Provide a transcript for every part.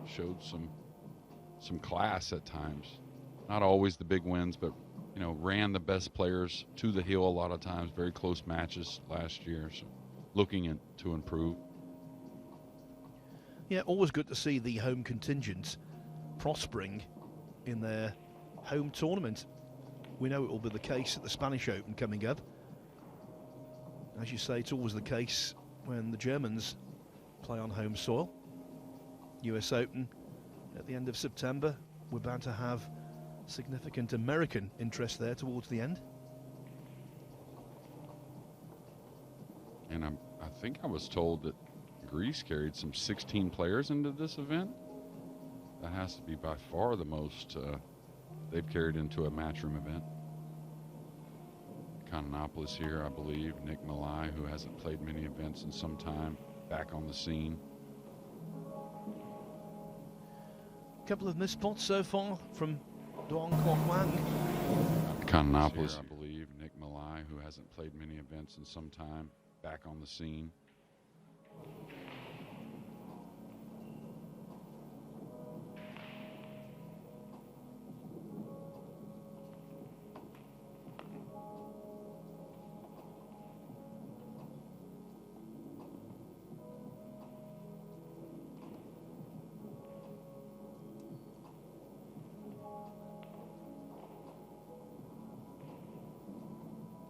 showed some class at times. Not always the big wins, but you know, ran the best players to the hill a lot of times. Very close matches last year, so looking to improve. Yeah, always good to see the home contingents prospering in their home tournament. We know it will be the case at the Spanish Open coming up. As you say, it's always the case when the Germans play on home soil. US Open at the end of September. We're bound to have significant American interest there towards the end. And I think I was told that Greece carried some 16 players into this event. That has to be by far the most they've carried into a matchroom event. Kononopoulos here, I believe. Nick Malai, who hasn't played many events in some time, back on the scene. A couple of missed spots so far from Duong Kwok Wang. Kononopoulos, I believe. Nick Malai, who hasn't played many events in some time, back on the scene.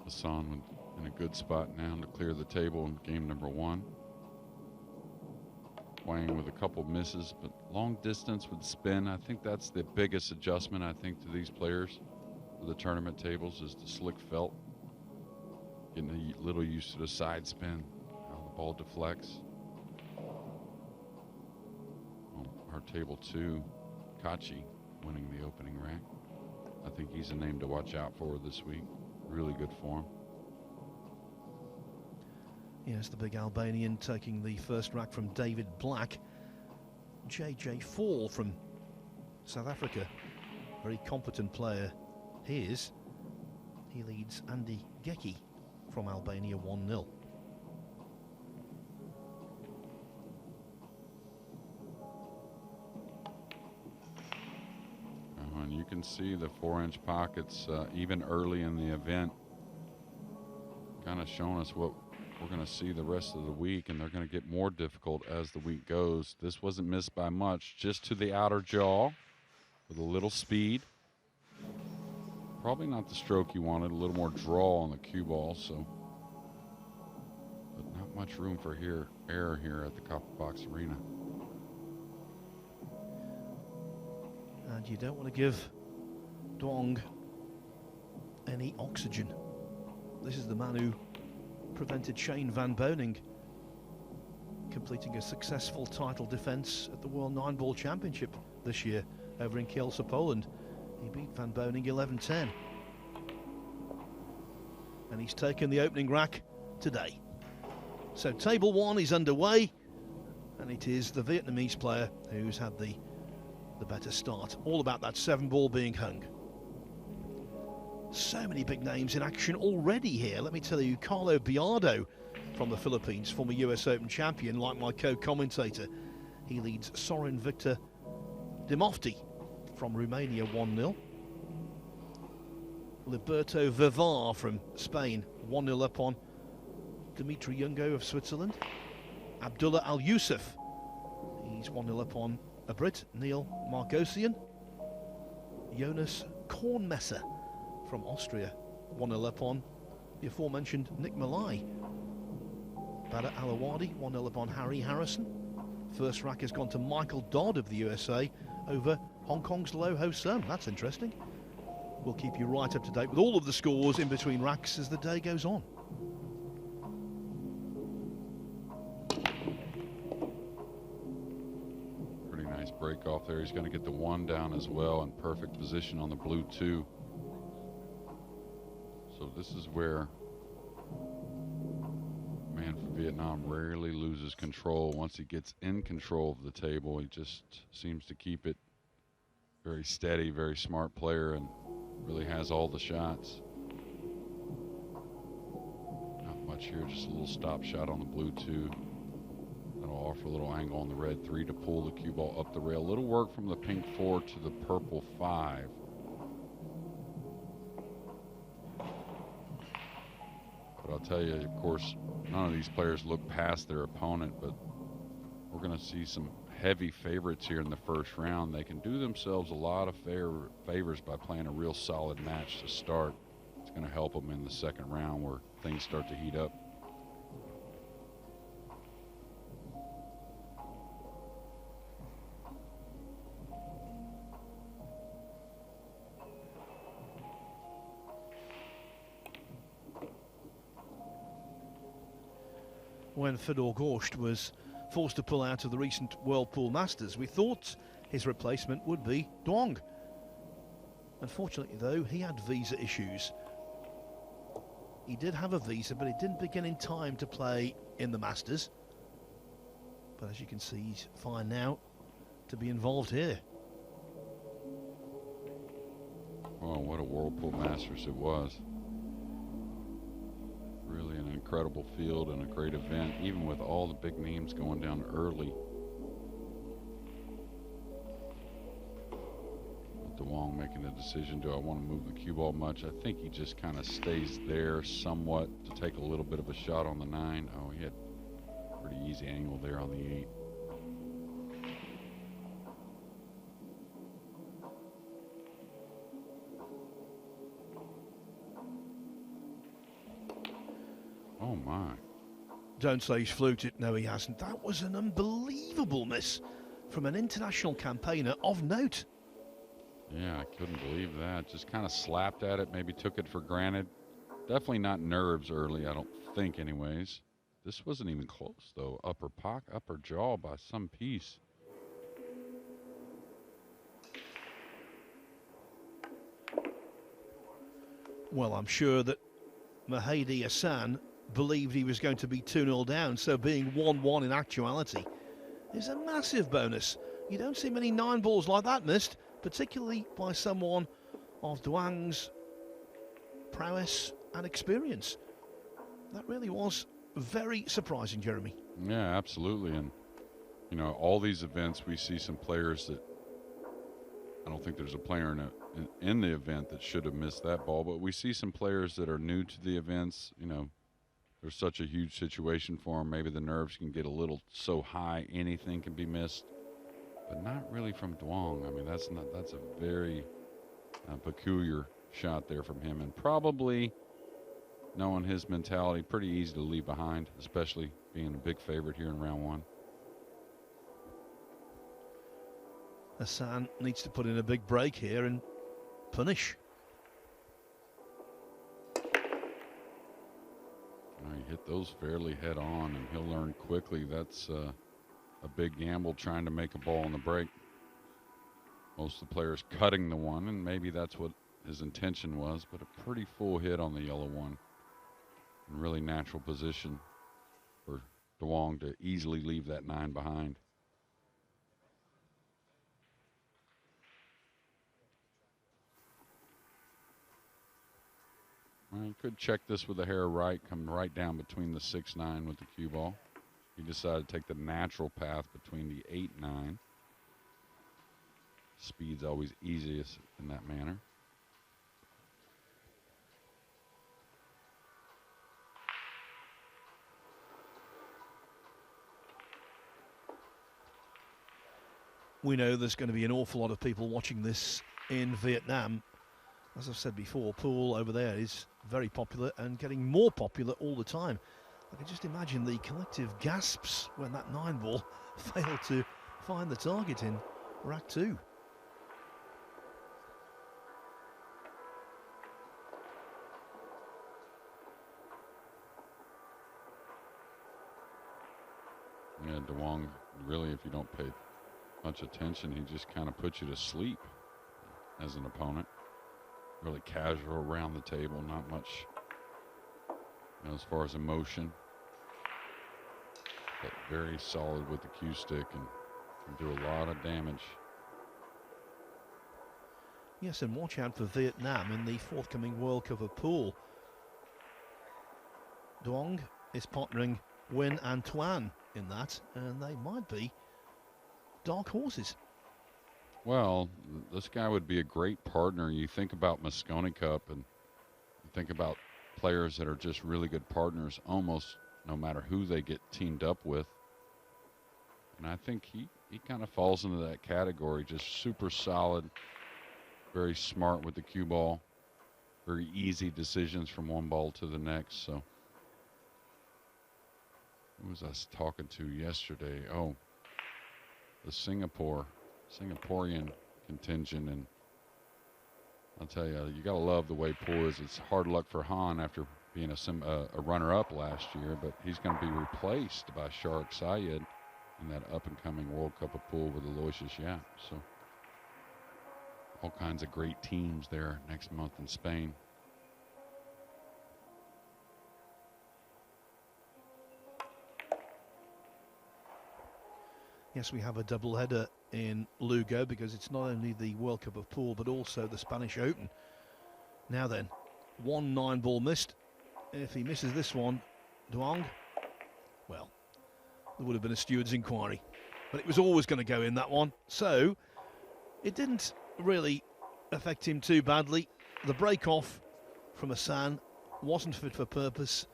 Hassan in a good spot now to clear the table in game number 1. Wang with a couple misses, but long distance with spin. I think that's the biggest adjustment, I think, to these players for the tournament tables is the slick felt. Getting a little used to the side spin, how the ball deflects. Well, our table 2, Kachi winning the opening rack. I think he's a name to watch out for this week. Really good form. Yes, the big Albanian taking the first rack from David Black. JJ Fall from South Africa. Very competent player he is. He leads Andy Geki from Albania 1-0. And you can see the 4-inch pockets even early in the event, kind of showing us what we're going to see the rest of the week, and they're going to get more difficult as the week goes. This wasn't missed by much, just to the outer jaw with a little speed. Probably not the stroke you wanted, a little more draw on the cue ball, so. But not much room for error here at the Copper Box Arena. And you don't want to give Duong any oxygen. This is the man who prevented Shane van Boening completing a successful title defense at the World Nineball Championship this year over in Kielce, Poland. He beat van Boening 11-10. And he's taken the opening rack today. So table 1 is underway, and it is the Vietnamese player who's had the better start. All about that 7-ball being hung. So many big names in action already here. Let me tell you, Carlo Biado from the Philippines, former US Open champion, like my co-commentator. He leads Sorin Victor Dimofti from Romania 1-0. Liberto Vivar from Spain 1-0 up on Dimitri Jungo of Switzerland. Abdullah Al Yusuf, he's 1-0 up on a Brit, Neil Margosian. Jonas Kornmesser from Austria, 1-0 up on the aforementioned Nick Malai. Badr Alawadi, 1-0 up on Harry Harrison. First rack has gone to Michael Dodd of the USA over Hong Kong's Lo Ho Sun. That's interesting. We'll keep you right up to date with all of the scores in between racks as the day goes on. Pretty nice break off there. He's going to get the 1 down as well in perfect position on the blue 2. So this is where man from Vietnam rarely loses control. Once he gets in control of the table, he just seems to keep it very steady, very smart player, and really has all the shots. Not much here, just a little stop shot on the blue 2. That'll offer a little angle on the red 3 to pull the cue ball up the rail. Little work from the pink 4 to the purple 5. But I'll tell you, of course, none of these players look past their opponent, but we're going to see some heavy favorites here in the first round. They can do themselves a lot of favors by playing a real solid match to start. It's going to help them in the second round where things start to heat up. When Fedor Gorst was forced to pull out of the recent World Pool Masters, we thought his replacement would be Duong. Unfortunately, though, he had visa issues. He did have a visa, but it didn't begin in time to play in the Masters. But as you can see, he's fine now to be involved here. Oh, what a World Pool Masters it was. Really an incredible field and a great event, even with all the big names going down early. Duong making a decision, do I want to move the cue ball much? I think he just kind of stays there somewhat to take a little bit of a shot on the 9. Oh, he had a pretty easy angle there on the 8. Oh my. Don't say he's fluked it. No, he hasn't. That was an unbelievable miss from an international campaigner of note. Yeah, I couldn't believe that. Just kind of slapped at it, maybe took it for granted. Definitely not nerves early, I don't think anyways. This wasn't even close though. Upper jaw by some piece. Well, I'm sure that Mahdi Hassan believed he was going to be 2-0 down, so being 1-1 in actuality is a massive bonus. You don't see many 9 balls like that missed, particularly by someone of Duong's prowess and experience. That really was very surprising, Jeremy. Yeah, absolutely. And, you know, all these events, we see some players that I don't think there's a player in the event that should have missed that ball, but we see some players that are new to the events. You know, there's such a huge situation for them. Maybe the nerves can get a little so high anything can be missed, but not really from Duong. I mean, that's a very peculiar shot there from him, and probably, knowing his mentality, pretty easy to leave behind, especially being a big favorite here in round 1. Hassan needs to put in a big break here and punish. He hit those fairly head on, and he'll learn quickly that's a big gamble trying to make a ball in the break. Most of the players cutting the 1, and maybe that's what his intention was, but a pretty full hit on the yellow 1. In really natural position for Duong to easily leave that 9 behind. Well, could check this with the hair right, come right down between the 6-9 with the cue ball. He decided to take the natural path between the 8-9. Speed's always easiest in that manner. We know there's going to be an awful lot of people watching this in Vietnam. As I've said before, pool over there is very popular and getting more popular all the time. I can just imagine the collective gasps when that 9 ball failed to find the target in rack 2. Yeah, Duong, really, if you don't pay much attention, he just kind of puts you to sleep as an opponent. Really casual around the table, not much, you know, as far as emotion, but very solid with the cue stick and can do a lot of damage. Yes, and watch out for Vietnam in the forthcoming World Cup of Pool. Duong is partnering Nguyen and Tuan in that, and they might be dark horses. Well, this guy would be a great partner. You think about Moscone Cup and you think about players that are just really good partners almost no matter who they get teamed up with. And I think he kind of falls into that category, just super solid, very smart with the cue ball, very easy decisions from one ball to the next. So who was I talking to yesterday? Oh, the Singaporean contingent, and I'll tell you, you got to love the way pool is. It's hard luck for Han after being a runner-up last year, but he's going to be replaced by Shark Syed in that up-and-coming World Cup of pool with Aloysius Yap. So all kinds of great teams there next month in Spain. Yes, we have a double-header in Lugo because it's not only the World Cup of Pool but also the Spanish Open. Now then, 1 9-ball missed. If he misses this one, Duong, well, there would have been a steward's inquiry. But it was always going to go in, that one. So it didn't really affect him too badly. The break-off from Hassan wasn't fit for purpose.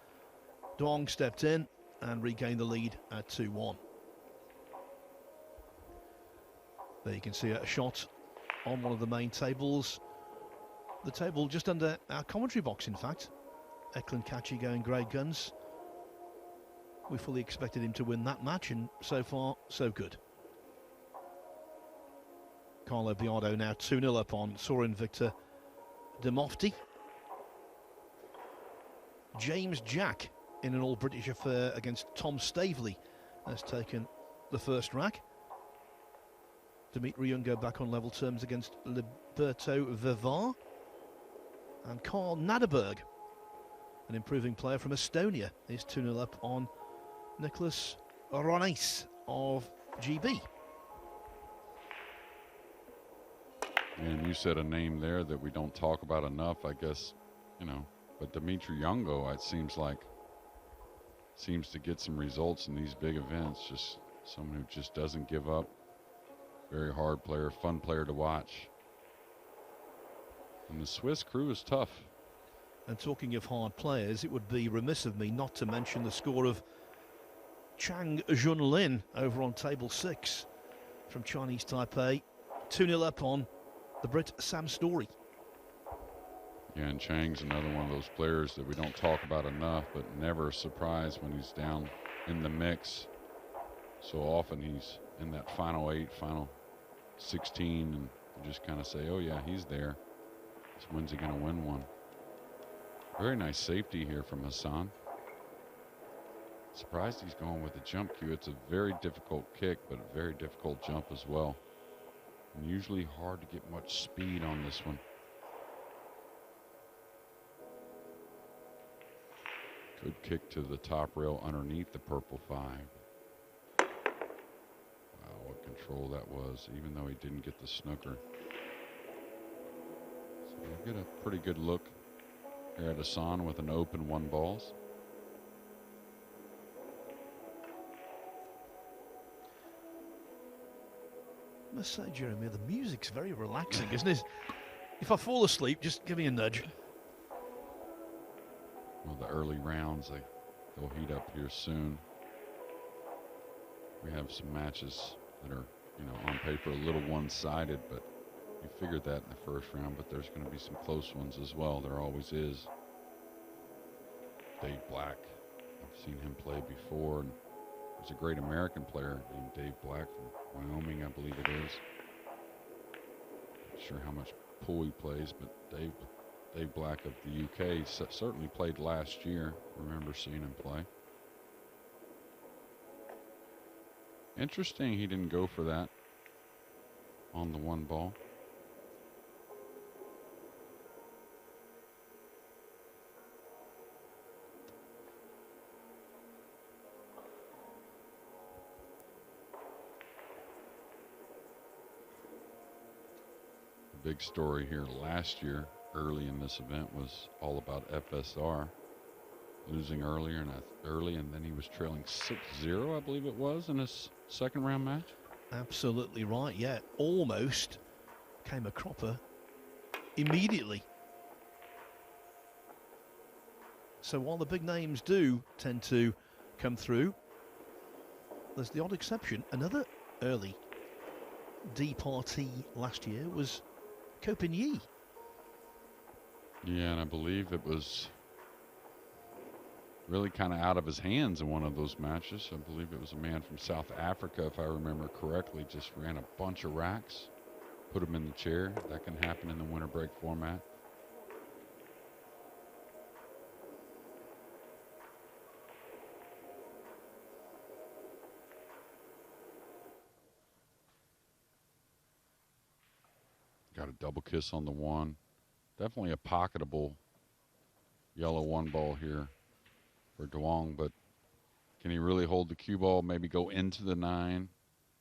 Duong stepped in and regained the lead at 2-1. There you can see a shot on one of the main tables. The table just under our commentary box, in fact. Eklund Kachi going great guns. We fully expected him to win that match, and so far, so good. Carlo Biado now 2-0 up on Soren Victor de Mofti. James Jack in an all-British affair against Tom Staveley has taken the first rack. Dimitri Jungo back on level terms against Liberto Vivar. And Carl Naderberg, an improving player from Estonia, is 2-0 up on Nicholas Rones of GB. And you said a name there that we don't talk about enough, I guess, you know, but Dimitri Jungo, it seems to get some results in these big events. Just someone who just doesn't give up. Very hard player, fun player to watch. And the Swiss crew is tough. And talking of hard players, it would be remiss of me not to mention the score of Chang Junlin over on table 6 from Chinese Taipei. 2-0 up on the Brit Sam Story. Yeah, and Chang's another one of those players that we don't talk about enough, but never a surprise when he's down in the mix. So often he's in that final 8, final 16, and you just kind of say, oh yeah, he's there. So when's he going to win one? Very nice safety here from Hassan. Surprised he's going with the jump cue. It's a very difficult kick, but a very difficult jump as well. And usually hard to get much speed on this one. Good kick to the top rail underneath the purple 5. Control that was, even though he didn't get the snooker. So we'll get a pretty good look here at Hassan with an open 1 balls. I must say, Jeremy, the music's very relaxing, isn't it? If I fall asleep, just give me a nudge. Well, the early rounds, they'll heat up here soon. We have some matches that are, you know, on paper a little one-sided, but you figured that in the first round, but there's going to be some close ones as well. There always is. Dave Black, I've seen him play before, and there's a great American player named Dave Black from Wyoming, I believe it is. Not sure how much pool he plays, but Dave Black of the UK certainly played last year. Remember seeing him play. Interesting he didn't go for that on the 1 ball. The big story here last year, early in this event, was all about FSR. losing early, and then he was trailing 6-0, I believe it was, in his second round match. Absolutely right, yeah. Almost came a cropper immediately. So while the big names do tend to come through, there's the odd exception. Another early D party last year was Copigny. Yeah, and I believe it was really kind of out of his hands in one of those matches. I believe it was a man from South Africa, if I remember correctly, just ran a bunch of racks, put him in the chair. That can happen in the winter break format. Got a double kiss on the one. Definitely a pocketable yellow one ball here for Duong, but can he really hold the cue ball, maybe go into the 9?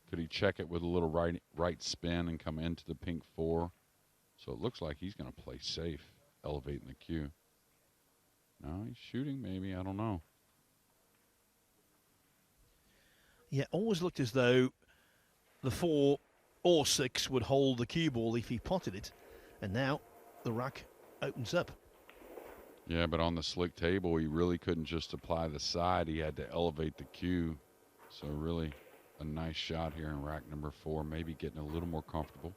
Could he check it with a little right spin and come into the pink 4? So it looks like he's going to play safe, elevating the cue. No, he's shooting maybe, I don't know. Yeah, always looked as though the 4 or 6 would hold the cue ball if he potted it. And now the rack opens up. Yeah, but on the slick table, he really couldn't just apply the side. He had to elevate the cue. So really a nice shot here in rack number 4, maybe getting a little more comfortable.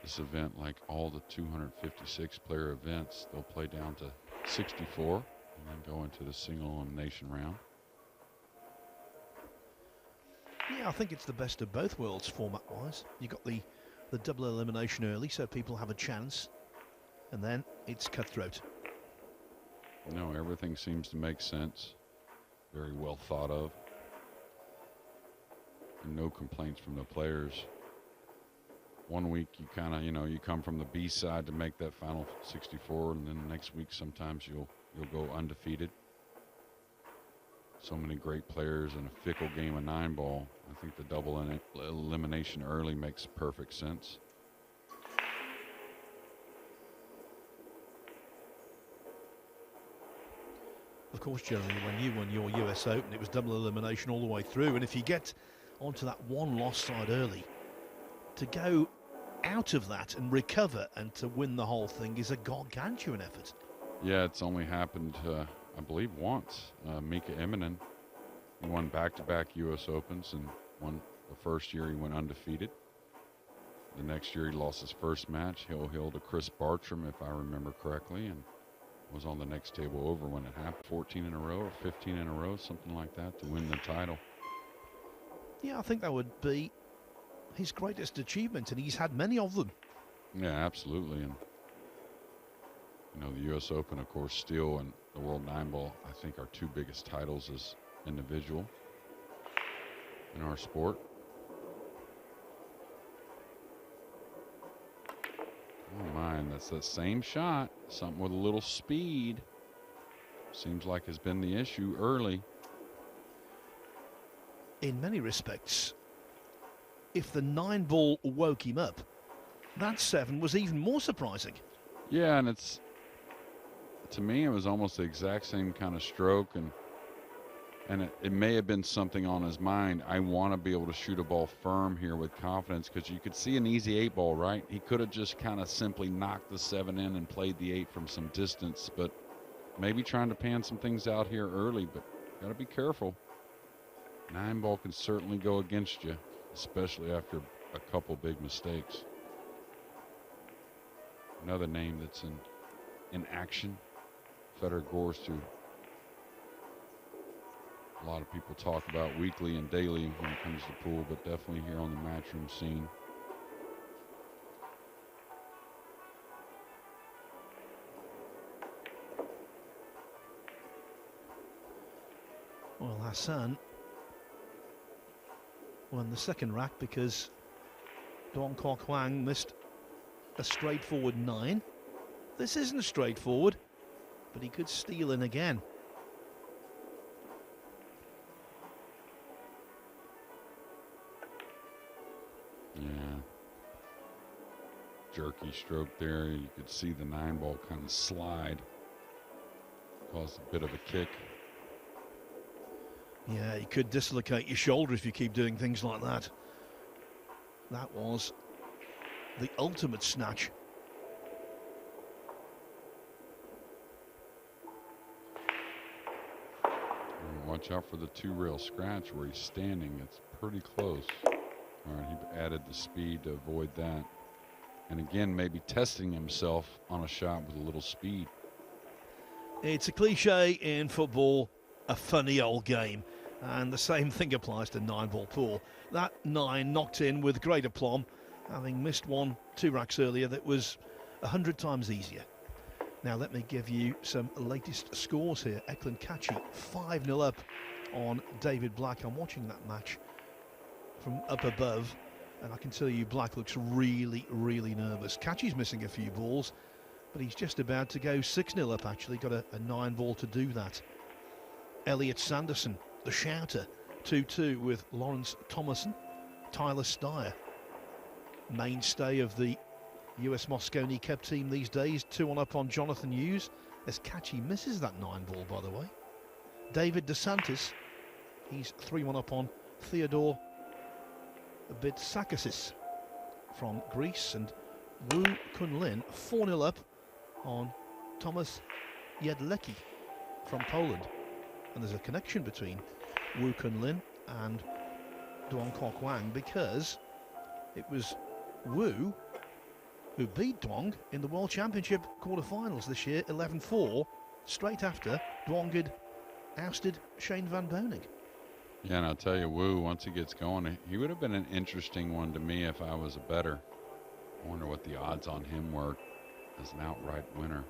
This event, like all the 256 player events, they'll play down to 64 and then go into the single elimination round. Yeah, I think it's the best of both worlds format-wise. You got the double elimination early, so people have a chance, and then it's cutthroat. No, everything seems to make sense. Very well thought of. And no complaints from the players. One week you kind of, you come from the B side to make that final 64, and then next week sometimes you'll go undefeated. So many great players in a fickle game of 9-ball. I think the double elimination early makes perfect sense. Of course, Jeremy, when you won your US Open, it was double elimination all the way through, and if you get onto that one loss side early, to go out of that and recover and to win the whole thing is a gargantuan effort. Yeah, it's only happened, I believe, once. Mika Immonen, he won back-to-back U.S. Opens, and won the first year he went undefeated. The next year he lost his first match, hill to Chris Bartram, if I remember correctly, and was on the next table over when it happened. 14 in a row or 15 in a row, something like that, to win the title. Yeah, I think that would be his greatest achievement, and he's had many of them. Yeah, absolutely. And the U.S. Open, of course, still, and the World 9-Ball, I think, our 2 biggest titles as individual in our sport. Oh my, that's that same shot. Something with a little speed. Seems like has been the issue early. In many respects, if the 9-ball woke him up, that 7 was even more surprising. Yeah, and to me, it was almost the exact same kind of stroke, and it may have been something on his mind. I want to be able to shoot a ball firm here with confidence, because you could see an easy 8-ball, right? He could have just kind of simply knocked the 7 in and played the 8 from some distance, but maybe trying to pan some things out here early, but got to be careful. 9-ball can certainly go against you, especially after a couple big mistakes. Another name that's in action, Federer Gorstu. A lot of people talk about weekly and daily when it comes to pool, but definitely here on the matchroom scene. Well, Hassan won the second rack because Duong Kwang missed a straightforward 9. This isn't straightforward, but he could steal in again. jerky stroke there. You could see the 9-ball kind of slide, caused a bit of a kick. Yeah, you could dislocate your shoulder if you keep doing things like that. That was the ultimate snatch. And watch out for the 2-rail scratch where he's standing. It's pretty close. All right, he added the speed to avoid that. And again, maybe testing himself on a shot with a little speed. It's a cliche in football, a funny old game. And the same thing applies to 9-ball pool. That 9 knocked in with great aplomb, having missed one 2 racks earlier that was 100 times easier. Now let me give you some latest scores here. Eklund Kachi 5-0 up on David Black. I'm watching that match from up above, and I can tell you Black looks really, really nervous. Kachi's missing a few balls, but he's just about to go 6-0 up actually. Got a 9-ball to do that. Elliot Sanderson, the shouter, 2-2 with Lawrence Thomason. Tyler Steyer, mainstay of the US Moscone Cup team these days, 2-1 up on Jonathan Hughes, as Kachi misses that 9-ball, by the way. David DeSantis, he's 3-1 up on Theodore Bitsakis from Greece, and Wu Kunlin 4-0 up on Thomas Jedlecki from Poland. And there's a connection between Wu Kunlin and Duong Wang, because it was Wu who beat Duong in the World Championship quarterfinals this year, 11-4, straight after Duong had ousted Shane van Boening. Yeah, and I'll tell you, Wu, once he gets going, he would have been an interesting one to me if I was a bettor. I wonder what the odds on him were as an outright winner.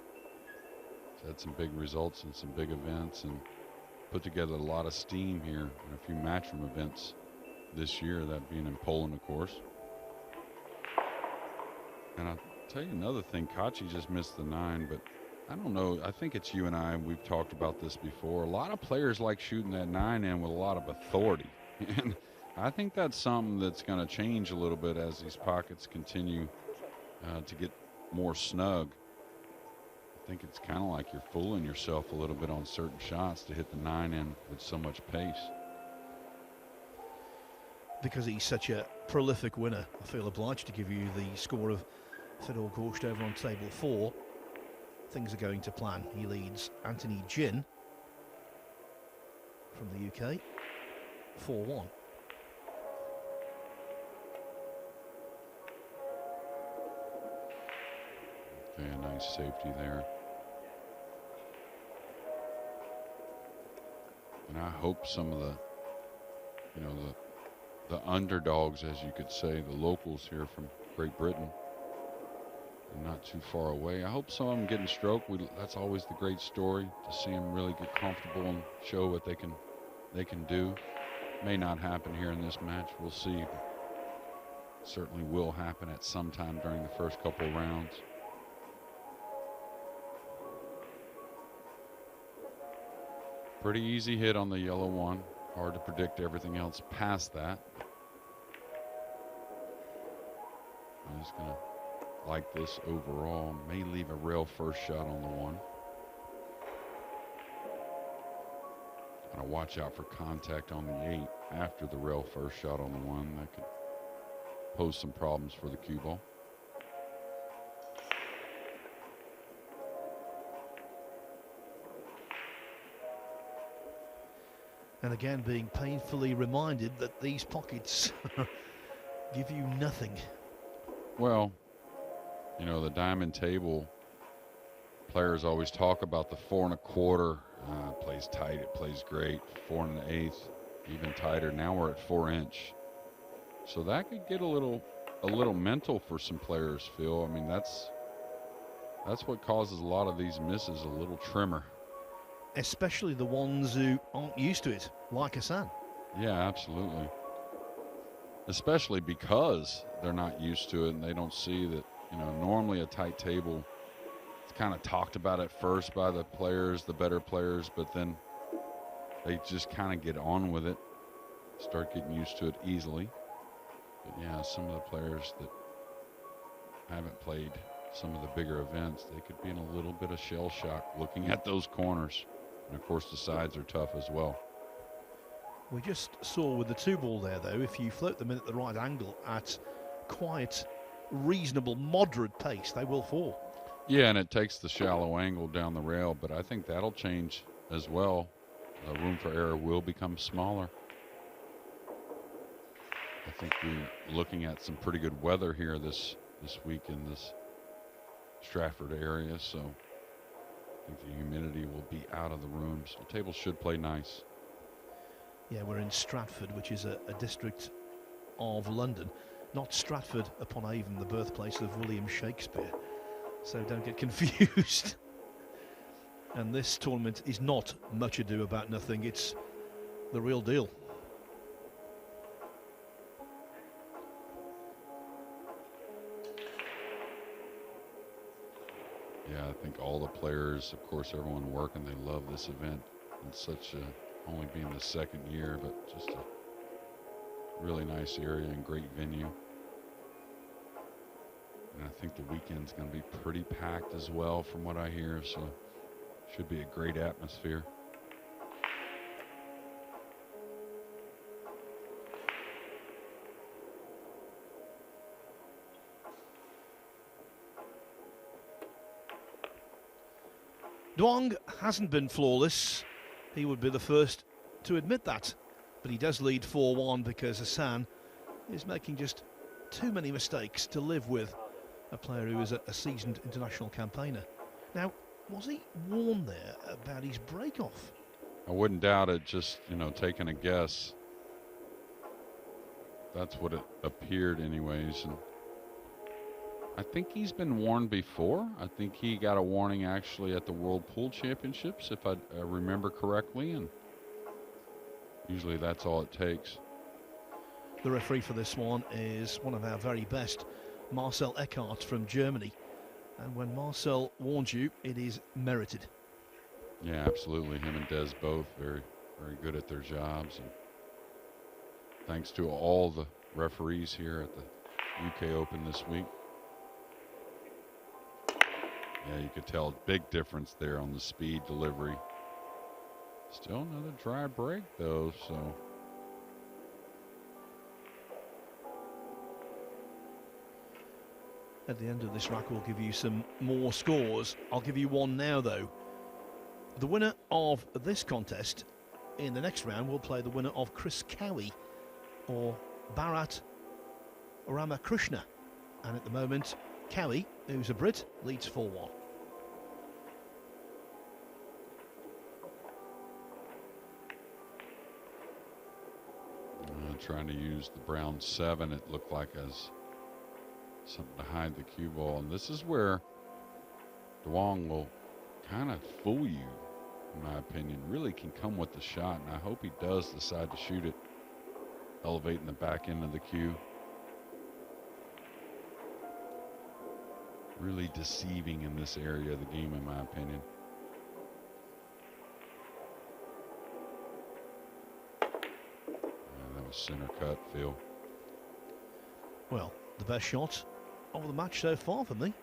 He's had some big results in some big events and put together a lot of steam here in a few matchroom events this year, that being in Poland, of course. And I'll tell you another thing, Kachi just missed the 9, but I don't know. I think it's you and I, we've talked about this before. A lot of players like shooting that 9 in with a lot of authority. And I think that's something that's going to change a little bit as these pockets continue to get more snug. I think it's kind of like you're fooling yourself a little bit on certain shots to hit the 9 in with so much pace. Because he's such a prolific winner, I feel obliged to give you the score of Fedor Gorst over on table 4. Things are going to plan. He leads Anthony Jin from the UK 4-1. Okay, a nice safety there. And I hope some of the, you know, the underdogs, as you could say, the locals here from Great Britain, and not too far away. I hope some of them get in stroke. That's always the great story, to see them really get comfortable and show what they can do. May not happen here in this match. We'll see. But certainly will happen at some time during the first couple of rounds. Pretty easy hit on the yellow one. Hard to predict everything else past that. I'm just going to like this overall. May leave a rail first shot on the 1. Gotta watch out for contact on the 8 after the rail first shot on the 1. That could pose some problems for the cue ball. And again, being painfully reminded that these pockets give you nothing. Well, you know, the diamond table players always talk about the 4 1/4. It plays tight, it plays great. 4 1/8, even tighter. Now we're at 4 inch. So that could get a little mental for some players, Phil. I mean, that's what causes a lot of these misses, a little trimmer. Especially the ones who aren't used to it, like Hassan. Yeah, absolutely. Especially because they're not used to it and they don't see that, you know, normally a tight table, it's kind of talked about at first by the players, the better players, but then they just kind of get on with it, start getting used to it easily. But yeah, some of the players that haven't played some of the bigger events, they could be in a little bit of shell shock looking at those corners. And of course the sides are tough as well. We just saw with the 2-ball there, though, if you float them in at the right angle at quite reasonable, moderate pace, they will fall. Yeah, and it takes the shallow angle down the rail, but I think that'll change as well. The room for error will become smaller. I think we're looking at some pretty good weather here this week in this Stratford area, so I think the humidity will be out of the room, so the table should play nice. Yeah, we're in Stratford, which is a district of London, not Stratford upon Avon, the birthplace of William Shakespeare. So don't get confused. And this tournament is not much ado about nothing. It's the real deal. Yeah, I think all the players, of course, everyone working, they love this event. And such a, only being the second year, but just a really nice area and great venue. And I think the weekend's going to be pretty packed as well from what I hear, so should be a great atmosphere. Duong hasn't been flawless. He would be the first to admit that. But he does lead 4-1 because Hassan is making just too many mistakes to live with a player who is a seasoned international campaigner. Now, was he warned there about his break-off? I wouldn't doubt it, just, taking a guess. That's what it appeared anyways. And I think he's been warned before. I think he got a warning actually at the World Pool Championships, if I remember correctly, and usually that's all it takes. The referee for this one is one of our very best, Marcel Eckhart from Germany. And when Marcel warns you, it is merited. Yeah, absolutely. Him and Des both very, very good at their jobs. And thanks to all the referees here at the UK Open this week. Yeah, you could tell a big difference there on the speed delivery. Still another dry break, though, so. At the end of this rack, we'll give you some more scores. I'll give you one now, though. The winner of this contest in the next round will play the winner of Chris Cowie or Bharat Ramakrishna. And at the moment, Cowie, who's a Brit, leads 4-1. Trying to use the brown 7, it looked like, as something to hide the cue ball. And this is where Duong will kind of fool you, in my opinion. Really can come with the shot, and I hope he does decide to shoot it, elevating the back end of the cue. Really deceiving in this area of the game, in my opinion. That was center cut, Phil. Well, the best shot of the match so far for me.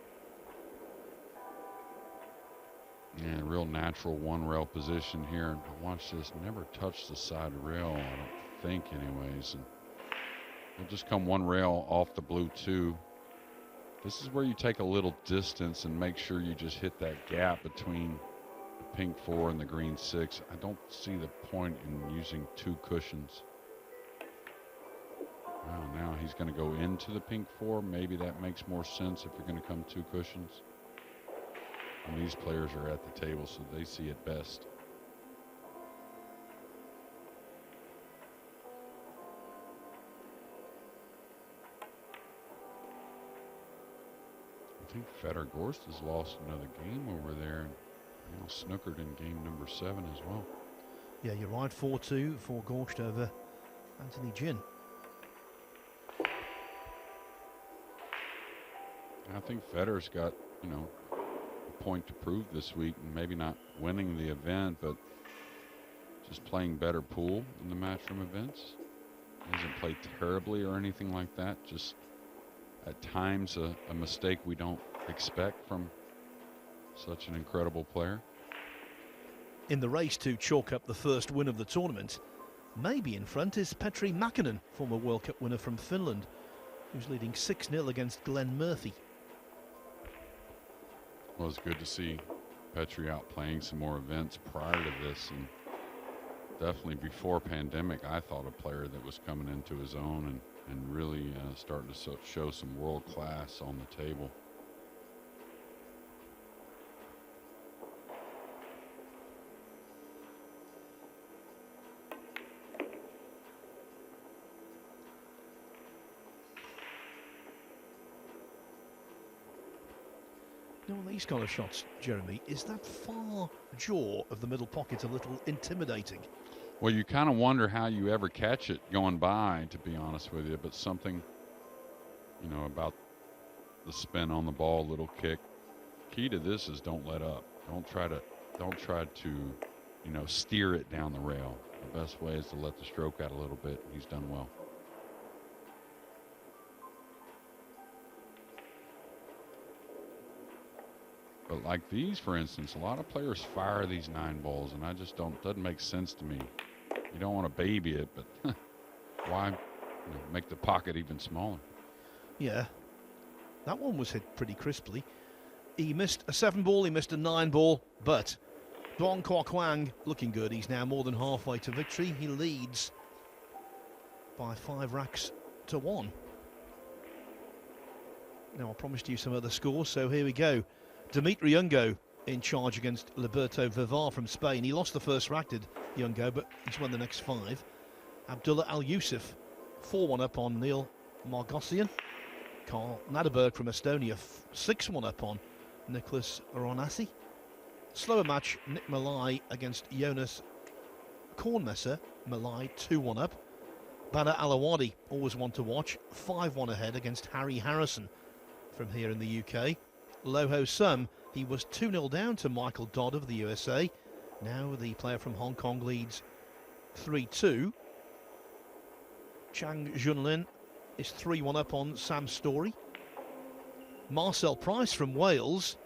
Yeah, real natural one rail position here. And watch this, never touch the side rail, I don't think anyways. And it'll just come one rail off the blue 2. This is where you take a little distance and make sure you just hit that gap between the pink 4 and the green 6. I don't see the point in using 2 cushions. Wow, now he's going to go into the pink 4. Maybe that makes more sense if you're going to come 2 cushions. And these players are at the table, so they see it best. I think Fedor-Gorst has lost another game over there, and snookered in game number 7 as well. Yeah, you're right. 4-2 for Gorst over Anthony Jin. I think Federer's got, a point to prove this week, and maybe not winning the event, but just playing better pool in the matchroom events. He hasn't played terribly or anything like that, just at times a mistake we don't expect from such an incredible player. In the race to chalk up the first win of the tournament, maybe in front is Petri Mäkinen, former World Cup winner from Finland, who's leading 6-0 against Glenn Murphy. Well, it's good to see Petri out playing some more events prior to this, and definitely before pandemic, I thought a player that was coming into his own and really starting to show some world class on the table. Now, on these kind of shots, Jeremy, is that far jaw of the middle pocket a little intimidating? Well, you kind of wonder how you ever catch it going by, to be honest with you, but something, you know, about the spin on the ball, little kick. Key to this is don't let up. Don't try to, you know, steer it down the rail. The best way is to let the stroke out a little bit. He's done well. But like these, for instance, a lot of players fire these 9-balls, and I just don't, doesn't make sense to me. You don't want to baby it, but why, you know, make the pocket even smaller? Yeah, that one was hit pretty crisply. He missed a 7-ball, he missed a 9-ball, but Duong Kwang looking good. He's now more than halfway to victory. He leads by 5 racks to 1. Now, I promised you some other scores, so here we go. Dimitri Ungo in charge against Liberto Vivar from Spain. He lost the first rack, did Ungo, but he's won the next 5. Abdullah Al-Yusuf, 4-1 up on Neil Margossian. Carl Naderberg from Estonia, 6-1 up on Nicholas Ronassi. Slower match, Nick Malai against Jonas Kornmesser. Malai 2-1 up. Badr Alawadi, always one to watch, 5-1 ahead against Harry Harrison from here in the UK. Loho Sum, he was 2-0 down to Michael Dodd of the USA. Now the player from Hong Kong leads 3-2. Chang Junlin is 3-1 up on Sam Story. Marcel Price from Wales,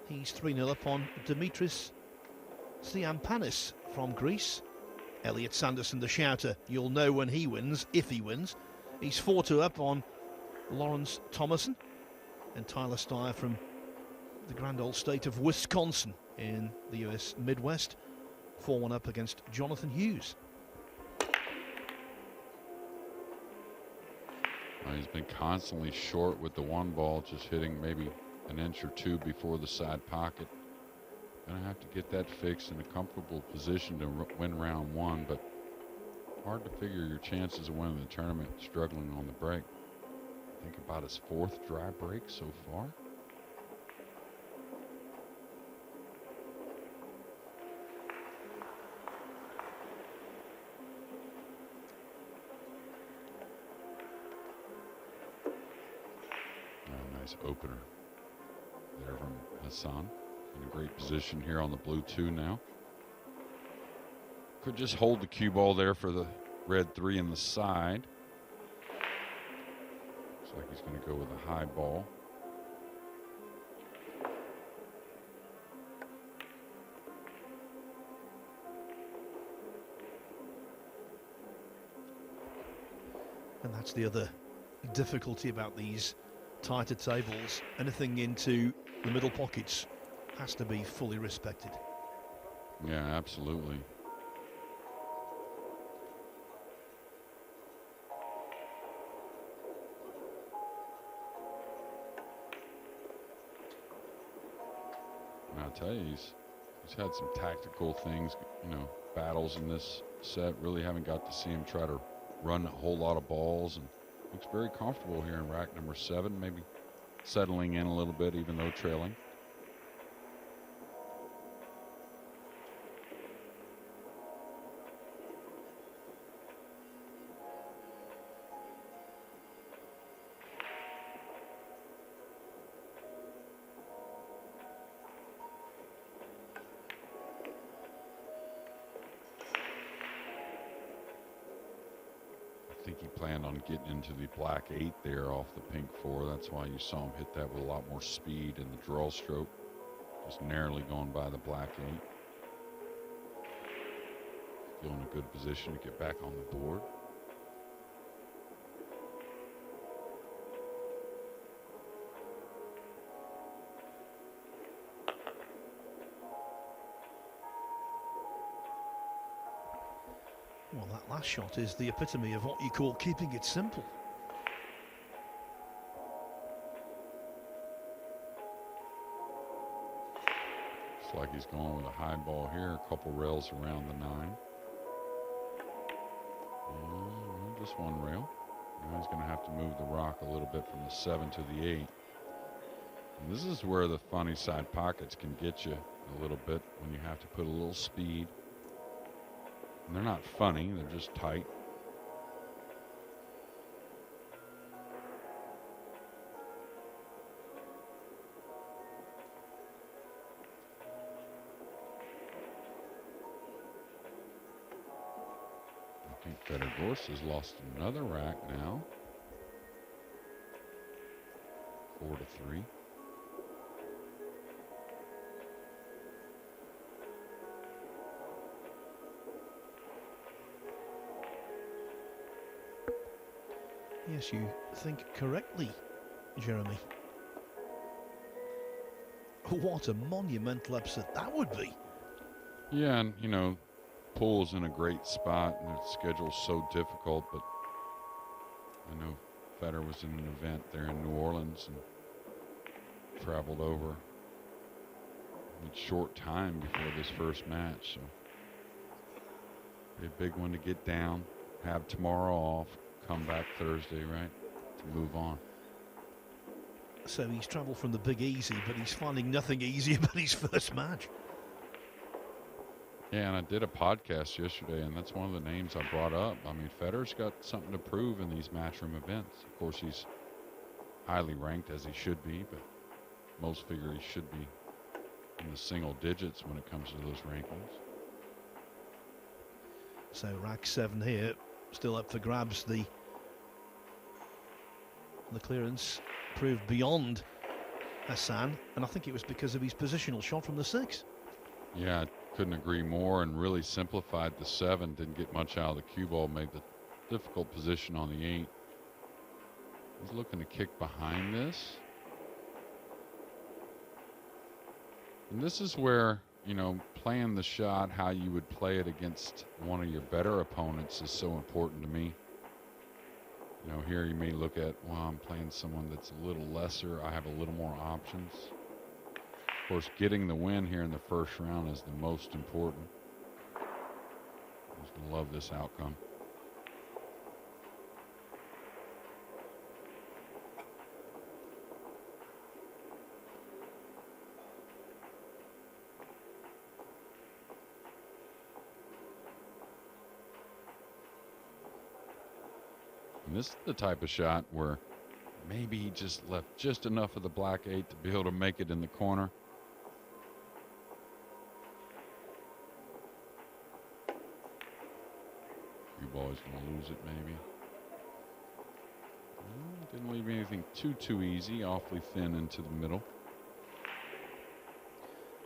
he's 3-0 up on Dimitris Tsiampanis from Greece. Elliot Sanderson, the shouter, you'll know when he wins, if he wins. He's 4-2 up on Lawrence Thomason. And Tyler Steyer from the grand old state of Wisconsin in the US Midwest, 4-1 up against Jonathan Hughes. He's been constantly short with the 1-ball, just hitting maybe an inch or 2 before the side pocket. Gonna have to get that fixed in a comfortable position to win round 1, but hard to figure your chances of winning the tournament struggling on the break. I think about his 4th dry break so far. Nice opener there from Hassan. In a great position here on the blue 2 now. Could just hold the cue ball there for the red 3 in the side. Looks like he's going to go with a high ball. And that's the other difficulty about these tighter tables. Anything into the middle pockets has to be fully respected. Yeah, absolutely. And I'll tell you, he's had some tactical things, you know, battles in this set. Really haven't got to see him try to run a whole lot of balls, and looks very comfortable here in rack number 7, maybe settling in a little bit even though trailing. I think he planned on getting into the black 8 there off the pink 4. That's why you saw him hit that with a lot more speed in the draw stroke. Just narrowly going by the black 8. Still in a good position to get back on the board. Well, that last shot is the epitome of what you call keeping it simple. Looks like he's going with a high ball here. A couple rails around the 9. Just one rail. Now he's going to have to move the rock a little bit from the 7 to the 8. And this is where the funny side pockets can get you a little bit when you have to put a little speed. And they're not funny, they're just tight. I think Federgors has lost another rack now. 4-3. Yes, you think correctly, Jeremy. What a monumental upset that would be. Yeah, and you know, Pool's in a great spot and the schedule's so difficult, but I know Federer was in an event there in New Orleans and traveled over in short time before this first match, so be a big one to get down, have tomorrow off, come back Thursday, right, to move on. So he's travelled from the Big Easy, but he's finding nothing easy about his first match. Yeah, and I did a podcast yesterday, and that's one of the names I brought up. I mean, Federer's got something to prove in these matchroom events. Of course, he's highly ranked, as he should be, but most figure he should be in the single digits when it comes to those rankings. So rack 7 here, still up for grabs. The clearance proved beyond Hassan, and I think it was because of his positional shot from the 6. Yeah, I couldn't agree more, and really simplified the 7. Didn't get much out of the cue ball, made the difficult position on the 8. He's looking to kick behind this. And this is where, you know, playing the shot how you would play it against one of your better opponents is so important to me. You know, here you may look at, well, I'm playing someone that's a little lesser. I have a little more options. Of course, getting the win here in the first round is the most important. I just love this outcome. And this is the type of shot where maybe he just left just enough of the black 8 to be able to make it in the corner. Cue ball is going to lose it maybe. Didn't leave anything too easy, awfully thin into the middle.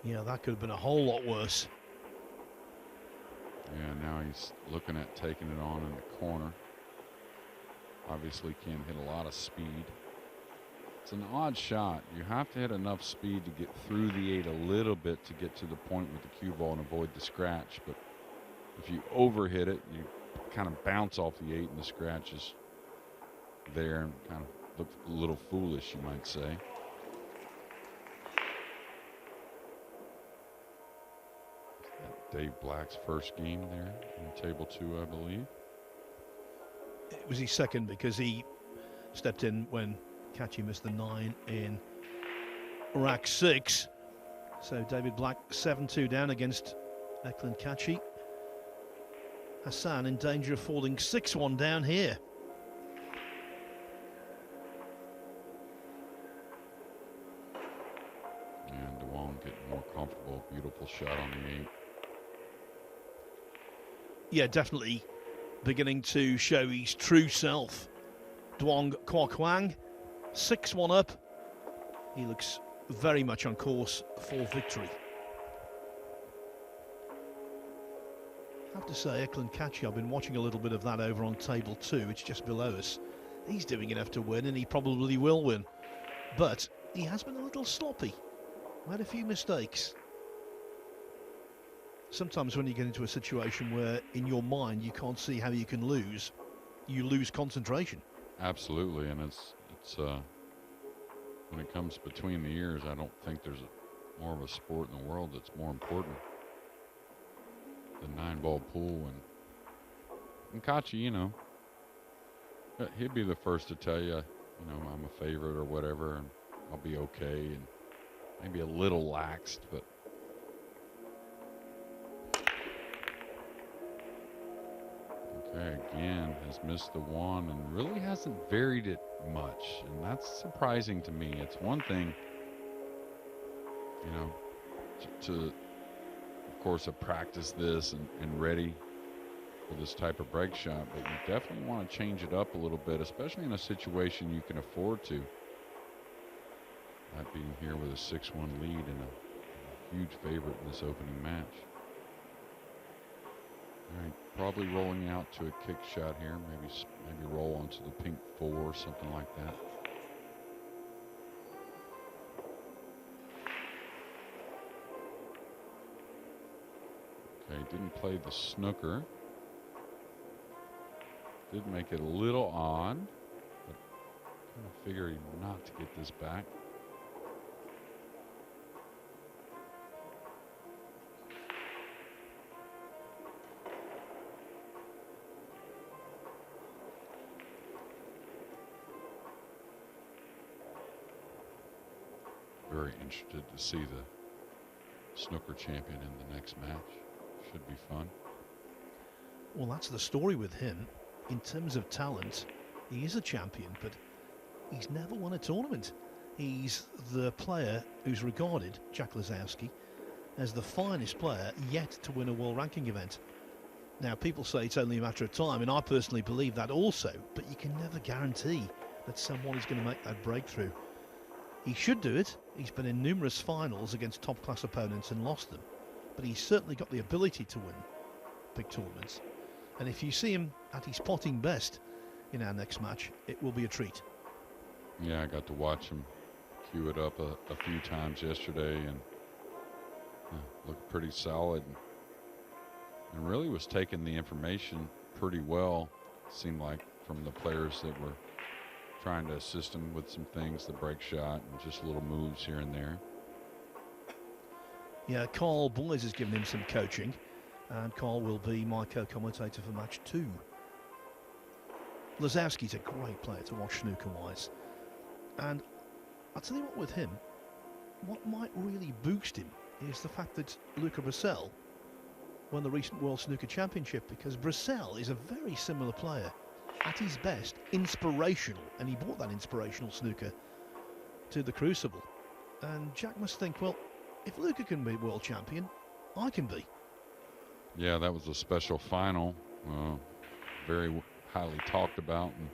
Yeah, that could have been a whole lot worse. Yeah, now he's looking at taking it on in the corner. Obviously can't hit a lot of speed. It's an odd shot. You have to hit enough speed to get through the 8 a little bit to get to the point with the cue ball and avoid the scratch. But if you overhit it, you kind of bounce off the 8 and the scratch is there and kind of look a little foolish, you might say. Dave Black's first game there in table 2, I believe. It was his second because he stepped in when Kachi missed the 9 in rack 6. So David Black 7-2 down against Eklund Kachi. Hassan in danger of falling 6-1 down here. And Duong getting more comfortable. Beautiful shot on the 8. Yeah, definitely beginning to show his true self. Duong Kwang, 6-1 up. He looks very much on course for victory. I have to say, Clinches, I've been watching a little bit of that over on table 2. It's just below us. He's doing enough to win, and he probably will win. But he has been a little sloppy. Made a few mistakes. Sometimes when you get into a situation where in your mind you can't see how you can lose, you lose concentration. Absolutely, and it's when it comes between the ears, I don't think there's more of a sport in the world that's more important than 9-ball pool. And Kachi, you know, he'd be the first to tell you, you know, I'm a favorite or whatever, and I'll be okay, and maybe a little laxed, but okay, again, has missed the one and really hasn't varied it much, and that's surprising to me. It's one thing, you know, to of course, have practiced this and ready for this type of break shot, but you definitely want to change it up a little bit, especially in a situation you can afford to. That being here with a 6-1 lead and a huge favorite in this opening match. All right, probably rolling out to a kick shot here. Maybe roll onto the pink 4, something like that. Okay, didn't play the snooker. Did make it a little odd, but kind of figuring not to get this back. Very interested to see the snooker champion in the next match. Should be fun. Well, that's the story with him. In terms of talent, he is a champion, but he's never won a tournament. He's the player who's regarded, Jack Lisowski, as the finest player yet to win a world ranking event. Now, people say it's only a matter of time, and I personally believe that also, but you can never guarantee that someone is going to make that breakthrough. He should do it. He's been in numerous finals against top-class opponents and lost them, but he's certainly got the ability to win big tournaments. And if you see him at his potting best in our next match, it will be a treat. Yeah, I got to watch him cue it up a few times yesterday, and looked pretty solid. And really was taking the information pretty well, seemed like, from the players that were trying to assist him with some things, the break shot and just little moves here and there. Yeah, Carl Boys has given him some coaching, and Carl will be my co-commentator for match 2. Lisowski's a great player to watch snooker-wise, and I'll tell you what, with him, what might really boost him is the fact that Luca Brissell won the recent World Snooker Championship, because Brissell is a very similar player. At his best, inspirational, and he brought that inspirational snooker to the Crucible. And Jack must think, well, if Luca can be world champion, I can be. Yeah, that was a special final, very highly talked about. And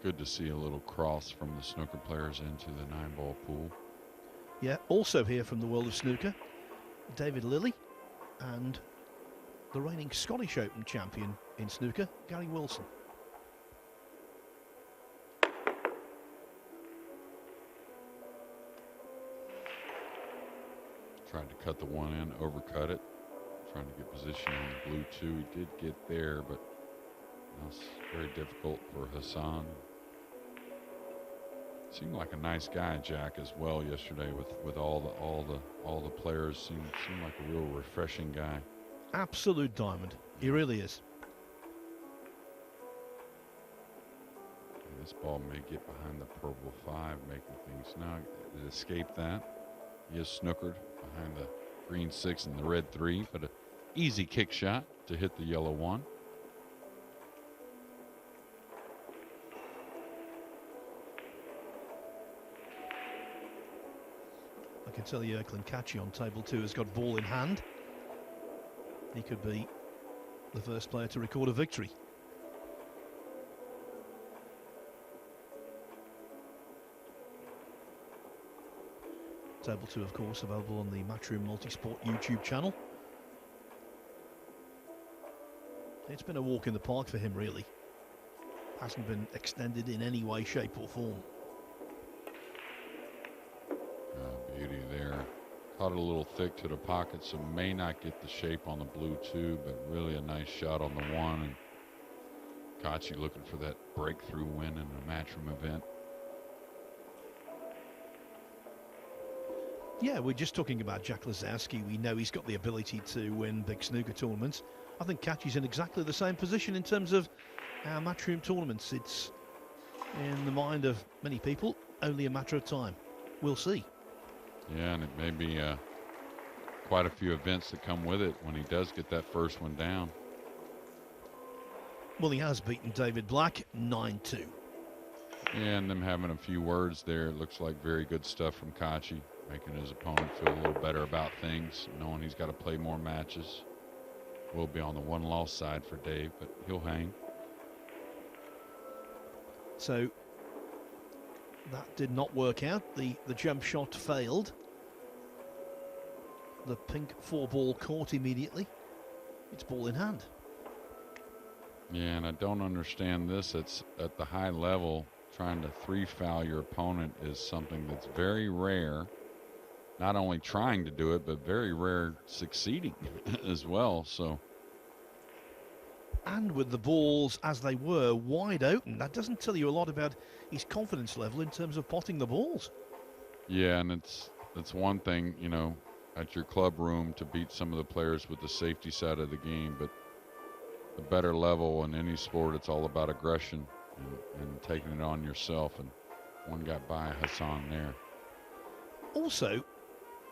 good to see a little cross from the snooker players into the 9-ball pool. Yeah, also here from the world of snooker, David Lilly, and the reigning Scottish Open champion in snooker, Gary Wilson. Tried to cut the one in, overcut it. Trying to get position on the blue 2. He did get there, but that's very difficult for Hassan. Seemed like a nice guy, Jack, as well yesterday with all the players. Seemed like a real refreshing guy. Absolute diamond. He really is. And this ball may get behind the purple 5, making things. Now it escaped that. He is snookered behind the green 6 and the red 3, but an easy kick shot to hit the yellow 1. can tell you Clinches on table 2 has got ball in hand. He could be the first player to record a victory. Table 2, of course, available on the Matchroom Multisport YouTube channel. It's been a walk in the park for him, really. Hasn't been extended in any way, shape or form. Oh, beauty there. Caught it a little thick to the pocket, so may not get the shape on the blue two, but really a nice shot on the one. And Kachi looking for that breakthrough win in a Matchroom event. Yeah, we're just talking about Jack Lisowski. We know he's got the ability to win big snooker tournaments. I think Kachi's in exactly the same position in terms of our Matchroom tournaments. It's, in the mind of many people, only a matter of time. We'll see. Yeah, and it may be quite a few events that come with it when he does get that first one down. Well, he has beaten David Black 9-2. Yeah, and them having a few words there, it looks like very good stuff from Kachi, making his opponent feel a little better about things, knowing he's got to play more matches. Will be on the one-loss side for Dave, but he'll hang. So that did not work out. The jump shot failed. The pink 4-ball caught immediately. It's ball in hand. Yeah, and I don't understand this. It's at the high level, trying to 3-foul your opponent is something that's very rare. Not only trying to do it, but very rare succeeding as well. So, and with the balls as they were wide open, that doesn't tell you a lot about his confidence level in terms of potting the balls. Yeah, and it's one thing, you know, at your club room to beat some of the players with the safety side of the game, but the better level in any sport, it's all about aggression and taking it on yourself. And one got by Hassan there. Also,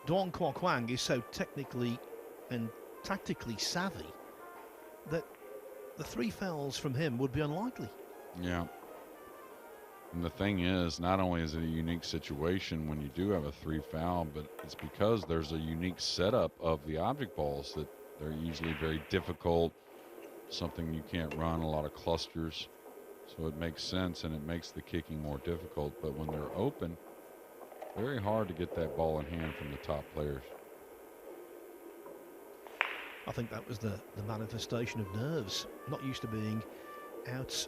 Duong Kwang is so technically and tactically savvy that the 3 fouls from him would be unlikely. Yeah. And the thing is, not only is it a unique situation when you do have a 3-foul, but it's because there's a unique setup of the object balls that they're usually very difficult, something you can't run, a lot of clusters. So it makes sense and it makes the kicking more difficult. But when they're open, very hard to get that ball in hand from the top players. I think that was the manifestation of nerves. Not used to being out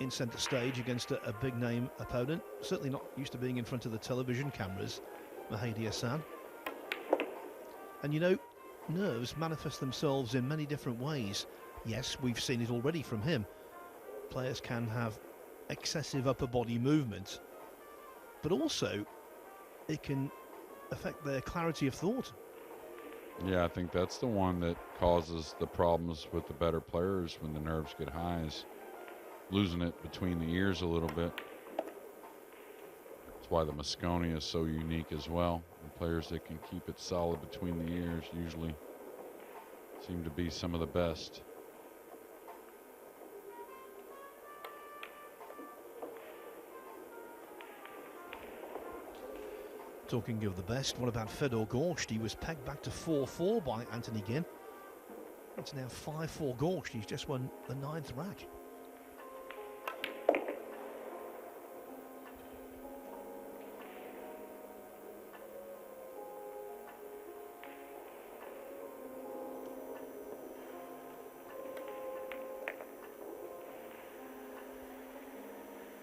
in centre stage against a big name opponent. Certainly not used to being in front of the television cameras, Mahdi Hassan. And you know, nerves manifest themselves in many different ways. Yes, we've seen it already from him. Players can have excessive upper body movement, but also it can affect their clarity of thought. Yeah, I think that's the one that causes the problems with the better players when the nerves get high, is losing it between the ears a little bit. That's why the Mosconi is so unique as well. The players that can keep it solid between the ears usually seem to be some of the best. Talking of the best, what about Fedor Gorsht? He was pegged back to 4-4 by Anthony Ginn. It's now 5-4 Gorsht. He's just won the 9th rack.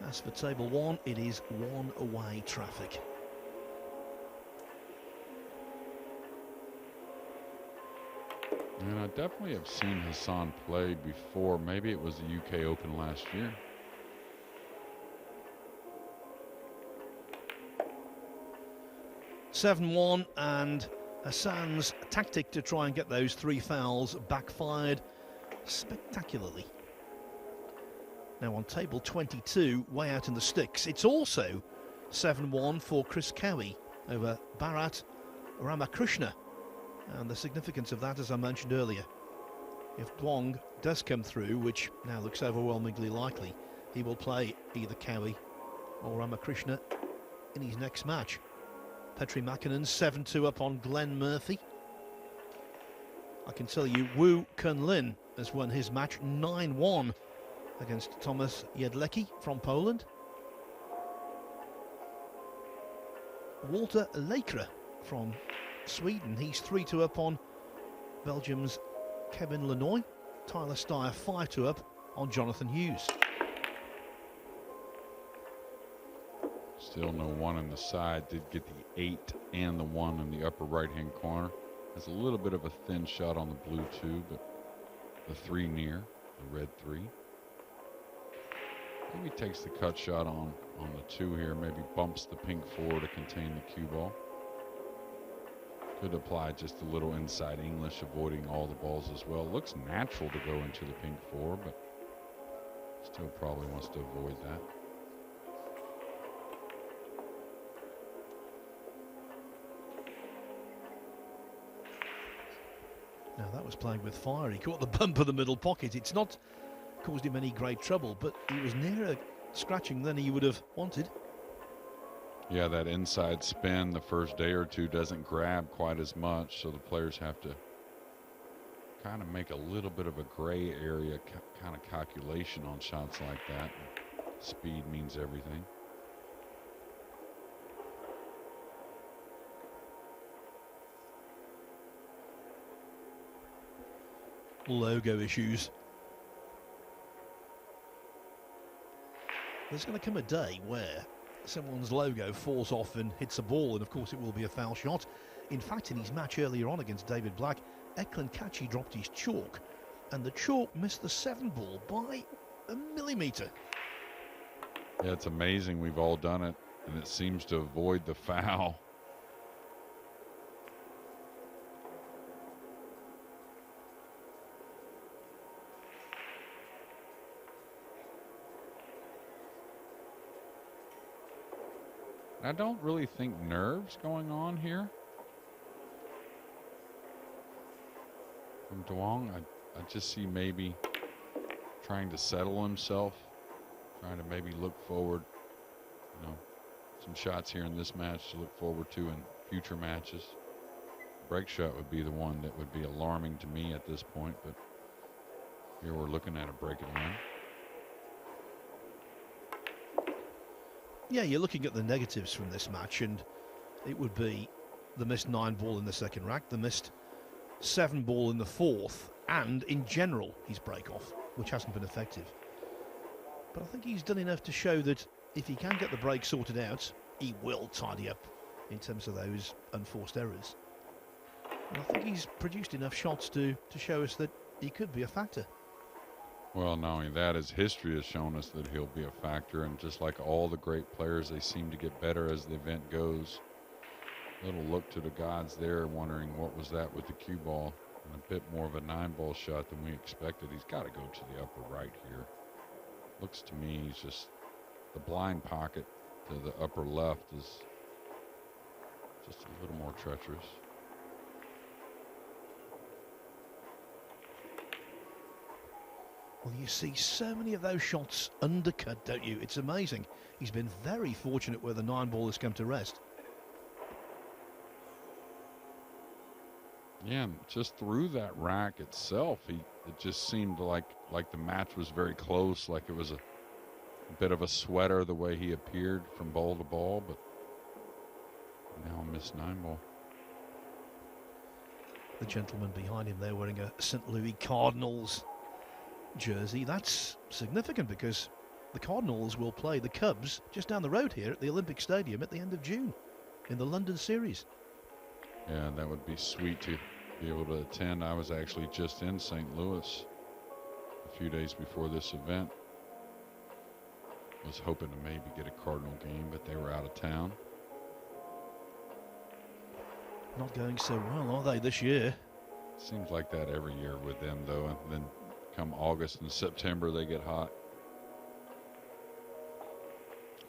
As for table 1, it is one-way traffic. And I definitely have seen Hassan play before. Maybe it was the UK Open last year. (7-1) and Hassan's tactic to try and get those 3 fouls backfired spectacularly. Now on table 22, way out in the sticks, it's also 7-1 for Chris Cowie over Bharat Ramakrishna. And the significance of that, as I mentioned earlier, if Duong does come through, which now looks overwhelmingly likely, he will play either Cowie or Ramakrishna in his next match. Petri Makinen 7-2 up on Glenn Murphy. I can tell you, Woo Kun Lin has won his match 9-1 against Thomas Jedlecki from Poland. Walter Lekra from Sweden, he's 3-2 up on Belgium's Kevin Lenoy. Tyler Steyer 5-2 up on Jonathan Hughes. Still no 1 on the side. Did get the 8 and the 1 in the upper right-hand corner. Has a little bit of a thin shot on the blue 2, but the 3 near, the red 3. Maybe takes the cut shot on the 2 here. Maybe bumps the pink 4 to contain the cue ball. Could apply just a little inside English, avoiding all the balls as well. Looks natural to go into the pink 4, but still probably wants to avoid that. Now that was playing with fire. He caught the bump of the middle pocket. It's not caused him any great trouble, but he was nearer scratching than he would have wanted. Yeah, that inside spin the first day or two doesn't grab quite as much, so the players have to kind of make a little bit of a gray area kind of calculation on shots like that. Speed means everything. Logo issues. There's going to come a day where someone's logo falls off and hits a ball, and of course it will be a foul shot. In fact, in his match earlier on against David Black, Eklund Kachi dropped his chalk, and the chalk missed the 7 ball by a millimetre. Yeah, it's amazing we've all done it, and it seems to avoid the foul. I don't really think nerves going on here from Duong. I just see maybe trying to settle himself, trying to maybe look forward, you know, some shots here in this match to look forward to in future matches. Break shot would be the one that would be alarming to me at this point, but here we're looking at a break and run. Yeah, you're looking at the negatives from this match, and it would be the missed 9 ball in the second rack, the missed 7 ball in the fourth, and in general his break off, which hasn't been effective. But I think he's done enough to show that if he can get the break sorted out, he will tidy up in terms of those unforced errors. And I think he's produced enough shots to show us that he could be a factor. Well, not only that, his history has shown us that he'll be a factor, and just like all the great players, they seem to get better as the event goes. Little look to the gods there, wondering what was that with the cue ball, and a bit more of a 9-ball shot than we expected. He's got to go to the upper right here. Looks to me he's just the blind pocket to the upper left is just a little more treacherous. Well, you see so many of those shots undercut, don't you? It's amazing. He's been very fortunate where the 9 ball has come to rest. Yeah, just through that rack itself, it just seemed like the match was very close, like it was a bit of a sweater the way he appeared from ball to ball, but now missed 9 ball. The gentleman behind him there wearing a St. Louis Cardinals jersey. That's significant because the Cardinals will play the Cubs just down the road here at the Olympic Stadium at the end of June in the London series. Yeah, that would be sweet to be able to attend. I was actually just in St. Louis a few days before this event. Was hoping to maybe get a Cardinal game, but they were out of town. Not going so well, are they, this year? Seems like that every year with them, though, and then come August and September, they get hot.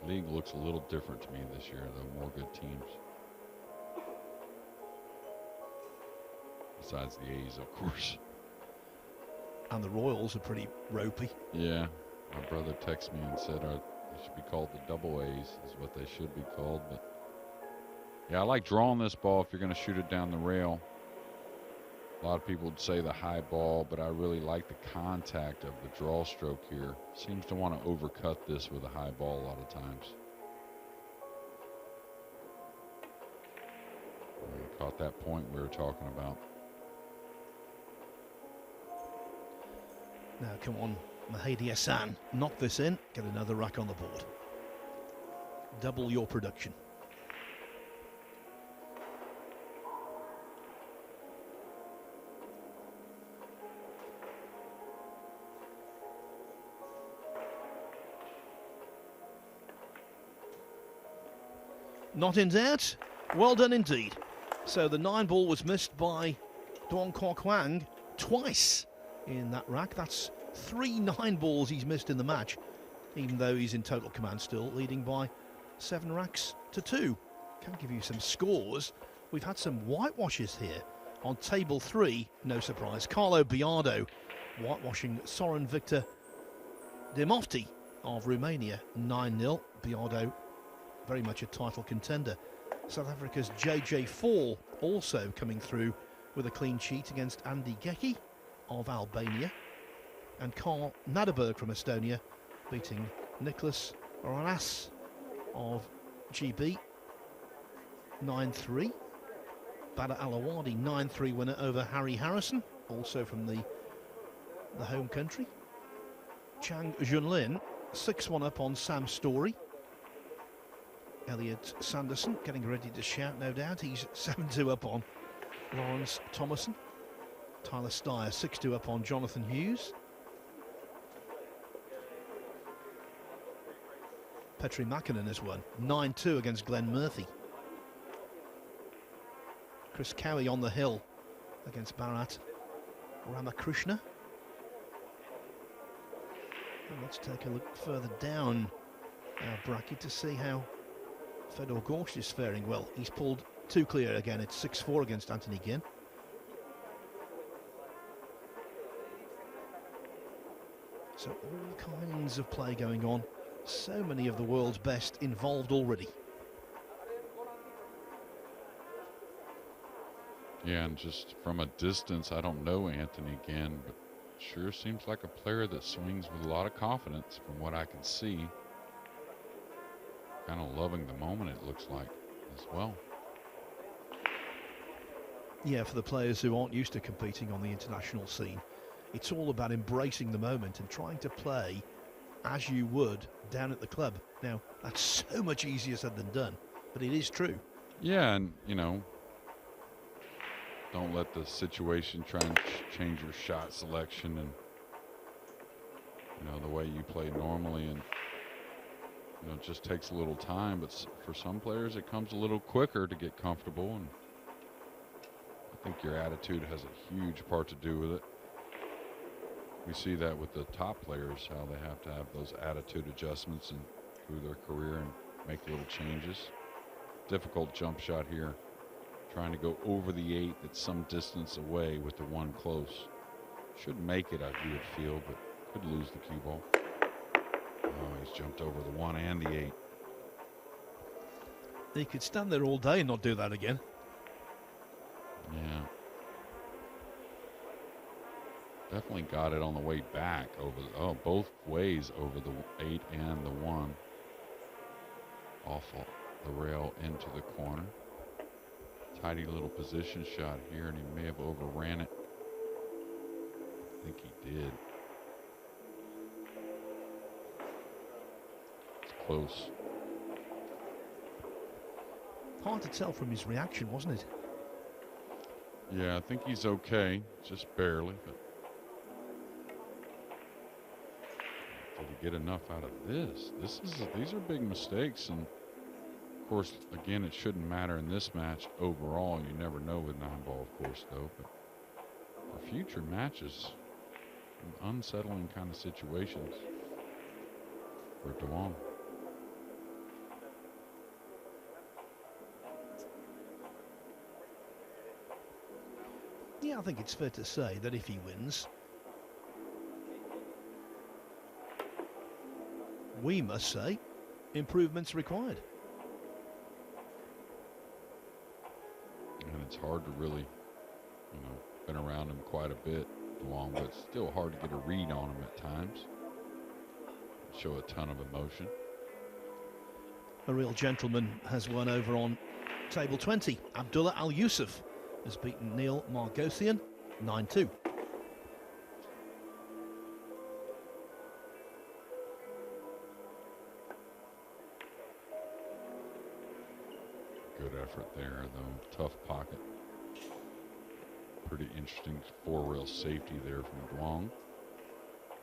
League looks a little different to me this year, though. More good teams. Besides the A's, of course. And the Royals are pretty ropey. Yeah. My brother texted me and said they should be called the Double A's, is what they should be called. But Yeah, I like drawing this ball if you're going to shoot it down the rail. A lot of people would say the high ball, but I really like the contact of the draw stroke here. Seems to want to overcut this with a high ball a lot of times. And caught that point we were talking about. Now, come on, Mahdi Hassan. Knock this in, get another rack on the board. Double your production. Not in doubt. Well done indeed. So the 9-ball was missed by Duong Kwang twice in that rack. That's 3 9-balls he's missed in the match, even though he's in total command still, leading by 7 racks to 2. Can give you some scores. We've had some whitewashes here on table 3. No surprise. Carlo Biado whitewashing Soren Victor Dimofti of Romania 9-0. Biado very much a title contender. South Africa's JJ Fall also coming through with a clean sheet against Andy Geki of Albania. And Karl Naderberg from Estonia beating Nicholas Ranas of GB 9-3. Badr Alawadi 9-3 winner over Harry Harrison, also from the home country. Chang Junlin 6-1 up on Sam Story. Elliot Sanderson getting ready to shout, no doubt. He's 7-2 up on Lawrence Thomason. Tyler Steyer 6-2 up on Jonathan Hughes. Petri Makinen has won 9-2 against Glenn Murphy. Chris Cowie on the hill against Bharat Ramakrishna. And let's take a look further down our bracket to see how Fedor Gorsh is faring. Well, he's pulled 2 clear again. It's 6-4 against Anthony Ginn. So all kinds of play going on. So many of the world's best involved already. Yeah, and just from a distance, I don't know Anthony Ginn, but sure seems like a player that swings with a lot of confidence from what I can see. Kind of loving the moment, it looks like, as well. Yeah, for the players who aren't used to competing on the international scene, it's all about embracing the moment and trying to play as you would down at the club. Now, that's so much easier said than done, but it is true. Yeah, and, you know, don't let the situation try and change your shot selection and, you know, the way you play normally. And, you know, it just takes a little time, but for some players it comes a little quicker to get comfortable, and I think your attitude has a huge part to do with it. We see that with the top players, how they have to have those attitude adjustments and through their career and make little changes. Difficult jump shot here, trying to go over the 8 that's some distance away with the 1 close. Should make it, you would feel, but could lose the cue ball. Oh, he's jumped over the 1 and the 8. He could stand there all day and not do that again. Yeah. Definitely got it on the way back over both ways over the 8 and the 1. Off the rail into the corner. Tidy little position shot here, and he may have overran it. I think he did. It's close. Hard to tell from his reaction, wasn't it? Yeah, I think he's okay, just barely, but did he get enough out of this? These are big mistakes, and of course, again, it shouldn't matter in this match overall. You never know with Nineball, of course, though, but for future matches, unsettling kind of situations for Duong. Yeah, I think it's fair to say that if he wins, we must say improvements required. it's hard to really, been around him quite a bit, Duong, but it's still hard to get a read on him at times. Show a ton of emotion. A real gentleman has won over on table 20. Abdullah Al Yusuf has beaten Neil Margothian 9-2. Good effort there, though. Tough pocket. Pretty interesting four-rail safety there from Duong.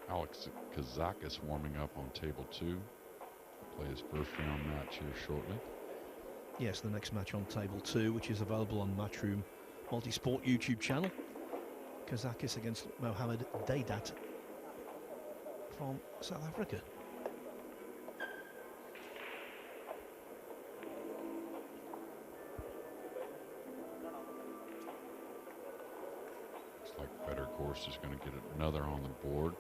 Alex Kazakis warming up on table 2. Play his first round match here shortly. Yes, the next match on table 2, which is available on Matchroom Multisport YouTube channel. Kazakis against Mohamed Daidat from South Africa. Looks like Better Course is going to get another on the board.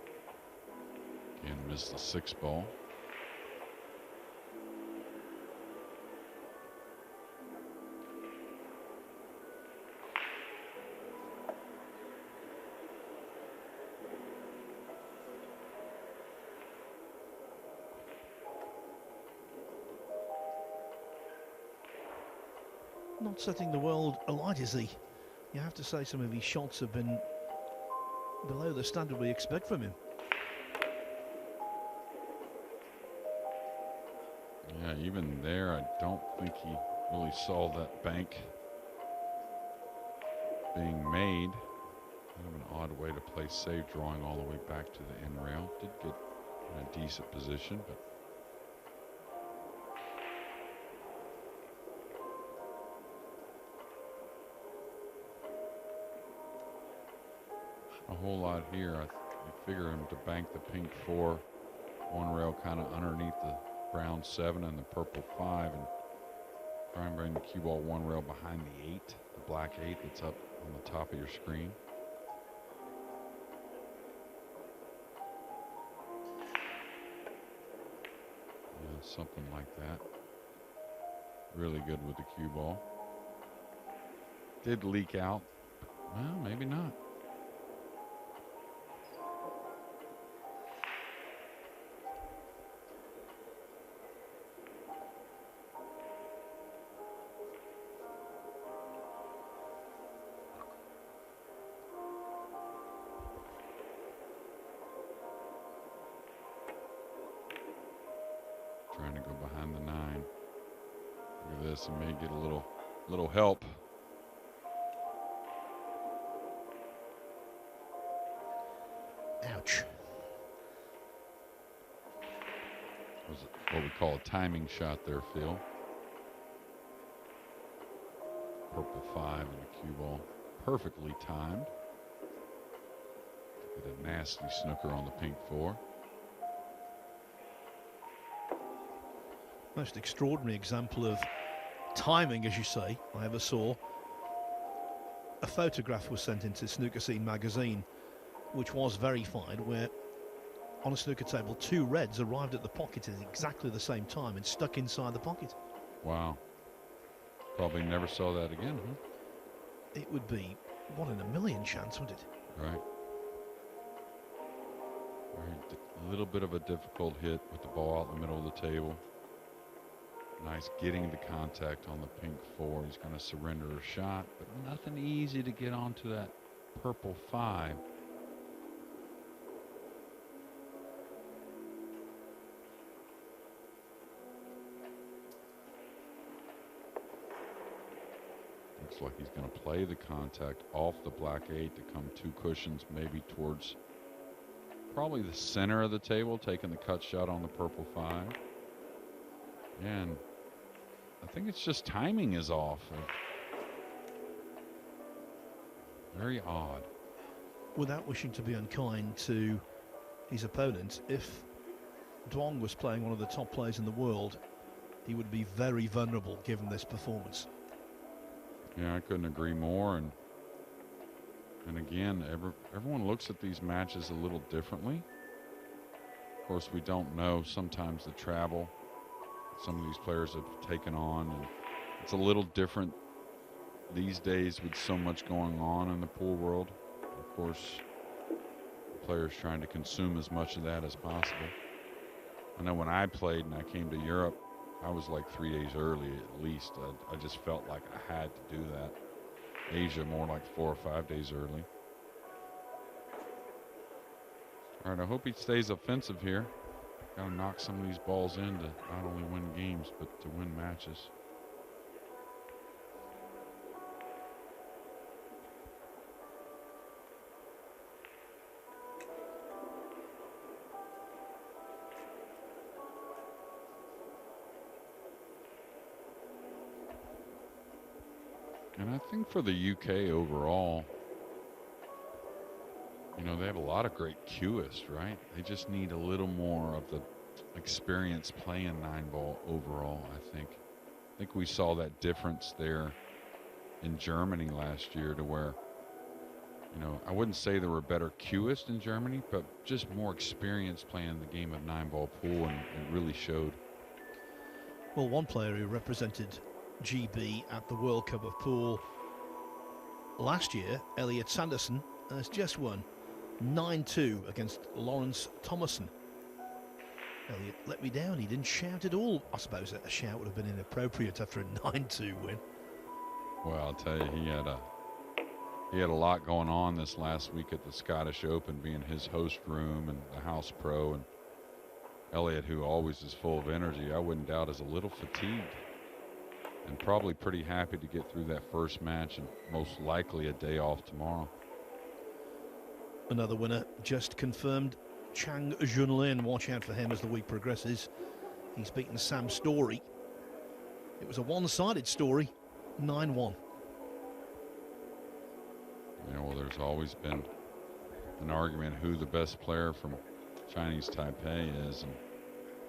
Again, missed the 6-ball. Not setting the world alight, is he? You have to say some of his shots have been below the standard we expect from him. Yeah, even there, I don't think he really saw that bank being made. Kind of an odd way to play safe, drawing all the way back to the end rail. Did get in a decent position, but a whole lot here. I figure him to bank the pink 4, one rail kind of underneath the brown 7 and the purple 5, and try and bring the cue ball one rail behind the 8, the black 8 that's up on the top of your screen. Yeah, something like that. Really good with the cue ball. Did leak out. Well, maybe not. Trying to go behind the 9. Look at this, he may get a little help. Ouch. Was it what we call a timing shot there, Phil? Purple 5 and the cue ball. Perfectly timed. Get a nasty snooker on the pink 4. Most extraordinary example of timing, as you say, I ever saw. A photograph was sent into Snooker Scene magazine, which was verified, where on a snooker table 2 reds arrived at the pocket at exactly the same time and stuck inside the pocket. Wow. Probably never saw that again, huh? It would be 1 in a million chance, wouldn't it? Right. A little bit of a difficult hit with the ball out in the middle of the table. Nice getting the contact on the pink 4. He's going to surrender a shot, but nothing easy to get onto that purple 5. Looks like he's going to play the contact off the black 8 to come 2 cushions, maybe towards probably the center of the table, taking the cut shot on the purple 5. And I think it's just timing is off. Very odd. Without wishing to be unkind to his opponent, if Duong was playing one of the top players in the world, he would be very vulnerable given this performance. Yeah, I couldn't agree more. And again, everyone looks at these matches a little differently. Of course, we don't know sometimes the travel some of these players have taken on, and it's a little different these days with so much going on in the pool world, of course, players trying to consume as much of that as possible. I know when I played and I came to Europe, I was like 3 days early at least. I just felt like I had to do that. Asia, more like 4 or 5 days early. All right, I hope he stays offensive here. Got to knock some of these balls in to not only win games, but to win matches. And I think for the UK overall, you know, they have a lot of great cueists, right? They just need a little more of the experience playing 9-ball overall, I think. I think we saw that difference there in Germany last year to where, you know, I wouldn't say there were better cueists in Germany, but just more experience playing the game of 9-ball pool, and it really showed. Well, one player who represented GB at the World Cup of Pool last year, Elliot Sanderson, has just won 9-2 against Lawrence Thomason. Elliot let me down. He didn't shout at all. I suppose a shout would have been inappropriate after a 9-2 win. Well, I'll tell you, he had a lot going on this last week at the Scottish Open, being his host room and the house pro. And Elliot, who always is full of energy, I wouldn't doubt is a little fatigued. And probably pretty happy to get through that first match and most likely a day off tomorrow. Another winner just confirmed, Chang Junlin. Watch out for him as the week progresses. He's beaten Sam Story. It was a one-sided story, 9-1. Yeah, well, there's always been an argument who the best player from Chinese Taipei is, and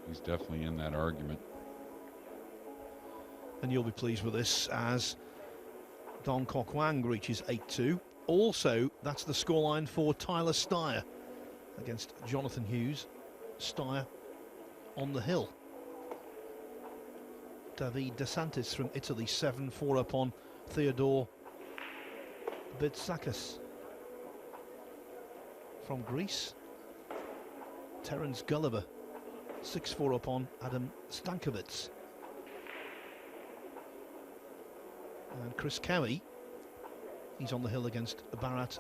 he's definitely in that argument. And you'll be pleased with this as Dong Kok Wang reaches 8-2. Also, that's the scoreline for Tyler Steyer against Jonathan Hughes. Steyer on the hill. David De Santis from Italy, 7-4 up on Theodore Bitsakis. From Greece, Terence Gulliver, 6-4 up on Adam Stankovic. And Chris Cowie, he's on the hill against Bharat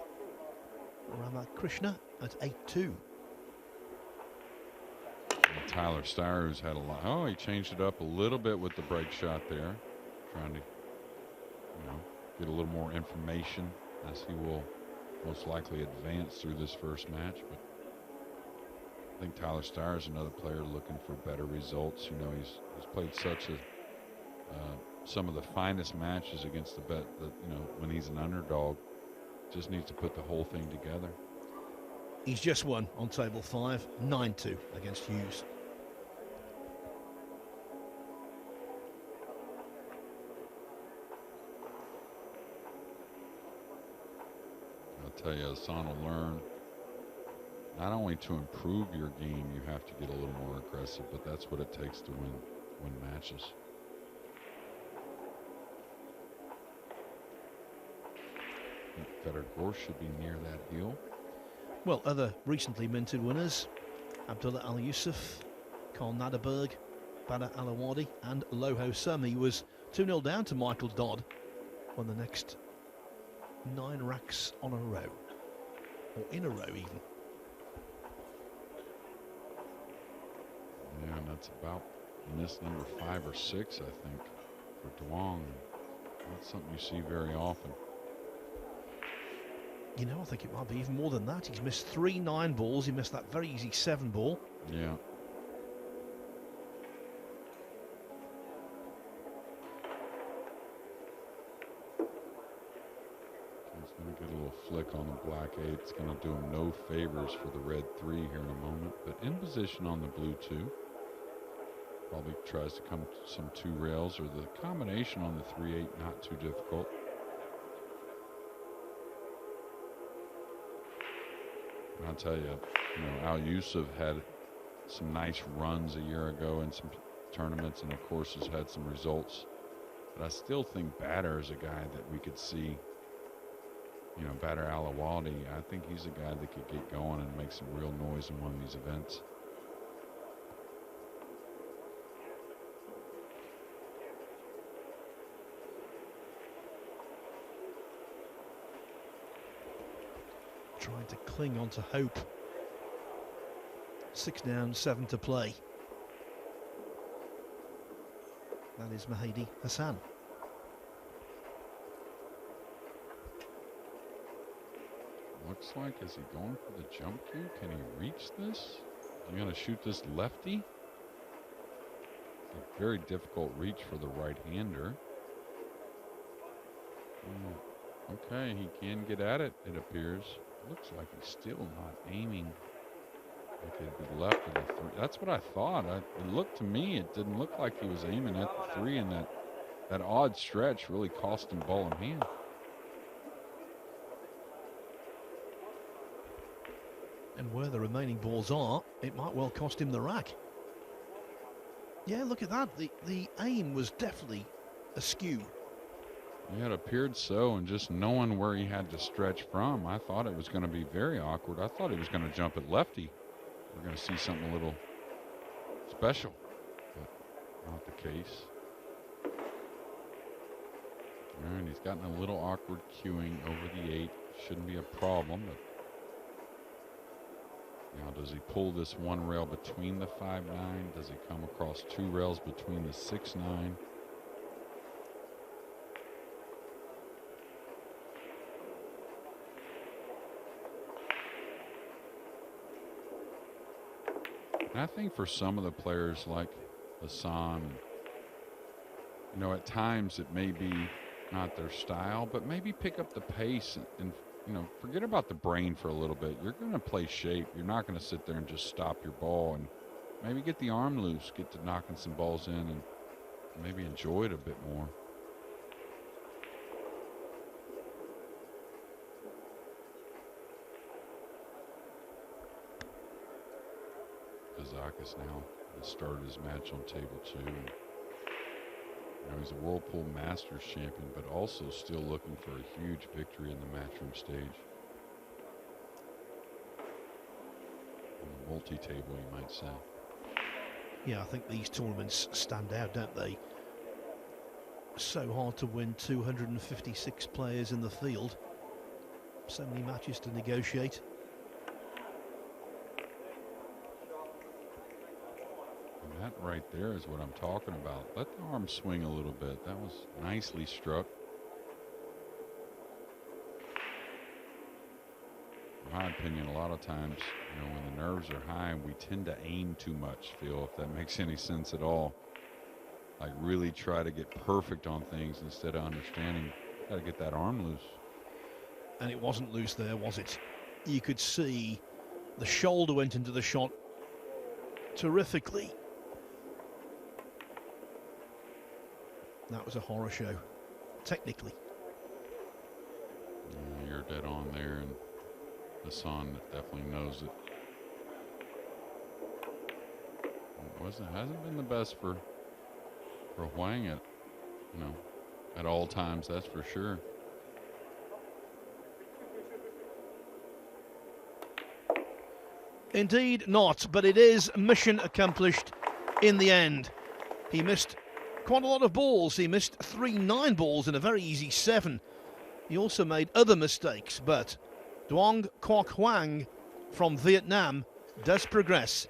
Ramakrishna at 8-2. Tyler Steyer, who's had a lot. Oh, he changed it up a little bit with the break shot there, trying to, you know, get a little more information as he will most likely advance through this first match. But I think Tyler Steyer is another player looking for better results. You know, he's played such a some of the finest matches against you know, when he's an underdog. Just needs to put the whole thing together. He's just won on table 5, 9-2 against Hughes. I'll tell you, Hassan will learn not only to improve your game, you have to get a little more aggressive, but that's what it takes to win matches. Federer should be near that hill. Well, other recently minted winners, Abdullah Al Yusuf, Karl Naderberg, Badr Alawadi and Loho Sumi was 2-0 down to Michael Dodd. Won the next 9 racks on a row, or in a row even. Yeah, and that's about miss number 5 or 6, I think, for Duong. Not something you see very often. You know, I think it might be even more than that. He's missed 3 9-balls. He missed that very easy 7-ball. Yeah. He's going to get a little flick on the black 8. It's going to do him no favors for the red 3 here in a moment. But in position on the blue 2. Probably tries to come to some 2 rails, or the combination on the 3-8 not too difficult. I'll tell you, Al Yusuf had some nice runs a year ago in some tournaments, and of course has had some results But I still think Batter is a guy that we could see, you know, Batter Alawadi. I think he's a guy that could get going and make some real noise in one of these events. Trying to cling on to hope. 6 down, 7 to play. That is Mahdi Hassan. Looks like, is he going for the jump cue? Can he reach this? Is he going to shoot this lefty? It's a very difficult reach for the right-hander. Okay, he can get at it, it appears. Looks like he's still not aiming. Like it'd be left of the 3. That's what I thought. It looked to me, it didn't look like he was aiming at the 3, and that odd stretch really cost him ball in hand. And where the remaining balls are, it might well cost him the rack. Yeah, look at that. The aim was definitely askew. Yeah, it appeared so, and just knowing where he had to stretch from, I thought it was going to be very awkward. I thought he was going to jump at lefty. We're going to see something a little special, but not the case. All right, he's gotten a little awkward cueing over the 8. Shouldn't be a problem, but now does he pull this one rail between the 5-9? Does he come across 2 rails between the 6-9? And I think for some of the players like Hassan, you know, at times it may be not their style, but maybe pick up the pace and you know, forget about the brain for a little bit. You're going to play shape. You're not going to sit there and just stop your ball, and maybe get the arm loose, get to knocking some balls in, and maybe enjoy it a bit more. Kazakis now has started his match on table 2. You know, he's a Whirlpool Masters champion, but also still looking for a huge victory in the matchroom stage. On the multi-table, you might say. Yeah, I think these tournaments stand out, don't they? So hard to win 256 players in the field. So many matches to negotiate. That right there is what I'm talking about. Let the arm swing a little bit. That was nicely struck. In my opinion, a lot of times, you know, when the nerves are high, we tend to aim too much, Phil, if that makes any sense at all. Like really try to get perfect on things instead of understanding, got to get that arm loose. And it wasn't loose there, was it? You could see the shoulder went into the shot terrifically. That was a horror show, technically. Yeah, you're dead on there, and Hassan definitely knows it. Hasn't been the best for Huang at, you know, at all times, that's for sure. Indeed not, but it is mission accomplished in the end. He missed quite a lot of balls. He missed 3 9-balls in a very easy 7. He also made other mistakes, but Duong Quoc Huang from Vietnam does progress.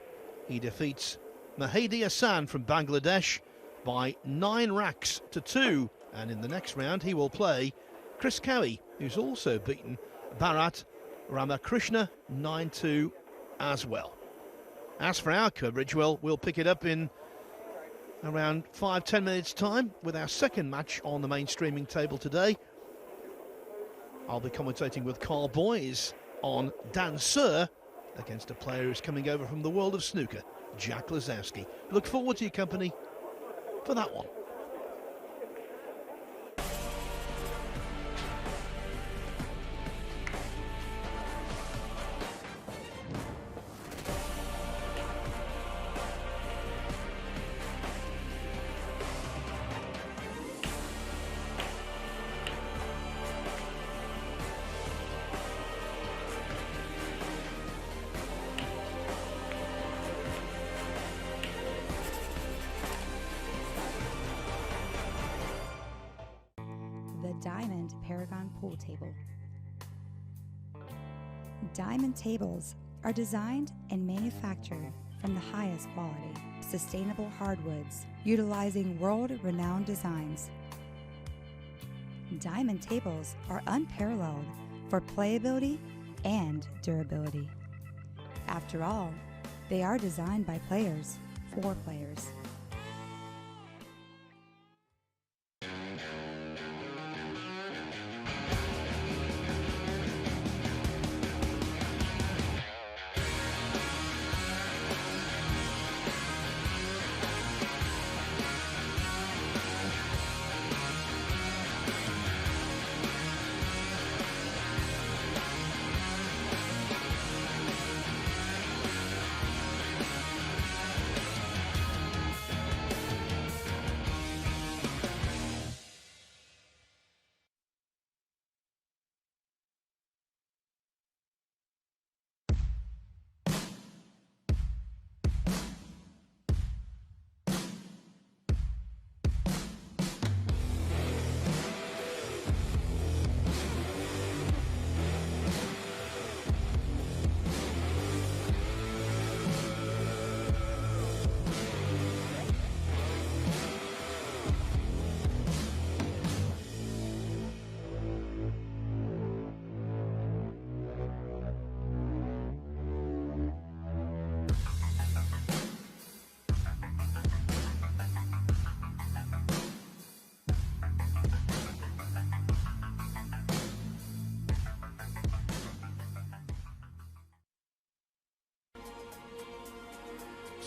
He defeats Mahdi Hassan from Bangladesh by 9 racks to 2, and in the next round he will play Chris Cowie, who's also beaten Bharat Ramakrishna 9-2 as well. As for our coverage, well, we'll pick it up in around 5-10 minutes time with our second match on the main streaming table today. I'll be commentating with Carl Boys on Dancer against a player who's coming over from the world of snooker, Jack Lisowski. Look forward to your company for that one. Diamond Paragon Pool Table. Diamond tables are designed and manufactured from the highest quality, sustainable hardwoods, utilizing world-renowned designs. Diamond tables are unparalleled for playability and durability. After all, they are designed by players for players.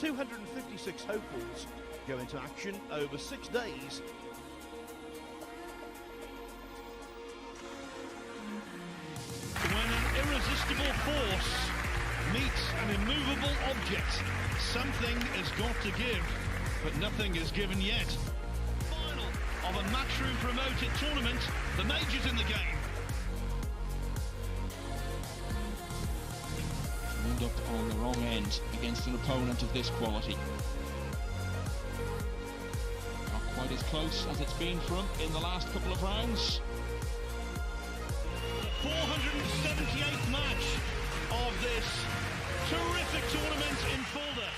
"256 hopefuls go into action over 6 days. When an irresistible force meets an immovable object, something has got to give, but nothing is given yet. Final of a matchroom promoted tournament, the major's in the game. Wound up on the wrong end against an opponent of this quality. Not quite as close as it's been from in the last couple of rounds. The 478th match of this terrific tournament in Fulda.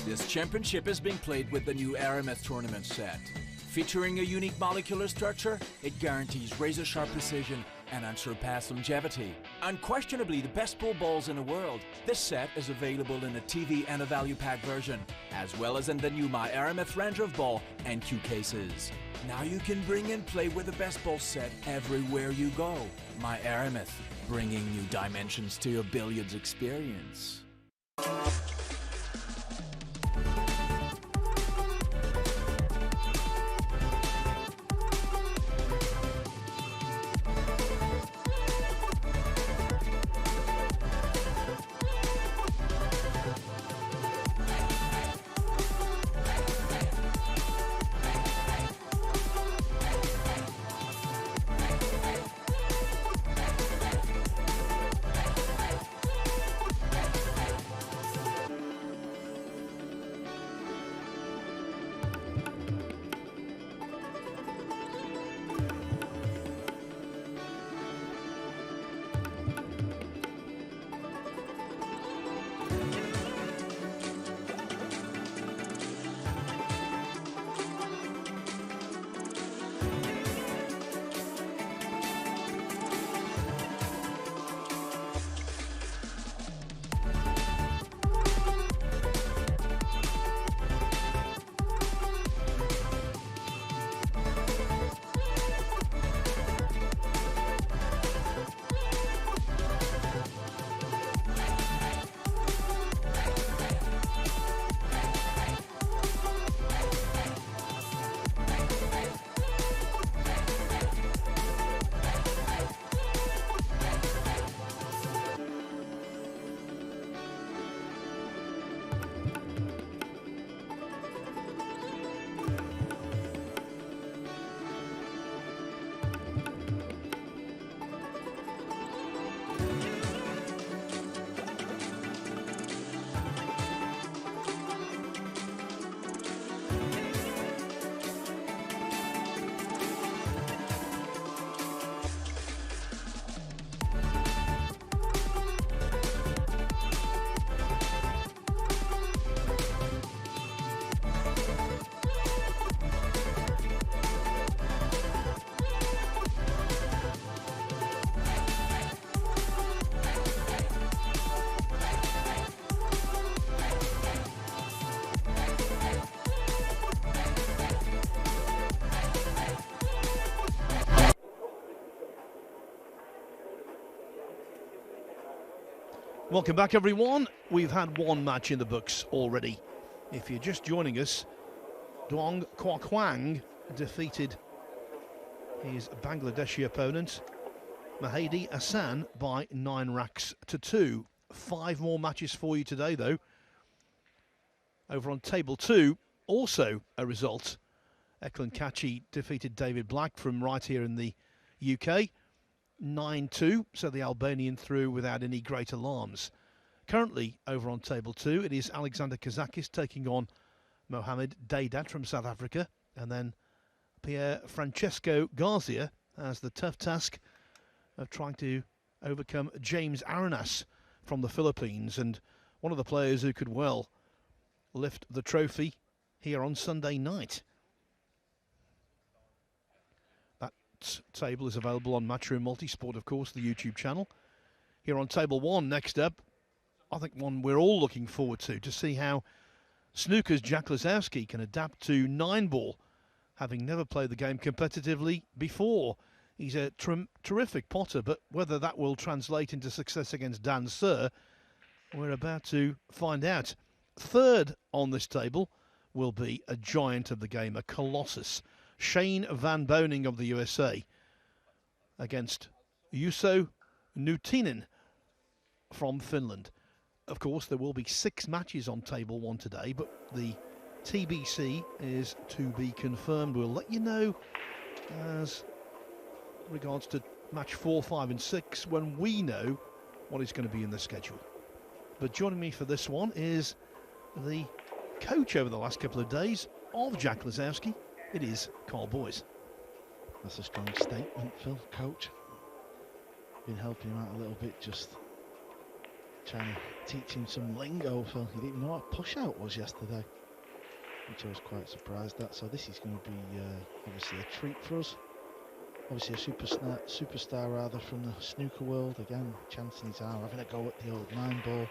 This championship is being played with the new Aramith tournament set. Featuring a unique molecular structure, it guarantees razor-sharp precision and unsurpassed longevity. Unquestionably the best pool balls in the world, this set is available in a TV and a value pack version, as well as in the new My Aramith Ranger of Ball and Q cases. Now you can bring and play with the best ball set everywhere you go. My Aramith, bringing new dimensions to your billiards experience. Welcome back, everyone. We've had one match in the books already. If you're just joining us, Duong Kwang defeated his Bangladeshi opponent, Mahdi Hassan, by 9 racks to 2. 5 more matches for you today, though. Over on table 2, also a result. Eklund Kachi defeated David Black from right here in the UK. 9-2, so the Albanian through without any great alarms. Currently, over on table 2, it is Alexander Kazakis taking on Mohamed Daidat from South Africa, and then Pierre Francesco Garcia has the tough task of trying to overcome James Arenas from the Philippines, and one of the players who could well lift the trophy here on Sunday night. Table is available on Matchroom Multisport, of course, the YouTube channel. Here on table 1, next up, I think one we're all looking forward to see how snooker's Jack Lisowski can adapt to Nineball, having never played the game competitively before. He's a terrific potter, but whether that will translate into success against Dan Sir, we're about to find out. Third on this table will be a giant of the game, a colossus. Shane van Boening of the USA against Juuso Nutinen from Finland. Of course, there will be 6 matches on table 1 today, but the TBC is to be confirmed. We'll let you know as regards to match 4, 5 and 6 when we know what is going to be in the schedule. But joining me for this one is the coach over the last couple of days of Jack Lisowski. It is Carl Boyes. That's a strong statement, Phil. Coach. Been helping him out a little bit, just trying to teach him some lingo, Phil. He didn't even know what push out was yesterday, which I was quite surprised at. So this is going to be obviously a treat for us. Obviously a superstar rather from the snooker world. Again, chancing his arm, having a go at the old Nineball.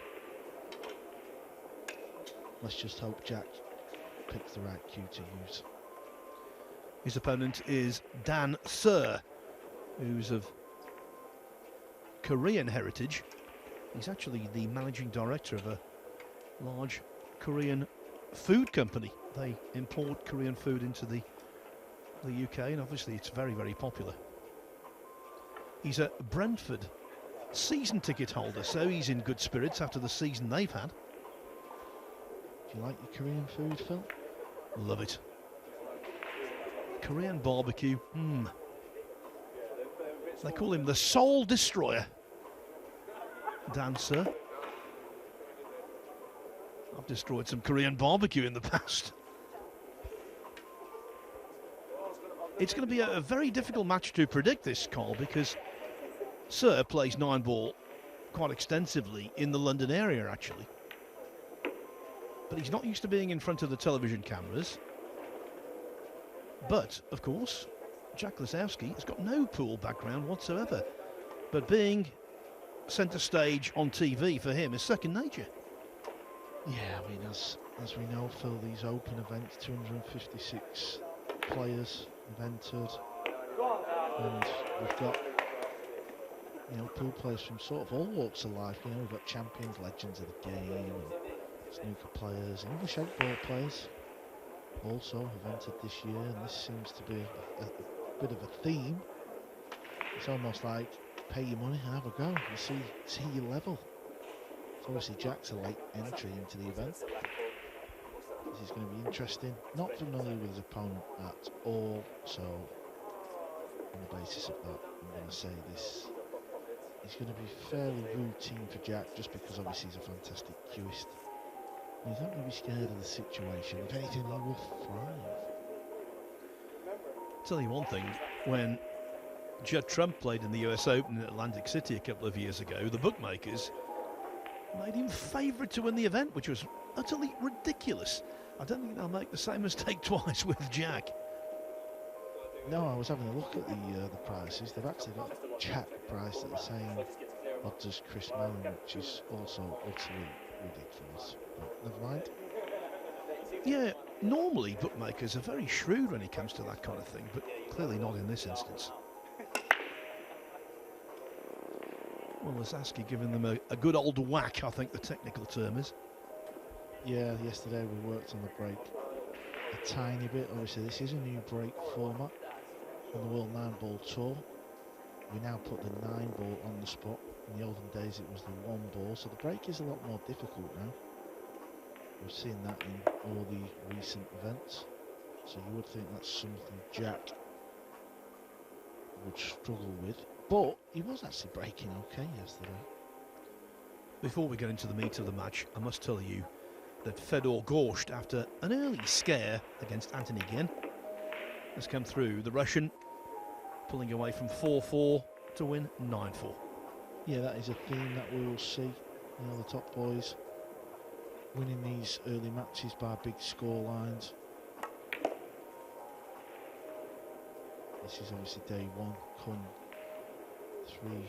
Let's just hope Jack picks the right cue to use. His opponent is Dan Sir, who's of Korean heritage. He's actually the managing director of a large Korean food company. They import Korean food into the UK, and obviously it's very, very popular. He's a Brentford season ticket holder, so he's in good spirits after the season they've had. Do you like your Korean food, Phil? Love it. Korean barbecue, They call him the Soul Destroyer. Dancer. I've destroyed some Korean barbecue in the past. It's going to be a very difficult match to predict this, Carl, because Sir plays Nineball quite extensively in the London area, actually. But he's not used to being in front of the television cameras. But, of course, Jack Lisowski has got no pool background whatsoever. But being centre stage on TV for him is second nature. Yeah, I mean, as we know, Phil, these open events, 256 players have entered. And we've got, pool players from sort of all walks of life. We've got champions, legends of the game, and snooker players, English 8-ball players also have entered this year, and this seems to be a bit of a theme. It's almost like pay your money and have a go. You see your level. So obviously Jack's a late entry into the event. This is going to be interesting. Not familiar with his opponent at all, so on the basis of that, I'm going to say this is going to be fairly routine for Jack, just because obviously he's a fantastic cueist. He's not going to be scared of the situation. If anything, he will thrive. I'll tell you one thing, when Judd Trump played in the US Open in Atlantic City a couple of years ago, the bookmakers made him favourite to win the event, which was utterly ridiculous. I don't think they'll make the same mistake twice with Jack. No, I was having a look at the prices. They've actually got Jack priced at the same odds as Chris Melling, which is also utterly ridiculous. But never mind. Yeah, normally bookmakers are very shrewd when it comes to that kind of thing, but clearly not in this instance. Well, Lisowski giving them a good old whack, I think the technical term is. Yeah, yesterday we worked on the break a tiny bit. Obviously, this is a new break format on the World Nineball Tour. We now put the 9-ball on the spot. In the olden days, it was the 1-ball, so the break is a lot more difficult now. We've seen that in all the recent events, so you would think that's something Jack would struggle with, but he was actually breaking okay yesterday. Before we get into the meat of the match, I must tell you that Fedor Gorsht, after an early scare against Anthony Ginn, has come through. The Russian pulling away from 4-4 to win 9-4. Yeah, that is a theme that we will see. You know, the top boys winning these early matches by big score lines. This is obviously day one. Come in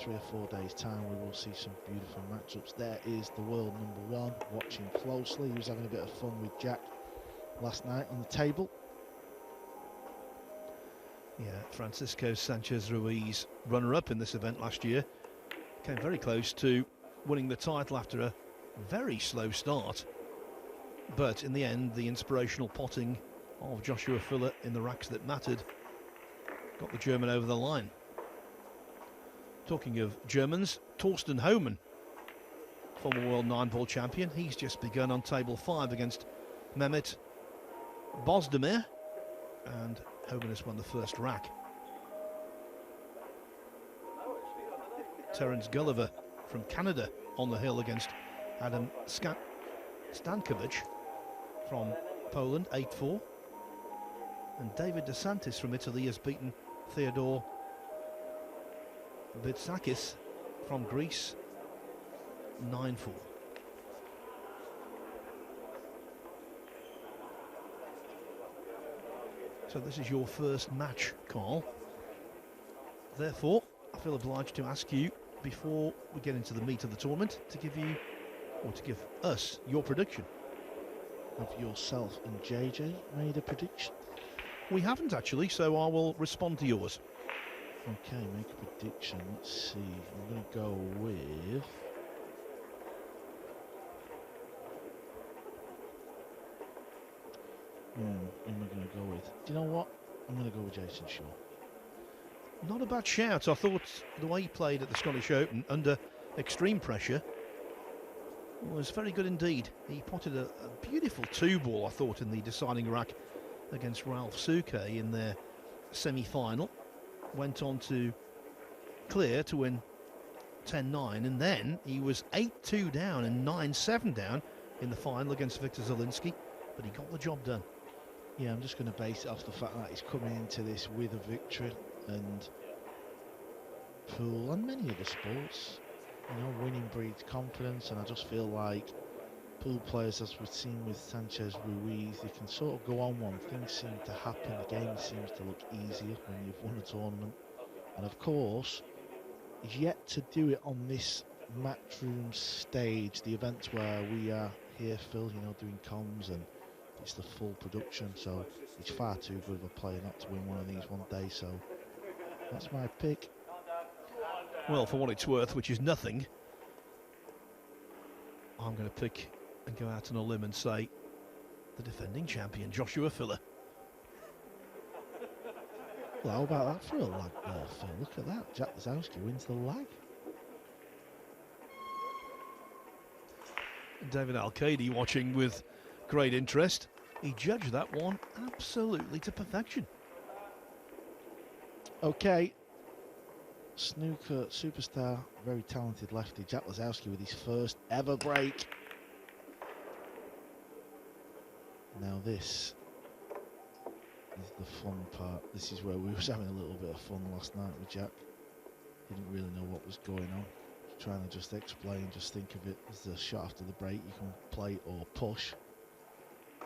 3 or 4 days' time, we will see some beautiful matchups. There is the world #1 watching closely. He was having a bit of fun with Jack last night on the table. Yeah, Francisco Sanchez Ruiz, runner-up in this event last year, came very close to winning the title after a very slow start. But in the end, the inspirational potting of Joshua Fuller in the racks that mattered got the German over the line. Talking of Germans, Torsten Homan, former World 9-ball champion, he's just begun on table 5 against Mehmet Bozdemir, and Homan has won the first rack. Terence Gulliver from Canada on the hill against Adam Stankovic from Poland, 8-4. And David DeSantis from Italy has beaten Theodore Vitsakis from Greece, 9-4. So this is your first match, Carl. Therefore, I feel obliged to ask you, before we get into the meat of the tournament, to give you, or to give us, your prediction. Have yourself and JJ made a prediction? We haven't actually, so I will respond to yours. Okay, make a prediction. Let's see. I'm going to go with... who am I going to go with? Do you know what? I'm going to go with Jason Shaw. Not a bad shout. I thought the way he played at the Scottish Open under extreme pressure was very good indeed. He potted a beautiful 2-ball, I thought, in the deciding rack against Ralph Suke in their semi-final. Went on to clear to win 10-9, and then he was 8-2 down and 9-7 down in the final against Victor Zielinski, but he got the job done. Yeah, I'm just going to base it off the fact that he's coming into this with a victory, and pool and many other sports, you know, winning breeds confidence, and I just feel like pool players, as we've seen with Sanchez Ruiz, they can sort of go on one, things seem to happen, the game seems to look easier when you've won a tournament, and of course he's yet to do it on this matchroom stage, the events where we are here, Phil, you know, doing comms, and it's the full production, so he's far too good of a player not to win one of these one day, so that's my pick. Well, for what it's worth, which is nothing, I'm going to pick and go out on a limb and say the defending champion, Joshua Fuller. Well, how about that for a lag there, Phil? Look at that. Jack Lisowski wins the lag. David Al-Qaedi watching with great interest. He judged that one absolutely to perfection. Okay. Snooker superstar, very talented lefty, Jack Lisowski with his first ever break. Now this is the fun part. This is where we was having a little bit of fun last night with Jack. Didn't really know what was going on. Trying to just explain, just think of it as the shot after the break. You can play or push.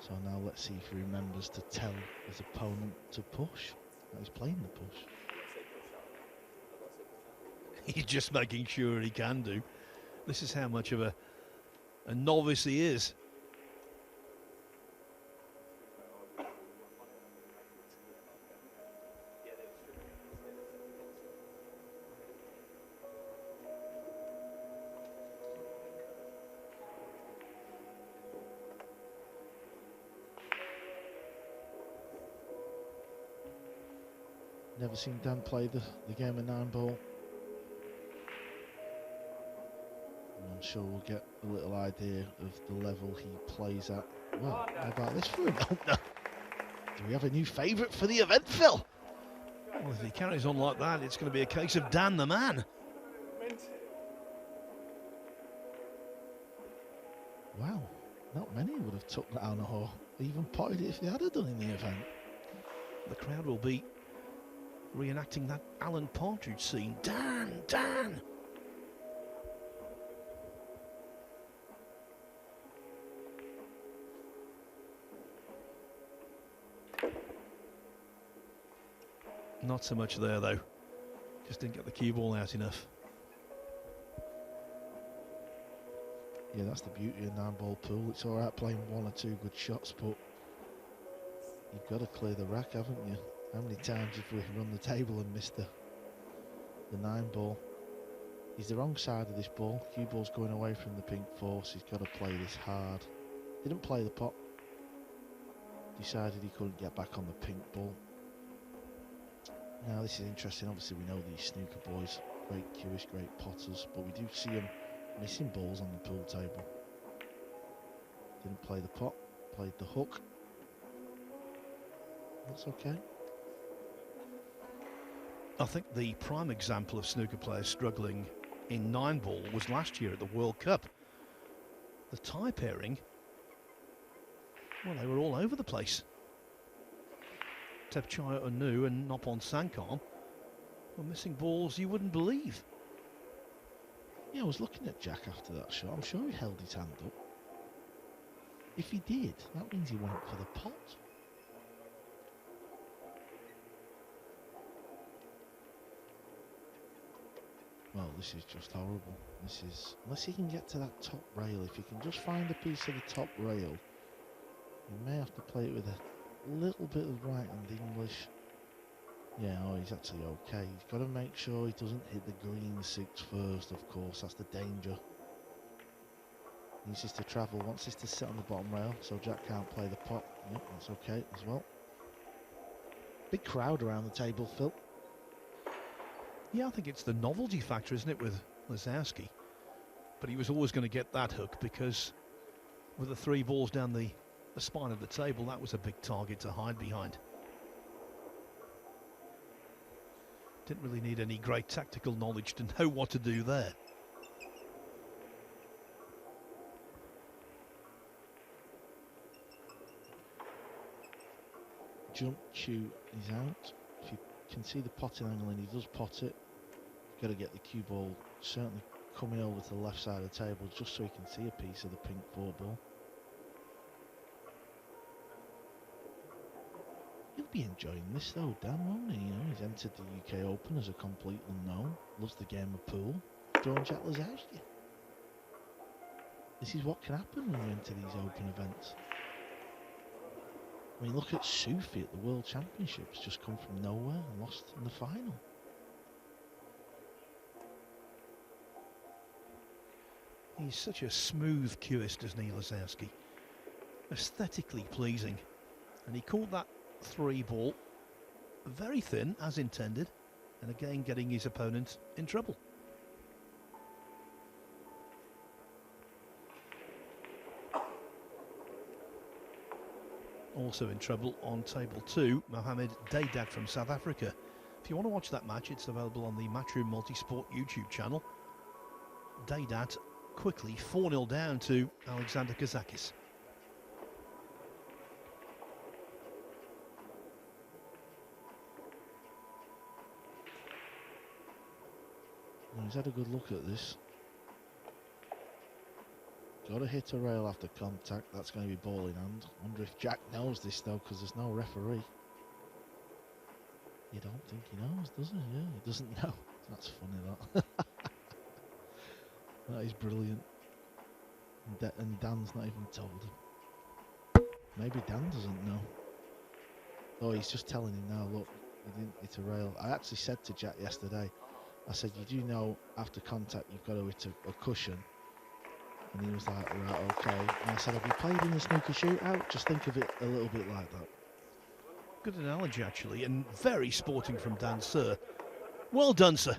So now let's see if he remembers to tell his opponent to push. That he's playing the push. He's just making sure he can do. This is how much of a novice he is. Never seen Dan play the game of 9-ball. I'm sure we'll get a little idea of the level he plays at. Well, how about this for him? Oh, no. Do we have a new favourite for the event, Phil? Well, if he carries on like that, it's going to be a case of Dan the man. Wow, not many would have took that on or even potted it if they had done in the event. The crowd will be reenacting that Alan Partridge scene. Dan, Dan! Not so much there, though. Just didn't get the cue ball out enough. Yeah, that's the beauty of 9-ball pool. It's all right playing one or two good shots, but you've got to clear the rack, haven't you? How many times have we run the table and missed the 9-ball? He's the wrong side of this ball. Cue ball's going away from the pink force. He's got to play this hard. Didn't play the pot. Decided he couldn't get back on the pink ball. Now this is interesting. Obviously we know these snooker boys, great cueists, great potters, but we do see them missing balls on the pool table. Didn't play the pot, played the hook. That's okay. I think the prime example of snooker players struggling in 9-ball was last year at the World Cup. The tie pairing, well, they were all over the place. Tepchaya Anu and Nopon Sankam were missing balls you wouldn't believe. Yeah, I was looking at Jack after that shot. I'm sure he held his hand up. If he did, that means he went for the pot. Well, this is just horrible. This is, unless he can get to that top rail, if he can just find a piece of the top rail, he may have to play it with a little bit of right-hand English. Yeah, oh, he's actually okay. He's got to make sure he doesn't hit the green 6 first, of course. That's the danger. He needs this to travel, wants this to sit on the bottom rail, so Jack can't play the pot. Yep, that's okay as well. Big crowd around the table, Phil. Yeah, I think it's the novelty factor, isn't it, with Lisowski? But he was always going to get that hook because with the 3 balls down the spine of the table, that was a big target to hide behind. Didn't really need any great tactical knowledge to know what to do there. Jump cue is out. If you can see the potting angle and he does pot it, you've got to get the cue ball certainly coming over to the left side of the table just so he can see a piece of the pink 4 ball. He'll be enjoying this though, Dan, won't he? You know, he's entered the UK Open as a complete unknown, loves the game of pool. Duong Jack Lisowski. This is what can happen when you enter these open events. I mean, look at Sufi at the World Championships, just come from nowhere and lost in the final. He's such a smooth cueist, isn't he, Lisowski? Aesthetically pleasing. And he caught that 3 ball very thin, as intended, and again getting his opponent in trouble. Also in trouble on table 2, Mohamed Daydat from South Africa. If you want to watch that match, it's available on the Matchroom Multisport YouTube channel. Daydat quickly 4-0 down to Alexander Kazakis. He's had a good look at this. Got to hit a rail after contact. That's going to be ball in hand. Wonder if Jack knows this though, because there's no referee. You don't think he knows, does he? Yeah, he doesn't know. That's funny, that. That is brilliant. And Dan's not even told him. Maybe Dan doesn't know. Oh, he's just telling him now, look, he didn't hit a rail. I actually said to Jack yesterday, I said, you do know after contact you've got to hit a cushion. And he was like, right, okay. And I said, have you played in the snooker shootout? Just think of it a little bit like that. Good analogy, actually, and very sporting from Dan Sir. Well done, sir.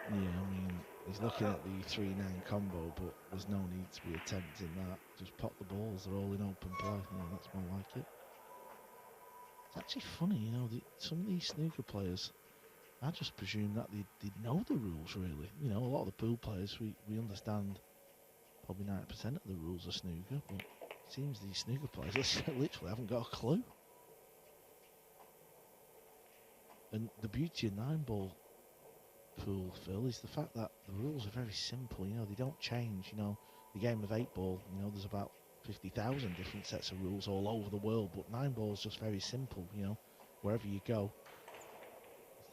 Yeah, I mean, he's looking at the 3-9 combo, but there's no need to be attempting that. Just pop the balls, they're all in open play. Yeah, that's more like it. It's actually funny, you know, some of these snooker players, I just presume that they know the rules, really. You know, a lot of the pool players, we understand probably 90% of the rules of snooker, but it seems these snooker players literally haven't got a clue. And the beauty of Nineball pool, Phil, is the fact that the rules are very simple. You know, they don't change. You know, the game of 8-ball, you know, there's about 50,000 different sets of rules all over the world, but 9-ball is just very simple. You know, wherever you go,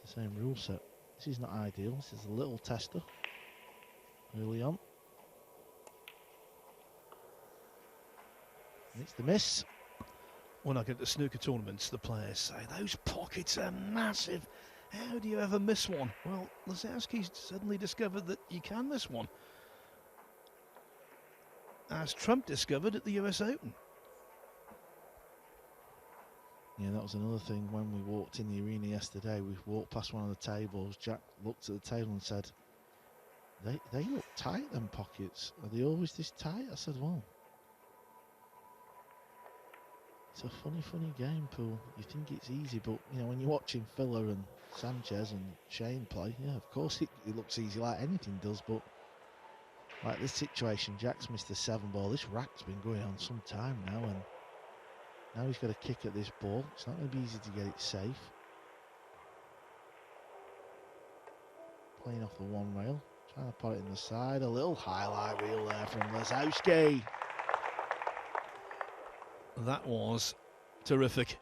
it's the same rule set. This is not ideal. This is a little tester early on. And it's the miss. When I get to snooker tournaments, the players say, those pockets are massive. How do you ever miss one? Well, Lisowski's suddenly discovered that you can miss one, as Trump discovered at the US Open. Yeah, that was another thing when we walked in the arena yesterday. We walked past one of the tables. Jack looked at the table and said, they look tight, them pockets. Are they always this tight? I said, well, it's a funny game, pool. You think it's easy, but, you know, when you're watching Filler and Sanchez and Shane play, yeah, of course it looks easy like anything does, but like this situation, Jack's missed the 7-ball. This rack's been going on some time now, and now he's got a kick at this ball. It's not going to be easy to get it safe. Playing off the one rail, trying to put it in the side. A little highlight reel there from Lisowski. That was terrific.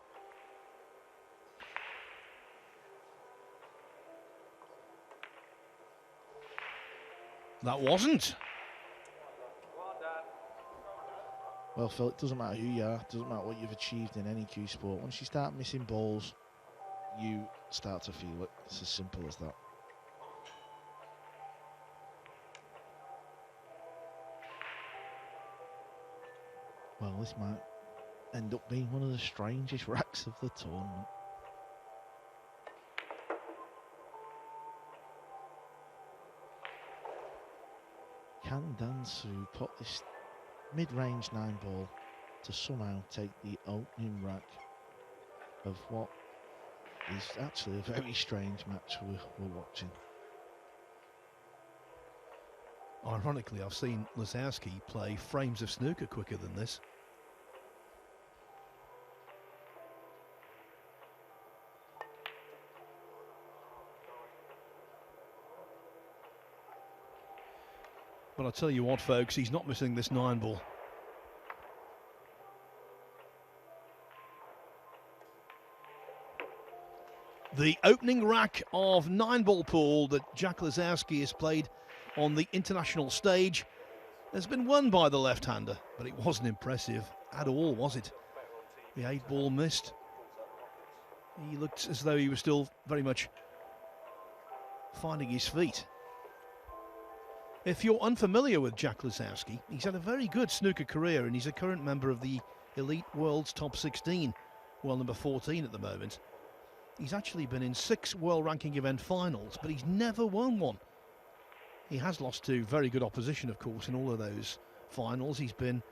That wasn't. Well, Phil, it doesn't matter who you are, it doesn't matter what you've achieved in any cue sport. Once you start missing balls, you start to feel it. It's as simple as that. Well, this might end up being one of the strangest racks of the tournament. Can Dansu put this mid-range 9-ball to somehow take the opening rack of what is actually a very strange match we're watching? Ironically, I've seen Lisowski play frames of snooker quicker than this. But I tell you what, folks, he's not missing this 9-ball. The opening rack of 9-ball pool that Jack Lisowski has played on the international stage has been won by the left-hander, but it wasn't impressive at all, was it? The 8-ball missed. He looked as though he was still very much finding his feet. If you're unfamiliar with Jack Lisowski, he's had a very good snooker career, and he's a current member of the Elite World's Top 16, well, number 14 at the moment. He's actually been in 6 world ranking event finals, but he's never won one. He has lost to very good opposition, of course, in all of those finals. He's been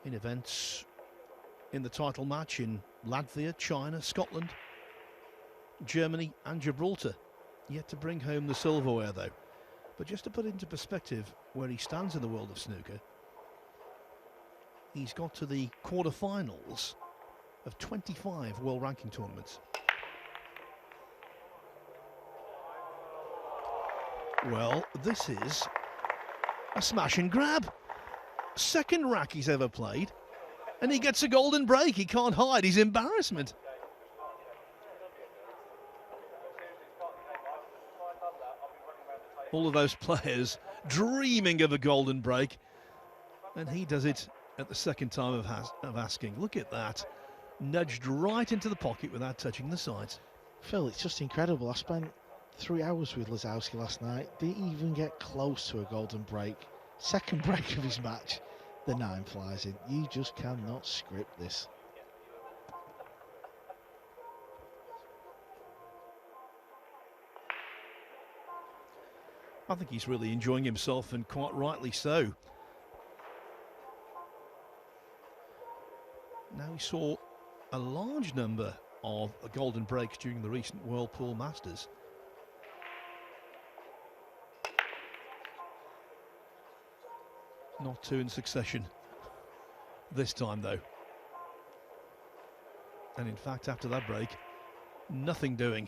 in events in the title match in Latvia, China, Scotland, Germany and Gibraltar. Yet to bring home the silverware, though. But just to put into perspective where he stands in the world of snooker, he's got to the quarterfinals of 25 world ranking tournaments. Well, this is a smash and grab. Second rack he's ever played, and he gets a golden break. He can't hide his embarrassment. All of those players dreaming of a golden break, and he does it at the second time of asking. Look at that. Nudged right into the pocket without touching the sides. Phil, it's just incredible. I spent 3 hours with Lisowski last night. Didn't even get close to a golden break. Second break of his match, the 9 flies in. You just cannot script this. I think he's really enjoying himself, and quite rightly so. Now, we saw a large number of golden breaks during the recent Whirlpool Masters. Not two in succession this time, though. And in fact, after that break, nothing doing.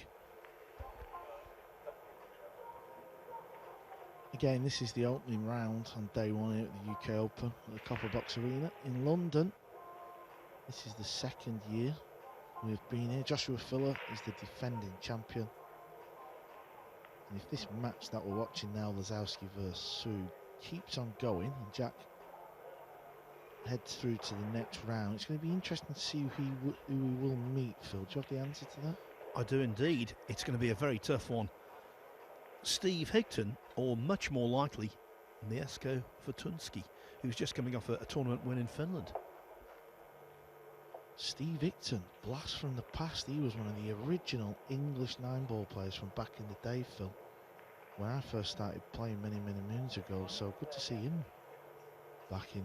Again, this is the opening round on day one here at the UK Open at the Copper Box Arena in London. This is the second year we've been here. Joshua Filler is the defending champion. And if this match that we're watching now, Lisowski versus Sue, keeps on going and Jack heads through to the next round, it's going to be interesting to see who he will meet, Phil. Do you have the answer to that? I do indeed. It's going to be a very tough one. Steve Higton, or much more likely, Mieszko Fortunski, who's just coming off a tournament win in Finland. Steve Higton, blast from the past. He was one of the original English nine-ball players from back in the day, Phil, when I first started playing many moons ago. So good to see him back in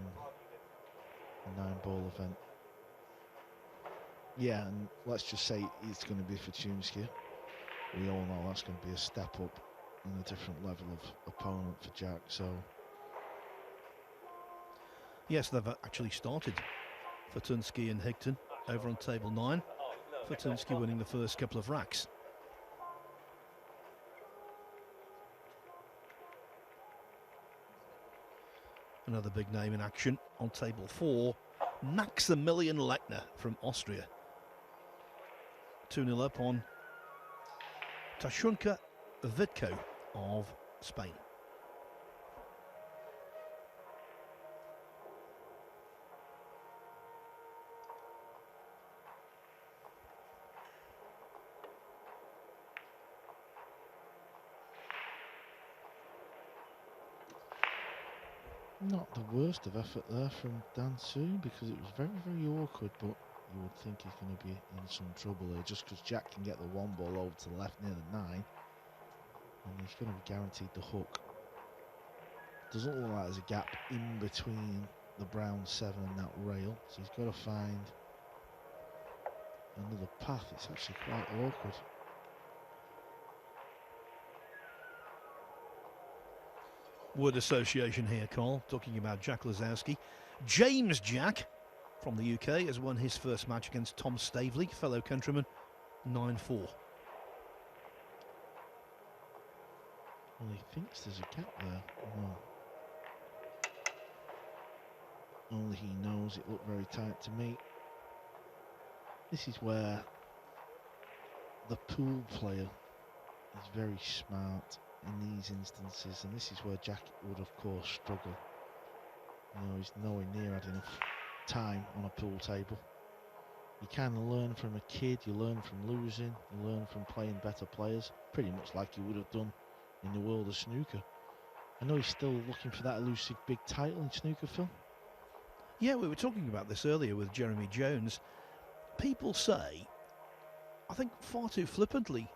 the nine-ball event. Yeah, and let's just say it's going to be Fortunski. We all know that's going to be a step up and a different level of opponent for Jack. So yes, they've actually started. Fortunski and Higton over on table 9. Fortunski winning the first couple of racks. Another big name in action on table 4, Maximilian Lechner from Austria. 2-0 up on Tashunka Vitko of Spain. not the worst of effort there from Dan Su, because it was very awkward, but you would think he's going to be in some trouble here just because Jack can get the one ball over to the left near the 9 and he's going to be guaranteed the hook. Doesn't look like there's a gap in between the brown 7 and that rail, so he's got to find another path. It's actually quite awkward. Word association here, Carl, talking about Jack Lisowski. James Jack from the UK has won his first match against Tom Staveley, fellow countryman, 9-4. Well, he thinks there's a gap there. Well, only he knows. It looked very tight to me. This is where the pool player is very smart in these instances, and this is where Jack would of course struggle. You know, he's nowhere near had enough time on a pool table. You kind of learn from a kid, you learn from losing, you learn from playing better players, pretty much like you would have done in the world of snooker. I know he's still looking for that elusive big title in snooker, Phil. Yeah, we were talking about this earlier with Jeremy Jones. People say, I think far too flippantly,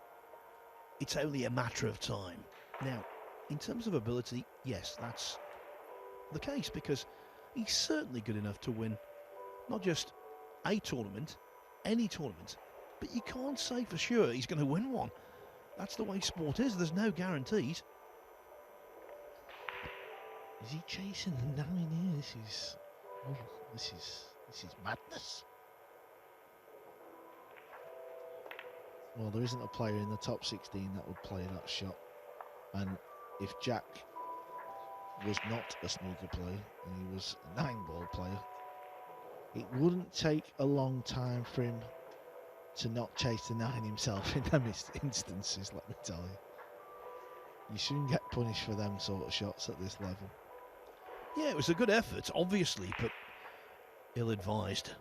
it's only a matter of time. Now, in terms of ability, yes, that's the case, because he's certainly good enough to win not just a tournament, any tournament, but you can't say for sure he's going to win one. That's the way sport is. There's no guarantees. Is he chasing the 9 here? This is madness. Well, there isn't a player in the top 16 that would play that shot. And if Jack was not a snooker player and he was a 9-ball player, it wouldn't take a long time for him to not chase the 9 himself in them instances, let me tell you. You soon get punished for them sort of shots at this level. Yeah, it was a good effort, obviously, but ill-advised.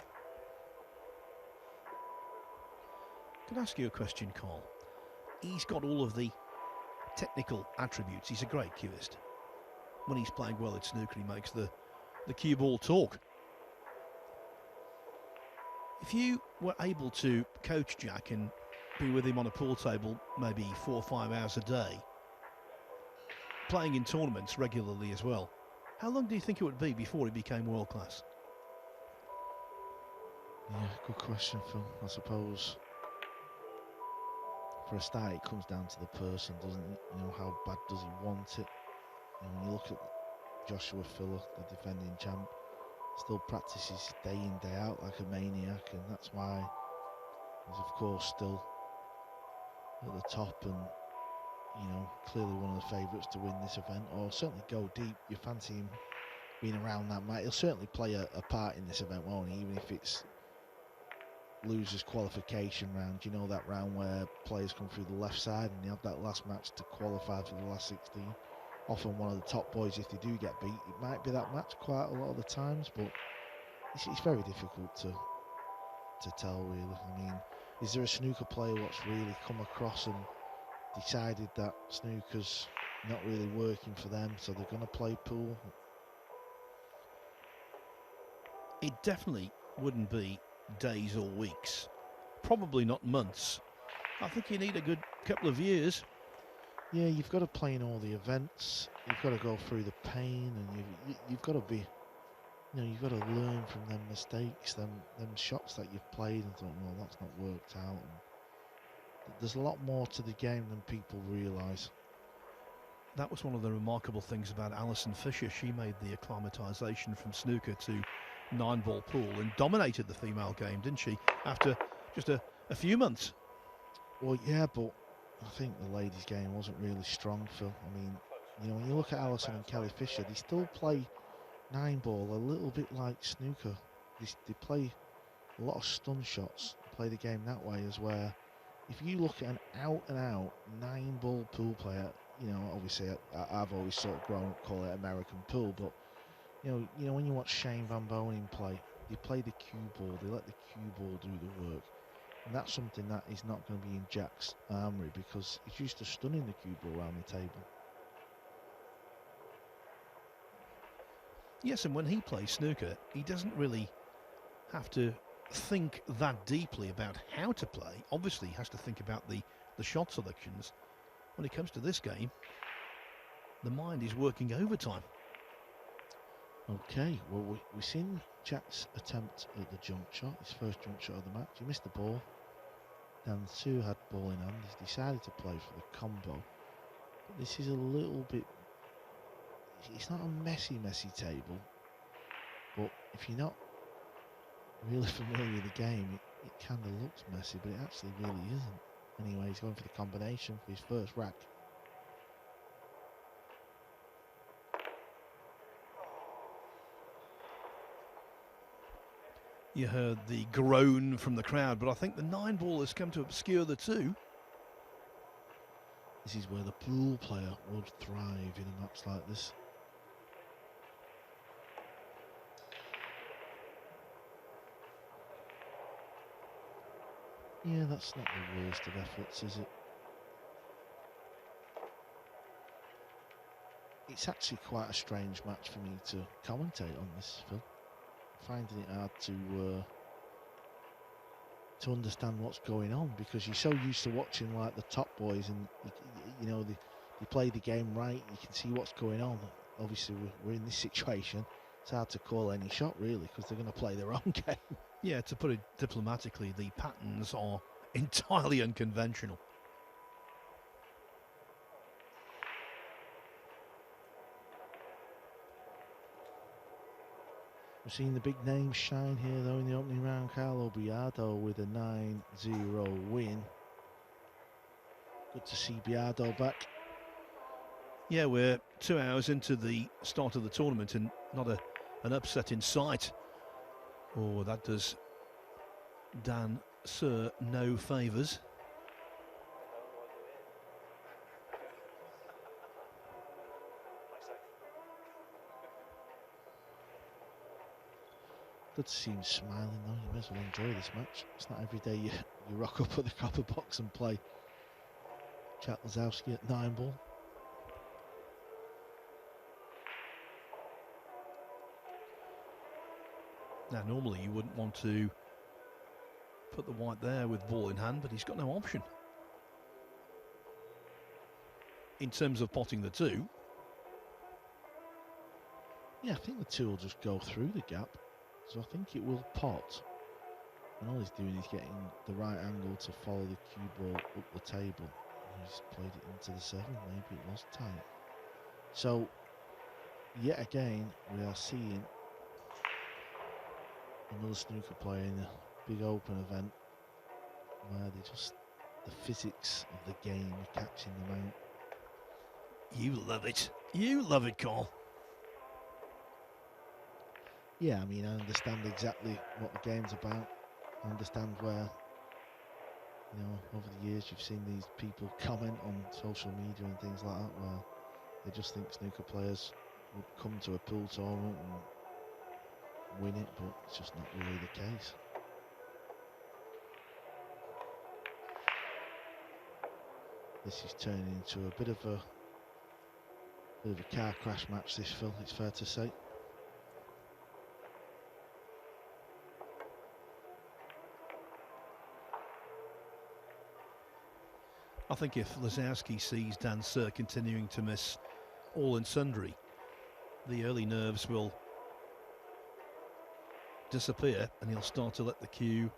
Can I ask you a question, Carl? He's got all of the technical attributes. He's a great cueist. When he's playing well at snooker, he makes the cue ball talk. If you were able to coach Jack and be with him on a pool table maybe 4 or 5 hours a day, playing in tournaments regularly as well. How long do you think it would be before he became world class? Yeah, good question, Phil. I suppose for a start, it comes down to the person, doesn't it? You know, how bad does he want it? You know, when you look at Joshua Filler, the defending champ, still practices day in, day out like a maniac, and that's why he's, of course, still at the top and, you know, clearly one of the favourites to win this event, or certainly go deep. You fancy him being around that match. He'll certainly play a part in this event, won't he? Even if it's losers qualification round, you know, that round where players come through the left side and you have that last match to qualify for the last 16. Often one of the top boys, if they do get beat, it might be that match quite a lot of the times, but it's very difficult to tell, really. I mean, is there a snooker player what's really come across and decided that snooker's not really working for them, so they're going to play pool? It definitely wouldn't be days or weeks, probably not months. I think you need a good couple of years. Yeah, you've got to play in all the events, you've got to go through the pain, and you've got to be, you know, you've got to learn from them mistakes, them shots that you've played and thought, well, that's not worked out. And there's a lot more to the game than people realise. That was one of the remarkable things about Alison Fisher. She made the acclimatisation from snooker to Nineball pool and dominated the female game, didn't she, after just a few months? Well, yeah, but I think the ladies' game wasn't really strong, Phil. I mean, you know, when you look at Alison and Kelly Fisher, they still play Nineball a little bit like snooker. They play a lot of stun shots, play the game that way, as where if you look at an out-and-out Nineball pool player, you know, obviously I've always sort of grown up calling it American pool, but you know, when you watch Shane Van Boening play, they play the cue ball, they let the cue ball do the work. And that's something that is not going to be in Jack's armoury, because he's used to stunning the cue ball around the table. Yes, and when he plays snooker, he doesn't really have to think that deeply about how to play. Obviously, he has to think about the shot selections. When it comes to this game, the mind is working overtime. Okay, well, we've seen Jack's attempt at the jump shot, his first jump shot of the match. He missed the ball. Dan Su had ball in hand. He's decided to play for the combo. But this is a little bit... It's not a messy table. But if you're not really familiar with the game, it kind of looks messy, but it actually really isn't. Anyway, he's going for the combination for his first rack. You heard the groan from the crowd, but I think the 9-ball has come to obscure the two. This is where the pool player would thrive in a match like this. Yeah, that's not the worst of efforts, is it? It's actually quite a strange match for me to commentate on this, Phil. Finding it hard to understand what's going on, because you're so used to watching like the top boys, and you know they play the game right. You can see what's going on. Obviously, we're in this situation. It's hard to call any shot really, because they're going to play their own game. Yeah, to put it diplomatically, the patterns are entirely unconventional. We're seeing the big names shine here though in the opening round. Carlo Biado with a 9-0 win. Good to see Biado back. Yeah, we're 2 hours into the start of the tournament and not an upset in sight. Oh, that does Dan Sir no favours. Good to see him smiling though. You may as well enjoy this match. It's not every day you rock up at the copper box and play Jack Lisowski at Nineball. Now, normally you wouldn't want to put the white there with ball in hand, but he's got no option. In terms of potting the two, Yeah, I think the two will just go through the gap. So I think it will pot. And all he's doing is getting the right angle to follow the cue ball up the table. He's played it into the 7, maybe it was tight. So, yet again, we are seeing another snooker player in a big open event where the physics of the game are catching them out. You love it. You love it, Carl. Yeah, I mean, I understand exactly what the game's about. I understand where, over the years you've seen these people comment on social media and things like that where they just think snooker players would come to a pool tournament and win it, but it's just not really the case. This is turning into a bit of a car crash match, this, Phil, it's fair to say. I think if Lisowski sees Dan Sir continuing to miss all and sundry, the early nerves will disappear and he'll start to let the cue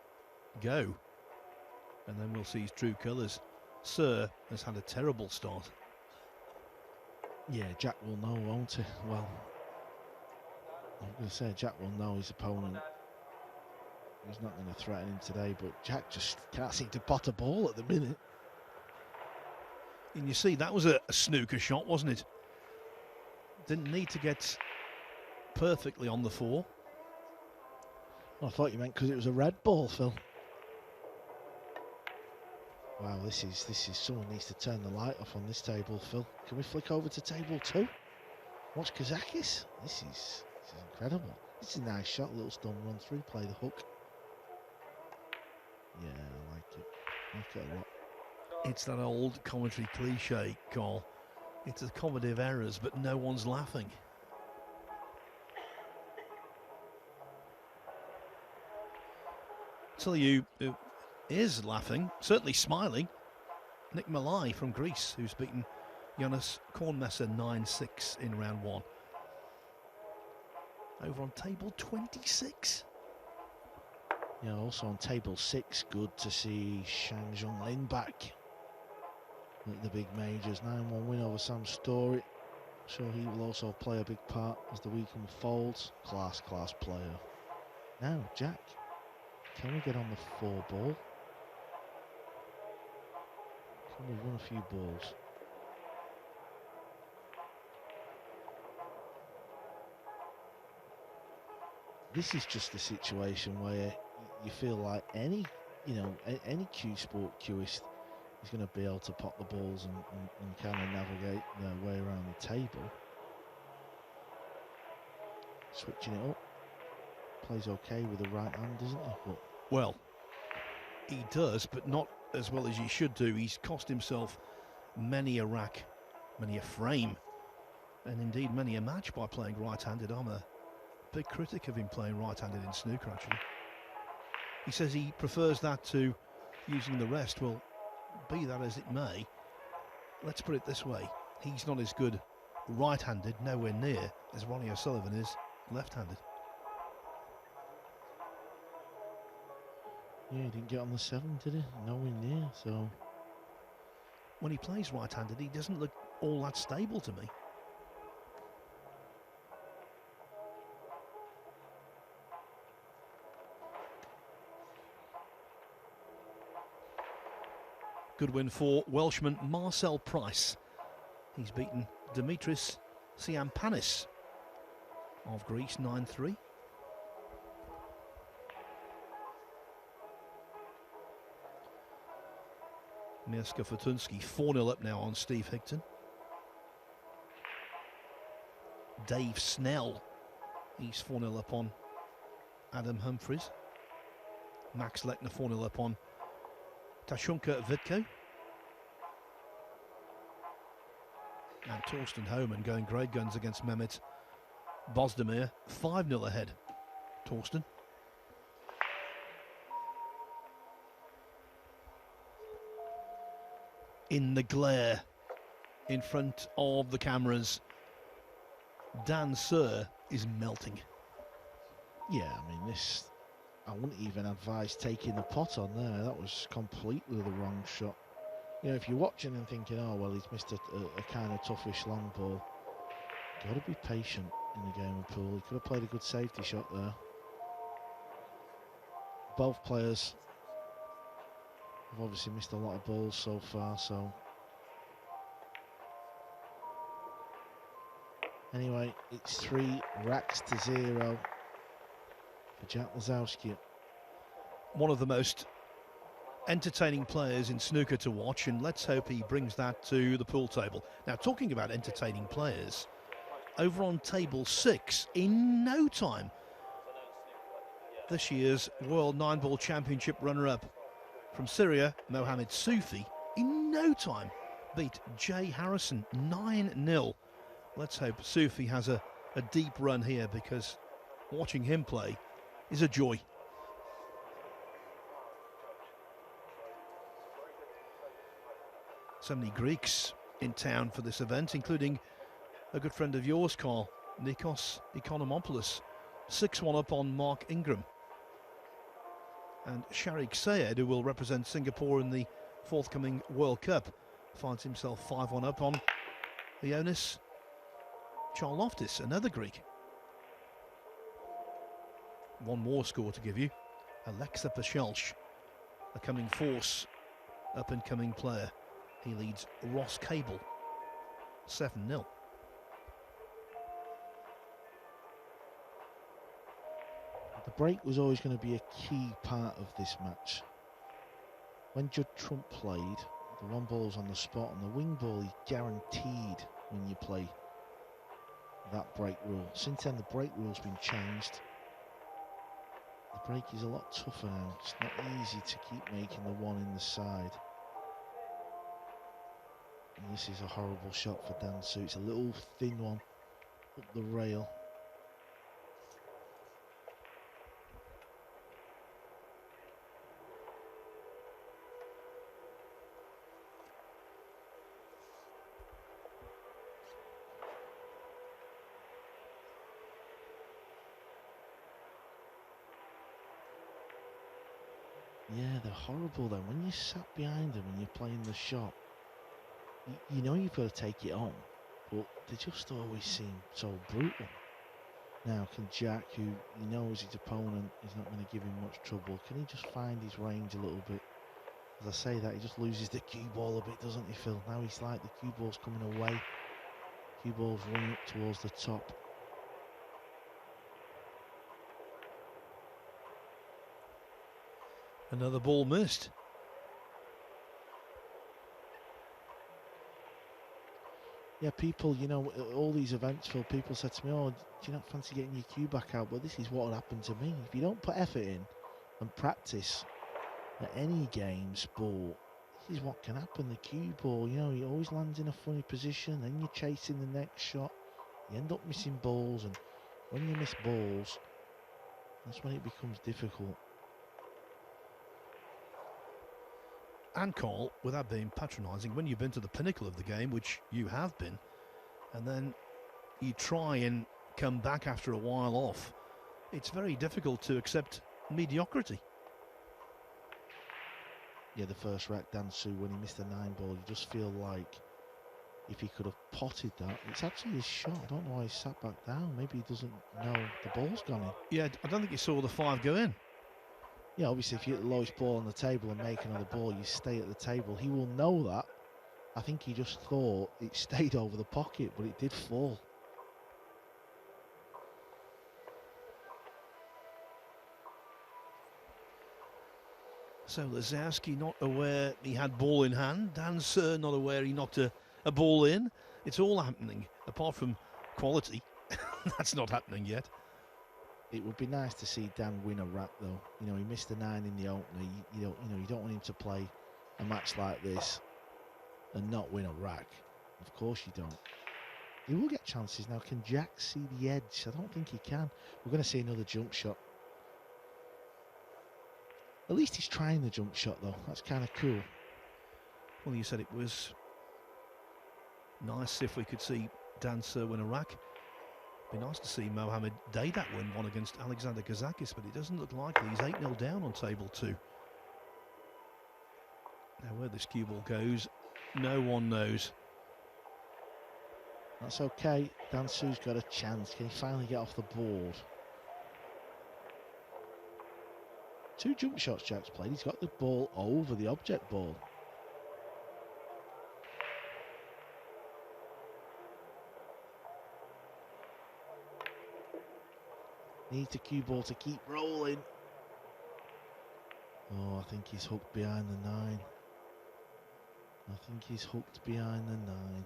go. And then we'll see his true colours. Sir has had a terrible start. Yeah, Jack will know, won't he? Well, I'm going to say Jack will know his opponent. He's not going to threaten him today, but Jack just can't seem to pot a ball at the minute. And you see, that was a snooker shot, wasn't it? Didn't need to get perfectly on the 4. I thought you meant because it was a red ball, Phil. Wow, this is someone needs to turn the light off on this table, Phil. Can we flick over to table 2? Watch Kazakis. This is incredible. This is a nice shot, little stun run through, play the hook. Yeah, I like it. I like it a lot. It's that old commentary cliche, Carl. It's a comedy of errors, but no one's laughing. Tell you who is laughing, certainly smiling, Nick Malai from Greece, who's beaten Jonas Kornmesser 9-6 in round 1. Over on table 26. Yeah, also on table 6, good to see Shang Zhonglin back at the big majors. 9-1 win over Sam Story. So he will also play a big part as the week unfolds. Class player. Now, Jack, can we get on the 4 ball? Can we run a few balls? This is just a situation where you feel like any Q Sport cueist is going to be able to pop the balls and kind of navigate their way around the table. Switching it up. Plays okay with the right hand, doesn't he? But well, he does, but not as well as he should do. He's cost himself many a rack, many a frame, and indeed many a match by playing right-handed. I'm a big critic of him playing right-handed in snooker, actually. He says he prefers that to using the rest. Well, be that as it may, let's put it this way. He's not as good right-handed, nowhere near, as Ronnie O'Sullivan is left-handed. yeah, he didn't get on the 7, did he? Nowhere near, so... When he plays right-handed, he doesn't look all that stable to me. Good win for Welshman Marcel Price. He's beaten Dimitris Tsiampanis of Greece 9-3. Mirska Fortunsky 4-0 up now on Steve Higton. Dave Snell, he's 4-0 up on Adam Humphries. Max Lechner 4-0 up on Tashunka Vitko. And Torsten Homan going great guns against Mehmet Bozdemir. 5-0 ahead, Torsten. In the glare, in front of the cameras, Dan Sir is melting. Yeah, I mean, this, I wouldn't even advise taking the pot on there. That was completely the wrong shot. You know, if you're watching and thinking, oh, well, he's missed a kind of toughish long ball, got to be patient in the game of pool. He could have played a good safety shot there. Both players have obviously missed a lot of balls so far, so. Anyway, it's 3 racks to 0 for Jack Lisowski. One of the most entertaining players in snooker to watch, and let's hope he brings that to the pool table. Now, talking about entertaining players, over on table 6, in no time, this year's World Nineball Championship runner-up from Syria, Mohamed Soufi, in no time beat Jay Harrison 9-0. Let's hope Soufi has a deep run here, because watching him play is a joy. So many Greeks in town for this event, including a good friend of yours, Carl, Nikos Economopoulos, 6-1 up on Mark Ingram. And Sharik Sayed, who will represent Singapore in the forthcoming World Cup, finds himself 5-1 up on Ioannis Charloftis, another Greek. One more score to give you. Alexa Pashelch, a coming force, up-and-coming player. He leads Ross Cable 7-0. The break was always going to be a key part of this match. When Judd Trump played, the one ball's on the spot, and the wing ball is guaranteed when you play that break rule. Since then, the break rule's been changed. The break is a lot tougher now. It's not easy to keep making the one in the side. And this is a horrible shot for Dan Su. It's a little thin one up the rail. Yeah, they're horrible then. When you're sat behind them and you're playing the shot, you know you've got to take it on, but they just always seem so brutal. Now, can Jack, who he knows his opponent is not going to give him much trouble, can he just find his range a little bit? As I say that, he just loses the cue ball a bit, doesn't he, Phil? Now he's like the cue ball's coming away. Cue ball's running up towards the top. Another ball missed. Yeah, people, you know, all these events, Phil, people said to me, oh, do you not fancy getting your cue back out? But this is what would happen to me. If you don't put effort in and practice at any game, sport, this is what can happen. The cue ball, you know, he always lands in a funny position, then you're chasing the next shot. You end up missing balls, and when you miss balls, that's when it becomes difficult. And Carl, without being patronising, when you've been to the pinnacle of the game, which you have been, and then you try and come back after a while off, it's very difficult to accept mediocrity. Yeah, the first rack, Dan Su, when he missed the 9-ball, you just feel like if he could have potted that, it's actually his shot. I don't know why he sat back down. Maybe he doesn't know the ball's gone in. Yeah, I don't think he saw the 5 go in. Yeah, obviously if you hit the lowest ball on the table and make another ball, you stay at the table. He will know that. I think he just thought it stayed over the pocket, but it did fall. So Lisowski not aware he had ball in hand. Dan Sir not aware he knocked a ball in. It's all happening, apart from quality. That's not happening yet. It would be nice to see Dan win a rack, though. You know, he missed the 9 in the opener. You don't want him to play a match like this and not win a rack. Of course you don't. He will get chances now. Can Jack see the edge? I don't think he can. We're going to see another jump shot. At least he's trying the jump shot, though. That's kind of cool. Well, you said it was nice if we could see Dan Sir win a rack. Be nice to see Mohamed Daydat win one against Alexander Kazakis, but it doesn't look likely. He's 8-0 down on table 2. Now where this cue ball goes, no one knows. That's okay. Dan Su's got a chance. Can he finally get off the board? 2 jump shots Jack's played. He's got the ball over the object ball. Needs the cue ball to keep rolling. Oh, I think he's hooked behind the 9. I think he's hooked behind the 9.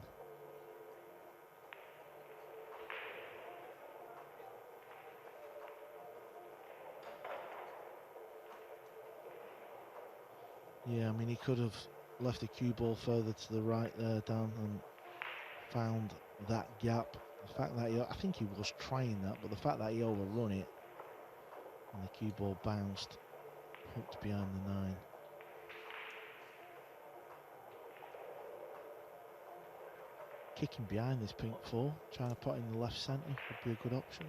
Yeah, I mean, he could have left the cue ball further to the right there, Dan, and found that gap. The fact that I think he was trying that, but the fact that he overrun it and the cue ball bounced, hooked behind the 9. Kicking behind this pink 4, trying to put in the left centre would be a good option.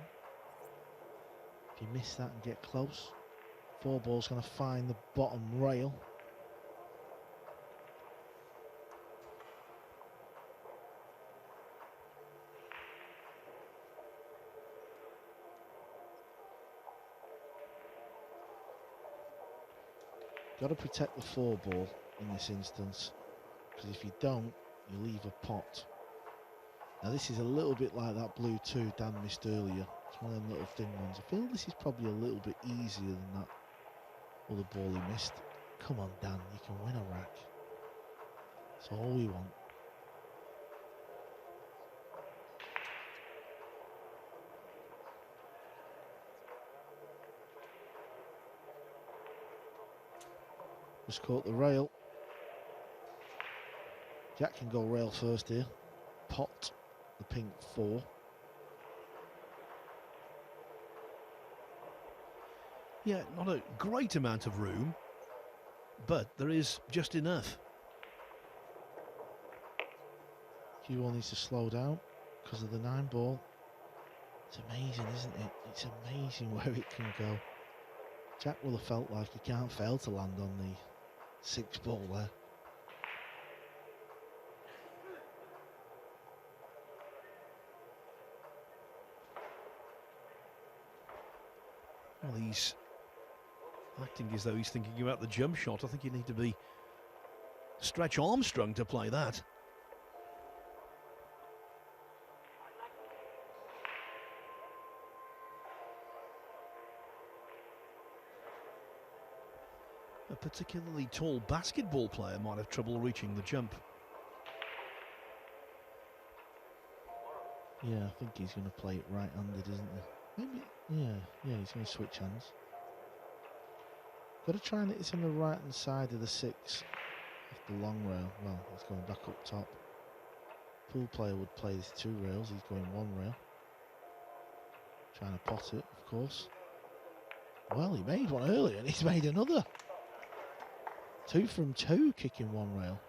If you miss that and get close, 4 ball's going to find the bottom rail. Got to protect the 4 ball in this instance, because if you don't, you leave a pot. Now this is a little bit like that blue 2 Dan missed earlier. It's one of them little thin ones. I feel this is probably a little bit easier than that other ball he missed. Come on, Dan, you can win a rack. That's all we want. Just caught the rail. Jack can go rail first here. Pot the pink 4. Yeah, not a great amount of room, but there is just enough. Q1 needs to slow down because of the 9 ball. It's amazing, isn't it? It's amazing where it can go. Jack will have felt like he can't fail to land on the 6 ball there. Well, he's acting as though he's thinking about the jump shot. I think you need to be Stretch Armstrong to play that. A particularly tall basketball player might have trouble reaching the jump. Yeah, I think he's going to play it right-handed, isn't he? Maybe, yeah, he's going to switch hands. Got to try and hit this on the right-hand side of the 6 off the long rail. Well, he's going back up top. Pool player would play this 2 rails. He's going 1 rail. Trying to pot it, of course. Well, he made one earlier and he's made another. 2 from 2, kicking 1 rail.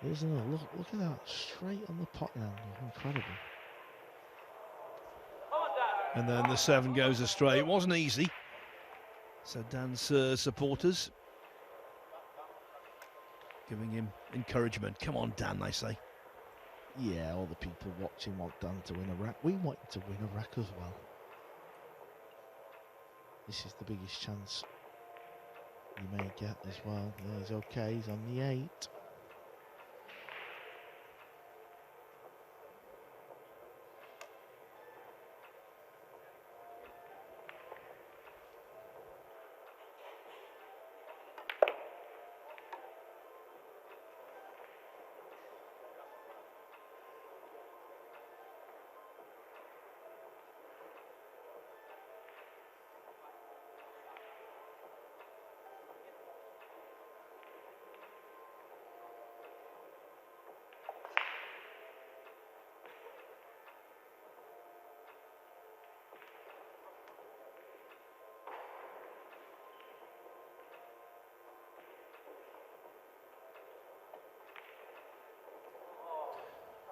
There's another. Look at that, straight on the pot now. Incredible. And then the 7 goes astray. It wasn't easy. So Dan's supporters giving him encouragement. Come on, Dan, they say. Yeah, all the people watching want Dan to win a rack. We want him to win a rack as well. This is the biggest chance you may get as well. Yeah, he's okay. He's on the 8.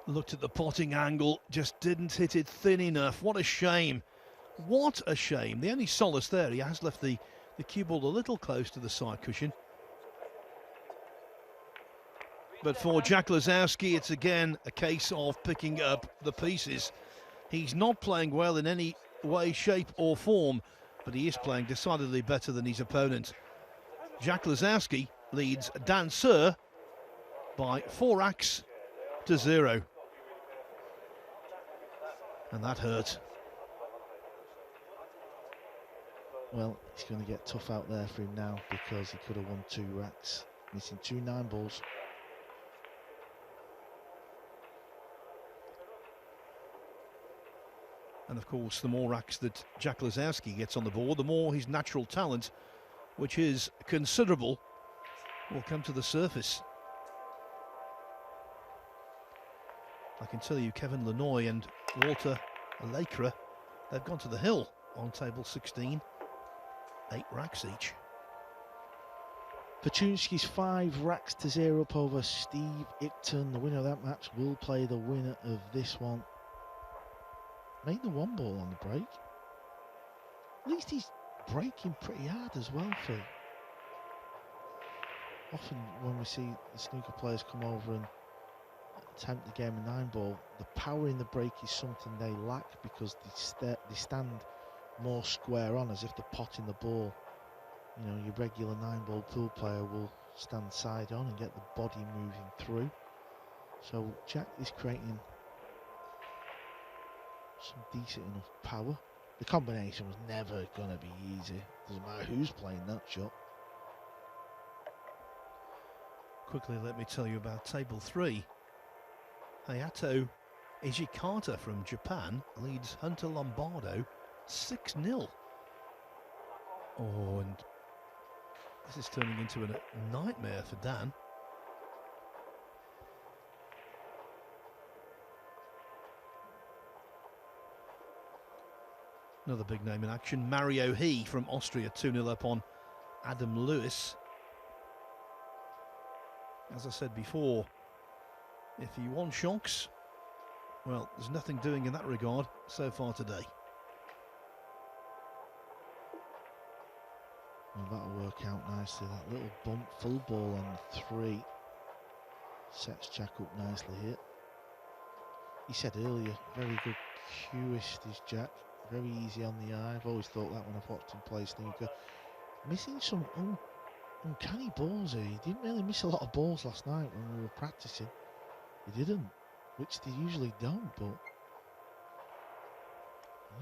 Looked at the potting angle, just didn't hit it thin enough. What a shame. What a shame. The only solace there, he has left the cue ball a little close to the side cushion. But for Jack Lisowski, it's again a case of picking up the pieces. He's not playing well in any way, shape or form, but he is playing decidedly better than his opponent. Jack Lisowski leads Dan Sir by 4 racks to 0. And that hurt. Well, it's going to get tough out there for him now because he could have won 2 racks, missing 2 9-balls. And of course, the more racks that Jack Lisowski gets on the board, the more his natural talent, which is considerable, will come to the surface. I can tell you, Kevin Lanoy and Walter Alekra, they've gone to the hill on table 16. 8 racks each. Paczynski's 5 racks to 0 up over Steve Ipton. The winner of that match will play the winner of this one. Made the 1 ball on the break. At least he's breaking pretty hard as well, Phil. Often when we see the snooker players come over and attempt the game of 9-ball, the power in the break is something they lack because they stand more square on, as if they're potting the ball. You know, your regular 9-ball pool player will stand side on and get the body moving through. So Jack is creating some decent enough power. The combination was never going to be easy. Doesn't matter who's playing that shot. Quickly, let me tell you about table 3. Hayato Ijikata from Japan leads Hunter Lombardo 6-0. Oh, and this is turning into a nightmare for Dan. Another big name in action, Mario He from Austria, 2-0 up on Adam Lewis. As I said before, if you want shocks, well, there's nothing doing in that regard so far today. Well, that'll work out nicely. That little bump, full ball on 3 sets Jack up nicely here. He said earlier, very good cueist is Jack. Very easy on the eye. I've always thought that when I've watched him play snooker. Missing some uncanny balls here. He didn't really miss a lot of balls last night when we were practicing. He didn't, which they usually don't, but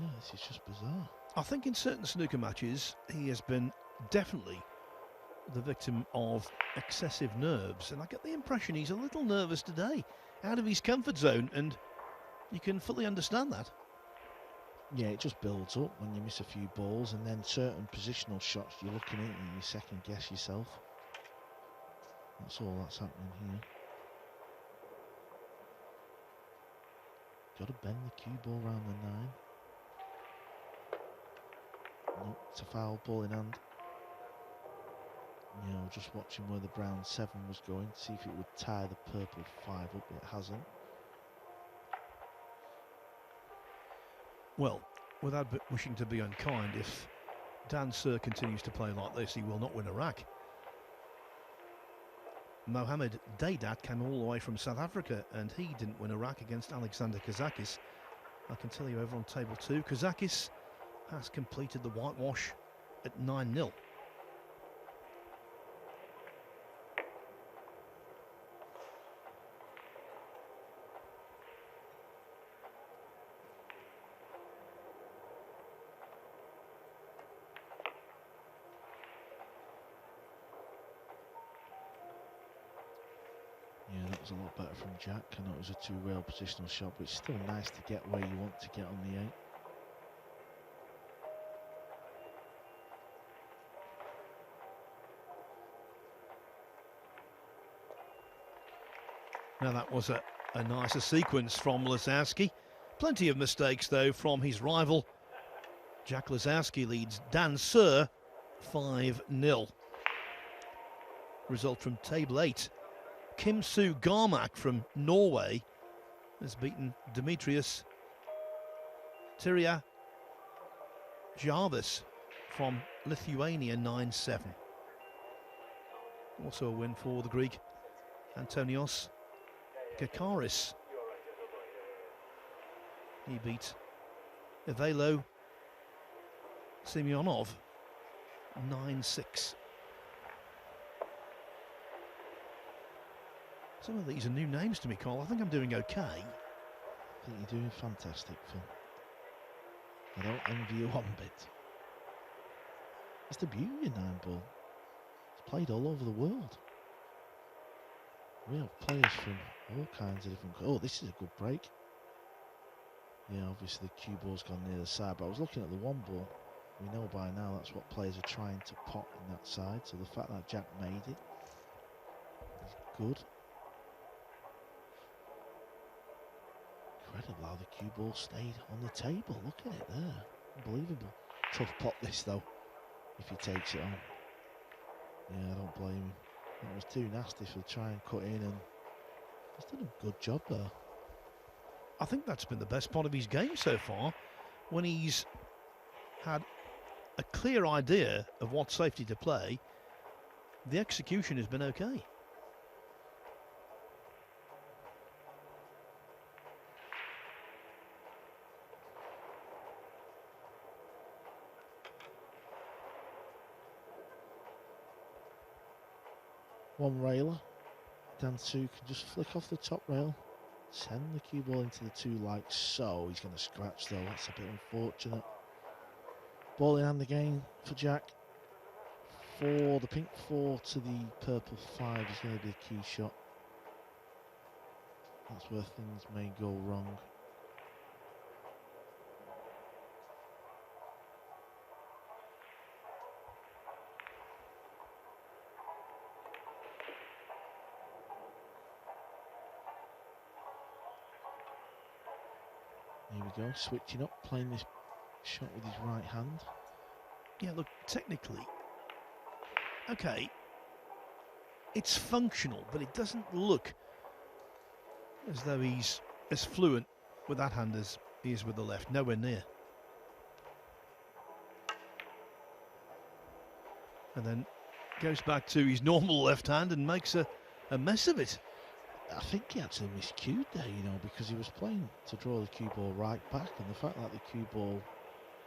yeah, this is just bizarre. I think in certain snooker matches, he has been definitely the victim of excessive nerves, and I get the impression he's a little nervous today, out of his comfort zone, and you can fully understand that. Yeah, it just builds up when you miss a few balls, and then certain positional shots you're looking at and you second guess yourself. That's all that's happening here. Got to bend the cue ball round the 9. Nope, it's a foul, ball in hand. You know, just watching where the brown 7 was going, to see if it would tie the purple 5 up. It hasn't. Well, without wishing to be unkind, if Dan Sir continues to play like this, he will not win a rack. Mohamed Daydat came all the way from South Africa, and he didn't win a rack against Alexander Kazakis. I can tell you over on table 2, Kazakis has completed the whitewash at 9-0. Yeah, that was a lot better from Jack. I know it was a 2-rail positional shot, but it's still nice to get where you want to get on the 8. Now that was a nicer sequence from Lisowski. Plenty of mistakes though from his rival. Jack Lisowski leads Dan Sir 5-0. Result from table 8. Kim Soo Garmak from Norway has beaten Demetrius Tyria Jarvis from Lithuania 9-7. Also a win for the Greek Antonios Kakaris. He beat Ivalo Semyonov 9-6. Some of these are new names to me, Carl. I think I'm doing okay. I think you're doing fantastic, Phil. I don't envy you one bit. It's the beauty of Nineball. It's played all over the world. We have players from all kinds of different... Oh, this is a good break. Yeah, obviously the cue ball's gone near the side, but I was looking at the one ball. We know by now that's what players are trying to pot in that side, so the fact that Jack made it is good. Incredible how the cue ball stayed on the table. Look at it there. Unbelievable. Tough pot this though, if he takes it on. Yeah, I don't blame him. It was too nasty for try and cut in, and he's done a good job there. I think that's been the best part of his game so far, when he's had a clear idea of what safety to play. The execution has been okay. One railer, Dansu can just flick off the top rail, send the cue ball into the two like so. He's going to scratch though, that's a bit unfortunate. Ball in hand again for Jack. For the pink 4 to the purple 5 is going to be a key shot. That's where things may go wrong. Here we go, switching up, playing this shot with his right hand. Yeah, look, technically, okay, it's functional, but it doesn't look as though he's as fluent with that hand as he is with the left. Nowhere near. And then goes back to his normal left hand and makes a mess of it. I think he actually miscued there, you know, because he was playing to draw the cue ball right back, and the fact that the cue ball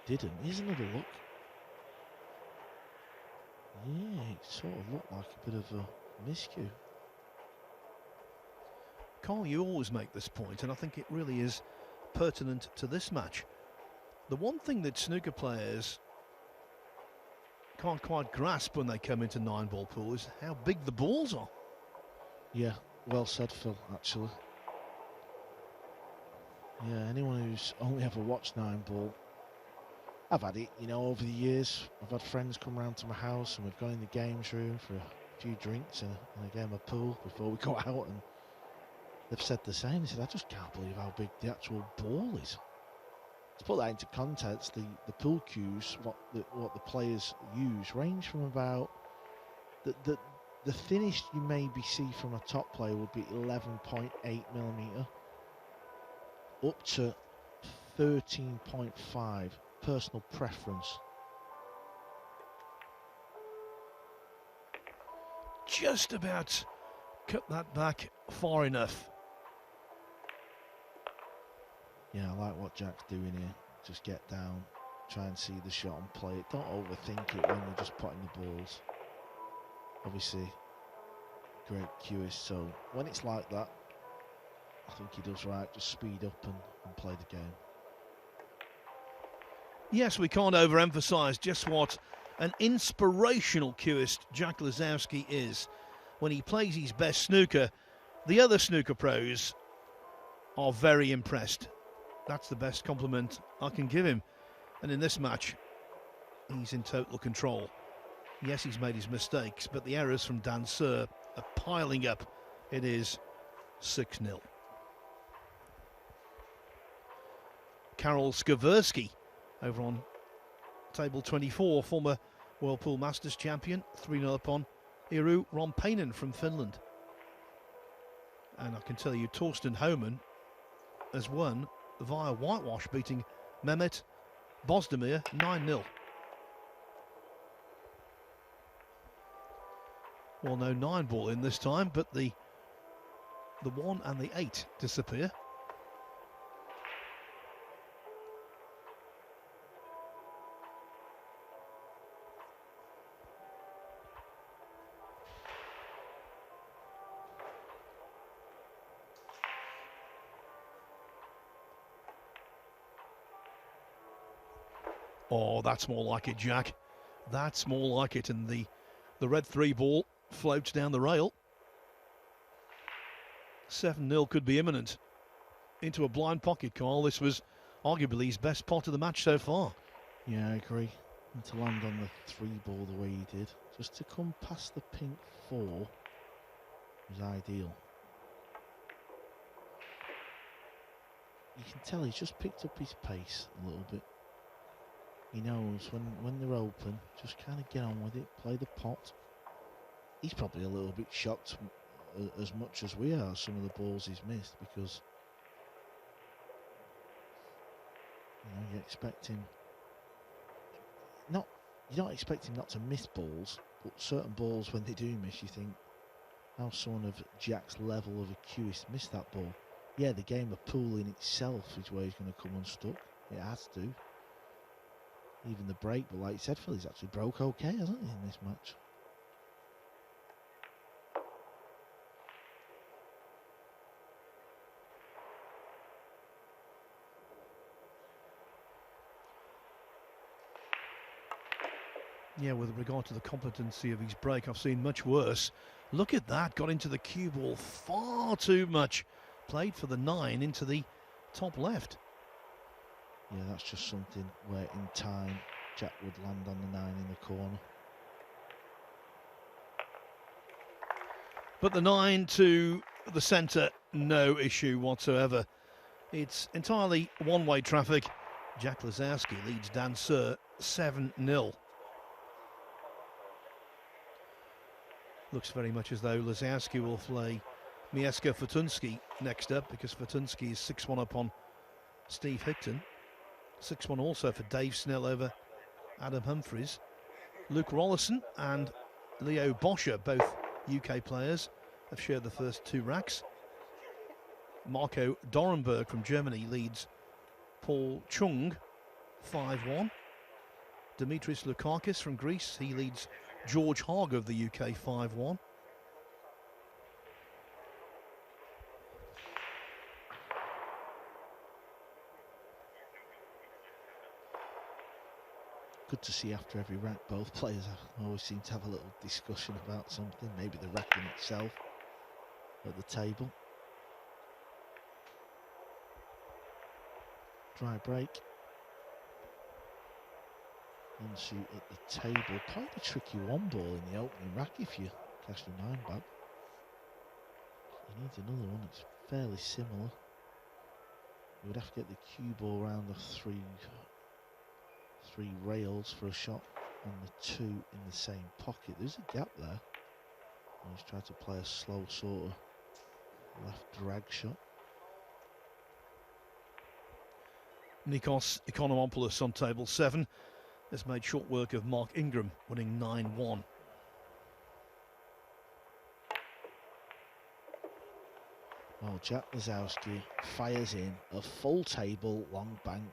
didn't, here's another look. Yeah, it sort of looked like a bit of a miscue. Carl, you always make this point, and I think it really is pertinent to this match. The one thing that snooker players can't quite grasp when they come into Nineball pool is how big the balls are. Yeah, well said, Phil, actually. Yeah, anyone who's only ever watched Nineball, I've had it, you know, over the years. I've had friends come round to my house and we've gone in the games room for a few drinks and a game of pool before we go out, and they've said the same. They said, I just can't believe how big the actual ball is. To put that into context, the pool cues, what the players use, range from about the thinnest you maybe see from a top player would be 11.8 millimetre up to 13.5, personal preference. Just about cut that back far enough. Yeah, I like what Jack's doing here. Just get down, try and see the shot and play it. Don't overthink it when you're just putting the balls. Obviously, great cueist, so when it's like that, I think he does right. Just speed up and play the game. Yes, we can't overemphasise just what an inspirational cueist Jack Lisowski is. When he plays his best snooker, the other snooker pros are very impressed. That's the best compliment I can give him. And in this match, he's in total control. Yes, he's made his mistakes, but the errors from Dan Sir are piling up. It is 6-0. Karol Skaversky over on table 24, former World Pool Masters champion, 3-0 upon Iru Rompainen from Finland. And I can tell you, Torsten Homan has won via whitewash, beating Mehmet Bozdemir 9-0. Well, no 9-ball in this time, but the 1 and the 8 disappear. Oh, that's more like it, Jack. That's more like it. And the red 3-ball floats down the rail. 7-0 could be imminent. Into a blind pocket, Carl. This was arguably his best pot of the match so far. Yeah, I agree. And to land on the 3-ball the way he did, just to come past the pink 4 was ideal. You can tell he's just picked up his pace a little bit. He knows when they're open, just kind of get on with it, play the pot. He's probably a little bit shocked as much as we are, some of the balls he's missed, because you expect him you don't expect him not to miss balls, but certain balls when they do miss, you think, how someone of Jack's level of acuity missed that ball. Yeah, the game of pool in itself is where he's going to come unstuck. It has to. Even the break, but like you said, Phil, he's actually broke okay, hasn't he, in this match? Yeah, with regard to the competency of his break, I've seen much worse. Look at that, got into the cue ball far too much. Played for the 9 into the top left. Yeah, that's just something where in time Jack would land on the 9 in the corner. But the 9 to the centre, no issue whatsoever. It's entirely one-way traffic. Jack Lisowski leads Dan Sir 7-0. Looks very much as though Lisowski will play Mieszko Fortunski next up, because Fortunski is 6-1 up on Steve Hickton. 6-1 also for Dave Snell over Adam Humphries. Luke Rollison and Leo Boscher, both UK players, have shared the first 2 racks. Marco Dorenberg from Germany leads Paul Chung 5-1. Dimitris Lukakis from Greece, he leads George Haag of the UK 5-1. Good to see after every rack both players always seem to have a little discussion about something, maybe the rack in itself at the table. Dry break. Once you at the table, quite a tricky 1-ball in the opening rack if you cash the 9 back. You need another one that's fairly similar. You would have to get the cue ball around the three rails for a shot and the 2 in the same pocket. There's a gap there. He's tried to play a slow sort of left drag shot. Nikos Economopoulos on table 7 has made short work of Mark Ingram, winning 9-1. Well, Jack Lisowski fires in a full table long bank.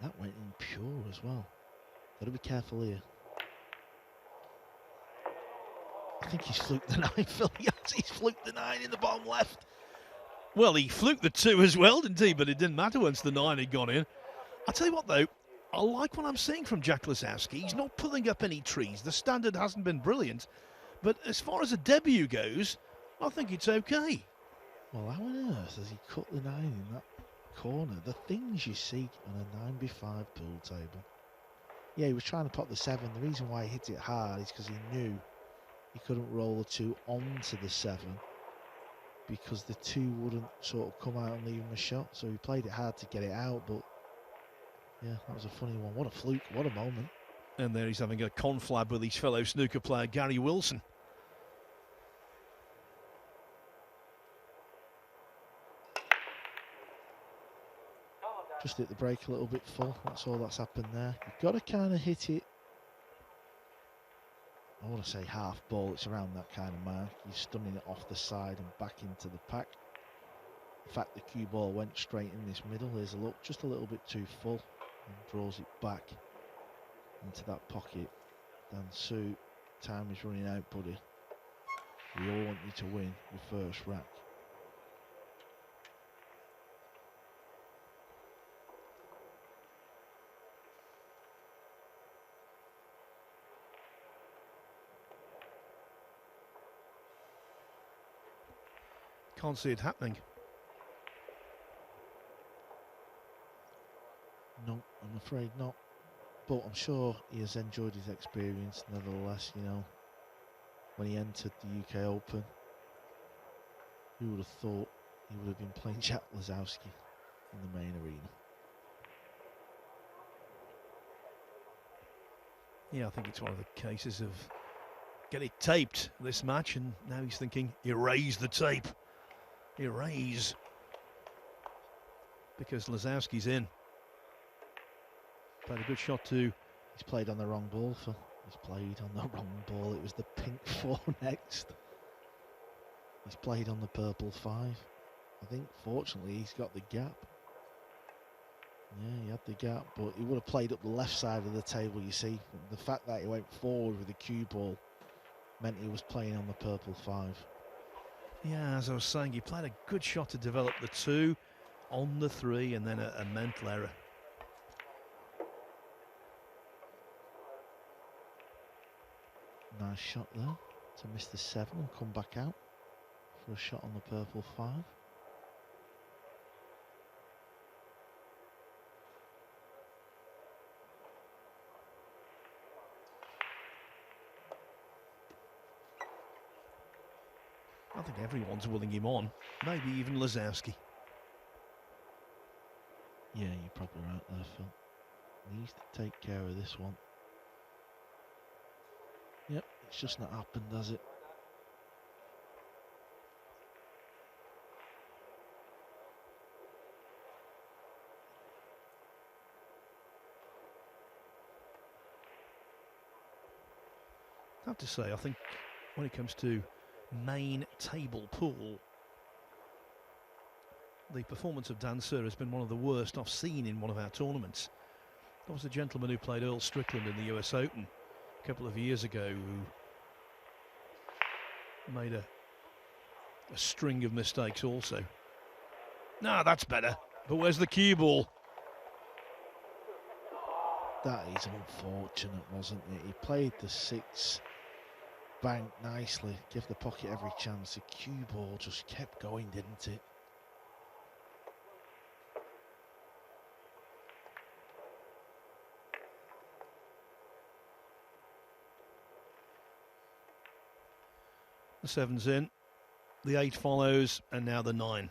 That went in pure as well. Got to be careful here. I think he's fluked the 9, Phil. Yes, he's fluked the 9 in the bottom left. Well, he fluked the 2 as well, didn't he? But it didn't matter once the 9 had gone in. I'll tell you what, though, I like what I'm seeing from Jack Lisowski. He's not pulling up any trees. The standard hasn't been brilliant. But as far as a debut goes, I think it's okay. Well, how on earth has he cut the 9 in that corner? The things you see on a 9x5 pool table. Yeah, he was trying to pop the 7. The reason why he hit it hard is because he knew he couldn't roll the 2 onto the 7, because the 2 wouldn't sort of come out and leave him a shot. So he played it hard to get it out, but yeah, that was a funny one. What a fluke, what a moment. And there he's having a conflab with his fellow snooker player Gary Wilson. Just hit the brake a little bit full. That's all that's happened there. You've got to kind of hit it. I want to say half ball. It's around that kind of mark. You're stunning it off the side and back into the pack. In fact, the cue ball went straight in this middle. Here's a look, just a little bit too full, and draws it back into that pocket. Dan Su, time is running out, buddy. We all want you to win your first rack. Can't see it happening. No, I'm afraid not. But I'm sure he has enjoyed his experience nevertheless, you know. When he entered the UK Open, who would have thought he would have been playing Jack Lisowski in the main arena? Yeah, I think it's one of the cases of get it taped, this match, and now he's thinking, erase the tape. Erase. Because Lisowski's in. Played a good shot too. He's played on the wrong ball, Phil. He's played on the wrong ball. It was the pink 4 next. He's played on the purple 5. I think, fortunately, he's got the gap. Yeah, he had the gap, but he would have played up the left side of the table, you see. The fact that he went forward with the cue ball meant he was playing on the purple 5. Yeah, as I was saying, he played a good shot to develop the 2 on the 3 and then a mental error. Nice shot there to miss the 7 and come back out for a shot on the purple 5. I think everyone's willing him on, maybe even Lisowski. Yeah, you're probably right there, Phil. He needs to take care of this one. Yep, it's just not happened, has it? I have to say, I think when it comes to main table pool, the performance of Dan Sur has been one of the worst I've seen in one of our tournaments. That was the gentleman who played Earl Strickland in the US Open a couple of years ago, who made a string of mistakes also. Nah, that's better. But where's the cue ball? That is unfortunate, wasn't it? He played the 6 bank nicely, give the pocket every chance. The cue ball just kept going, didn't it? The 7's in, the 8 follows, and now the 9.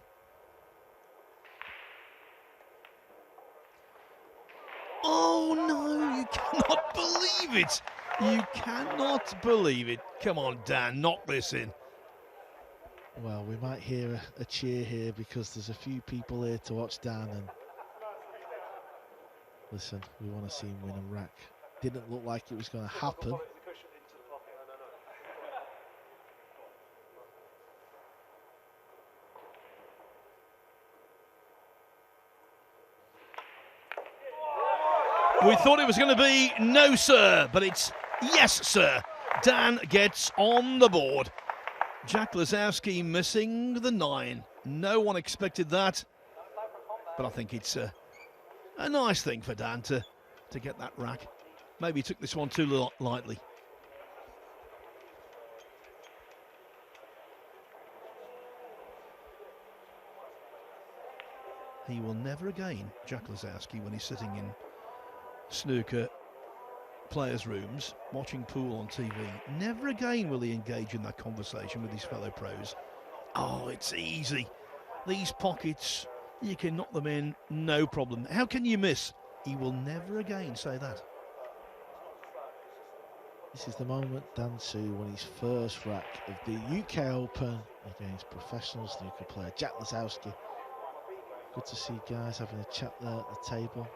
Oh no, you cannot believe it! You cannot believe it. Come on, Dan, knock this in. Well, we might hear a cheer here because there's a few people here to watch Dan, and listen, we want to see him win a rack. Didn't look like it was going to happen. We thought it was going to be no, sir, but it's yes, sir. Dan gets on the board. Jack Lisowski missing the 9. No one expected that, but I think it's a nice thing for Dan to get that rack. Maybe he took this one too lightly. He will never again, Jack Lisowski, when he's sitting in snooker players' rooms watching pool on TV, never again will he engage in that conversation with his fellow pros. Oh, it's easy. These pockets, you can knock them in, no problem. How can you miss? He will never again say that. This is the moment Dan Su won his first rack of the UK Open against professional snooker player Jack Lisowski. Good to see guys having a chat there at the table.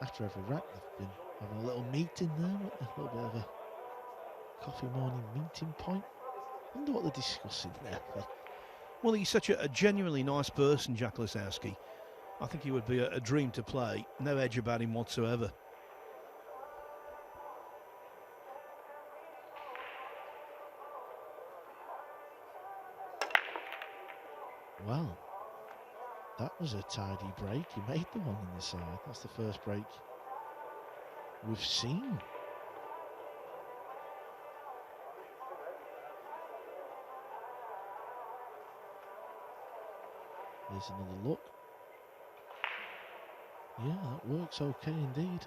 After every rack, they've been having a little meeting there, a little bit of a coffee morning meeting point. I wonder what they're discussing there. Well, he's such a genuinely nice person, Jack Lisowski. I think he would be a dream to play. No edge about him whatsoever. Well, that was a tidy break. He made the one in the side. That's the first break we've seen. There's another look. Yeah, that works okay indeed.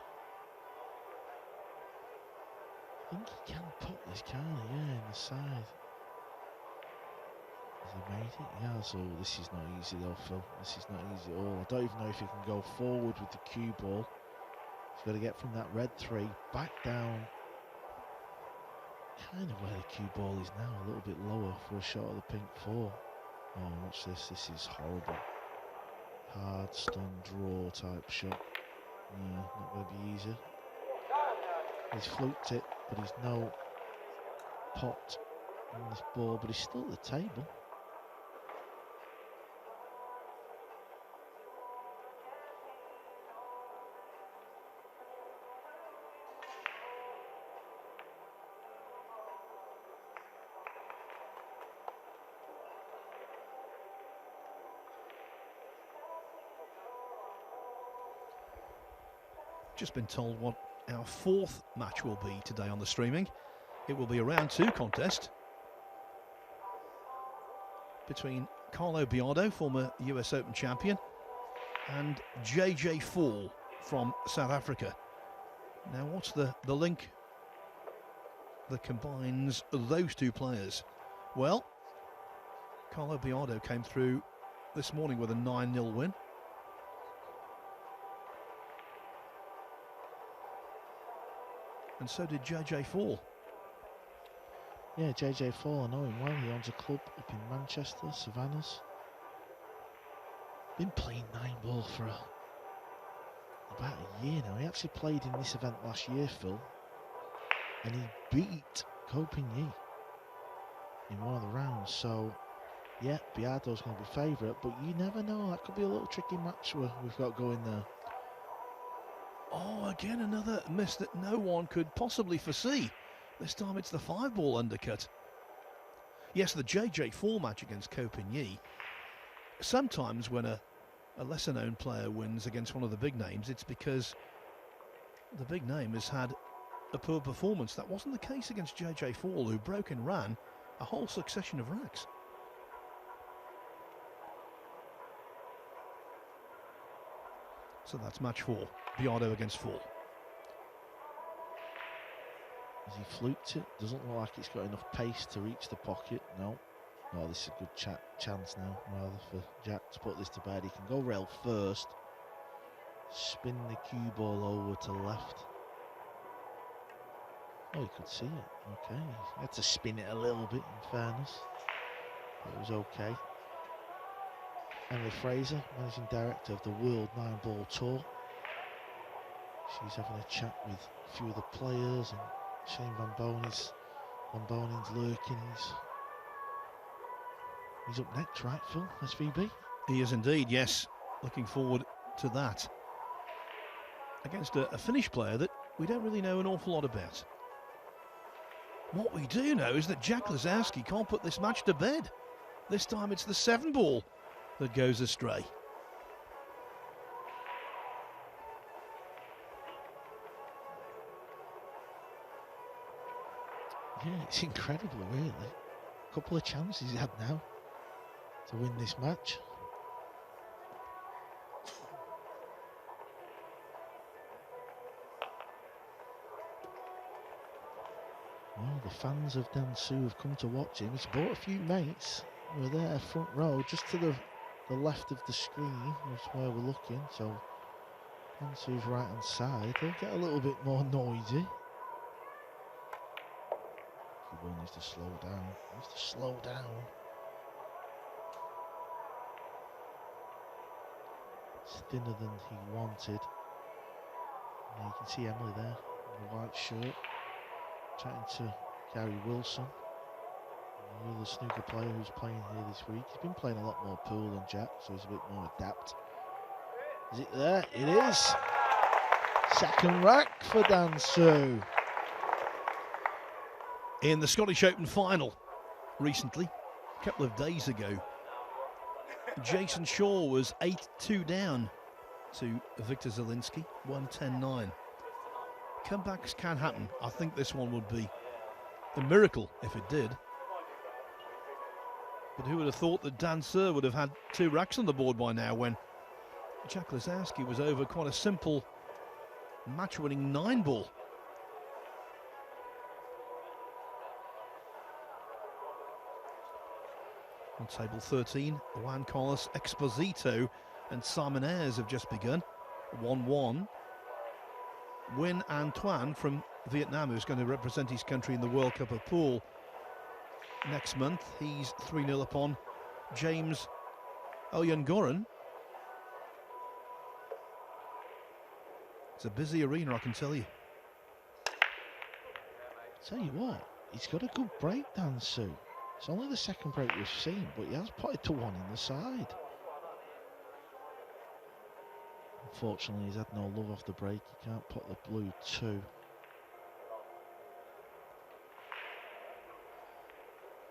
I think he can put this, can't he? Yeah, in the side. Has he made it? Yeah, so this is not easy though, Phil. This is not easy at all. I don't even know if he can go forward with the cue ball. He's got to get from that red 3 back down. Kind of where the cue ball is now, a little bit lower for a shot of the pink 4. Oh, watch this. This is horrible. Hard, stun, draw type shot. Yeah, not going to be easy. He's fluked it, but he's no pot on this ball, but he's still at the table. Just been told what our 4th match will be today on the streaming. It will be a round 2 contest between Carlo Biado, former US Open champion, and JJ Fall from South Africa. Now, what's the link that combines those two players? Well, Carlo Biado came through this morning with a 9-0 win. And so did JJ Fall. Yeah, JJ Fall, I know him well. He owns a club up in Manchester, Savannahs. Been playing Nineball for about a year now. He actually played in this event last year, Phil, and he beat Ko Ping-yi in one of the rounds. So, yeah, Biado's going to be favourite, but you never know. That could be a little tricky match we've got going there. Oh, again, another miss that no one could possibly foresee. This time it's the 5-ball undercut. Yes, the JJ Fall match against Ko Ping-yi. Sometimes when a lesser-known player wins against one of the big names, it's because the big name has had a poor performance. That wasn't the case against JJ Fall, who broke and ran a whole succession of racks. So that's match 4, Biado against Fall. Has he fluked it? Doesn't look like it's got enough pace to reach the pocket. No. Oh, this is a good chance now, rather, for Jack to put this to bed. He can go rail first, spin the cue ball over to left. Oh, he could see it. Okay. He had to spin it a little bit, in fairness. But it was okay. Emily Fraser, managing director of the World Nineball Tour. She's having a chat with a few of the players, and Shane Van Bonen's lurking. He's up next, right, Phil? SVB? He is indeed, yes. Looking forward to that. Against a Finnish player that we don't really know an awful lot about. What we do know is that Jack Lisowski can't put this match to bed. This time it's the 7-ball that goes astray. Yeah, it's incredible, really. A couple of chances he's had now to win this match. Well, the fans of Dansu have come to watch him. He's brought a few mates who are there front row, just to the left of the screen. That's where we're looking. So Dansu's right hand side. They'll get a little bit more noisy. Ball needs to slow down. Needs to slow down. It's thinner than he wanted. Yeah, you can see Emily there in the white shirt, chatting to Gary Wilson, the other snooker player who's playing here this week. He's been playing a lot more pool than Jack, so he's a bit more adept. Is it there? It is. Second rack for Dan Su. In the Scottish Open final recently, a couple of days ago, Jason Shaw was 8-2 down to Victor Zielinski, 1-10-9. Comebacks can happen. I think this one would be a miracle if it did. But who would have thought that Dan Sur would have had 2 racks on the board by now when Jack Lisowski was over quite a simple match-winning 9-ball. On table 13, Juan Carlos Exposito and Simon Ayres have just begun. 1-1. Nguyen An Tuan from Vietnam, who's going to represent his country in the World Cup of Pool next month. He's 3-0 upon James Oyungoran. It's a busy arena, I can tell you. Tell you what, he's got a good break, Dan Su. It's only the second break we've seen, but he has put it to 1 in the side. Unfortunately, he's had no love off the break. He can't put the blue 2.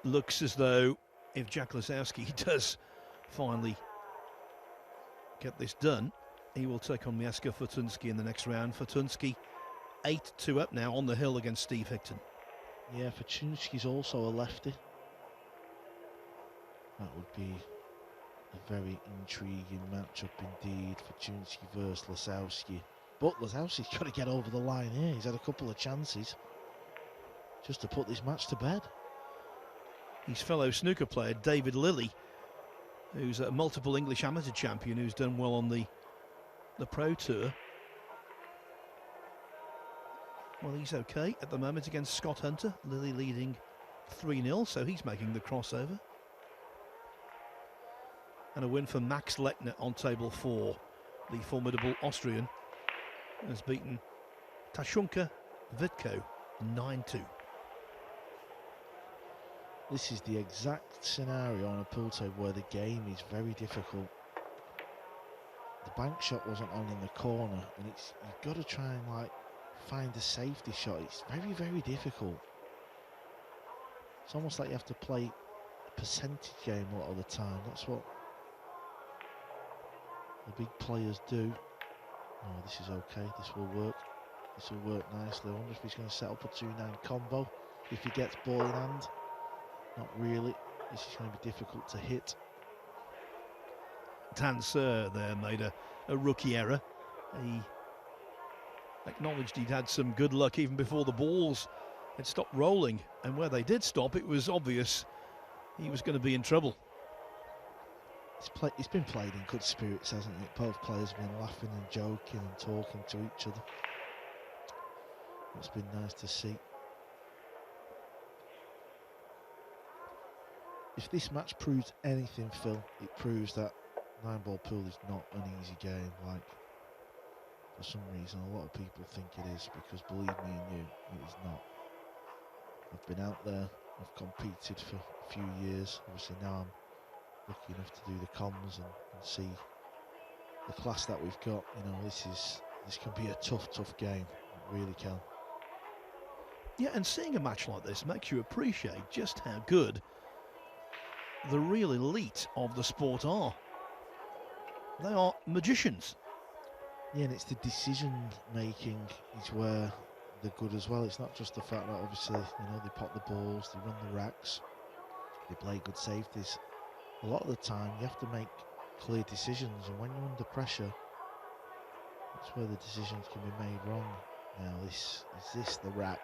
Looks as though if Jack Lisowski does finally get this done, he will take on Mieszko Fortunski in the next round. Fortunski 8-2 up now on the hill against Steve Hickton. Yeah, Fortunski's also a lefty. That would be a very intriguing matchup indeed. Fortunski versus Lisowski. But Lisowski's got to get over the line here. He's had a couple of chances just to put this match to bed. His fellow snooker player, David Lilly, who's a multiple English amateur champion, who's done well on the Pro Tour. Well, he's okay at the moment against Scott Hunter. Lilly leading 3-0, so he's making the crossover. And a win for Max Lechner on table 4. The formidable Austrian has beaten Tashunka Vitko 9-2. This is the exact scenario on a pool table where the game is very difficult. The bank shot wasn't on in the corner, and you've got to try and like find a safety shot. It's very, very difficult. It's almost like you have to play a percentage game a lot of the time. That's what the big players do. Oh, this is okay. This will work. This will work nicely. I wonder if he's going to set up a 2-9 combo if he gets ball in hand. Not really. This is going to be difficult to hit. Dan Sur there made a rookie error. He acknowledged he'd had some good luck even before the balls had stopped rolling, and where they did stop, it was obvious he was going to be in trouble. It's been played in good spirits, hasn't it? Both players have been laughing and joking and talking to each other. It's been nice to see. If this match proves anything, Phil, it proves that 9-ball pool is not an easy game. Like, for some reason, a lot of people think it is, because believe me and you, it is not. I've been out there, I've competed for a few years. Obviously now I'm lucky enough to do the comms and see the class that we've got. You know, this can be a tough game. It really can. Yeah, and seeing a match like this makes you appreciate just how good the real elite of the sport are. They are magicians. Yeah, and it's the decision making is where they're good as well. It's not just the fact that obviously, you know, they pop the balls, they run the racks, they play good safeties. A lot of the time you have to make clear decisions, and when you're under pressure, that's where the decisions can be made wrong. Now is this the rack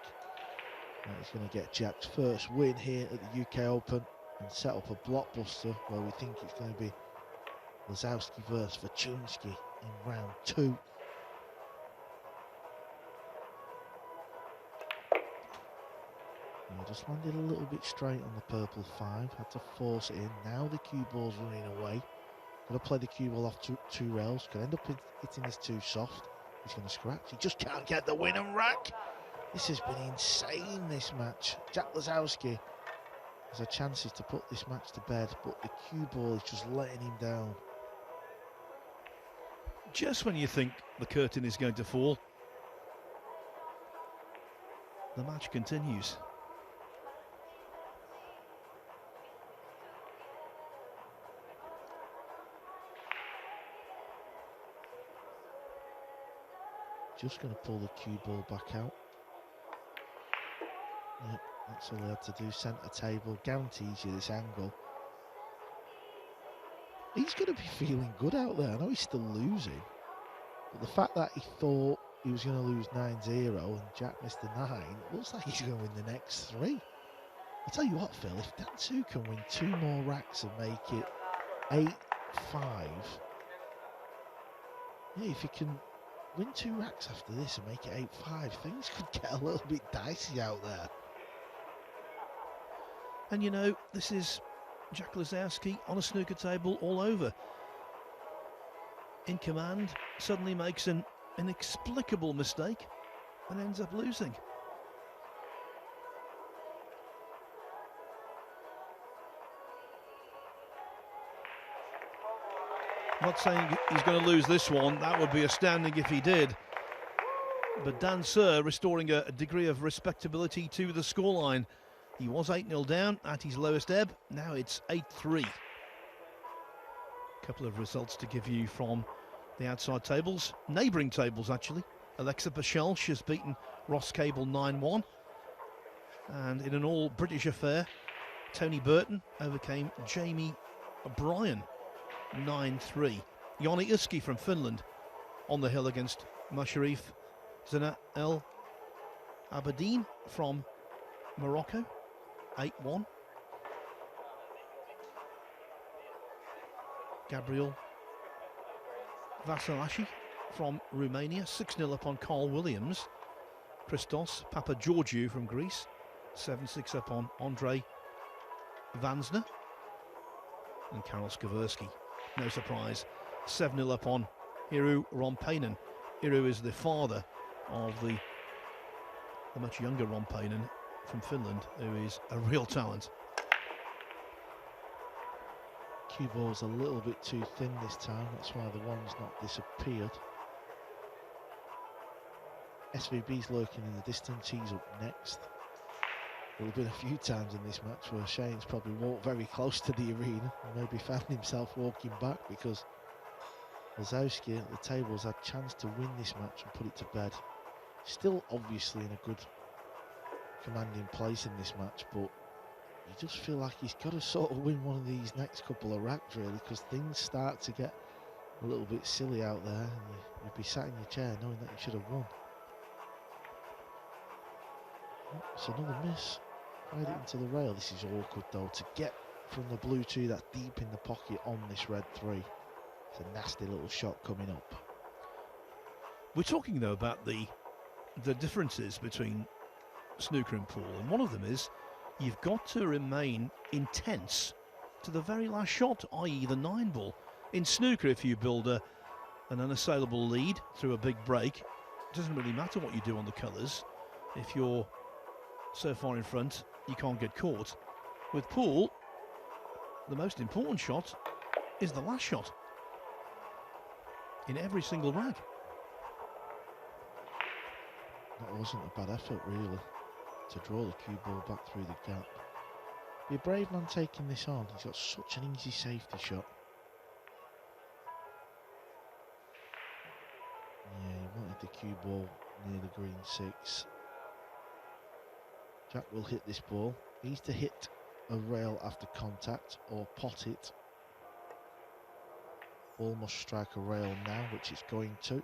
that is going to get Jack's first win here at the UK Open and set up a blockbuster where we think it's going to be Lisowski versus Fortunski in round 2. Just landed a little bit straight on the purple 5, had to force it in. Now the cue ball's running away. Got to play the cue ball off two rails. Could end up hitting this too soft. He's going to scratch. He just can't get the win and rack. This has been insane, this match. Jack Lisowski has had chances to put this match to bed, but the cue ball is just letting him down. Just when you think the curtain is going to fall, the match continues. Just going to pull the cue ball back out. Yep, that's all they had to do. Centre table guarantees you this angle. He's going to be feeling good out there. I know he's still losing, but the fact that he thought he was going to lose 9-0 and Jack missed the 9, it looks like he's going to win the next 3. I'll tell you what, Phil, if Dan2 can win 2 more racks and make it 8-5, yeah, if he can win 2 racks after this and make it 8-5, things could get a little bit dicey out there. And you know, this is Jack Lisowski on a snooker table all over. In command, suddenly makes an inexplicable mistake and ends up losing. Not saying he's going to lose this one, that would be astounding if he did. But Dan Sir restoring a degree of respectability to the scoreline. He was 8-0 down at his lowest ebb, now it's 8-3. A couple of results to give you from the outside tables, neighbouring tables actually. Alexa Pachelch has beaten Ross Cable 9-1. And in an all-British affair, Tony Burton overcame Jamie O'Brien 9-3. Joni Uski from Finland on the hill against Masharif Zina El Abedin from Morocco 8-1. Gabriel Vasilashi from Romania 6-0 upon Carl Williams. Christos Papageorgiou from Greece 7-6 up on Andre Vansner. And Karol Skaversky, no surprise, 7-0 up on Hiru Rompainen. Hiru is the father of the much younger Rompainen from Finland, who is a real talent. Cue ball's a little bit too thin this time, that's why the one's not disappeared. SVB's lurking in the distance, he's up next. There have been a few times in this match where Shane's probably walked very close to the arena and maybe found himself walking back because Lisowski at the table has had a chance to win this match and put it to bed. Still obviously in a good commanding place in this match, but you just feel like he's got to sort of win one of these next couple of racks really, because things start to get a little bit silly out there and you'd be sat in your chair knowing that you should have won. It's another miss. Right into the rail. This is awkward though, to get from the blue 2 that deep in the pocket on this red 3. It's a nasty little shot coming up. We're talking though about the differences between snooker and pool, and one of them is you've got to remain intense to the very last shot, i.e. the 9-ball. In snooker, if you build an unassailable lead through a big break, it doesn't really matter what you do on the colours. If you're so far in front, you can't get caught. With pool, the most important shot is the last shot in every single rack. That wasn't a bad effort really, to draw the cue ball back through the gap. Be a brave man taking this on. He's got such an easy safety shot. Yeah, he wanted the cue ball near the green 6. Jack will hit this ball. He's to hit a rail after contact or pot it. Ball must strike a rail now, which it's going to.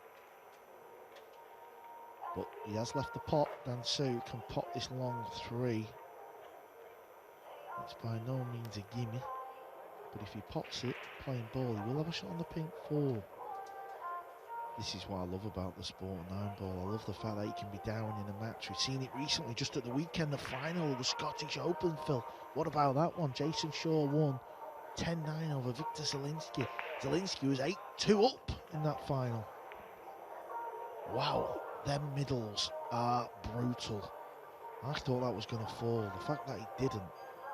But he has left the pot. Dan2 can pot this long 3. It's by no means a gimme. But if he pots it, playing ball, he will have a shot on the pink 4. This is what I love about the sport of 9-ball. I love the fact that he can be down in a match. We've seen it recently, just at the weekend, the final of the Scottish Open, Phil. What about that one? Jason Shaw won 10-9 over Victor Zielinski. Zielinski was 8-2 up in that final. Wow, them middles are brutal. I thought that was going to fall. The fact that it didn't.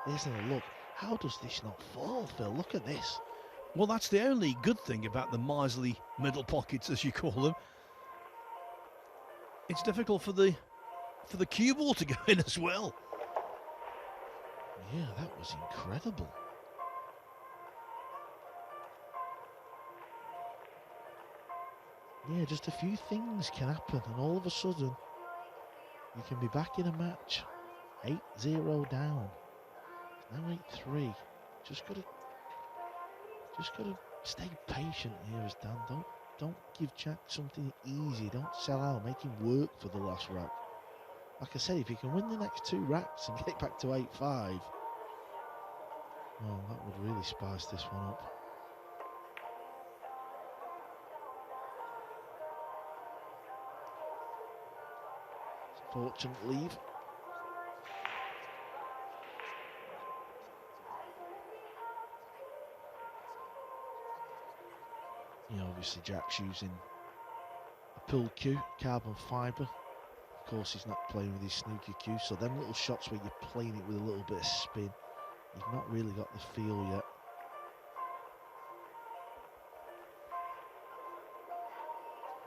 Isn't it? Look, how does this not fall, Phil? Look at this. Well, that's the only good thing about the miserly middle pockets, as you call them. It's difficult for the cue ball to go in as well. Yeah, that was incredible. Yeah, just a few things can happen, and all of a sudden, you can be back in a match. 8-0 down. It's now 8-3. Just gotta stay patient here, as Dan. Don't give Jack something easy. Don't sell out. Make him work for the last rack. Like I said, if you can win the next 2 racks and get back to 8-5, well, that would really spice this one up. Fortunate leave. Yeah, obviously Jack's using a pull cue, carbon fibre. Of course, he's not playing with his snooker cue, so them little shots where you're playing it with a little bit of spin, you've not really got the feel yet.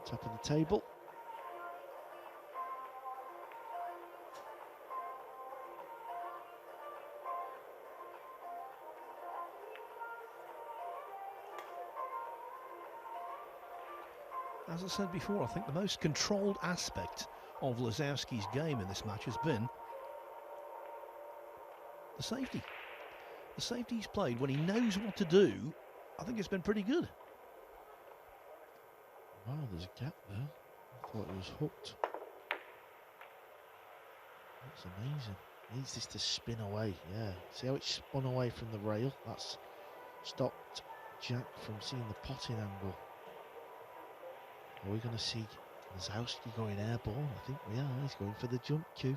Top of the table. As I said before, I think the most controlled aspect of Lisowski's game in this match has been the safety. The safety he's played when he knows what to do, I think it's been pretty good. Wow, there's a gap there. I thought it was hooked. That's amazing. Needs this to spin away, yeah. See how it spun away from the rail? That's stopped Jack from seeing the potting angle. Are we going to see Lisowski going airborne? I think we are. He's going for the jump cue.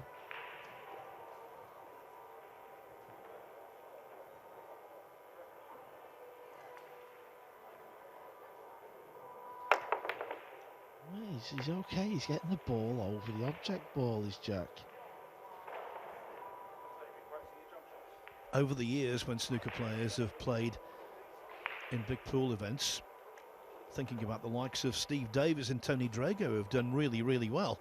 Well, he's okay. He's getting the ball over the object ball, is Jack. Over the years, when snooker players have played in big pool events, thinking about the likes of Steve Davis and Tony Drago, who have done really, really well.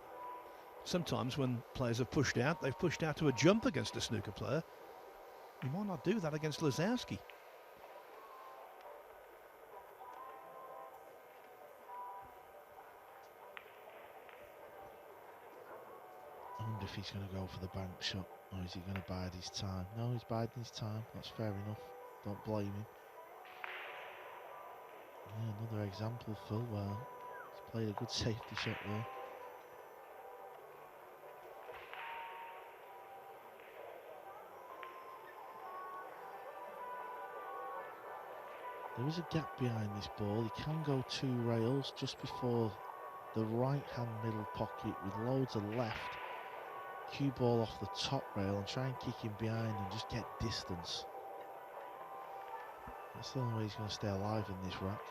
Sometimes when players have pushed out, they've pushed out to a jump against a snooker player. You might not do that against Lisowski. I wonder if he's going to go for the bank shot, or is he going to bide his time? No, he's biding his time. That's fair enough. Don't blame him. Yeah, another example, Phil, where he's played a good safety shot there. There is a gap behind this ball. He can go 2 rails just before the right-hand middle pocket with loads of left. Cue ball off the top rail and try and kick him behind and just get distance. That's the only way he's going to stay alive in this rack.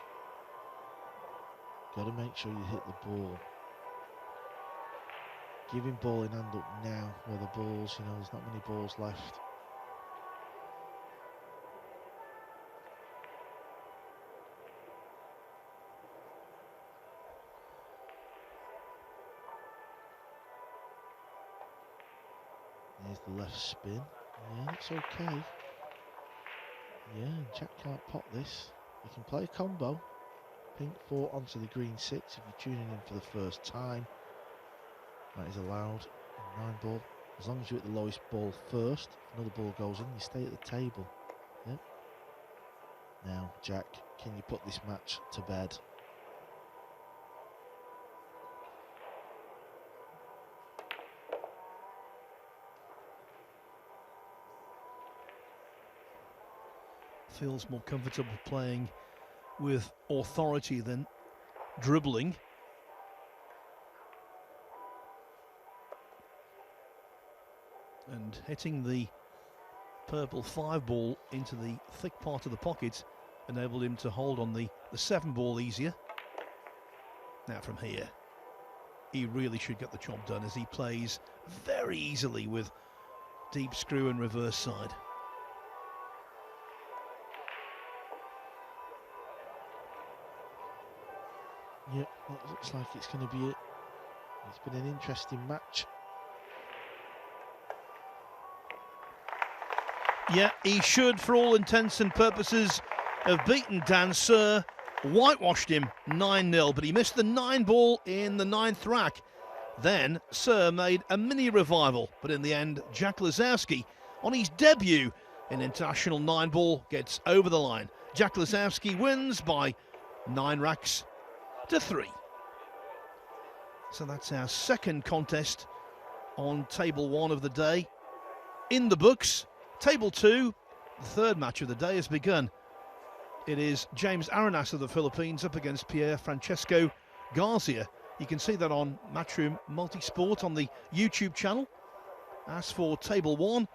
Got to make sure you hit the ball. Give him ball in hand up now, where the balls, you know, there's not many balls left. There's the left spin. Yeah, that's okay. Yeah, Jack can't pot this. He can play a combo. Pink 4 onto the green 6 if you're tuning in for the first time. That is allowed. 9-ball. As long as you hit the lowest ball first, if another ball goes in, you stay at the table. Yep. Now, Jack, can you put this match to bed? Feels more comfortable playing with authority than dribbling. And hitting the purple 5-ball into the thick part of the pocket enabled him to hold on the 7-ball easier. Now from here, he really should get the job done as he plays very easily with deep screw and reverse side. Yep, that looks like it's going to be it. It's been an interesting match. Yeah, he should, for all intents and purposes, have beaten Dan Sir, whitewashed him 9-0, but he missed the 9-ball in the 9th rack. Then Sir made a mini revival, but in the end, Jack Lisowski, on his debut in international 9-ball, gets over the line. Jack Lisowski wins by 9 racks to 3. So that's our second contest on table 1 of the day in the books. Table 2, the third match of the day, has begun. It is James Arenas of the Philippines up against Pierre Francesco Garcia. You can see that on Matchroom Multisport on the YouTube channel. As for table 1,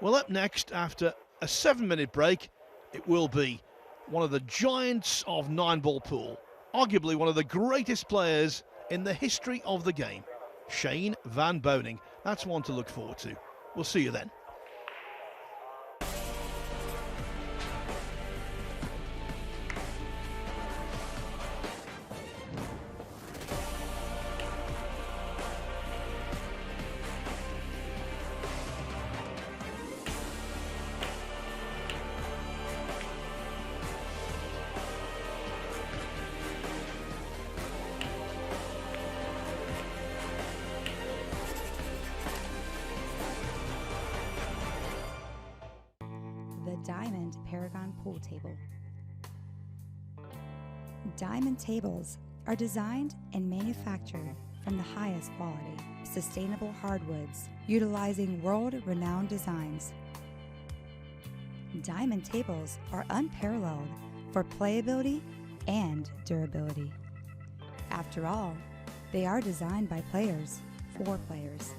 well, up next after a 7-minute break, it will be one of the giants of 9-ball pool, arguably one of the greatest players in the history of the game, Shane van Boening. That's one to look forward to. We'll see you then. Diamond Paragon Pool Table. Diamond tables are designed and manufactured from the highest quality, sustainable hardwoods, utilizing world-renowned designs. Diamond tables are unparalleled for playability and durability. After all, they are designed by players for players.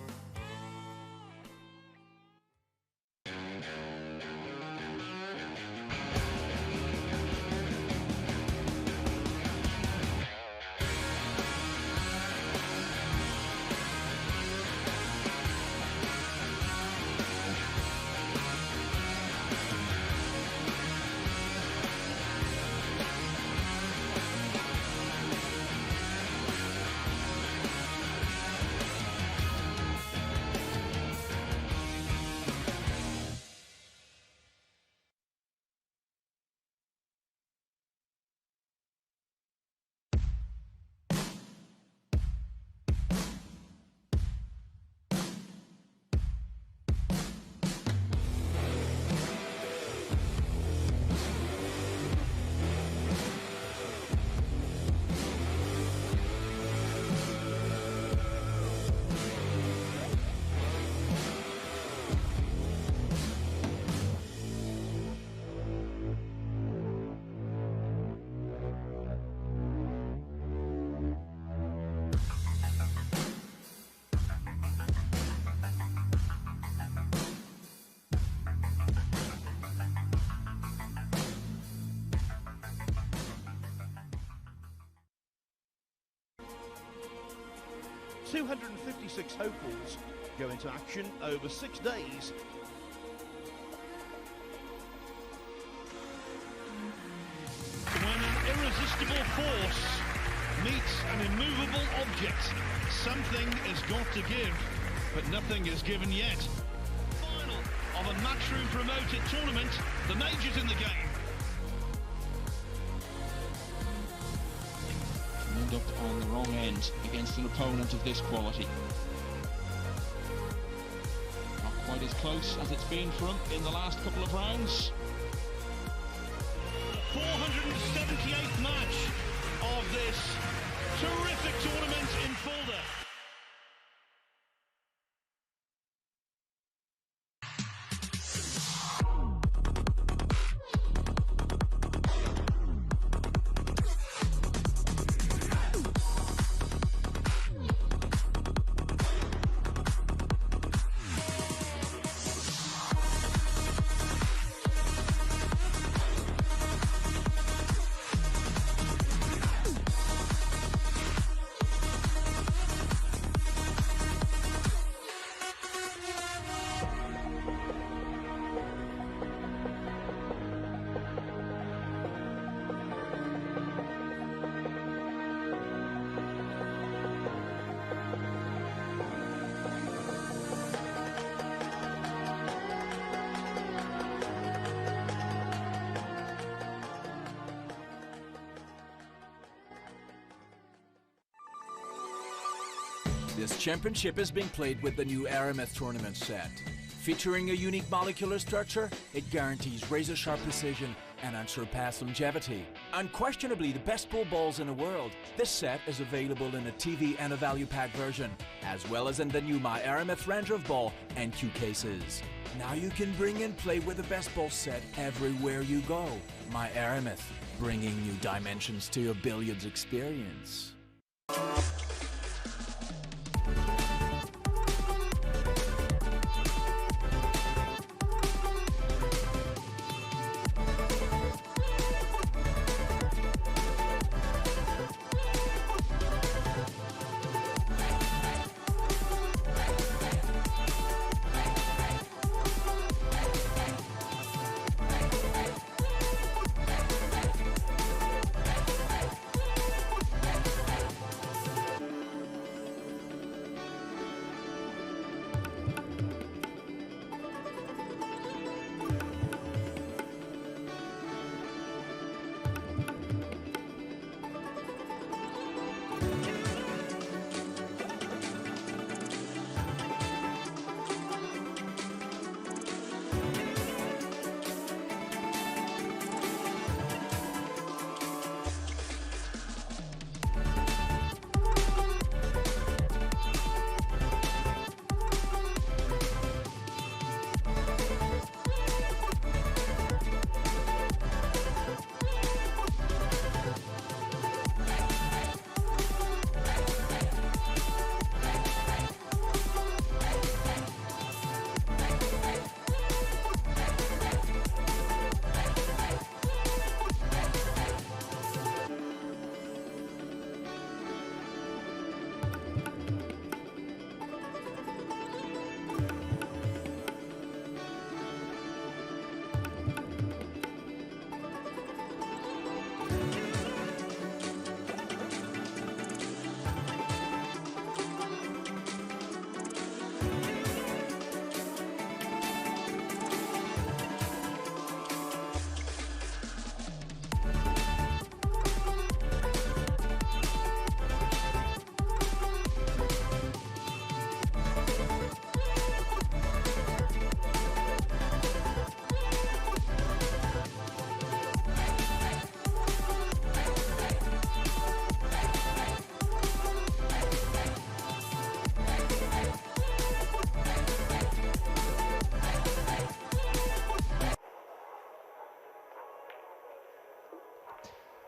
.256 hopefuls go into action over 6 days. When an irresistible force meets an immovable object, something has got to give, but nothing is given yet. Final of a Matchroom promoted tournament, the majors in the game. Conduct on the wrong end against an opponent of this quality. Not quite as close as it's been for him in the last couple of rounds. 478th match of this terrific tournament in Fulda. This championship is being played with the new Aramith tournament set. Featuring a unique molecular structure, it guarantees razor-sharp precision and unsurpassed longevity. Unquestionably the best bull balls in the world, this set is available in a TV and a value pack version, as well as in the new My Aramith Ranger of Ball and Q cases. Now you can bring and play with the best ball set everywhere you go. My Aramith, bringing new dimensions to your billiards experience.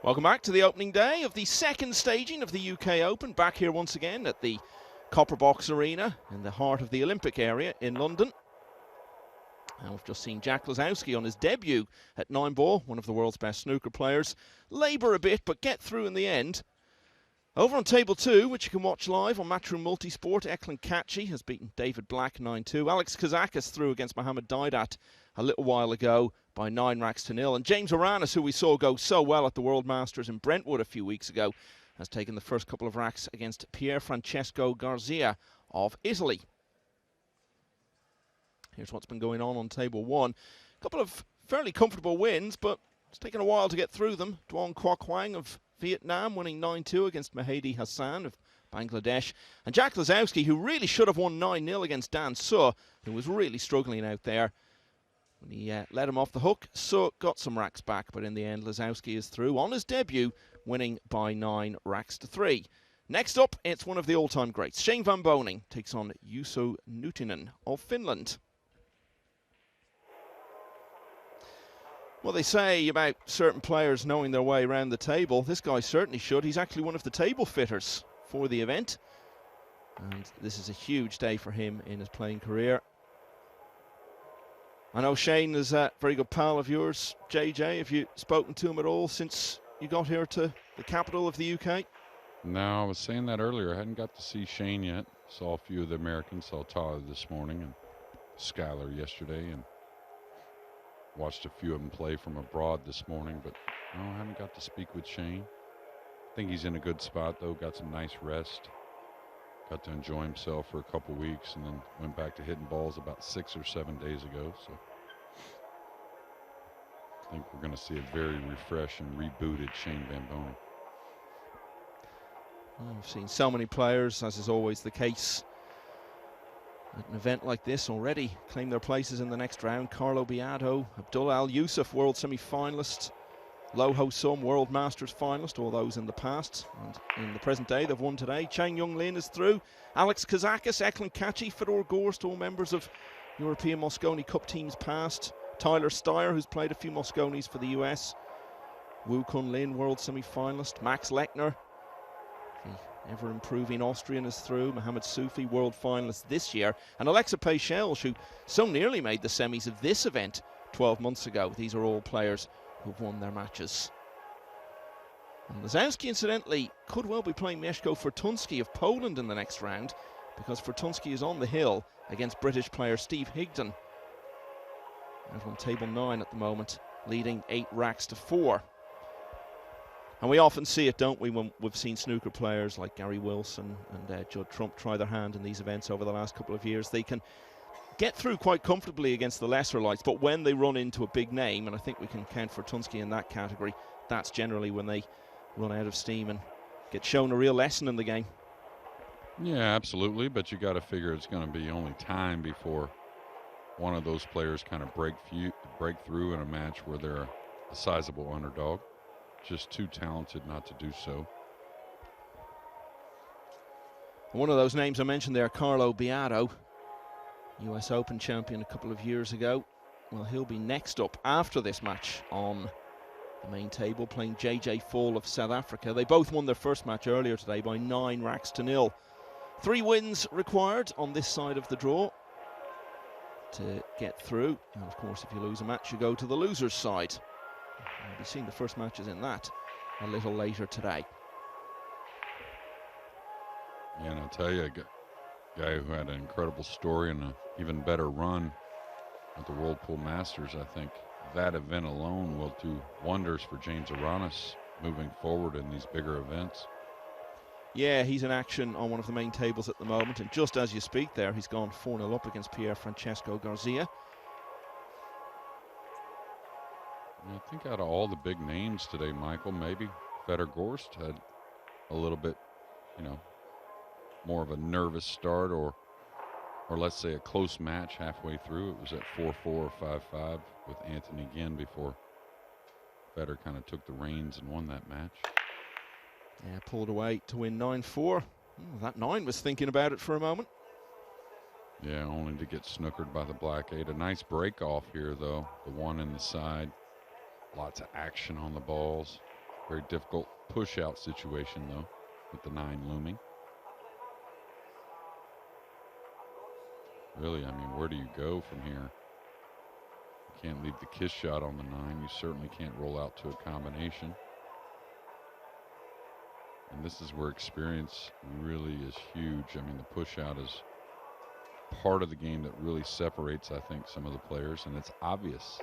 Welcome back to the opening day of the second staging of the UK Open, back here once again at the Copper Box Arena in the heart of the Olympic area in London. And we've just seen Jack Lisowski on his debut at Nineball, one of the world's best snooker players. Labour a bit, but get through in the end. Over on table 2, which you can watch live on Matchroom Multisport, Eklund Kachi has beaten David Black 9-2. Alex Kazakis threw against Mohamed Didat a little while ago by 9 racks to 0. And James Aranis, who we saw go so well at the World Masters in Brentwood a few weeks ago, has taken the first couple of racks against Pier Francesco Garzia of Italy. Here's what's been going on table 1. A couple of fairly comfortable wins, but it's taken a while to get through them. Duong Kwok of Vietnam winning 9-2 against Mehdi Hassan of Bangladesh. And Jack Lisowski, who really should have won 9-0 against Dan Suh, who was really struggling out there. When he let him off the hook, Suh got some racks back, but in the end, Lisowski is through on his debut, winning by 9 racks to 3. Next up, it's one of the all-time greats. Shane van Boening takes on Juuso Nutinen of Finland. Well, they say about certain players knowing their way around the table. This guy certainly should. He's actually one of the table fitters for the event. And this is a huge day for him in his playing career. I know Shane is a very good pal of yours. JJ, have you spoken to him at all since you got here to the capital of the UK? No, I was saying that earlier. I hadn't got to see Shane yet. Saw a few of the Americans. Saw Tyler this morning and Skylar yesterday, and watched a few of them play from abroad this morning, but no, I haven't got to speak with Shane. I think he's in a good spot, though. Got some nice rest. Got to enjoy himself for a couple weeks, and then went back to hitting balls about 6 or 7 days ago. So I think we're going to see a very refreshed and rebooted Shane van Boening. We've seen so many players, as is always the case at an event like this, already claim their places in the next round. Carlo Biado, Abdullah Al Yusuf, world semi-finalist, Loho Sum, World Masters finalist, all those in the past. And in the present day, they've won today. Chang Young Lin is through. Alex Kazakis, Eklund Kachi, Fedor Gorst, all members of European Mosconi Cup teams past. Tyler Steyer, who's played a few Mosconis for the US. Wu Kun Lin, world semi-finalist. Max Lechner, the ever-improving Austrian, is through. Mohamed Soufi, world finalist this year. And Alexa Peychels, who so nearly made the semis of this event 12 months ago. These are all players who've won their matches. And Lisowski, incidentally, could well be playing Mieszko Fortunski of Poland in the next round, because Fortunski is on the hill against British player Steve Higdon. Out on table 9 at the moment, leading 8 racks to 4. And we often see it, don't we, when we've seen snooker players like Gary Wilson and Judd Trump try their hand in these events over the last couple of years. They can get through quite comfortably against the lesser lights, but when they run into a big name, and I think we can count Fortunski in that category, that's generally when they run out of steam and get shown a real lesson in the game. Yeah, absolutely, but you got to figure it's going to be only time before one of those players kind of break through in a match where they're a sizable underdog. Just too talented not to do so. One of those names I mentioned there, Carlo Biado, US Open champion a couple of years ago. Well, he'll be next up after this match on the main table, playing JJ Fall of South Africa. They both won their first match earlier today by 9 racks to 0. 3 wins required on this side of the draw to get through. And of course, if you lose a match, you go to the loser's side. We'll be seeing the first matches in that a little later today. Yeah, and I'll tell you, a guy who had an incredible story and an even better run at the Whirlpool Masters. I think that event alone will do wonders for James Aranis moving forward in these bigger events. Yeah, he's in action on one of the main tables at the moment, and just as you speak there, he's gone 4-0 up against Pierre Francesco Garcia. I think out of all the big names today, Michael, maybe Fedor Gorst had a little bit, more of a nervous start, or let's say a close match halfway through. It was at 4-4 or 5-5 with Anthony Ginn before Fedor kind of took the reins and won that match. Yeah, pulled away to win 9-4. That 9 was thinking about it for a moment. Yeah, only to get snookered by the Black 8. A nice break off here, though. The 1 in the side. Lots of action on the balls. Very difficult push-out situation, though, with the 9 looming. Really, I mean, where do you go from here? You can't leave the kiss shot on the 9. You certainly can't roll out to a combination. And this is where experience really is huge. I mean, the push-out is part of the game that really separates, I think, some of the players, and it's obvious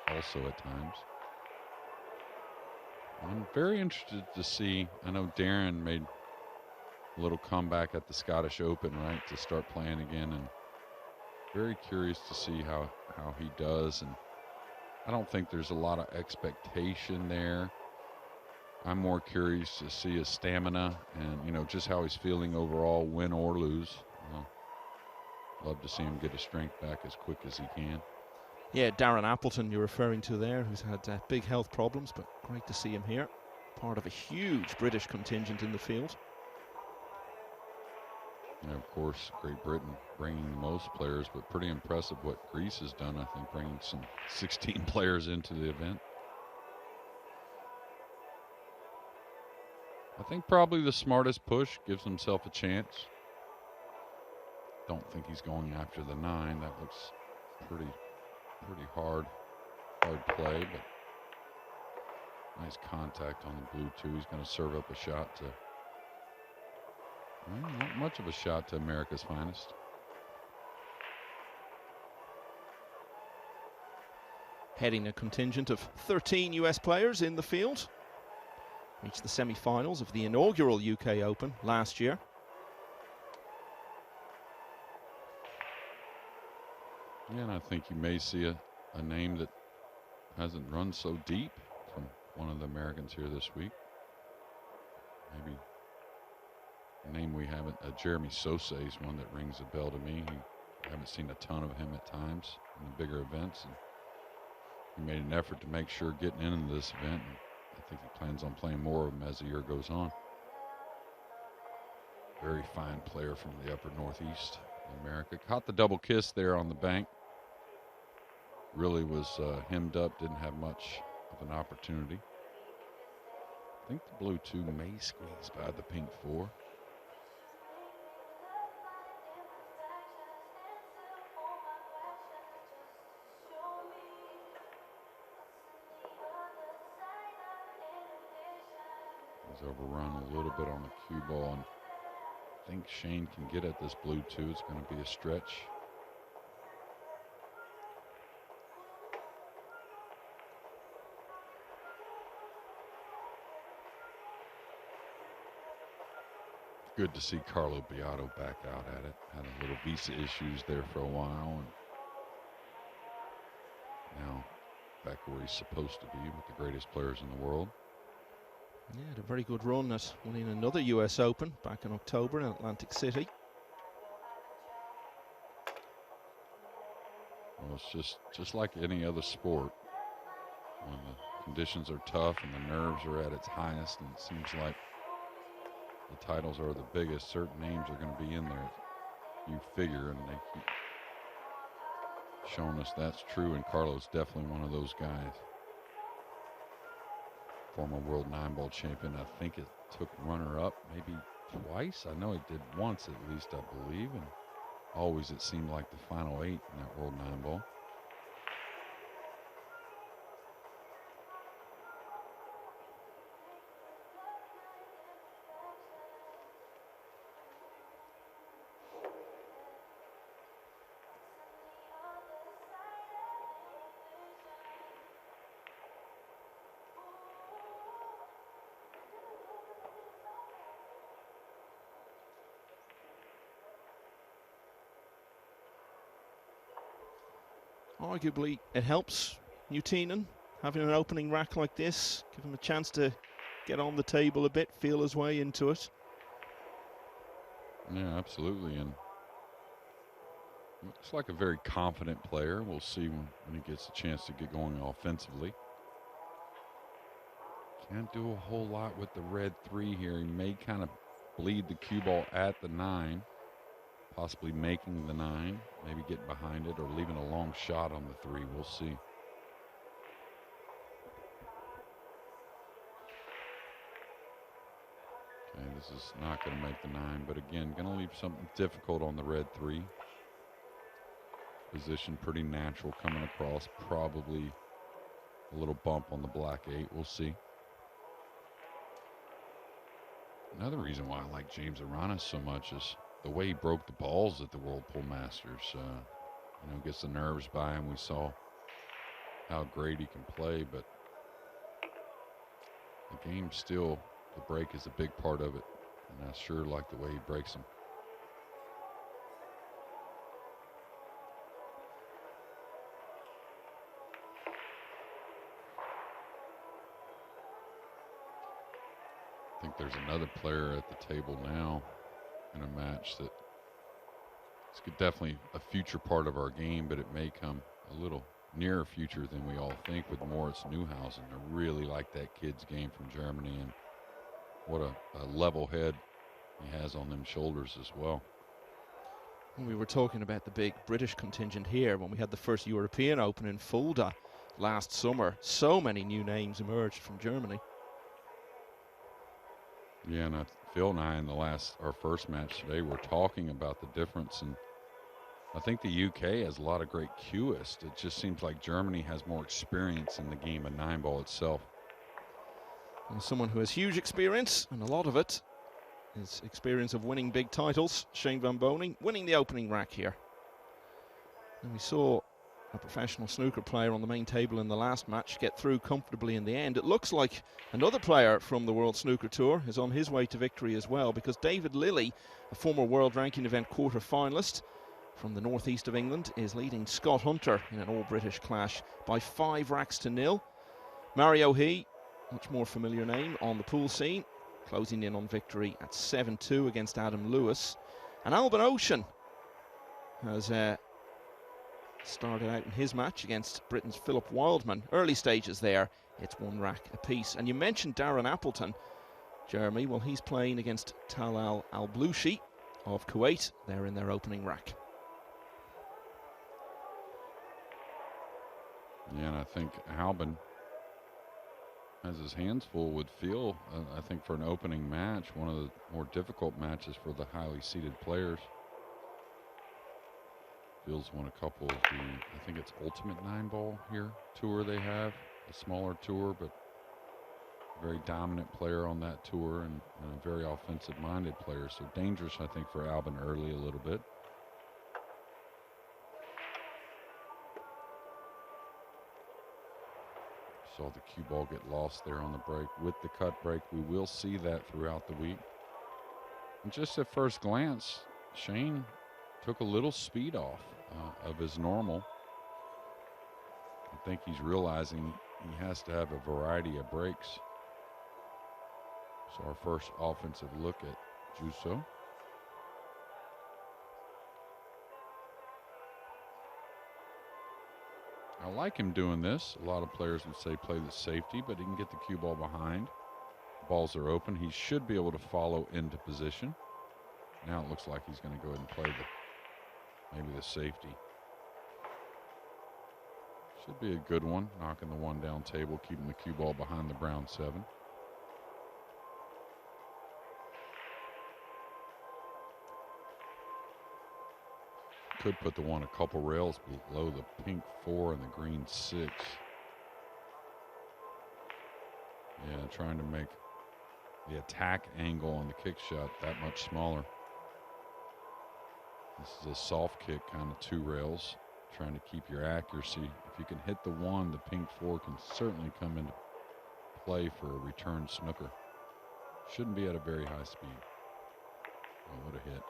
also at times. I'm very interested to see, I know Darren made a little comeback at the Scottish Open, right, to start playing again, and very curious to see how he does. And I don't think there's a lot of expectation there. I'm more curious to see his stamina and, just how he's feeling overall, win or lose. Love to see him get his strength back as quick as he can. Yeah, Darren Appleton you're referring to there, who's had big health problems, but great to see him here. Part of a huge British contingent in the field. And of course, Great Britain bringing the most players, but pretty impressive what Greece has done, I think, bringing some 16 players into the event. I think probably the smartest push, gives himself a chance. Don't think he's going after the 9. That looks pretty hard play, but nice contact on the blue too. He's going to serve up a shot to, not much of a shot to America's finest. Heading a contingent of 13 US players in the field. Reached the semi-finals of the inaugural UK Open last year. Yeah, and I think you may see a name that hasn't run so deep from one of the Americans here this week. Maybe name we haven't, Jeremy Sose is one that rings a bell to me. I haven't seen a ton of him at times in the bigger events. And he made an effort to make sure getting into this event. And I think he plans on playing more of them as the year goes on. Very fine player from the upper northeast of America. Caught the double kiss there on the bank. Really was hemmed up, didn't have much of an opportunity. I think the blue 2 may squeeze by the pink 4. He's overrun a little bit on the cue ball, and I think Shane can get at this blue 2. It's going to be a stretch. Good to see Carlo Biado back out at it. Had a little visa issues there for a while, and now back where he's supposed to be with the greatest players in the world. Yeah, had a very good run at winning another US Open back in October in Atlantic City. Well, it's just like any other sport. When the conditions are tough and the nerves are at its highest, and it seems like the titles are the biggest, certain names are going to be in there, you figure, and they keep showing us that's true, and Carlo's definitely one of those guys. Former world 9-ball champion. I think it took runner-up maybe twice. I know he did once at least, I believe, and always it seemed like the final 8 in that world 9-ball. Arguably, it helps Nutinen having an opening rack like this, give him a chance to get on the table a bit, feel his way into it. Yeah, absolutely, and looks like a very confident player. We'll see when he gets a chance to get going offensively. Can't do a whole lot with the red 3 here. He may kind of bleed the cue ball at the 9. Possibly making the 9, maybe getting behind it or leaving a long shot on the 3. We'll see. Okay, this is not going to make the 9, but again, going to leave something difficult on the red 3. Position pretty natural coming across. Probably a little bump on the black 8. We'll see. Another reason why I like James Aranas so much is the way he broke the balls at the World Pool Masters. Gets the nerves by him. We saw how great he can play, but the game still, the break is a big part of it. And I sure like the way he breaks them. I think there's another player at the table now in a match that it's definitely a future part of our game, but it may come a little nearer future than we all think with Moritz Neuhausen. I really like that kid's game from Germany, and what a level head he has on them shoulders as well. We were talking about the big British contingent here when we had the first European Open in Fulda last summer. So many new names emerged from Germany. Yeah, and Phil and I in our first match today were talking about the difference, and I think the UK has a lot of great cueists. It just seems like Germany has more experience in the game of 9-ball itself. And someone who has huge experience, and a lot of it is experience of winning big titles. Shane van Boening winning the opening rack here. And we saw a professional snooker player on the main table in the last match get through comfortably in the end. It looks like another player from the World Snooker Tour is on his way to victory as well, because David Lilly, a former World Ranking Event quarter-finalist from the northeast of England, is leading Scott Hunter in an all-British clash by 5 racks to 0. Mario He, much more familiar name on the pool scene, closing in on victory at 7-2 against Adam Lewis. And Alban Ocean has started out in his match against Britain's Philip Wildman. Early stages there, it's 1 rack apiece. And you mentioned Darren Appleton, Jeremy. Well, he's playing against Talal Al-Blushi of Kuwait. They're in their opening rack. Yeah, and I think Alban has his hands full with Phil. I think for an opening match, one of the more difficult matches for the highly seeded players. Phil's won a couple of the, I think it's Ultimate Nineball here tour they have, a smaller tour, but very dominant player on that tour and a very offensive-minded player. So dangerous, I think, for Alban early a little bit. Saw the cue ball get lost there on the break. With the cut break, we will see that throughout the week. And just at first glance, Shane took a little speed off of his normal. I think he's realizing he has to have a variety of breaks. So our first offensive look at Juso. I like him doing this. A lot of players would say play the safety, but he can get the cue ball behind. Balls are open. He should be able to follow into position. Now it looks like he's going to go ahead and play maybe the safety. Should be a good one. Knocking the one down table, keeping the cue ball behind the brown 7. Could put the one a couple rails below the pink 4 and the green 6. Yeah, trying to make the attack angle on the kick shot that much smaller. This is a soft kick, kind of 2 rails, trying to keep your accuracy. If you can hit the 1, the pink 4 can certainly come into play for a return snooker. Shouldn't be at a very high speed. Oh, what a hit.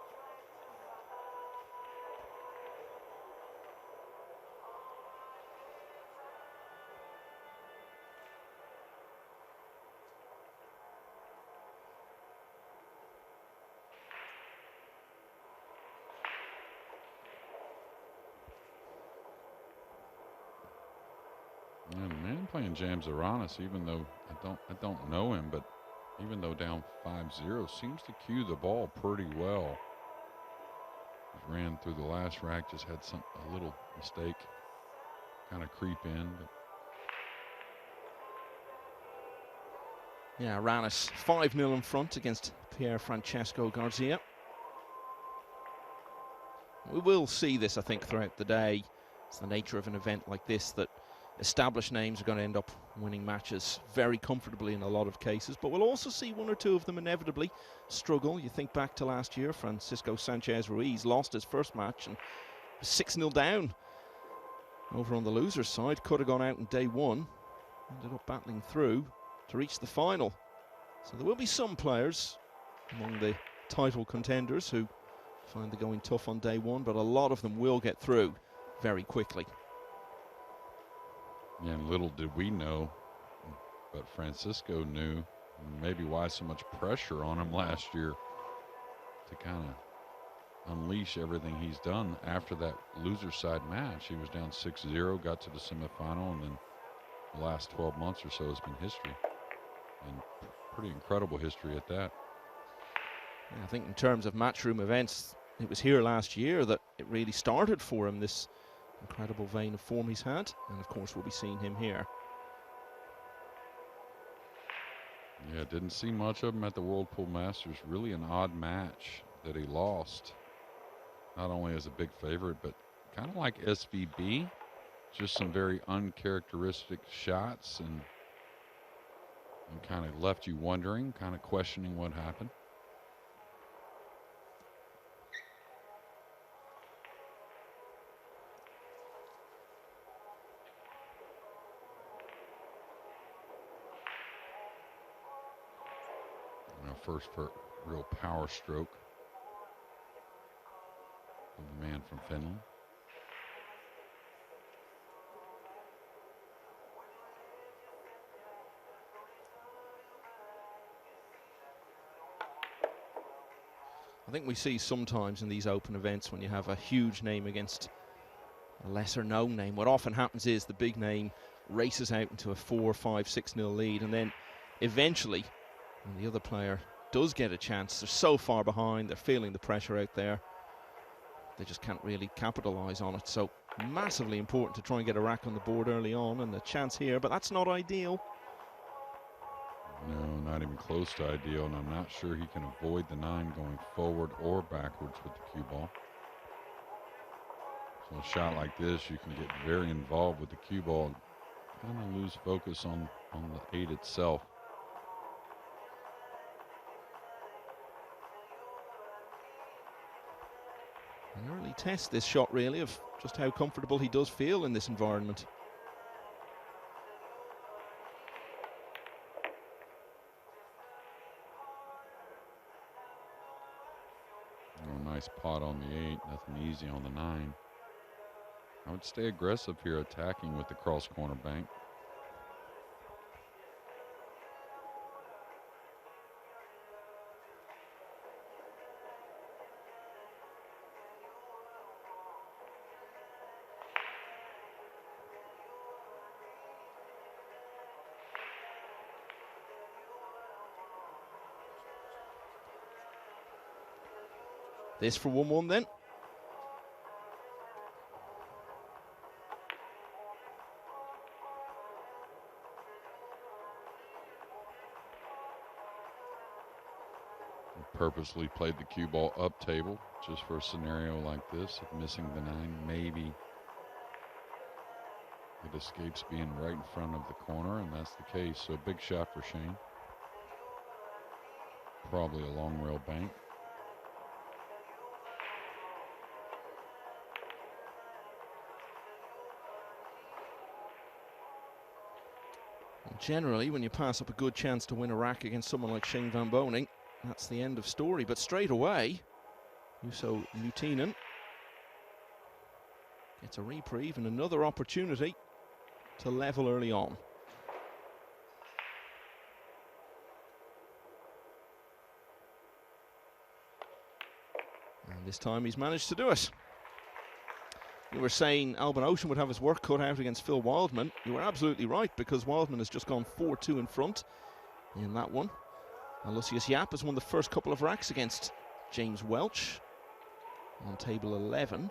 Yeah, the man playing James Aranis, even though I don't know him, but even though down 5-0, seems to cue the ball pretty well. Just ran through the last rack, just had a little mistake, kind of creep in. But yeah, Aranis 5-0 in front against Pier Francesco Garcia. We will see this, I think, throughout the day. It's the nature of an event like this that established names are going to end up winning matches very comfortably in a lot of cases, but we'll also see 1 or 2 of them inevitably struggle. You think back to last year, Francisco Sanchez Ruiz lost his first match and was 6-0 down over on the loser's side. Could have gone out in day 1, ended up battling through to reach the final. So there will be some players among the title contenders who find the going tough on day 1, but a lot of them will get through very quickly. Yeah, and little did we know, but Francisco knew maybe why so much pressure on him last year to kind of unleash everything he's done after that loser side match. He was down 6-0, got to the semifinal, and then the last 12 months or so has been history, and pretty incredible history at that. Yeah, I think in terms of matchroom events, it was here last year that it really started for him, this incredible vein of form he's had, and of course we'll be seeing him here. Yeah, didn't see much of him at the World Pool Masters. Really an odd match that he lost, not only as a big favorite, but kind of like SVB, just some very uncharacteristic shots, and kind of left you wondering, kind of questioning what happened. First for real power stroke from the man from Finland. I think we see sometimes in these open events when you have a huge name against a lesser known name, what often happens is the big name races out into a 4, 5, 6-0 lead, and then eventually when the other player does get a chance, they're so far behind, they're feeling the pressure out there, they just can't really capitalize on it. So massively important to try and get a rack on the board early on, and a chance here, but that's not ideal. No, not even close to ideal, and I'm not sure he can avoid the 9 going forward or backwards with the cue ball. So a shot like this, you can get very involved with the cue ball, kind of lose focus on the 8 itself. An early test, this shot, really, of just how comfortable he does feel in this environment. Oh, nice pot on the 8, nothing easy on the 9. I would stay aggressive here, attacking with the cross corner bank. This for 1-1 then. Purposely played the cue ball up table just for a scenario like this of missing the 9. Maybe it escapes being right in front of the corner, and that's the case. So big shot for Shane. Probably a long rail bank. Generally, when you pass up a good chance to win a rack against someone like Shane van Boening, that's the end of story. But straight away, Nutinen gets a reprieve and another opportunity to level early on. And this time he's managed to do it. You were saying Alban Ocean would have his work cut out against Phil Wildman. You were absolutely right, because Wildman has just gone 4-2 in front in that one. And Lucius Yap has won the first couple of racks against James Welch on table 11.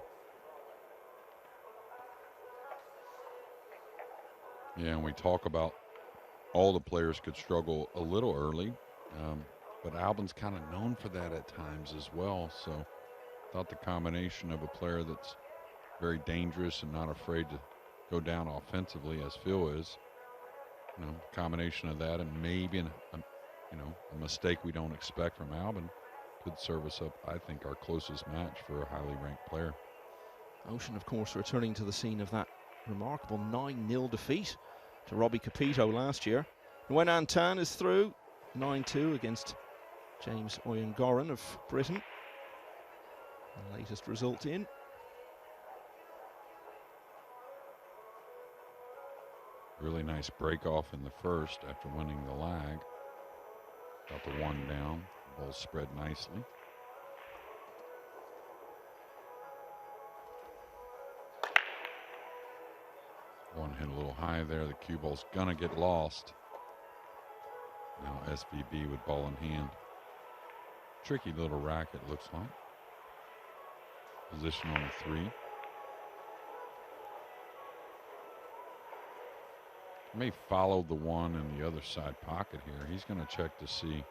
Yeah, and we talk about all the players could struggle a little early, but Alban's kind of known for that at times as well. So I thought the combination of a player that's very dangerous and not afraid to go down offensively as Phil is, combination of that and maybe a mistake we don't expect from Alban could serve us up, I think, our closest match for a highly ranked player. Ocean, of course, returning to the scene of that remarkable 9-0 defeat to Robbie Capito last year. Nguyen Tan is through 9-2 against James Oyengoran of Britain. The latest result in. Really nice break off in the first after winning the lag. Got the 1 down. Ball spread nicely. One hit a little high there. The cue ball's gonna get lost. Now SVB with ball in hand. Tricky little rack, it looks like. Position on the 3. May follow the 1 in the other side pocket here. He's going to check to see,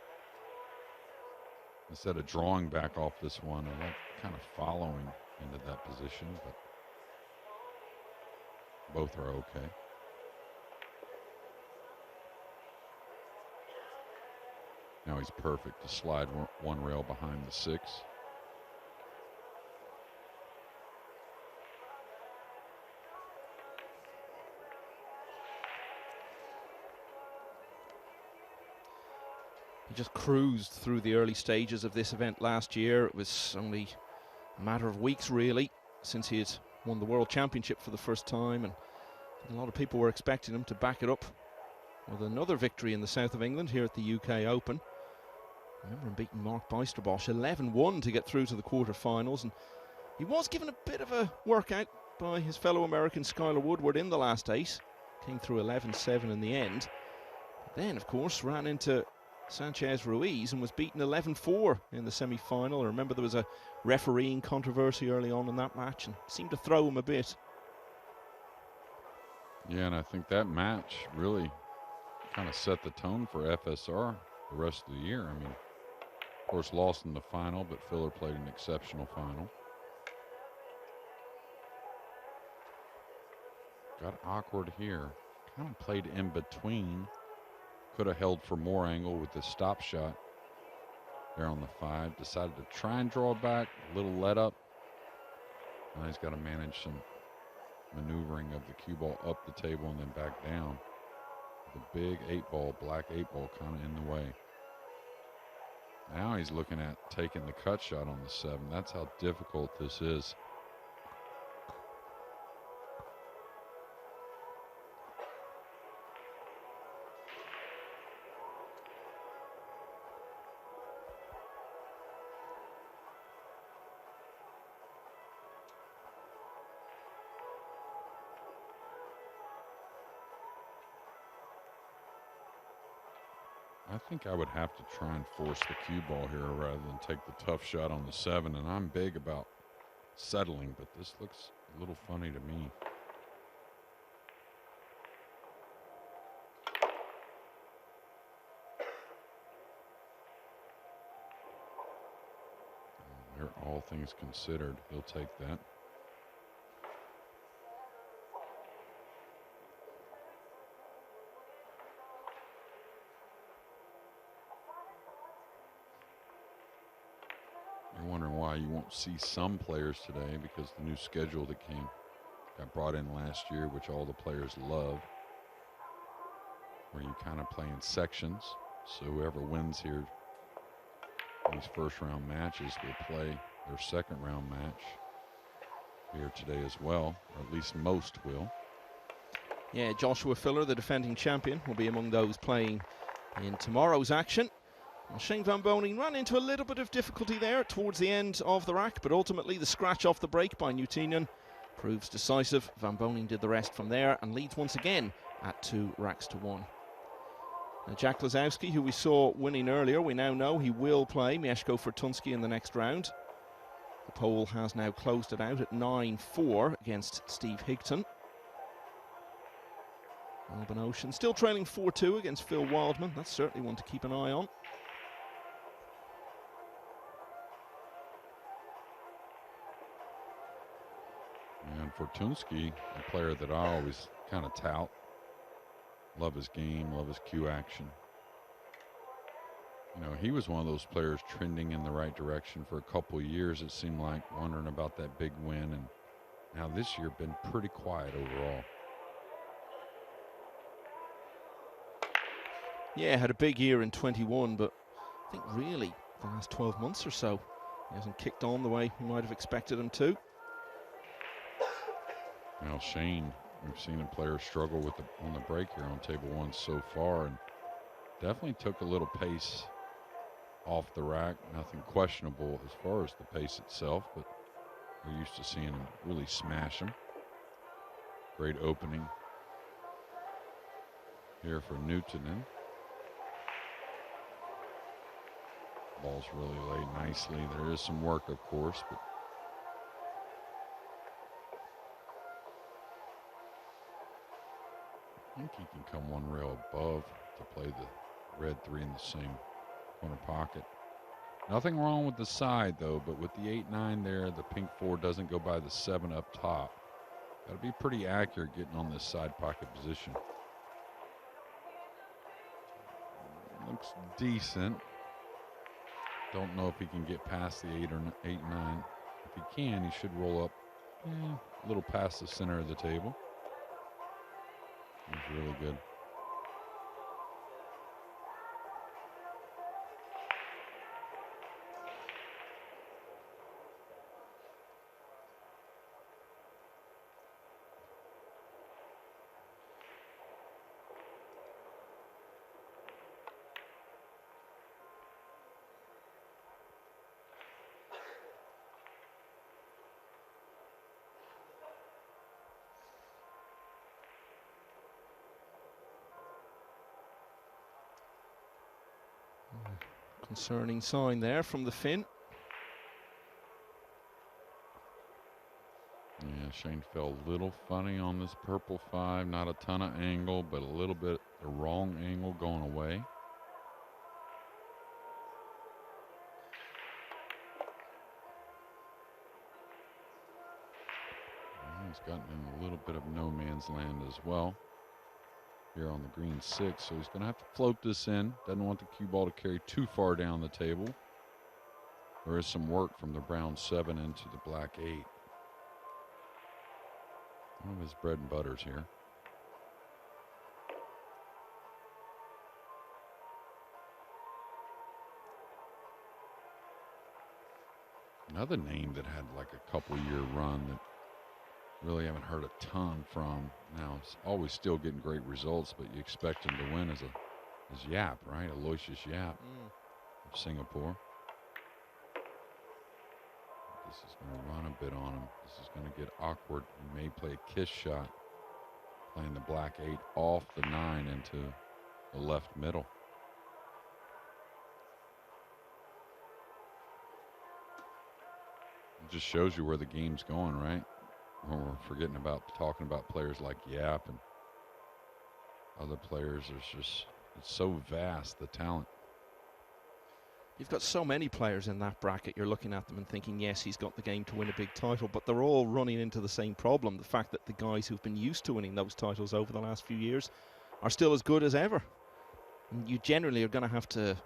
instead of drawing back off this 1, I like kind of following into that position, but both are okay. Now he's perfect to slide 1 rail behind the 6. He just cruised through the early stages of this event last year. It was only a matter of weeks, really, since he had won the World Championship for the first time, and a lot of people were expecting him to back it up with another victory in the south of England here at the UK Open. Remember him beating Mark Beisterbosch 11-1 to get through to the quarterfinals, and he was given a bit of a workout by his fellow American Skylar Woodward in the last 8. Came through 11-7 in the end. Then, of course, ran into Sanchez Ruiz and was beaten 11-4 in the semi-final. I remember there was a refereeing controversy early on in that match and seemed to throw him a bit. Yeah, and I think that match really kind of set the tone for FSR the rest of the year. I mean, of course, lost in the final, but Filler played an exceptional final. Got awkward here. Kind of played in between. Could have held for more angle with the stop shot there on the 5. Decided to try and draw back, a little let up. Now he's got to manage some maneuvering of the cue ball up the table and then back down. The big 8-ball, black 8-ball kind of in the way. Now he's looking at taking the cut shot on the 7. That's how difficult this is. I think I would have to try and force the cue ball here rather than take the tough shot on the 7, and I'm big about settling, but this looks a little funny to me. Here, all things considered, he'll take that. You're wondering why you won't see some players today, because the new schedule that got brought in last year, which all the players love, where you kind of play in sections. So whoever wins here, these first round matches, will play their second round match here today as well, or at least most will. Yeah, Joshua Filler, the defending champion, will be among those playing in tomorrow's action. Well, Shane Van Boening ran into a little bit of difficulty there towards the end of the rack, but ultimately the scratch off the break by Nutinen proves decisive. Van Boening did the rest from there and leads once again at 2 racks to 1. Now, Jack Lisowski, who we saw winning earlier, we now know he will play Mieszko Fortunski in the next round. The poll has now closed it out at 9-4 against Steve Higton. Alban Ocean still trailing 4-2 against Phil Wildman. That's certainly one to keep an eye on. And Fortunski, a player that I always kind of tout. Love his game, love his cue action. You know, he was one of those players trending in the right direction for a couple of years, it seemed like, wondering about that big win. And now this year been pretty quiet overall. Yeah, had a big year in 21, but I think really the last 12 months or so, he hasn't kicked on the way we might have expected him to. Now Shane, we've seen a player struggle with on the break here on table 1 so far, and definitely took a little pace off the rack. Nothing questionable as far as the pace itself, but we're used to seeing him really smash him. Great opening here for Nutinen. Ball's really laid nicely. There is some work, of course, but I think he can come one rail above to play the red 3 in the same corner pocket. Nothing wrong with the side, though, but with the 8-9 there, the pink 4 doesn't go by the 7 up top. Got to be pretty accurate getting on this side pocket position. Looks decent. Don't know if he can get past the 8 or 8-9. If he can, he should roll up a little past the center of the table. He's really good. Concerning sign there from the Finn. Yeah, Shane fell a little funny on this purple 5. Not a ton of angle, but a little bit the wrong angle going away. He's gotten in a little bit of no man's land as well here on the green 6, so he's going to have to float this in. Doesn't want the cue ball to carry too far down the table. There is some work from the brown 7 into the black 8. One of his bread and butters here. Another name that had like a couple-year run that really haven't heard a ton from. Now, it's always still getting great results, but you expect him to win is Yap, right? Aloysius Yap of Singapore. This is going to run a bit on him. This is going to get awkward. He may play a kiss shot, playing the black 8 off the 9 into the left middle. It just shows you where the game's going, right? When we're forgetting about talking about players like Yap and other players. It's so vast, the talent. You've got so many players in that bracket, you're looking at them and thinking, yes, he's got the game to win a big title, but they're all running into the same problem, the fact that the guys who've been used to winning those titles over the last few years are still as good as ever. And you generally are going to have to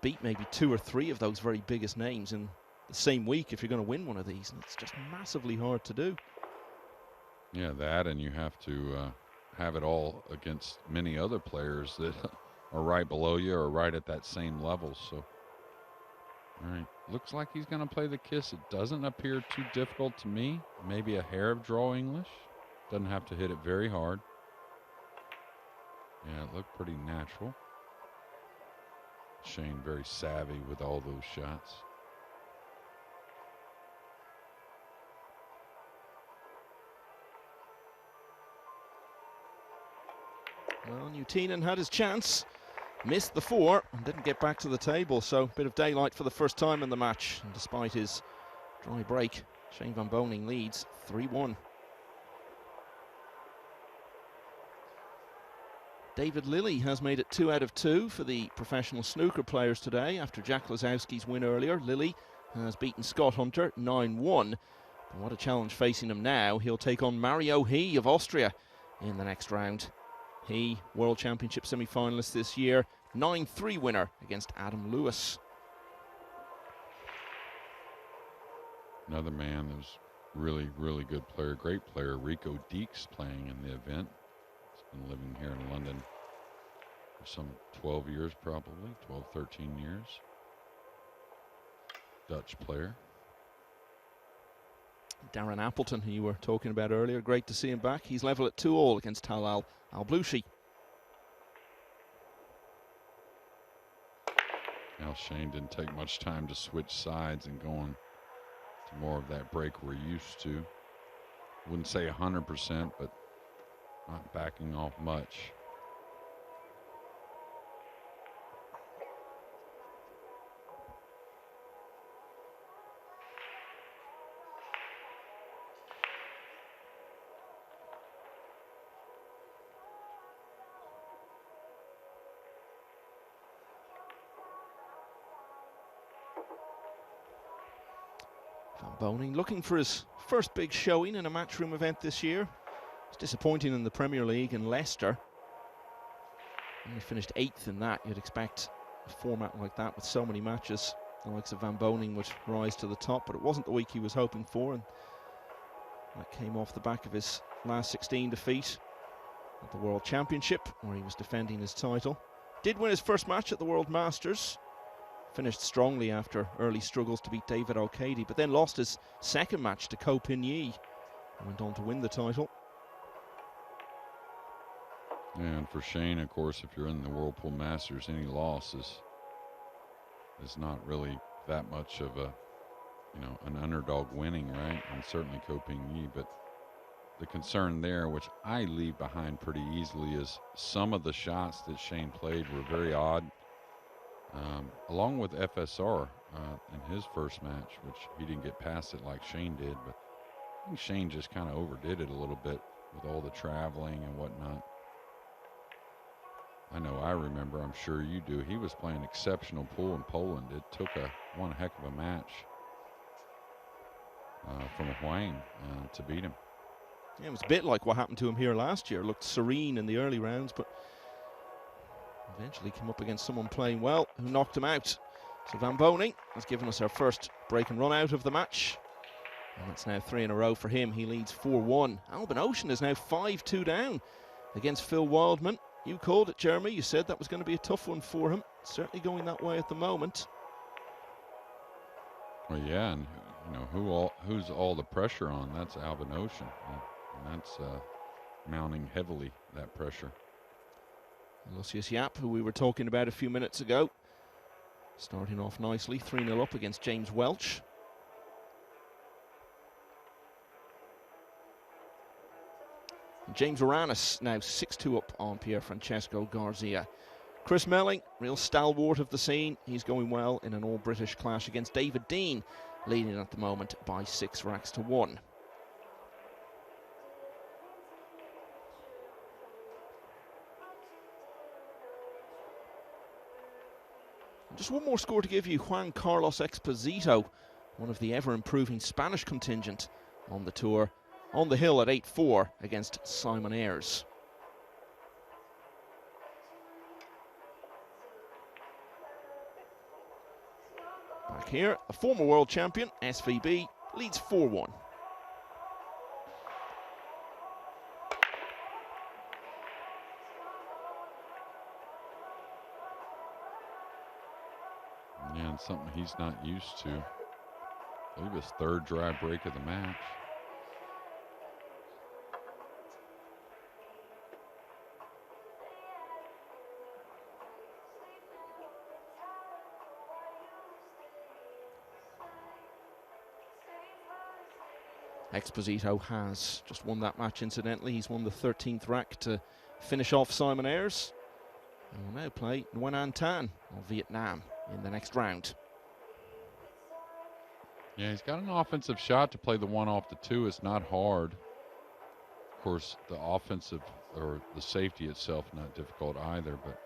beat maybe 2 or 3 of those very biggest names in the same week if you're going to win one of these, and it's just massively hard to do. Yeah, that, and you have to have it all against many other players that are right below you or right at that same level. So, all right, looks like he's going to play the kiss. It doesn't appear too difficult to me. Maybe a hair of draw English. Doesn't have to hit it very hard. Yeah, it looked pretty natural. Shane very savvy with all those shots. Well, Nutinen had his chance, missed the 4 and didn't get back to the table, so a bit of daylight for the first time in the match. And despite his dry break, Shane van Boening leads 3-1. David Lilly has made it 2 out of 2 for the professional snooker players today. After Jack Lisowski's win earlier, Lilly has beaten Scott Hunter 9-1. But what a challenge facing him now. He'll take on Mario He of Austria in the next round. He, World Championship semi-finalist this year, 9-3 winner against Adam Lewis. Another man who's really, really good player, great player, Rico Deeks, playing in the event. He's been living here in London for some 12 years probably, 12, 13 years. Dutch player. Darren Appleton, who you were talking about earlier, great to see him back. He's level at 2-all against Talal Al-Blushi. Now Shane didn't take much time to switch sides and going to more of that break we're used to. Wouldn't say 100%, but not backing off much. Boening looking for his first big showing in a matchroom event this year. It's disappointing in the Premier League in Leicester. Only finished 8th in that. You'd expect a format like that with so many matches, the likes of Van Boening would rise to the top, but it wasn't the week he was hoping for, and that came off the back of his last 16 defeat at the World Championship, where he was defending his title. Did win his first match at the World Masters. Finished strongly after early struggles to beat David O'Cady, but then lost his second match to Ko Pin Yi and went on to win the title. And for Shane, of course, if you're in the Whirlpool Masters, any loss is not really that much of a, an underdog winning, right? And certainly Ko Pin Yi, but the concern there, which I leave behind pretty easily, is some of the shots that Shane played were very odd. along with FSR in his first match, which he didn't get past it like Shane did, but I think Shane just kind of overdid it a little bit with all the traveling and whatnot. I know I remember, I'm sure you do, he was playing exceptional pool in Poland. It took one heck of a match from Huang to beat him. Yeah, it was a bit like what happened to him here last year. Looked serene in the early rounds, but eventually came up against someone playing well who knocked him out. So Van Boening has given us our first break and run out of the match. And that's now 3 in a row for him. He leads 4-1. Albin Ocean is now 5-2 down against Phil Wildman. You called it, Jeremy. You said that was going to be a tough one for him. Certainly going that way at the moment. Well, yeah, and you know who's all the pressure on? That's Albin Ocean, and that's mounting heavily, that pressure. Lucius Yap, who we were talking about a few minutes ago, starting off nicely, 3-0 up against James Welch. And James Aranis now 6-2 up on Pier Francesco Garcia. Chris Melling, real stalwart of the scene. He's going well in an all-British clash against David Dean, leading at the moment by 6 racks to 1. Just one more score to give you. Juan Carlos Exposito, one of the ever-improving Spanish contingent on the tour, on the hill at 8-4 against Simon Ayres. Back here, a former world champion, SVB, leads 4-1. Yeah, and something he's not used to. I believe his 3rd dry break of the match. Exposito has just won that match, incidentally. He's won the 13th rack to finish off Simon Ayres. And will now play Nguyen An Tan of Vietnam in the next round. Yeah, he's got an offensive shot to play the 1 off the 2. It's not hard. Of course, the offensive or the safety itself not difficult either, but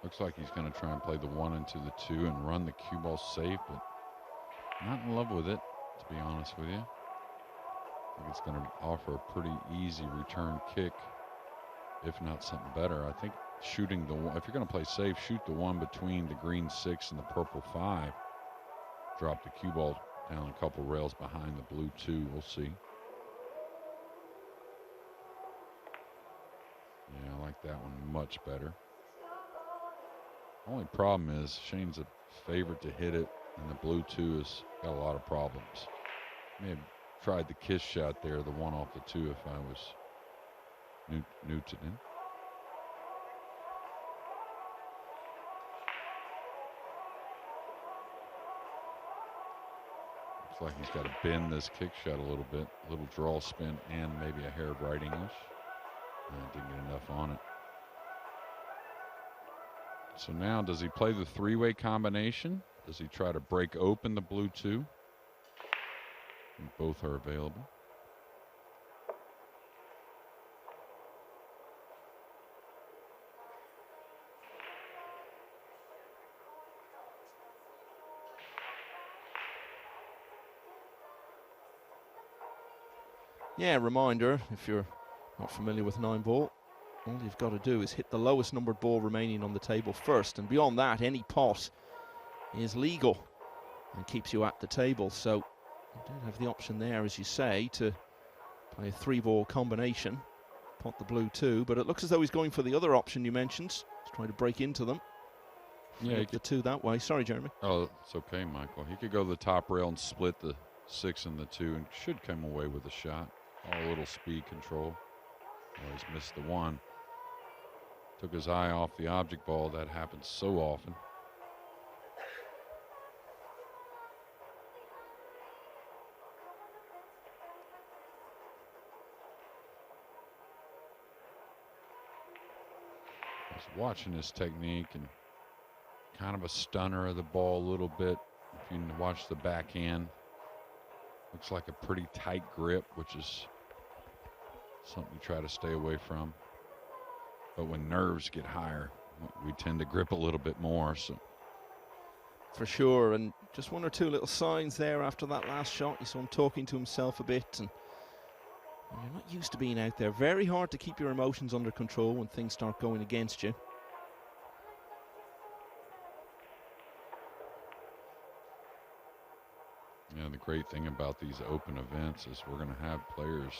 looks like he's going to try and play the 1 into the 2 and run the cue ball safe, but not in love with it, to be honest with you. I think it's going to offer a pretty easy return kick, if not something better. I think shooting the 1, if you're going to play safe, shoot the 1 between the green 6 and the purple 5. Drop the cue ball down a couple rails behind the blue 2. We'll see. Yeah, I like that one much better. Only problem is Shane's a favorite to hit it, and the blue 2 has got a lot of problems. May have tried the kiss shot there, the 1 off the 2, if I was Nutinen. Looks like he's got to bend this kick shot a little bit, a little draw spin, and maybe a hair of right English. Didn't get enough on it. So now, does he play the 3-way combination? Does he try to break open the blue 2? And both are available. Yeah, reminder, if you're not familiar with Nineball, all you've got to do is hit the lowest numbered ball remaining on the table first, and beyond that, any pot is legal and keeps you at the table. So you do have the option there, as you say, to play a 3-ball combination, pot the blue 2, but it looks as though he's going for the other option you mentioned, to try to break into them. Yeah, he the 2 that way. Sorry, Jeremy. Oh, it's okay, Michael. He could go to the top rail and split the 6 and the 2 and should come away with a shot. All a little speed control. Always missed the 1. Took his eye off the object ball. That happens so often. I was watching his technique, and kind of a stunner of the ball a little bit. If you watch the backhand, looks like a pretty tight grip, which is something you try to stay away from. But when nerves get higher, we tend to grip a little bit more. So for sure, and just one or two little signs there after that last shot. You saw him talking to himself a bit, and you're not used to being out there. Very hard to keep your emotions under control when things start going against you. Yeah, the great thing about these open events is we're going to have players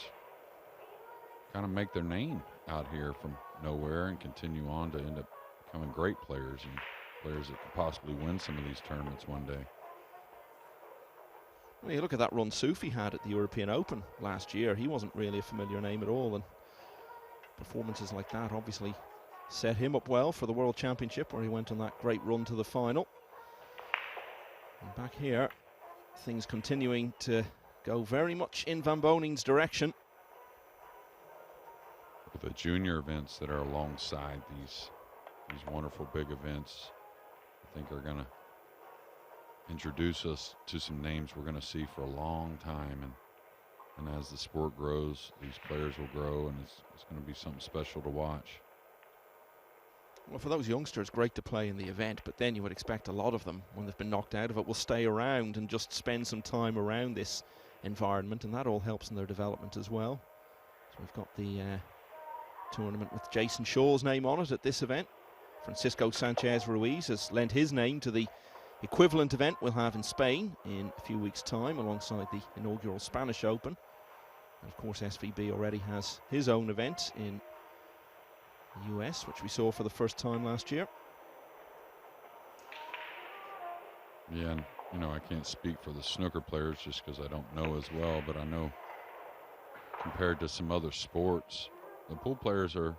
kind of make their name out here from nowhere and continue on to end up becoming great players and players that could possibly win some of these tournaments one day. Well, you look at that run Sufi had at the European Open last year. He wasn't really a familiar name at all, and performances like that obviously set him up well for the World Championship, where he went on that great run to the final. And back here, things continuing to go very much in Van Boning's direction. The junior events that are alongside these wonderful big events, I think are going to introduce us to some names we're going to see for a long time. And as the sport grows, these players will grow, and it's going to be something special to watch. Well, for those youngsters, great to play in the event, but then you would expect a lot of them, when they've been knocked out of it, will stay around and just spend some time around this environment, and that all helps in their development as well. So we've got the tournament with Jason Shaw's name on it at this event. Francisco Sanchez Ruiz has lent his name to the equivalent event we'll have in Spain in a few weeks' time, alongside the inaugural Spanish Open. And of course, SVB already has his own event in the US, which we saw for the first time last year. Yeah, and you know, I can't speak for the snooker players just because I don't know as well, but I know compared to some other sports, the pool players are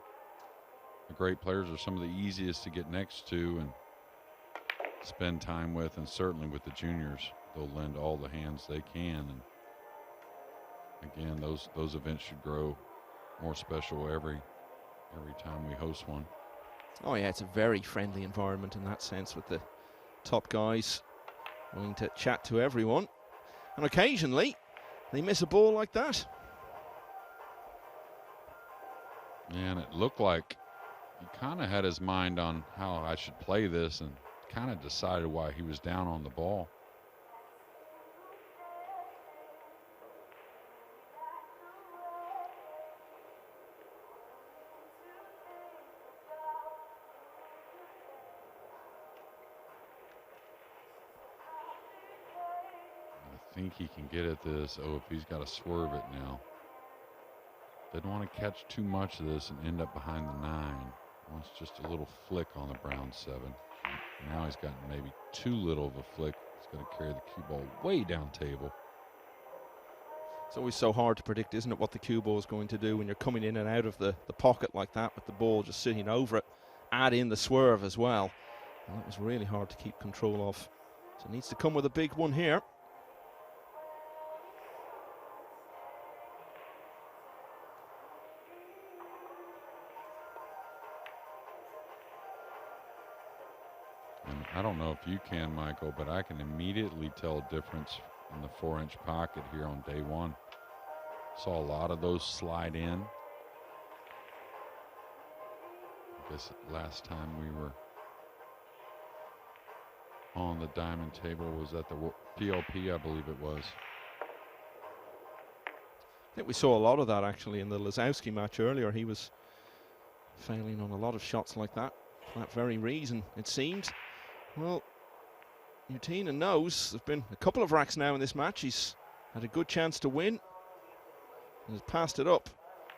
the great players, are some of the easiest to get next to and spend time with, and certainly with the juniors, they'll lend all the hands they can. And again, those events should grow more special every time we host one. Oh yeah, it's a very friendly environment in that sense, with the top guys willing to chat to everyone, and occasionally they miss a ball like that. And it looked like he kind of had his mind on how I should play this and kind of decided why he was down on the ball. I think he can get at this. Oh, if he's got to swerve it now. Didn't want to catch too much of this and end up behind the 9. Wants just a little flick on the brown 7. Now he's got maybe too little of a flick. He's going to carry the cue ball way down table. It's always so hard to predict, isn't it, what the cue ball is going to do when you're coming in and out of the pocket like that with the ball just sitting over it. Add in the swerve as well. And that was really hard to keep control of. So it needs to come with a big one here. I don't know if you can, Michael, but I can immediately tell a difference in the 4-inch pocket here on day one. Saw a lot of those slide in. I guess last time we were on the diamond table was at the PLP, I believe it was. I think we saw a lot of that actually in the Lisowski match earlier. He was failing on a lot of shots like that for that very reason, it seemed. Well, Nutinen knows there've been a couple of racks now in this match. He's had a good chance to win and has passed it up.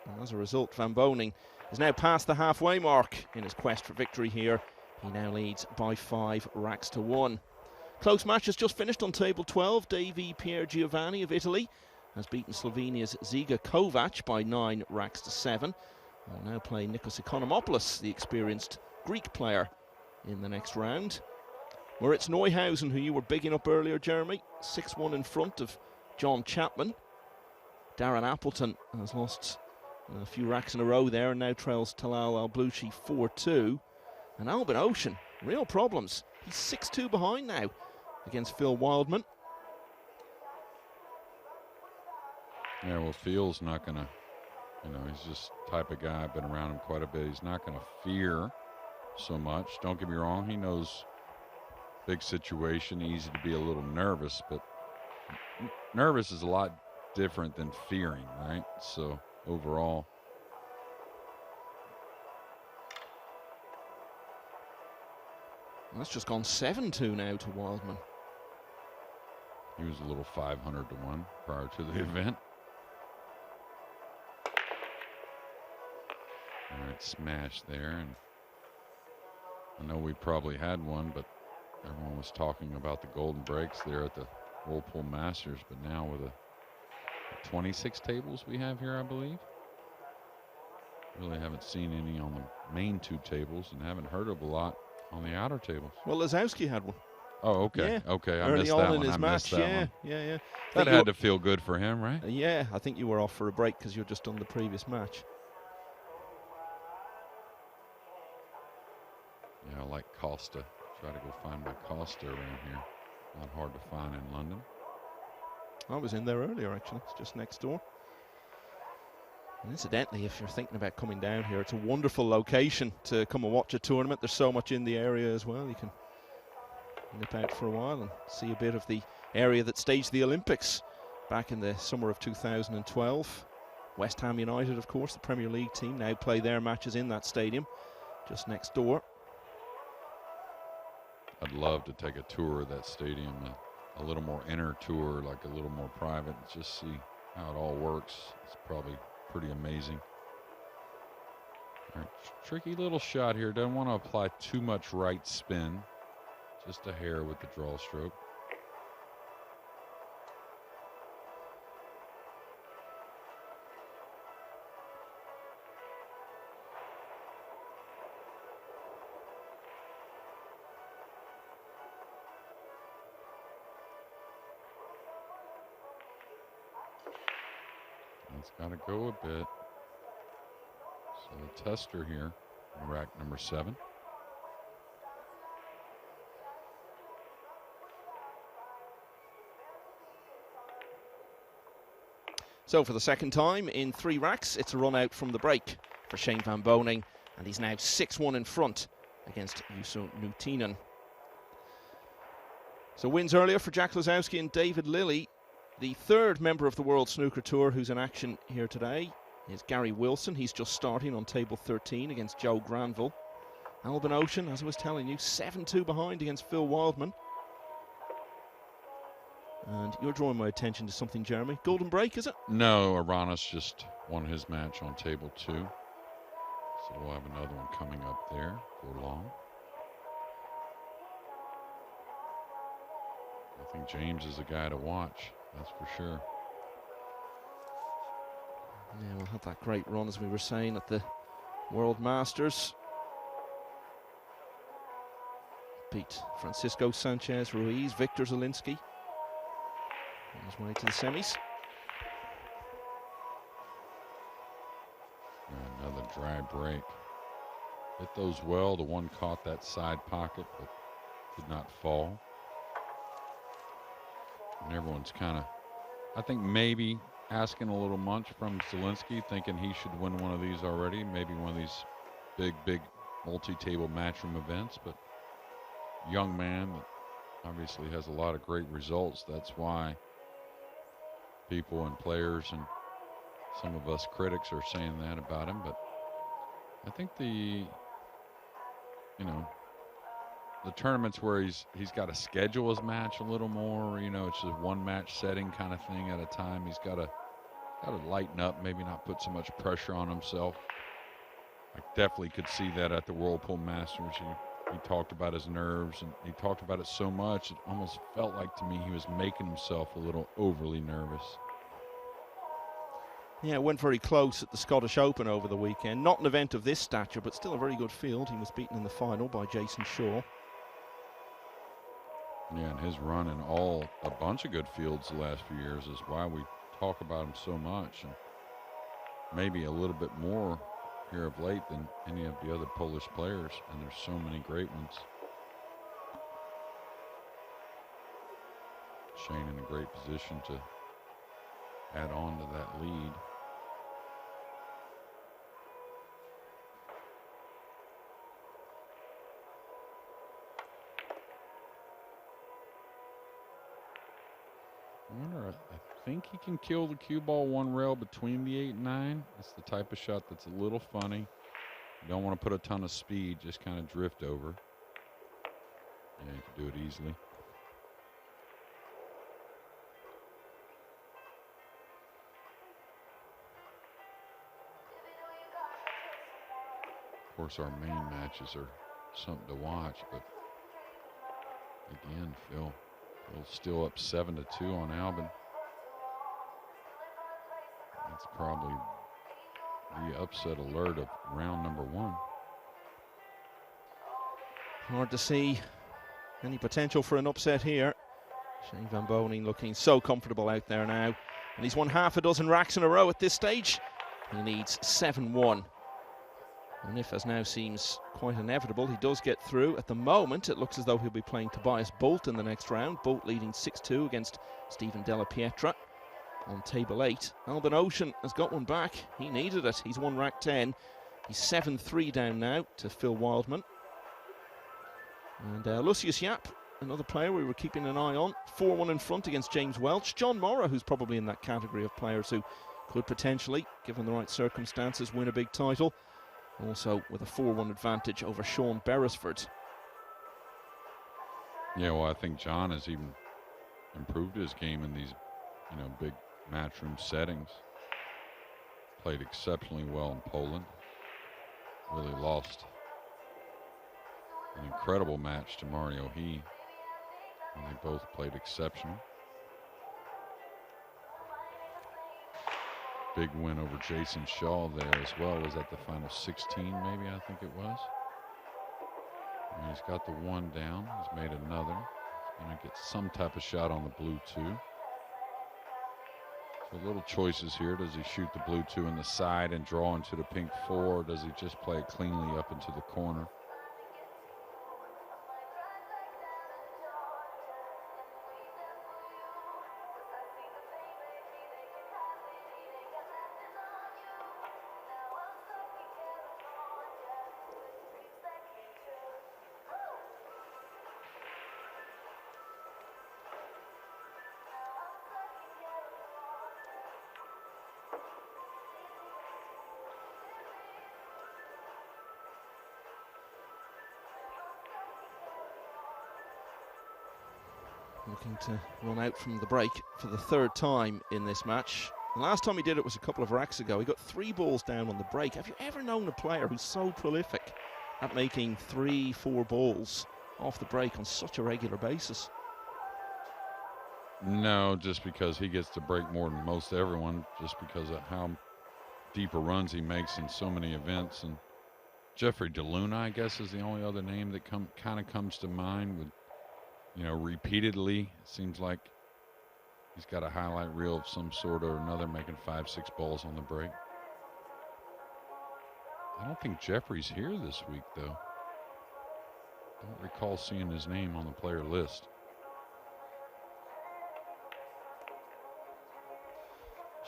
And as a result, Van Boening is now past the halfway mark in his quest for victory here. He now leads by 5 racks to 1. Close match has just finished on table 12. Davy Pier Giovanni of Italy has beaten Slovenia's Ziga Kovac by 9 racks to 7. We'll now play Nikos Economopoulos, the experienced Greek player, in the next round. Moritz Neuhausen, who you were bigging up earlier, Jeremy, 6-1 in front of John Chapman. Darren Appleton has lost a few racks in a row there and now trails Talal Al-Bluchi 4-2. And Albin Ocean, real problems. He's 6-2 behind now against Phil Wildman. Yeah, well, Phil's not going to, you know, he's just the type of guy, I've been around him quite a bit. He's not going to fear so much. Don't get me wrong, he knows big situation, easy to be a little nervous, but nervous is a lot different than fearing, right? So overall, that's just gone 7-2 now to Wildman. he was a little 500 to 1 prior to the event. All right, smash there, and I know we probably had one, but everyone was talking about the golden breaks there at the Whirlpool Masters, but now with the 26 tables we have here, I believe. Really haven't seen any on the main two tables and haven't heard of a lot on the outer tables. Well, Lisowski had one. Oh, okay. Yeah. Okay, I Early missed on that in one. his I match, missed that one. yeah. That had to feel good for him, right? Yeah, I think you were off for a break because you'd just done the previous match. Yeah, I like Costa. Try to go find my Costa around here. Not hard to find in London. I was in there earlier, actually. It's just next door. And incidentally, if you're thinking about coming down here, it's a wonderful location to come and watch a tournament. There's so much in the area as well. You can nip out for a while and see a bit of the area that staged the Olympics back in the summer of 2012. West Ham United, of course, the Premier League team, now play their matches in that stadium just next door. I'd love to take a tour of that stadium, a little more inner tour, like a little more private, and just see how it all works. It's probably pretty amazing. All right, tricky little shot here. Doesn't want to apply too much right spin. Just a hair with the draw stroke. It's got to go a bit. So the tester here, rack number 7. So for the second time in 3 racks, it's a run out from the break for Shane van Boening, and he's now 6-1 in front against Nutinen. So wins earlier for Jack Lisowski and David Lilly. The third member of the World Snooker Tour who's in action here today is Gary Wilson. He's just starting on table 13 against Joe Granville. Alban Ocean, as I was telling you, 7-2 behind against Phil Wildman. And you're drawing my attention to something, Jeremy. Golden break, is it? No, Aranis just won his match on table 2. So we'll have another one coming up there for long. I think James is a guy to watch, that's for sure. Yeah, we'll have that great run, as we were saying, at the World Masters. Beat Francisco Sanchez Ruiz, Victor Zielinski on his way to the semis. Another dry break. Hit those well. The one caught that side pocket, but did not fall. And everyone's kind of, I think, maybe asking a little much from Zielinski, thinking he should win one of these already, maybe one of these big multi-table matchroom events. But young man that obviously has a lot of great results. That's why people and players and some of us critics are saying that about him. But I think the tournaments where he's got to schedule his match a little more, it's just one match setting kind of thing at a time. He's got to lighten up, maybe not put so much pressure on himself. I definitely could see that at the Whirlpool Masters. He talked about his nerves, and he talked about it so much, it almost felt like to me he was making himself a little overly nervous. Yeah, it went very close at the Scottish Open over the weekend. Not an event of this stature, but still a very good field. He was beaten in the final by Jason Shaw. Yeah, and his run in a bunch of good fields the last few years is why we talk about him so much, and maybe a little bit more here of late than any of the other Polish players, and there's so many great ones. Shane in a great position to add on to that lead. I wonder, I think he can kill the cue ball one rail between the 8 and 9. It's the type of shot that's a little funny. You don't want to put a ton of speed, just kind of drift over. Yeah, you can do it easily. Of course, our main matches are something to watch, but again, Phil's still up 7-2 on Albin. That's probably the upset alert of round number 1. Hard to see any potential for an upset here. Shane Van Boening looking so comfortable out there now. And he's won half a dozen racks in a row at this stage. He needs 7-1. And if, as now seems quite inevitable, he does get through. At the moment, it looks as though he'll be playing Tobias Bolt in the next round. Bolt leading 6-2 against Stephen Della Pietra on table 8. Albin Ocean has got one back. He needed it. He's won rack 10. He's 7-3 down now to Phil Wildman. And Lucius Yap, another player we were keeping an eye on, 4-1 in front against James Welch. John Morrow, who's probably in that category of players who could potentially, given the right circumstances, win a big title. Also with a 4-1 advantage over Sean Beresford. Yeah, well, I think John has even improved his game in these, big matchroom settings. Played exceptionally well in Poland. Really lost an incredible match to Mario He, and they both played exceptional. Big win over Jason Shaw there as well. Was that the final 16 maybe, I think it was. And he's got the one down. He's made another. He's going to get some type of shot on the blue 2. So little choices here. Does he shoot the blue 2 in the side and draw into the pink 4, or does he just play it cleanly up into the corner? Looking to run out from the break for the 3rd time in this match. The last time he did it was a couple of racks ago. He got 3 balls down on the break. Have you ever known a player who's so prolific at making 3-4 balls off the break on such a regular basis? No, just because he gets to break more than most everyone, just because of how deeper runs he makes in so many events. And Jeffrey DeLuna, I guess, is the only other name that kind of comes to mind with, repeatedly. It seems like he's got a highlight reel of some sort or another, making 5-6 balls on the break. I don't think Jeffrey's here this week, though. Don't recall seeing his name on the player list.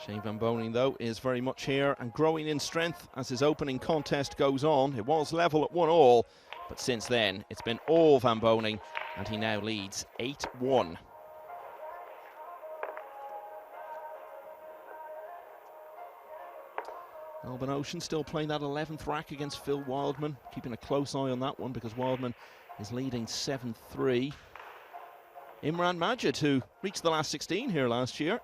Shane Van Boening, though, is very much here and growing in strength as his opening contest goes on. It was level at 1-1, but since then it's been all Van Boening, and he now leads 8-1. Albin Ocean still playing that 11th rack against Phil Wildman, keeping a close eye on that one because Wildman is leading 7-3. Imran Majid, who reached the last 16 here last year,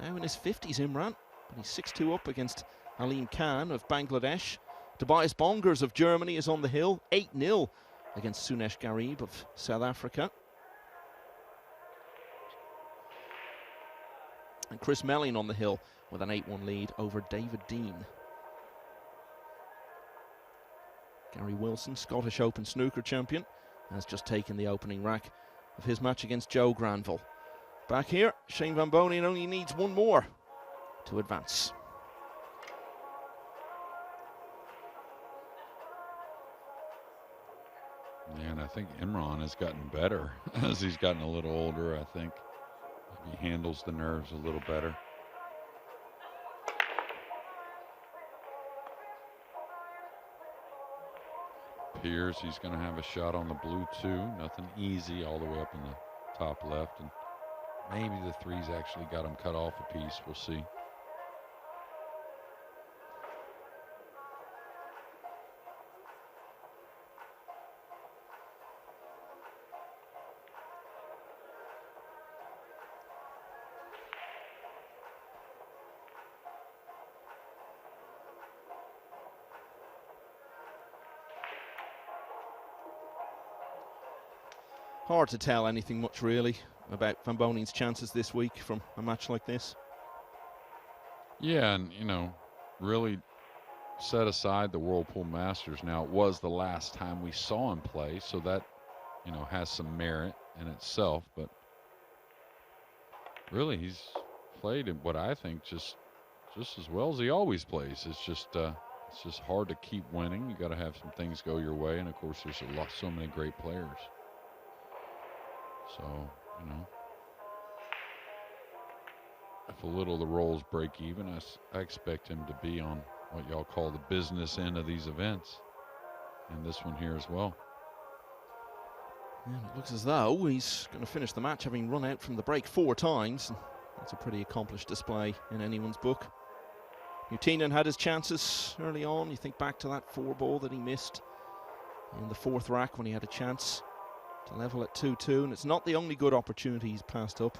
now in his 50s, Imran, but he's 6-2 up against Alim Khan of Bangladesh. Tobias Bongers of Germany is on the hill, 8-0 against Sunesh Garib of South Africa. And Chris Melling on the hill with an 8-1 lead over David Dean. Gary Wilson, Scottish Open snooker champion, has just taken the opening rack of his match against Joe Granville. Back here, Shane Van Boening only needs one more to advance. Yeah, and I think Imran has gotten better as he's gotten a little older, I think. He handles the nerves a little better. Appears he's going to have a shot on the blue too. Nothing easy all the way up in the top left, and maybe the threes actually got him cut off a piece. We'll see. Hard to tell anything much really about Van Boning's chances this week from a match like this. Yeah, and you know, really set aside the Whirlpool Masters. Now, it was the last time we saw him play, so that, you know, has some merit in itself, but really he's played what I think just as well as he always plays. It's just hard to keep winning. You got to have some things go your way, and of course there's so many great players. So, you know, if a little of the rolls break even, I expect him to be on what y'all call the business end of these events, and this one here as well. And it looks as though he's going to finish the match having run out from the break 4 times. That's a pretty accomplished display in anyone's book. Nutinen had his chances early on. You think back to that 4-ball that he missed in the 4th rack when he had a chance to level at 2-2, and it's not the only good opportunity he's passed up.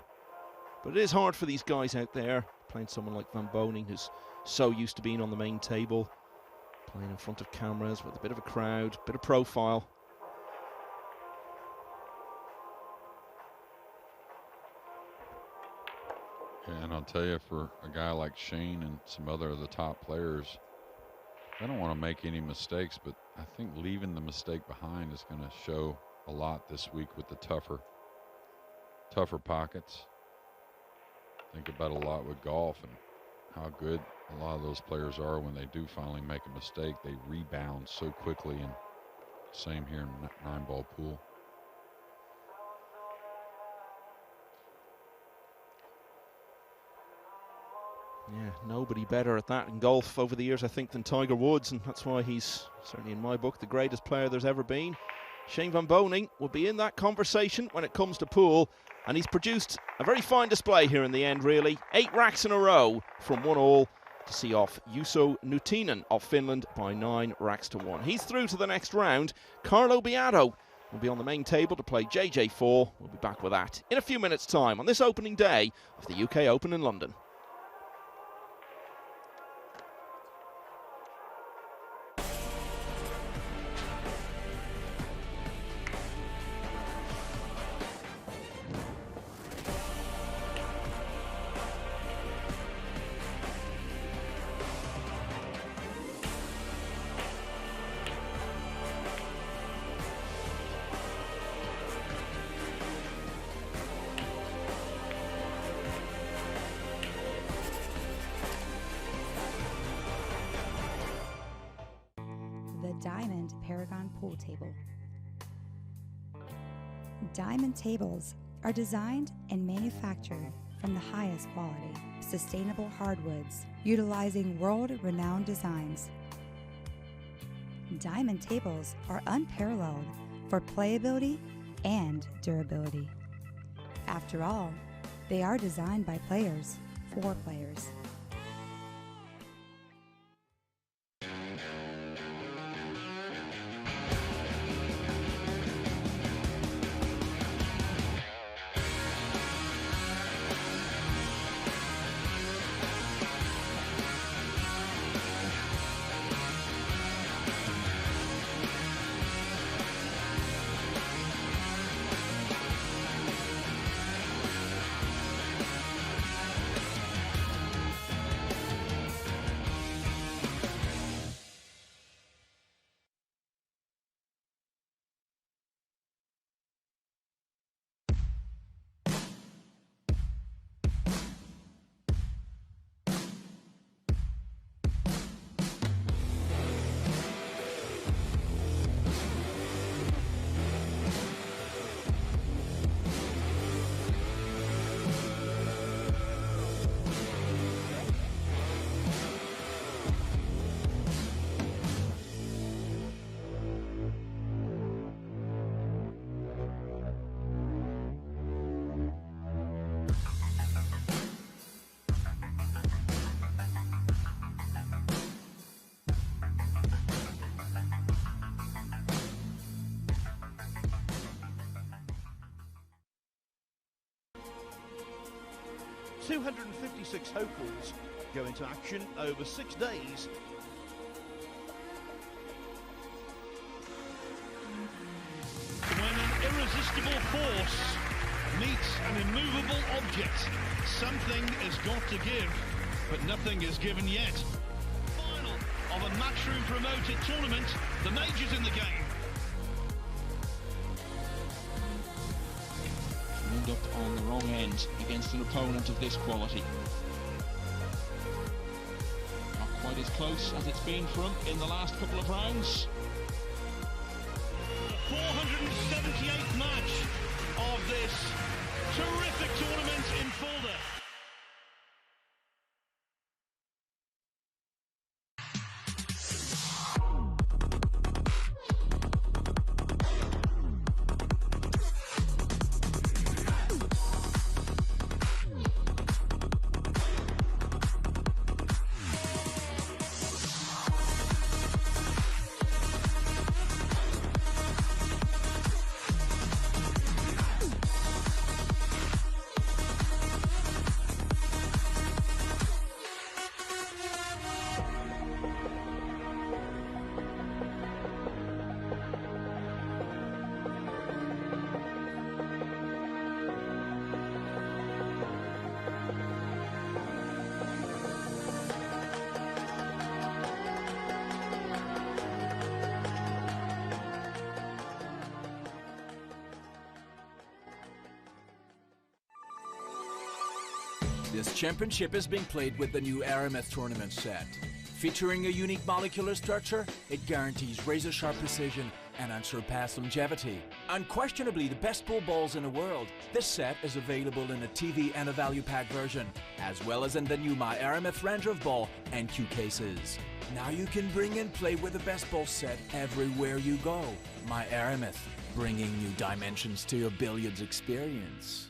But it is hard for these guys out there, playing someone like Van Boening, who's so used to being on the main table, playing in front of cameras with a bit of a crowd, bit of profile. And I'll tell you, for a guy like Shane and some other of the top players, I don't want to make any mistakes, but I think leaving the mistake behind is going to show a lot this week with the tougher pockets. Think about a lot with golf and how good a lot of those players are when they do finally make a mistake. They rebound so quickly, and same here in Nineball pool. Yeah, nobody better at that in golf over the years, I think, than Tiger Woods, and that's why he's, certainly in my book, the greatest player there's ever been. Shane Van Boening will be in that conversation when it comes to pool, and he's produced a very fine display here in the end, really. 8 racks in a row from 1-all to see off Juuso Nutinen of Finland by 9 racks to 1. He's through to the next round. Carlo Biado will be on the main table to play JJ4. We'll be back with that in a few minutes' time on this opening day of the UK Open in London. Diamond Paragon Pool Table. Diamond tables are designed and manufactured from the highest quality, sustainable hardwoods, utilizing world-renowned designs. Diamond tables are unparalleled for playability and durability. After all, they are designed by players for players. 256 hopefuls go into action over 6 days. When an irresistible force meets an immovable object, something has got to give, but nothing is given yet. Final of a matchroom promoted tournament, the majors in the game. Wound up on the wrong end against an opponent of this quality. Not quite as close as it's been for him in the last couple of rounds. The 478th match of this terrific tournament in Fulda. This championship is being played with the new Aramith tournament set. Featuring a unique molecular structure, it guarantees razor-sharp precision and unsurpassed longevity. Unquestionably the best bull balls in the world, this set is available in a TV and a value pack version, as well as in the new My Aramith Ranger of Ball and Q cases. Now you can bring and play with the best ball set everywhere you go. My Aramith, bringing new dimensions to your billiards experience.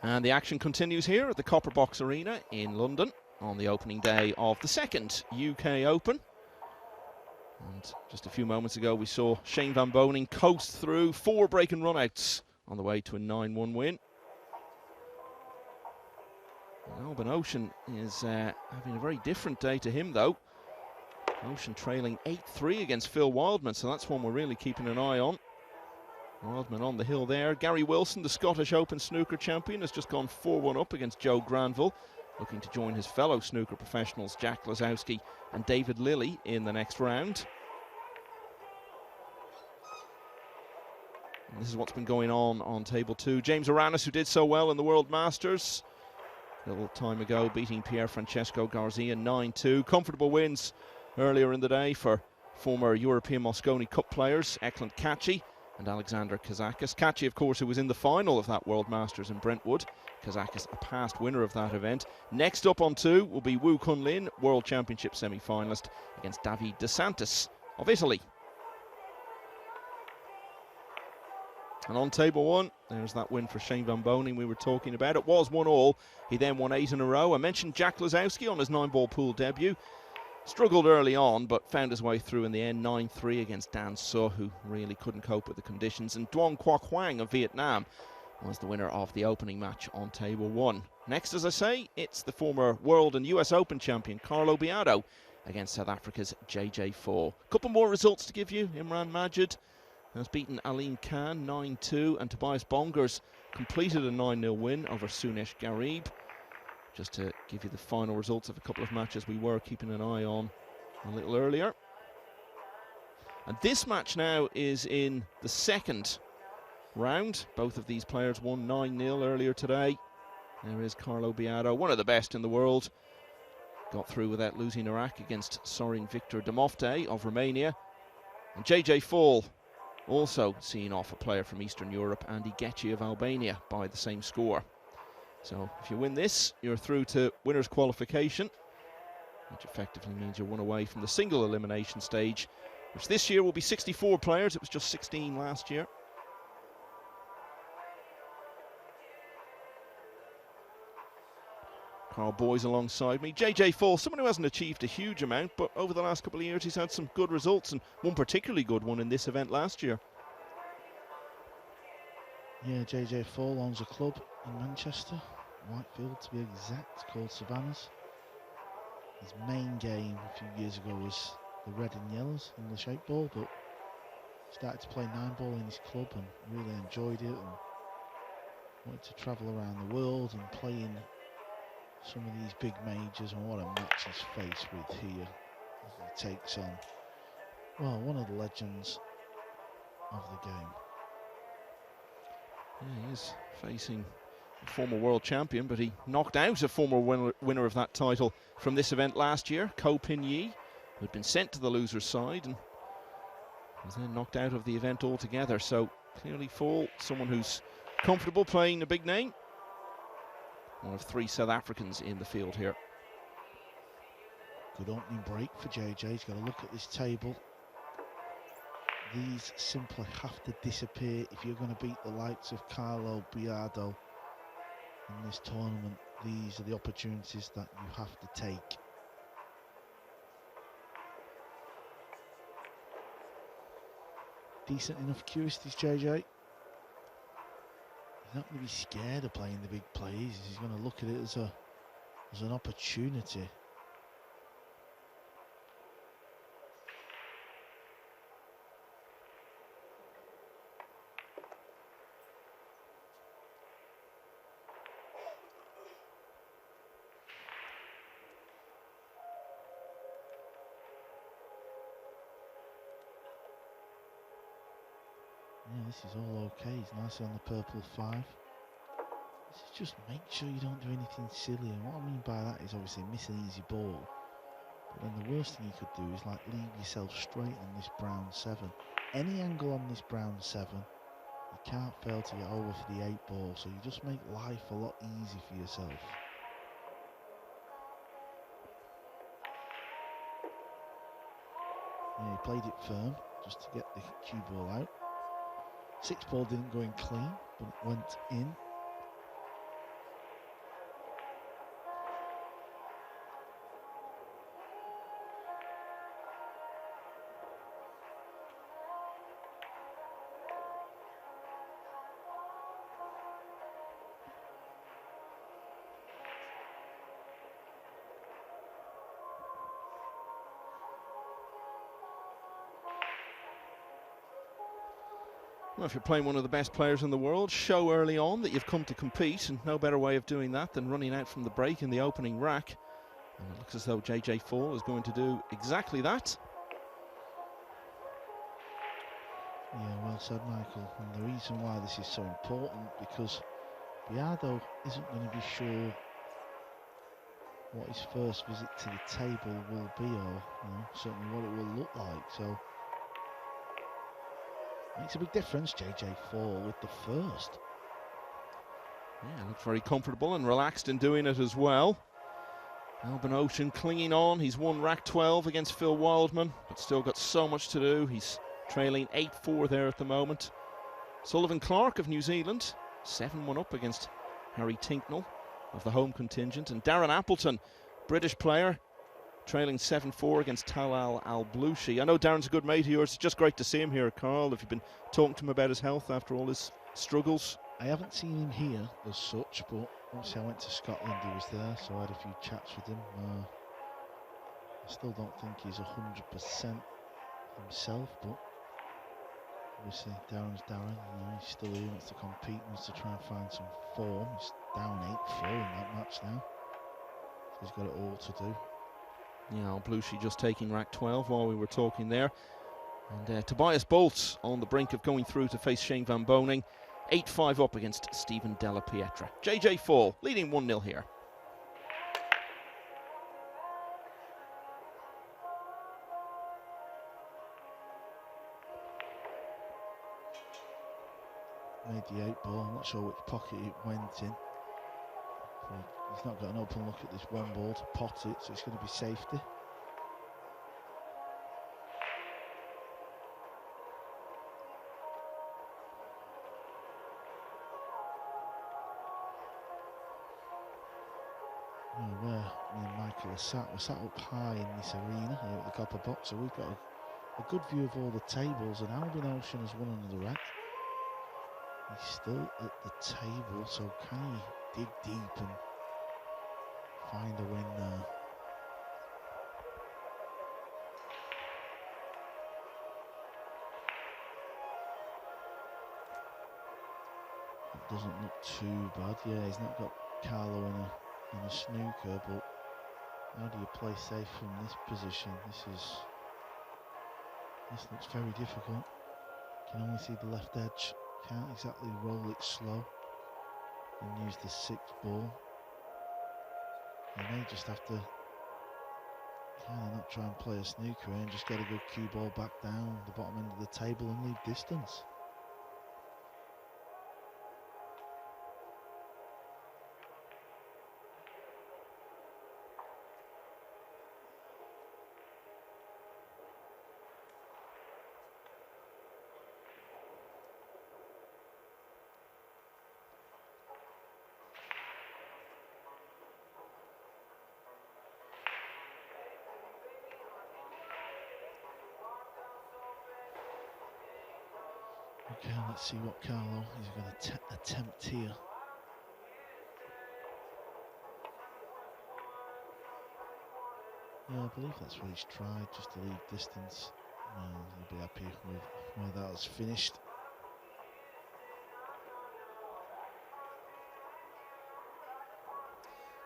And the action continues here at the Copper Box Arena in London on the opening day of the second UK Open. And just a few moments ago we saw Shane van Boening coast through 4 break and runouts on the way to a 9-1 win. And Alban Ocean is having a very different day to him though. Ocean trailing 8-3 against Phil Wildman, so that's one we're really keeping an eye on. Wildman on the hill there. Gary Wilson, the Scottish Open snooker champion, has just gone 4-1 up against Joe Granville, looking to join his fellow snooker professionals Jack Lisowski and David Lilly in the next round. And this is what's been going on table 2. James Aranis, who did so well in the World Masters a little time ago, beating Pier Francesco Garzia 9-2. Comfortable wins earlier in the day for former European Mosconi Cup players Eklund Kachi and Alexander Kazakis. Kachi, of course, who was in the final of that World Masters in Brentwood. Kazakis, a past winner of that event. Next up on 2 will be Wu Kunlin, World Championship semi-finalist, against David De Santis of Italy. And on table 1, there's that win for Shane van Boening we were talking about. It was 1-all. He then won 8 in a row. I mentioned Jack Lisowski on his 9-ball pool debut. Struggled early on, but found his way through in the end, 9-3 against Dan Suh, who really couldn't cope with the conditions. And Duong Quoc Hoang of Vietnam was the winner of the opening match on table 1. Next, as I say, it's the former World and US Open champion Carlo Biado against South Africa's JJ Four. Couple more results to give you. Imran Majid has beaten Alim Khan 9-2, and Tobias Bongers completed a 9-0 win over Sunesh Garib. Just to give you the final results of a couple of matches we were keeping an eye on a little earlier. And this match now is in the second round. Both of these players won 9-0 earlier today. There is Carlo Biado, one of the best in the world. Got through without losing Iraq against Sorin Victor Demofte of Romania. And JJ Fall also seeing off a player from Eastern Europe, Andy Getchi of Albania, by the same score. So if you win this, you're through to winners qualification, which effectively means you're one away from the single elimination stage, which this year will be 64 players. It was just 16 last year. Carl Boyes alongside me. JJ Fall, someone who hasn't achieved a huge amount, but over the last couple of years he's had some good results, and one particularly good one in this event last year. Yeah, JJ Fall owns a club in Manchester, Whitefield to be exact, called Savannahs. His main game a few years ago was the red and yellows, English 8-ball, but started to play 9-ball in his club and really enjoyed it, and wanted to travel around the world and play in some of these big majors. And what a match he's faced with here as he takes on, well, one of the legends of the game. Yeah, he is facing a former world champion, but he knocked out a former winner of that title from this event last year, Ko Pin Yi, who had been sent to the loser's side and was then knocked out of the event altogether. So clearly Fall, someone who's comfortable playing a big name. One of 3 South Africans in the field here. Good opening break for JJ. He's got to look at this table. These simply have to disappear if you're going to beat the likes of Carlo Biado in this tournament. These are the opportunities that you have to take. Decent enough curiosities, JJ. He's not going to be scared of playing the big plays. He's going to look at it as an opportunity. Yeah, this is all okay. He's nicely on the purple 5. This is just make sure you don't do anything silly. And what I mean by that is obviously miss an easy ball. But then the worst thing you could do is like leave yourself straight on this brown 7. Any angle on this brown 7, you can't fail to get over for the 8-ball. So you just make life a lot easier for yourself. Yeah, he played it firm just to get the cue ball out. 6-ball didn't go in clean, but it went in. Well, if you're playing one of the best players in the world, show early on that you've come to compete, and no better way of doing that than running out from the break in the opening rack. And it looks as though JJ Fall is going to do exactly that. Yeah, well said, Michael. And the reason why this is so important, because Biado isn't going to be sure what his first visit to the table will be, or certainly what it will look like. So makes a big difference. JJ Fall with the first. Yeah, looked very comfortable and relaxed in doing it as well. Alban Ocean clinging on. He's won rack 12 against Phil Wildman, but still got so much to do. He's trailing 8-4 there at the moment. Sullivan Clark of New Zealand, 7-1 up against Harry Tinknell of the home contingent. And Darren Appleton, British player, trailing 7-4 against Talal Al-Blushi. I know Darren's a good mate of yours. It's just great to see him here, Carl. Have you been talking to him about his health after all his struggles? I haven't seen him here as such, but obviously I went to Scotland, he was there, so I had a few chats with him. I still don't think he's 100% himself, but obviously Darren's Darren, he's still here, wants to compete, wants to try and find some form. He's down 8-4 in that match now, so he's got it all to do. Yeah, Al-Blushi just taking rack 12 while we were talking there. And Tobias Bolts on the brink of going through to face Shane Van Boening. 8-5 up against Stephen Della Pietra. JJ Fall leading 1-0 here. Made the 8-ball, I'm not sure which pocket it went in. He's not got an open look at this 1 ball to pot it, so it's going to be safety. Where me and Michael are sat, we're sat up high in this arena here at the Copper Box, so we've got a good view of all the tables, and Alban Ocean has won another rack. He's still at the table, so can he dig deep and find a win there? It doesn't look too bad. Yeah, he's not got Carlo in a snooker, but how do you play safe from this position? This looks very difficult. Can only see the left edge. Can't exactly roll it slow and use the 6th ball. You may just have to kind of not try and play a snooker and just get a good cue ball back down the bottom end of the table and leave distance. Okay, let's see what Carlo is going to attempt here. Yeah, I believe that's what he's tried, just to leave distance. He'll be happy with where that has finished.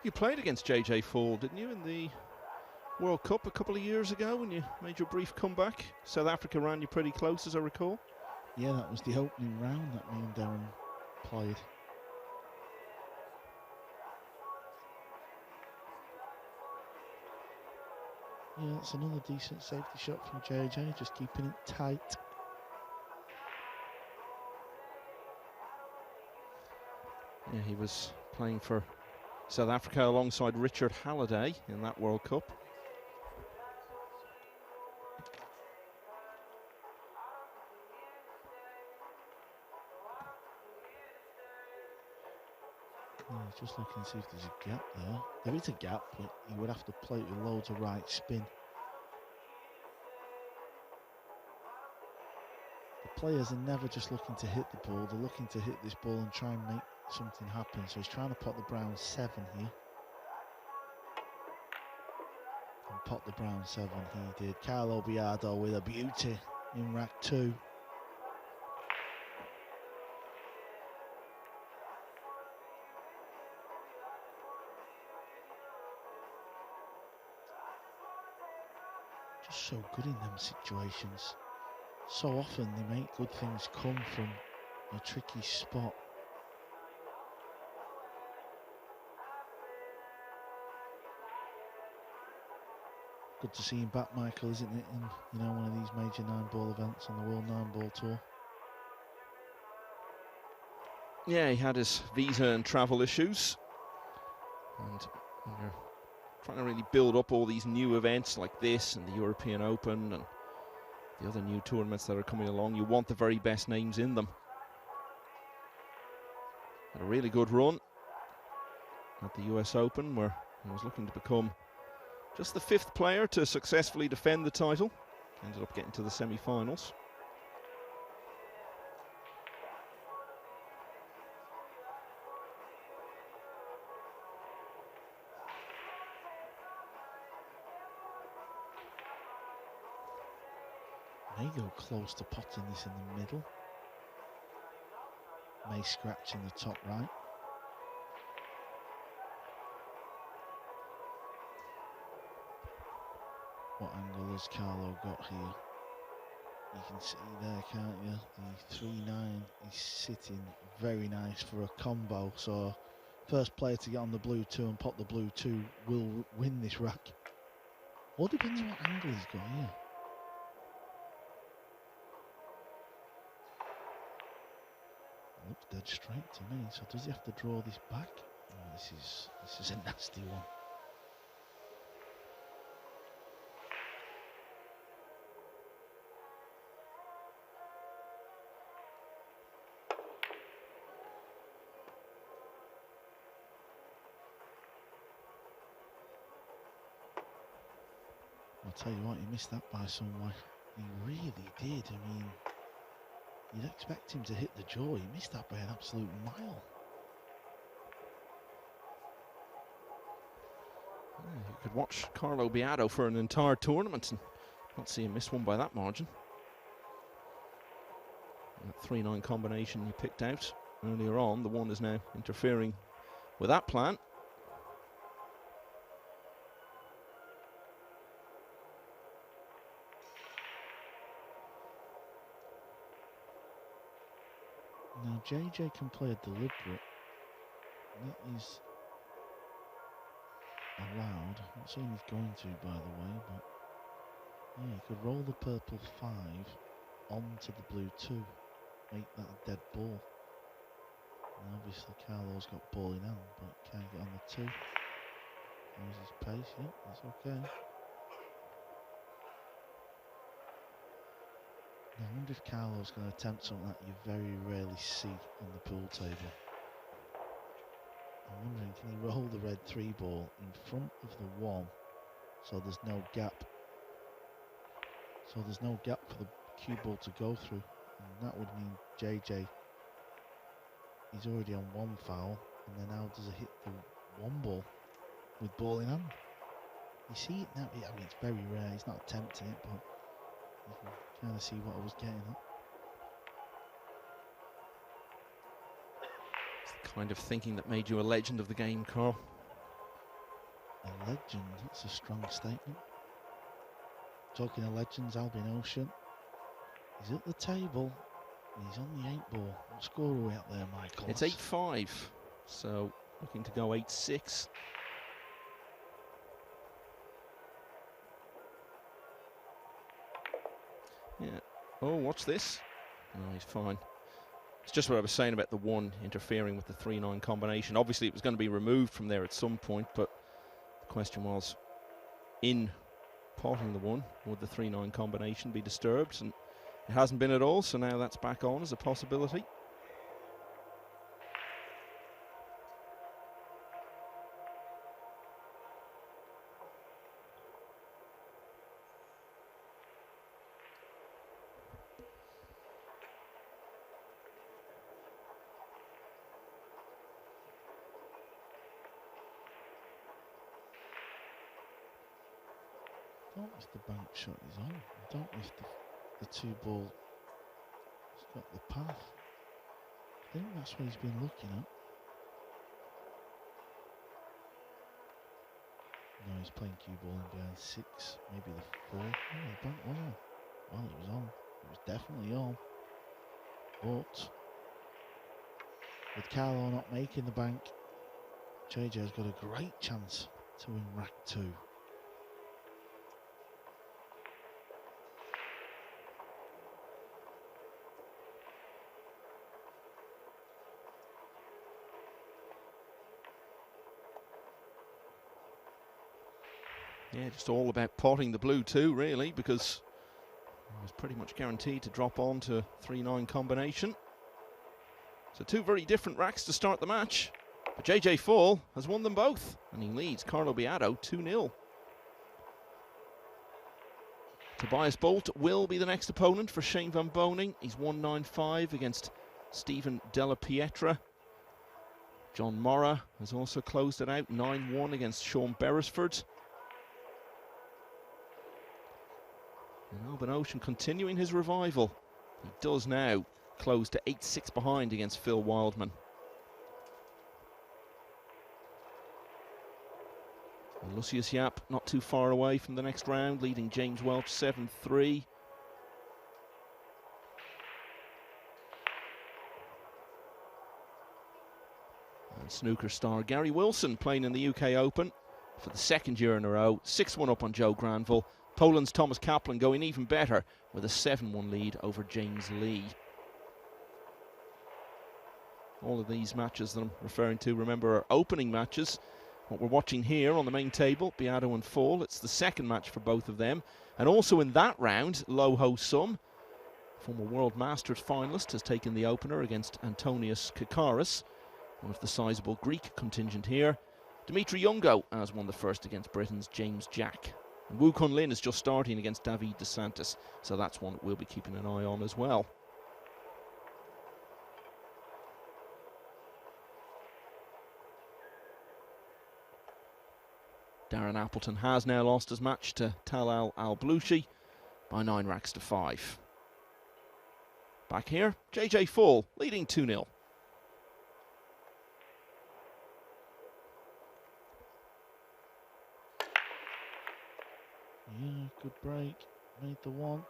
You played against JJ Fall, didn't you, in the World Cup a couple of years ago when you made your brief comeback? South Africa ran you pretty close, as I recall. Yeah, that was the opening round that me and Darren played. Yeah, it's another decent safety shot from JJ, just keeping it tight. Yeah, he was playing for South Africa alongside Richard Halliday in that World Cup. Just looking to see if there's a gap there. There is a gap, but he would have to play it with loads of right spin. The players are never just looking to hit the ball, they're looking to hit this ball and try and make something happen. So he's trying to pot the brown 7 here. And pot the brown 7 he did. Carlo Biado with a beauty in rack 2. so good in them situations. So often they make good things come from a tricky spot. Good to see him back, Michael, isn't it? In one of these major 9-ball events on the World 9-ball Tour. Yeah, he had his visa and travel issues, and you're trying to really build up all these new events like this and the European Open and the other new tournaments that are coming along. You want the very best names in them. Had a really good run at the US Open, where he was looking to become just the 5th player to successfully defend the title. Ended up getting to the semi-finals. May go close to potting this in the middle. May scratch in the top right. What angle has Carlo got here? You can see there, can't you? The 3-9 is sitting very nice for a combo. So first player to get on the blue 2 and pot the blue 2 will win this rack. All depends on what angle he's got here. Looks dead straight to me. So does he have to draw this back? Oh, this is a nasty one. I'll tell you what, he missed that by some way. He really did. I mean, you'd expect him to hit the jaw. He missed that by an absolute mile. Yeah, you could watch Carlo Biado for an entire tournament and not see him miss one by that margin. And that 3-9 combination you picked out earlier on, the one is now interfering with that plan. Now JJ can play a deliberate. That is allowed. I'm not saying he's going to, by the way, but yeah, he could roll the purple 5 onto the blue 2, make that a dead ball. And obviously Carlo's got ball in hand, but can't get on the 2. Use his pace, yeah, that's okay. Now, I wonder if Carlo's going to attempt something that you very rarely see on the pool table. I'm wondering, can he roll the red 3 ball in front of the 1 so there's no gap? So there's no gap for the cue ball to go through. And that would mean JJ, he's already on 1 foul, and then how does it hit the 1 ball with ball in hand? You see it now, I mean, it's very rare, he's not attempting it, but you can kind of see what I was getting at. It's the kind of thinking that made you a legend of the game, Carl. A legend, that's a strong statement. Talking of legends, Albin Ocean. He's at the table. He's on the 8 ball. What score are we at there, Michael? It's 8-5, so looking to go 8-6. Yeah. Oh, watch this. No, he's fine. It's just what I was saying about the 1 interfering with the 3-9 combination. Obviously, it was going to be removed from there at some point, but the question was, in potting the 1, would the 3-9 combination be disturbed? And it hasn't been at all, so now that's back on as a possibility. Don't know if the bank shot is on. I don't know if the 2 ball has got the path. I think that's what he's been looking at. No, he's playing cue ball in behind 6, maybe the 4. Oh, the bank wasn't it? Well, it was on. It was definitely on. But with Carlo not making the bank, JJ's got a great chance to win rack 2. Yeah, just all about potting the blue too, really, because it was pretty much guaranteed to drop on to 3-9 combination. So 2 very different racks to start the match. But JJ Fall has won them both, and he leads Carlo Biado 2-0. Tobias Bolt will be the next opponent for Shane van Boening. He's 1-9-5 against Stephen Della Pietra. John Morra has also closed it out, 9-1 against Sean Beresford. And Alban Ocean continuing his revival. He does now close to 8-6 behind against Phil Wildman. And Lucius Yap not too far away from the next round, leading James Welch 7-3. And snooker star Gary Wilson playing in the UK Open for the 2nd year in a row, 6-1 up on Joe Granville. Poland's Thomas Kaplan going even better with a 7-1 lead over James Lee. All of these matches that I'm referring to, remember, are opening matches. What we're watching here on the main table, Biado and Fall, it's the 2nd match for both of them. And also in that round, Lo Ho Sum, former World Masters finalist, has taken the opener against Antonius Kakaris, one of the sizable Greek contingent here. Dimitri Youngo has won the first against Britain's James Jack. And Wu Kun Lin is just starting against David De Santis, so that's one we'll be keeping an eye on as well. Darren Appleton has now lost his match to Talal Al-Blushi by 9 racks to 5. Back here, JJ Fall leading 2-0. Yeah, good break. Made the 1.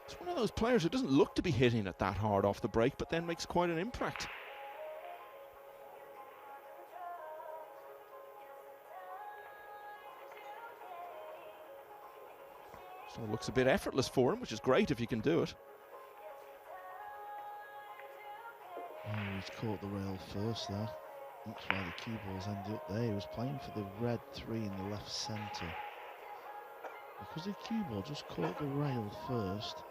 It's one of those players who doesn't look to be hitting it that hard off the break, but then makes quite an impact. So it looks a bit effortless for him, which is great if you can do it. Oh, he's caught the rail first there. That's why the cue balls ended up there. He was playing for the red 3 in the left centre. Because the cue ball just caught the rail first,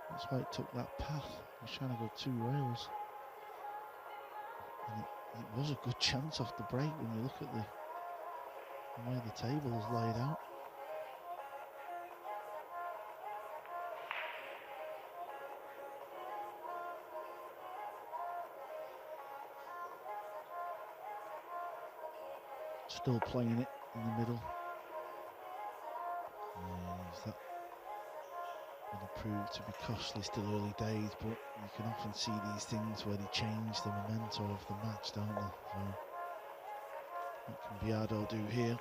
that's why it took that path. He was trying to go 2 rails. And it was a good chance off the break when you look at the way the table is laid out. Still playing it in the middle. Is that going to prove to be costly? Still early days, but you can often see these things where they change the momentum of the match, don't they? So what can Biado do here?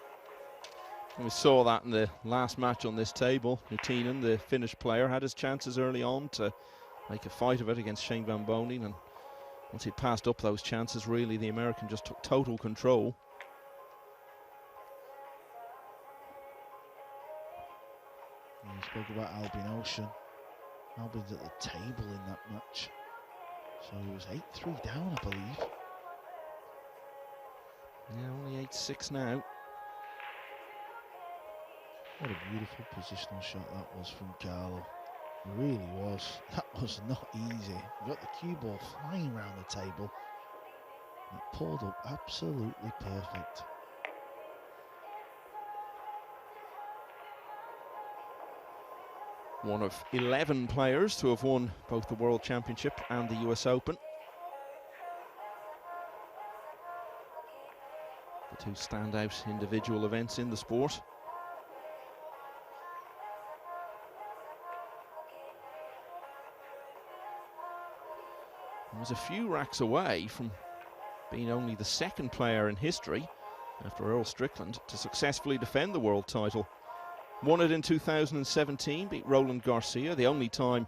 And we saw that in the last match on this table. Nutinen, the Finnish player, had his chances early on to make a fight of it against Shane van Boening, and once he passed up those chances, really the American just took total control. We spoke about Albin Ocean. Albin's at the table in that match. So he was 8-3 down, I believe. Yeah, only 8-6 now. What a beautiful positional shot that was from Carlo. It really was. That was not easy. He got the cue ball flying around the table. It pulled up absolutely perfect. One of 11 players to have won both the World Championship and the US Open. The 2 standout individual events in the sport. was a few racks away from being only the second player in history, after Earl Strickland, to successfully defend the world title. Won it in 2017, beat Roland Garcia, the only time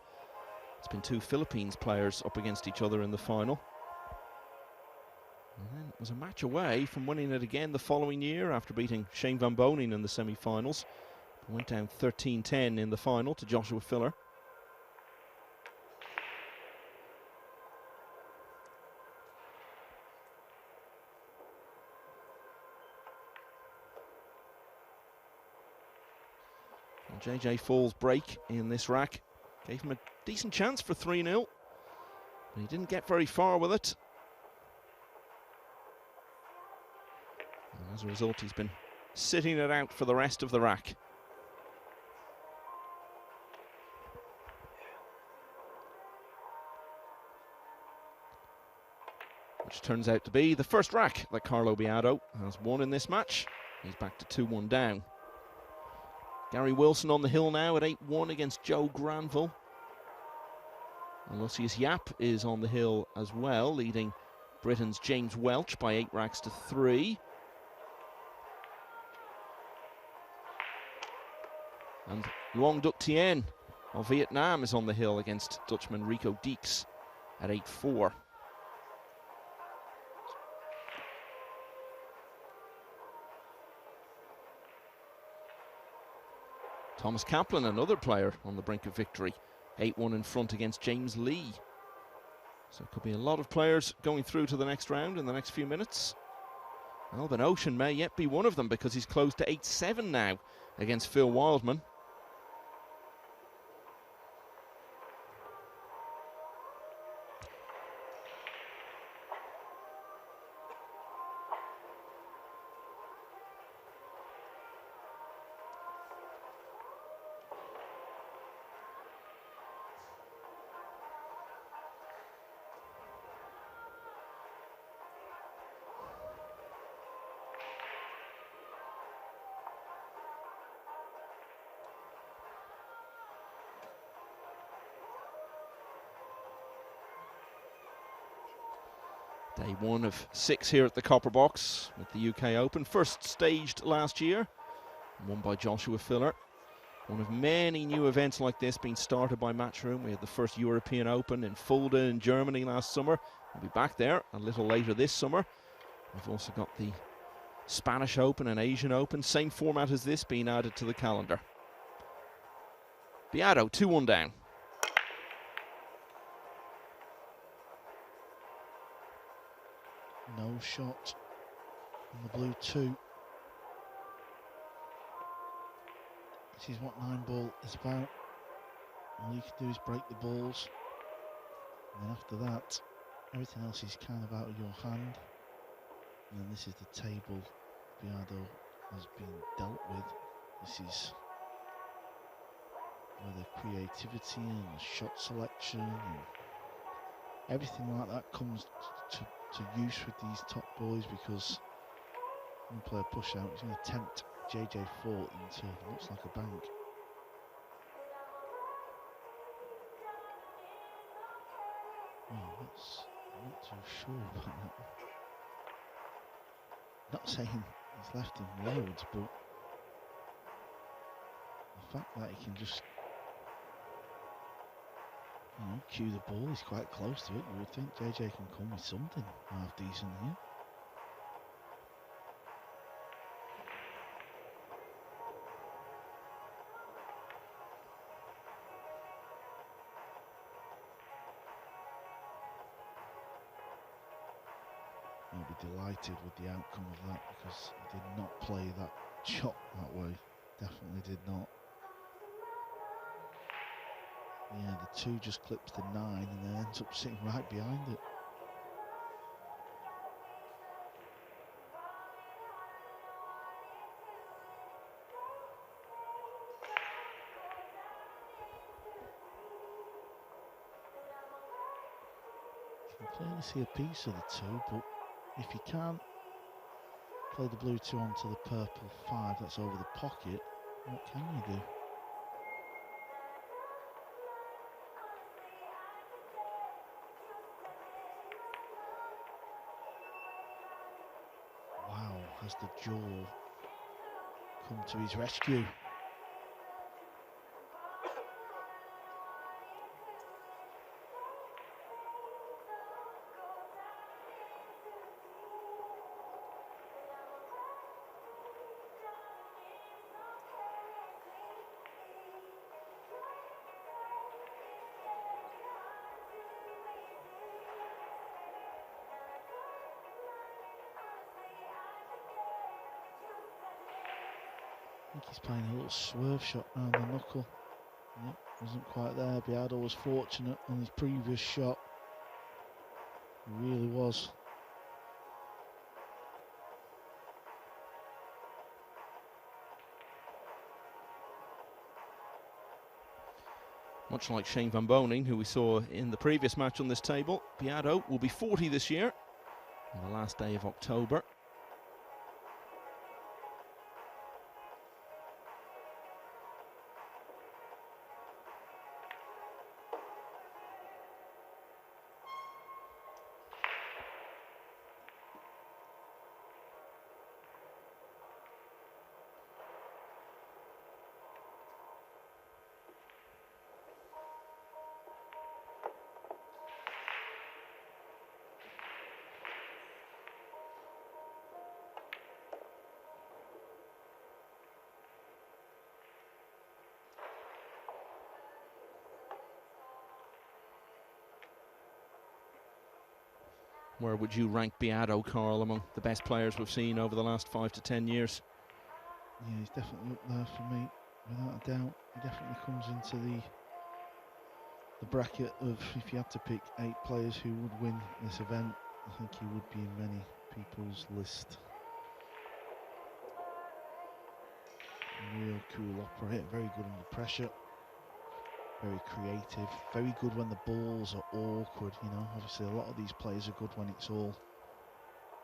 it's been two Philippines players up against each other in the final. And then it was a match away from winning it again the following year after beating Shane van Boening in the semi-finals. Went down 13-10 in the final to Joshua Filler. JJ Fall's break in this rack gave him a decent chance for 3-0, but he didn't get very far with it. And as a result, he's been sitting it out for the rest of the rack. Which turns out to be the first rack that Carlo Biado has won in this match. He's back to 2-1 down. Gary Wilson on the hill now at 8-1 against Joe Granville. And Lucius Yap is on the hill as well, leading Britain's James Welch by 8 racks to 3. And Duong Nutinen of Vietnam is on the hill against Dutchman Rico Deeks at 8-4. Thomas Kaplan, another player on the brink of victory, 8-1 in front against James Lee. So it could be a lot of players going through to the next round in the next few minutes. Alban Ocean may yet be one of them because he's close to 8-7 now against Phil Wildman. Day 1 of 6 here at the Copper Box with the UK Open. First staged last year, won by Joshua Filler. One of many new events like this being started by Matchroom. We had the first European Open in Fulda in Germany last summer. We'll be back there a little later this summer. We've also got the Spanish Open and Asian Open. Same format as this being added to the calendar. Biado 2-1 down. No shot on the blue 2. This is what Nineball is about. All you can do is break the balls. And then after that, everything else is kind of out of your hand. And then this is the table Biado has been dealt with. This is where the creativity and the shot selection and everything like that comes to use with these top boys, because when you play a push out, he's going to tempt JJ Fort into looks like a bank. Oh, I'm not too sure about that. Not saying he's left him loads, but the fact that he can just cue the ball, he's quite close to it. You would think JJ can come with something half decent here. I'll be delighted with the outcome of that, because he did not play that shot that way. Definitely did not. Yeah, the 2 just clips the 9 and then ends up sitting right behind it. You can clearly see a piece of the 2, but if you can't play the blue 2 onto the purple 5 that's over the pocket, what can you do? has the jaw come to his rescue. I think he's playing a little swerve shot around the knuckle. Yep, wasn't quite there. Biado was fortunate on his previous shot. He really was. Much like Shane van Boening, who we saw in the previous match on this table, Biado will be 40 this year on the last day of October. Where would you rank Biado, Carl, among the best players we've seen over the last 5 to 10 years? Yeah, he's definitely up there for me, without a doubt. He definitely comes into the bracket of, if you had to pick 8 players who would win this event, I think he would be in many people's list. Real cool operator, very good under pressure. Very creative, very good when the balls are awkward, you know. Obviously a lot of these players are good when it's all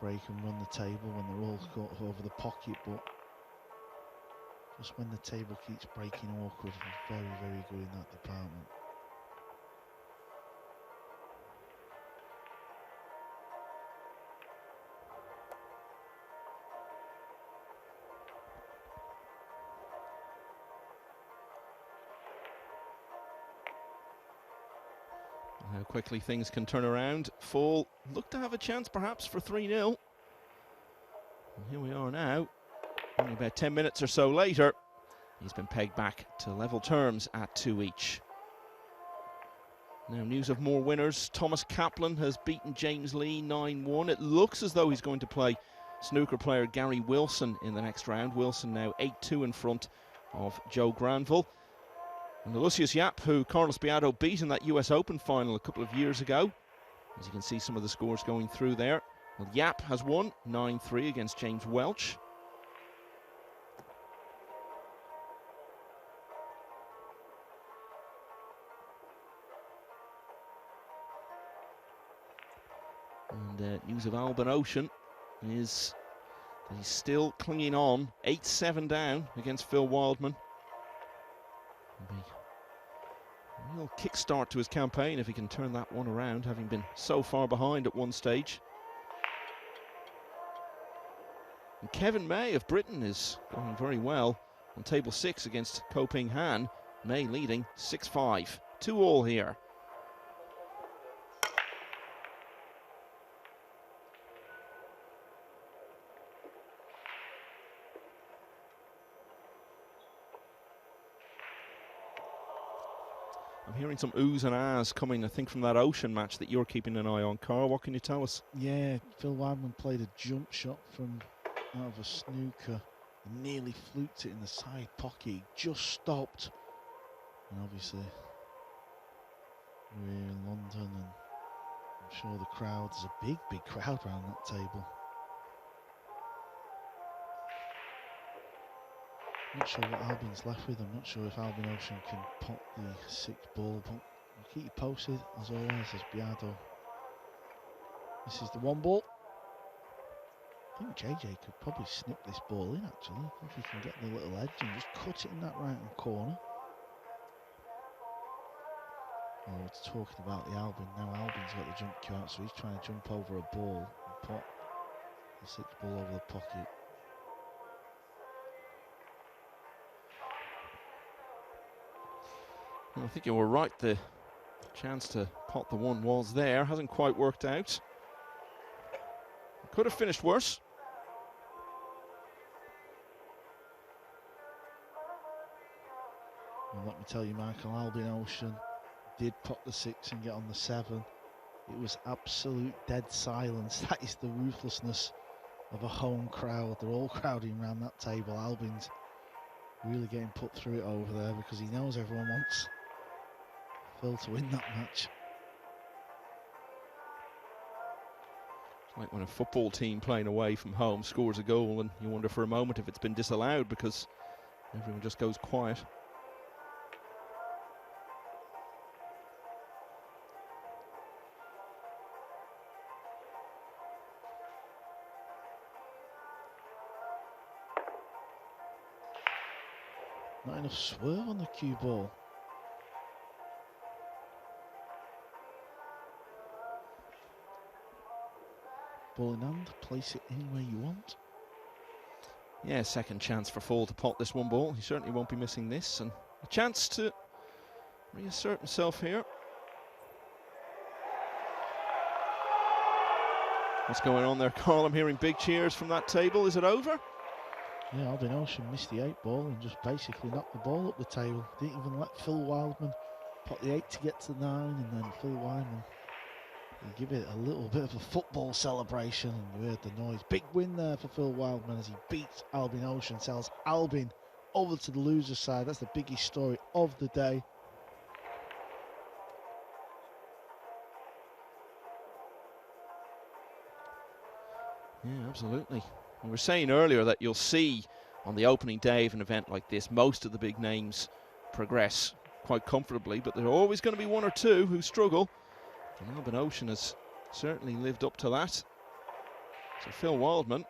break and run the table, when they're all caught over the pocket, but just when the table keeps breaking awkward, he's very, very good in that department. How quickly things can turn around. Fall looked to have a chance perhaps for 3-0. And here we are now, only about 10 minutes or so later. He's been pegged back to level terms at 2 each. Now news of more winners. Thomas Kaplan has beaten James Lee 9-1. It looks as though he's going to play snooker player Gary Wilson in the next round. Wilson now 8-2 in front of Joe Granville. And Lucius Yap, who Carlos Biado beat in that US Open final a couple of years ago. As you can see some of the scores going through there. Well, Yap has won 9-3 against James Welch. And news of Alban Ocean is that he's still clinging on. 8-7 down against Phil Wildman. A real kickstart to his campaign if he can turn that one around, having been so far behind at one stage. And Kevin May of Britain is going very well on table 6 against Ko Ping Han. May leading 6-5. 2-all here. I'm hearing some oohs and ahs coming, I think, from that Ocean match that you're keeping an eye on. Carl, what can you tell us? Yeah, Phil Wildman played a jump shot from out of a snooker and nearly fluked it in the side pocket. He just stopped. And obviously, we're in London and I'm sure the there's a big, big crowd around that table. Not sure what Albion's left with. I'm not sure if Albion Ocean can pot the 6th ball, but I'll keep you posted as always as Biado. This is the 1 ball. I think JJ could probably snip this ball in actually. I think he can get the little edge and just cut it in that right hand corner. Oh, we're talking about the Albion. Now Albion's got the jump cue out, so he's trying to jump over a ball and pot the 6th ball over the pocket. Well, I think you were right. The chance to pot the one was there. Hasn't quite worked out. Could have finished worse. Well, let me tell you, Michael, Albin Ocean did pot the 6 and get on the 7. It was absolute dead silence. That is the ruthlessness of a home crowd. They're all crowding around that table. Albin's really getting put through it over there because he knows everyone wants Phil to win that match. It's like when a football team playing away from home scores a goal and you wonder for a moment if it's been disallowed because everyone just goes quiet. Not enough swerve on the cue ball. Ball in hand, place it anywhere you want. Yeah, second chance for Fall to pot this one ball. He certainly won't be missing this, and a chance to reassert himself here. What's going on there, Carl? I'm hearing big cheers from that table. Is it over? Yeah, Albin Ocean missed the 8 ball and just basically knocked the ball up the table. Didn't even let Phil Wildman pot the 8 to get to the 9, and then Phil Wildman, you give it a little bit of a football celebration, and you heard the noise. Big win there for Phil Wildman as he beats Albin Ocean, sells Albin over to the loser side. That's the biggest story of the day. Yeah, absolutely. We were saying earlier that you'll see on the opening day of an event like this, most of the big names progress quite comfortably, but there are always going to be one or two who struggle. And Albin Ocean has certainly lived up to that. So Phil Wildman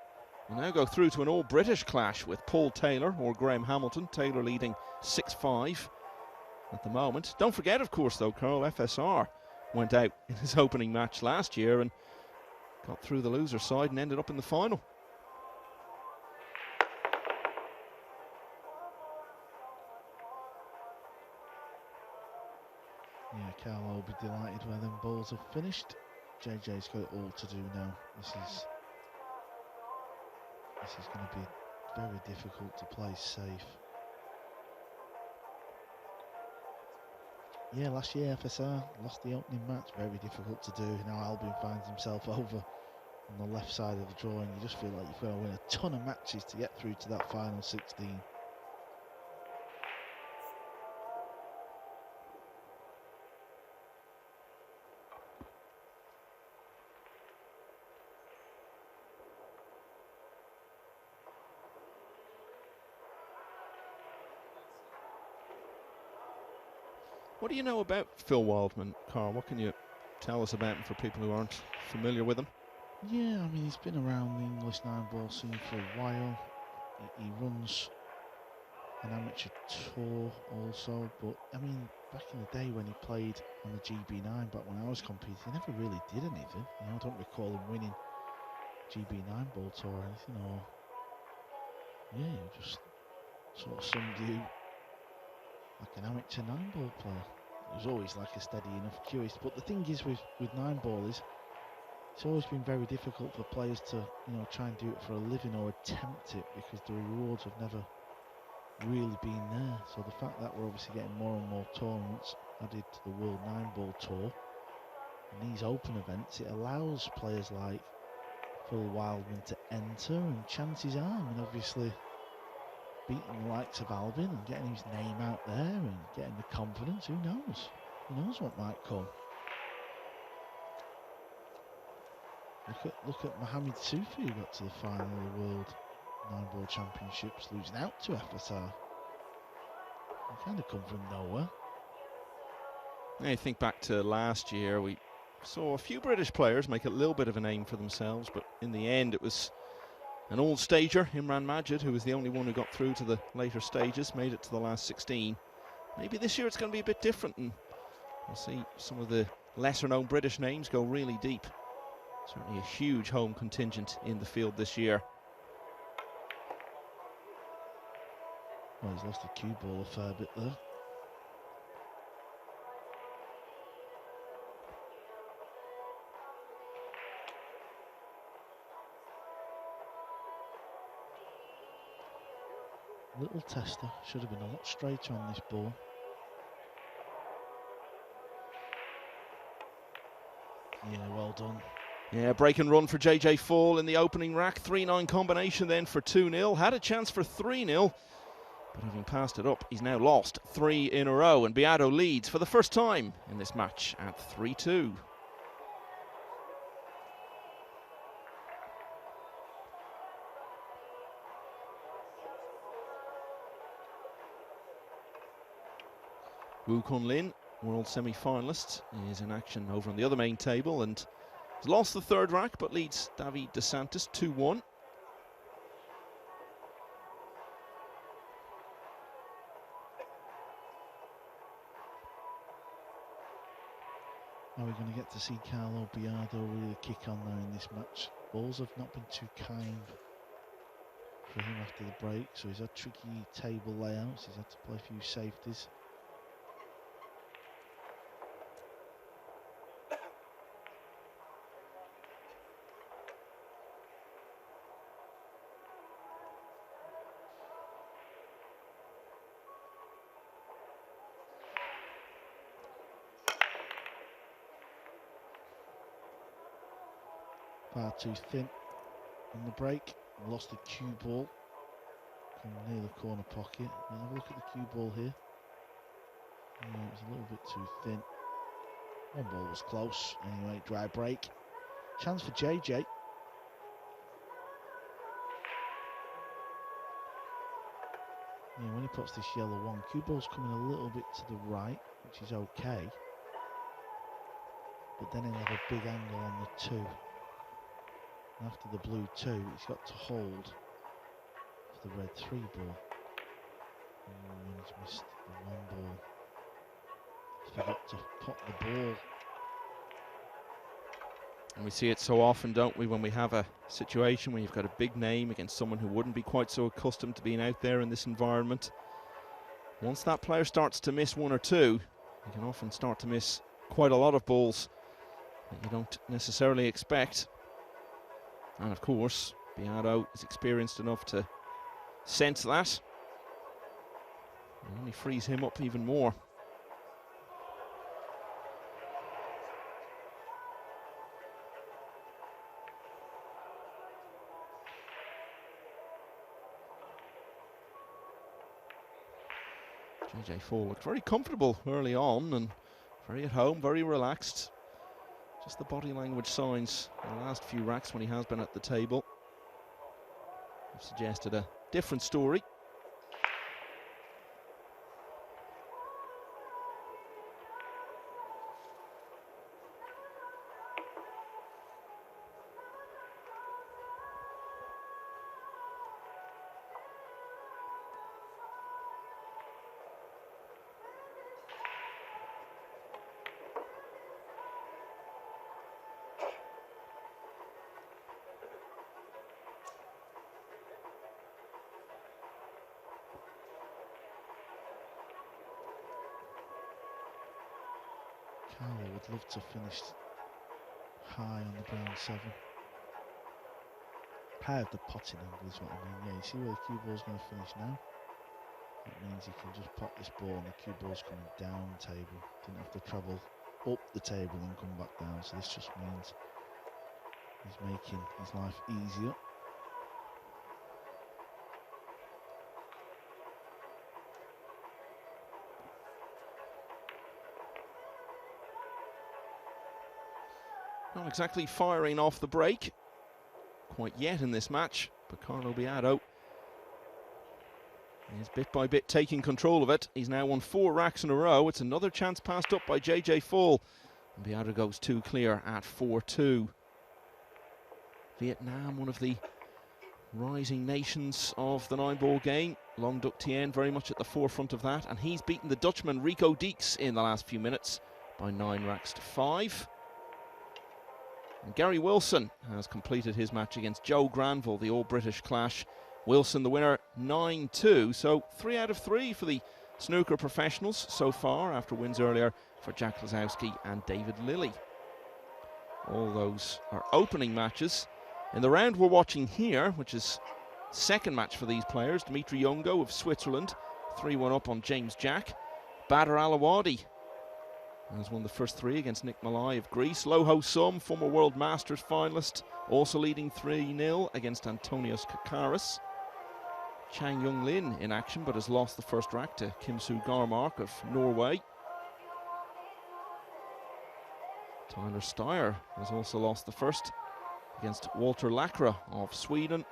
will now go through to an all-British clash with Paul Taylor or Graham Hamilton. Taylor leading 6-5 at the moment. Don't forget, of course, though, Carl, FSR went out in his opening match last year and got through the loser side and ended up in the final. Yeah, Carl will be delighted when them balls have finished. JJ's got it all to do now. This is going to be very difficult to play safe. Yeah, last year FSR lost the opening match. Very difficult to do. Now Albin finds himself over on the left side of the draw, and you just feel like you've got to win a ton of matches to get through to that final 16. What do you know about Phil Wildman, Carl? What can you tell us about him for people who aren't familiar with him? Yeah, I mean, he's been around the English Nineball scene for a while. He runs an amateur tour also, but I mean, back in the day when he played on the GB9, back when I was competing, he never really did anything. You know, I don't recall him winning GB Nineball tour or anything, or yeah, he just sort of somebody like an amateur Nineball player. He was always like a steady enough curious. But the thing is with Nineball is it's always been very difficult for players to, you know, try and do it for a living or attempt it because the rewards have never really been there. So the fact that we're obviously getting more and more tournaments added to the World Nineball Tour and these open events, it allows players like Phil Wildman to enter, and chances are, I mean, obviously beating the likes of Albin and getting his name out there and getting the confidence, who knows? Who knows what might come? Look at Mohamed Soufi, who got to the final of the World Nineball Championships, losing out to FSR. He kind of come from nowhere. Yeah, you think back to last year, we saw a few British players make a little bit of a name for themselves, but in the end it was an old stager, Imran Majid, who was the only one who got through to the later stages, made it to the last 16. Maybe this year it's going to be a bit different, and we'll see some of the lesser-known British names go really deep. Certainly a huge home contingent in the field this year. Well, he's lost the cue ball a fair bit there. Little tester. Should have been a lot straighter on this ball. Yeah, well done. Yeah, break and run for JJ Fall in the opening rack. 3-9 combination then for 2-0. Had a chance for 3-0, but having passed it up, he's now lost 3 in a row. And Biado leads for the first time in this match at 3-2. Wu Kunlin, world semi-finalist, is in action over on the other main table and has lost the third rack but leads David DeSantis 2-1. Now we're going to get to see Carlo Biado really kick on there in this match. Balls have not been too kind for him after the break, so he's had tricky table layouts, he's had to play a few safeties. Far too thin on the break. Lost the cue ball. Come near the corner pocket. Now have a look at the cue ball here. Yeah, it was a little bit too thin. One ball was close. Anyway, dry break. Chance for JJ. Yeah, when he puts this yellow one, cue ball's coming a little bit to the right, which is okay. But then he'll have a big angle on the 2. After the blue 2, he's got to hold for the red 3 ball. And he's missed the 1 ball. He's forgot to pop the ball. And we see it so often, don't we, when we have a situation where you've got a big name against someone who wouldn't be quite so accustomed to being out there in this environment. Once that player starts to miss 1 or 2, you can often start to miss quite a lot of balls that you don't necessarily expect. And of course, Biado is experienced enough to sense that. It only frees him up even more. JJ Fall looked very comfortable early on and very at home, very relaxed. Just the body language signs in the last few racks when he has been at the table have suggested a different story. Carlo would love to finish high on the brown 7. High of the potting angle is what I mean. Yeah, you see where the cue ball's going to finish now? That means he can just pop this ball and the cue ball's coming down table. Didn't have to travel up the table and come back down. So this just means he's making his life easier. Not exactly firing off the break quite yet in this match, but Carlo Biado is bit by bit taking control of it. He's now won 4 racks in a row. It's another chance passed up by JJ Fall. And Biado goes 2 clear at 4-2. Vietnam, one of the rising nations of the 9-ball game. Long Duc Tien very much at the forefront of that. And he's beaten the Dutchman Rico Deeks in the last few minutes by 9 racks to 5. And Gary Wilson has completed his match against Joe Granville, the all-British clash. Wilson the winner, 9-2, so 3 out of 3 for the snooker professionals so far after wins earlier for Jack Lisowski and David Lilly. All those are opening matches. In the round we're watching here, which is second match for these players. Dimitri Yongo of Switzerland, 3-1 up on James Jack. Badr Alawadi has won the first 3 against Nick Malai of Greece. Loho Sum, former World Masters finalist, also leading 3-0 against Antonios Kakaris. Chang Young Lin in action, but has lost the first rack to Kim Soo Garmark of Norway. Tyler Steyer has also lost the first against Walter Lacra of Sweden.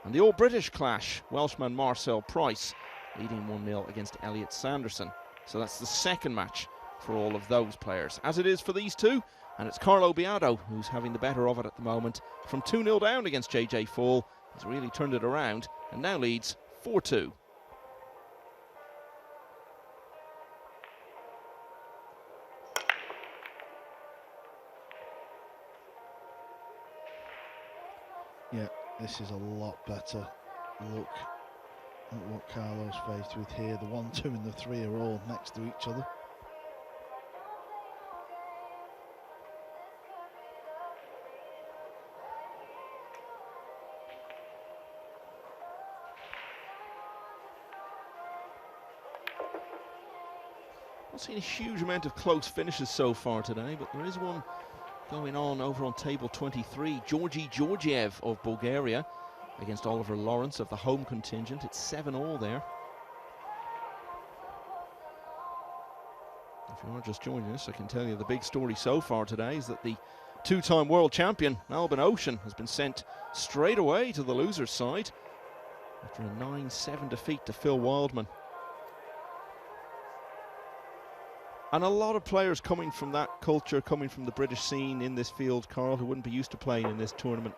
And the all-British clash, Welshman Marcel Price leading 1-0 against Elliot Sanderson. So that's the second match for all of those players, as it is for these two. And it's Carlo Biado who's having the better of it at the moment. From 2-0 down against JJ Fall, he's really turned it around and now leads 4-2. Yeah, this is a lot better. Look at what Carlo's faced with here. The 1, 2 and the 3 are all next to each other. Not seen a huge amount of close finishes so far today, but there is one going on over on table 23. Georgi Georgiev of Bulgaria against Oliver Lawrence of the home contingent. It's 7-all there. If you are just joining us, I can tell you the big story so far today is that the 2-time world champion Albin Ocean has been sent straight away to the loser's side after a 9-7 defeat to Phil Wildman. And a lot of players coming from that culture, coming from the British scene in this field, Carl, who wouldn't be used to playing in this tournament,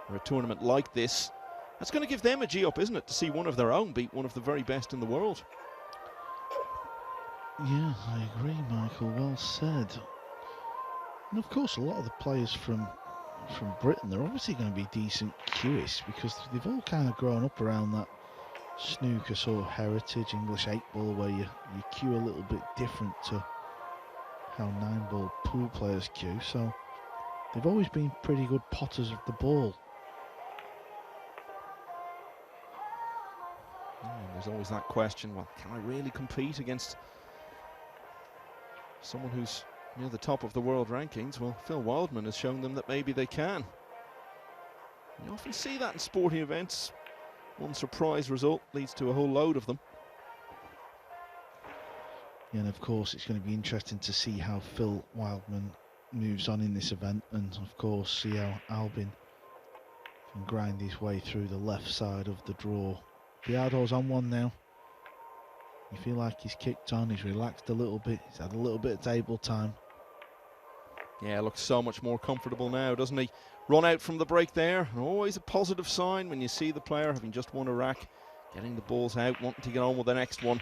or a tournament like this. That's going to give them a G-up, isn't it, to see one of their own beat one of the very best in the world. Yeah, I agree, Michael. Well said. And of course, a lot of the players from Britain, they're obviously going to be decent cueists because they've all kind of grown up around that snooker sort of heritage, English 8-ball, where you cue a little bit different to how 9-ball pool players cue. So they've always been pretty good potters of the ball. There's always that question, well, can I really compete against someone who's near the top of the world rankings? Well, Phil Wildman has shown them that maybe they can. You often see that in sporting events. One surprise result leads to a whole load of them. Yeah, and of course it's going to be interesting to see how Phil Wildman moves on in this event, and of course see how Albin can grind his way through the left side of the draw. Biado's on one now. You feel like he's kicked on, he's relaxed a little bit, he's had a little bit of table time. Yeah, looks so much more comfortable now, doesn't he? Run out from the break there, and always a positive sign when you see the player having just won a rack, getting the balls out, wanting to get on with the next one.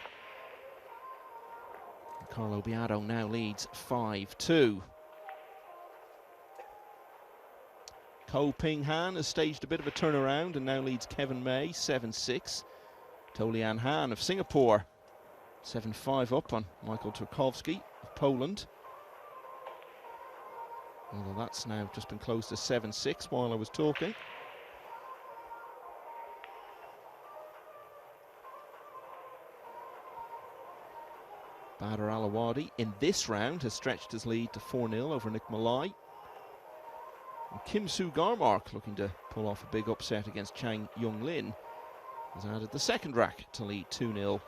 And Carlo Biado now leads 5-2. Ko Ping Han has staged a bit of a turnaround and now leads Kevin May 7-6. Tolian Han of Singapore 7-5 up on Michael Turkowski of Poland. Although that's now just been closed to 7-6 while I was talking. Badr Alawadi in this round has stretched his lead to 4-0 over Nick Malai. And Kim Soo Garmark, looking to pull off a big upset against Chang Young Lin, has added the second rack to lead 2-0.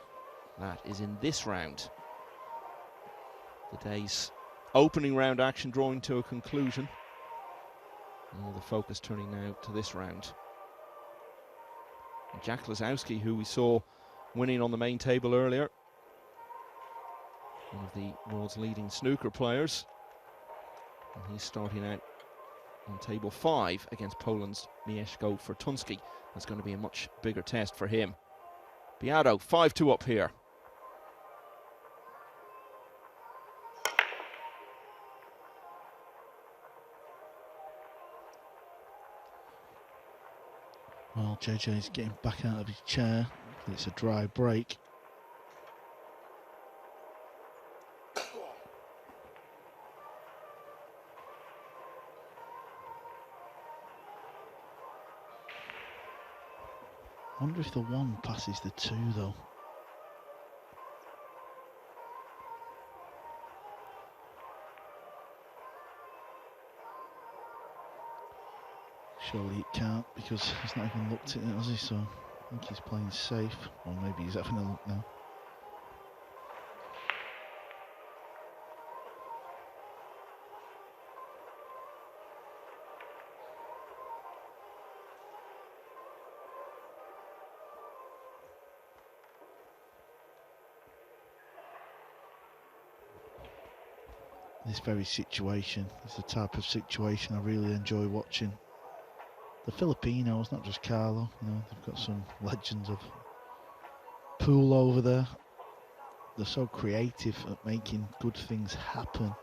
That is in this round. The day's opening round action drawing to a conclusion. And all the focus turning now to this round. And Jack Lisowski, who we saw winning on the main table earlier, one of the world's leading snooker players. And he's starting out on table 5 against Poland's Mieszko Fortunski. That's going to be a much bigger test for him. Biado 5-2 up here. Well, JJ's getting back out of his chair. It's a dry break. I wonder if the 1 passes the 2 though. Surely it can't, because he's not even looked at it, has he? So I think he's playing safe. Or maybe he's having a look now. This very situation is the type of situation I really enjoy watching. The Filipinos, not just Carlo, you know, they've got some legends of pool over there. They're so creative at making good things happen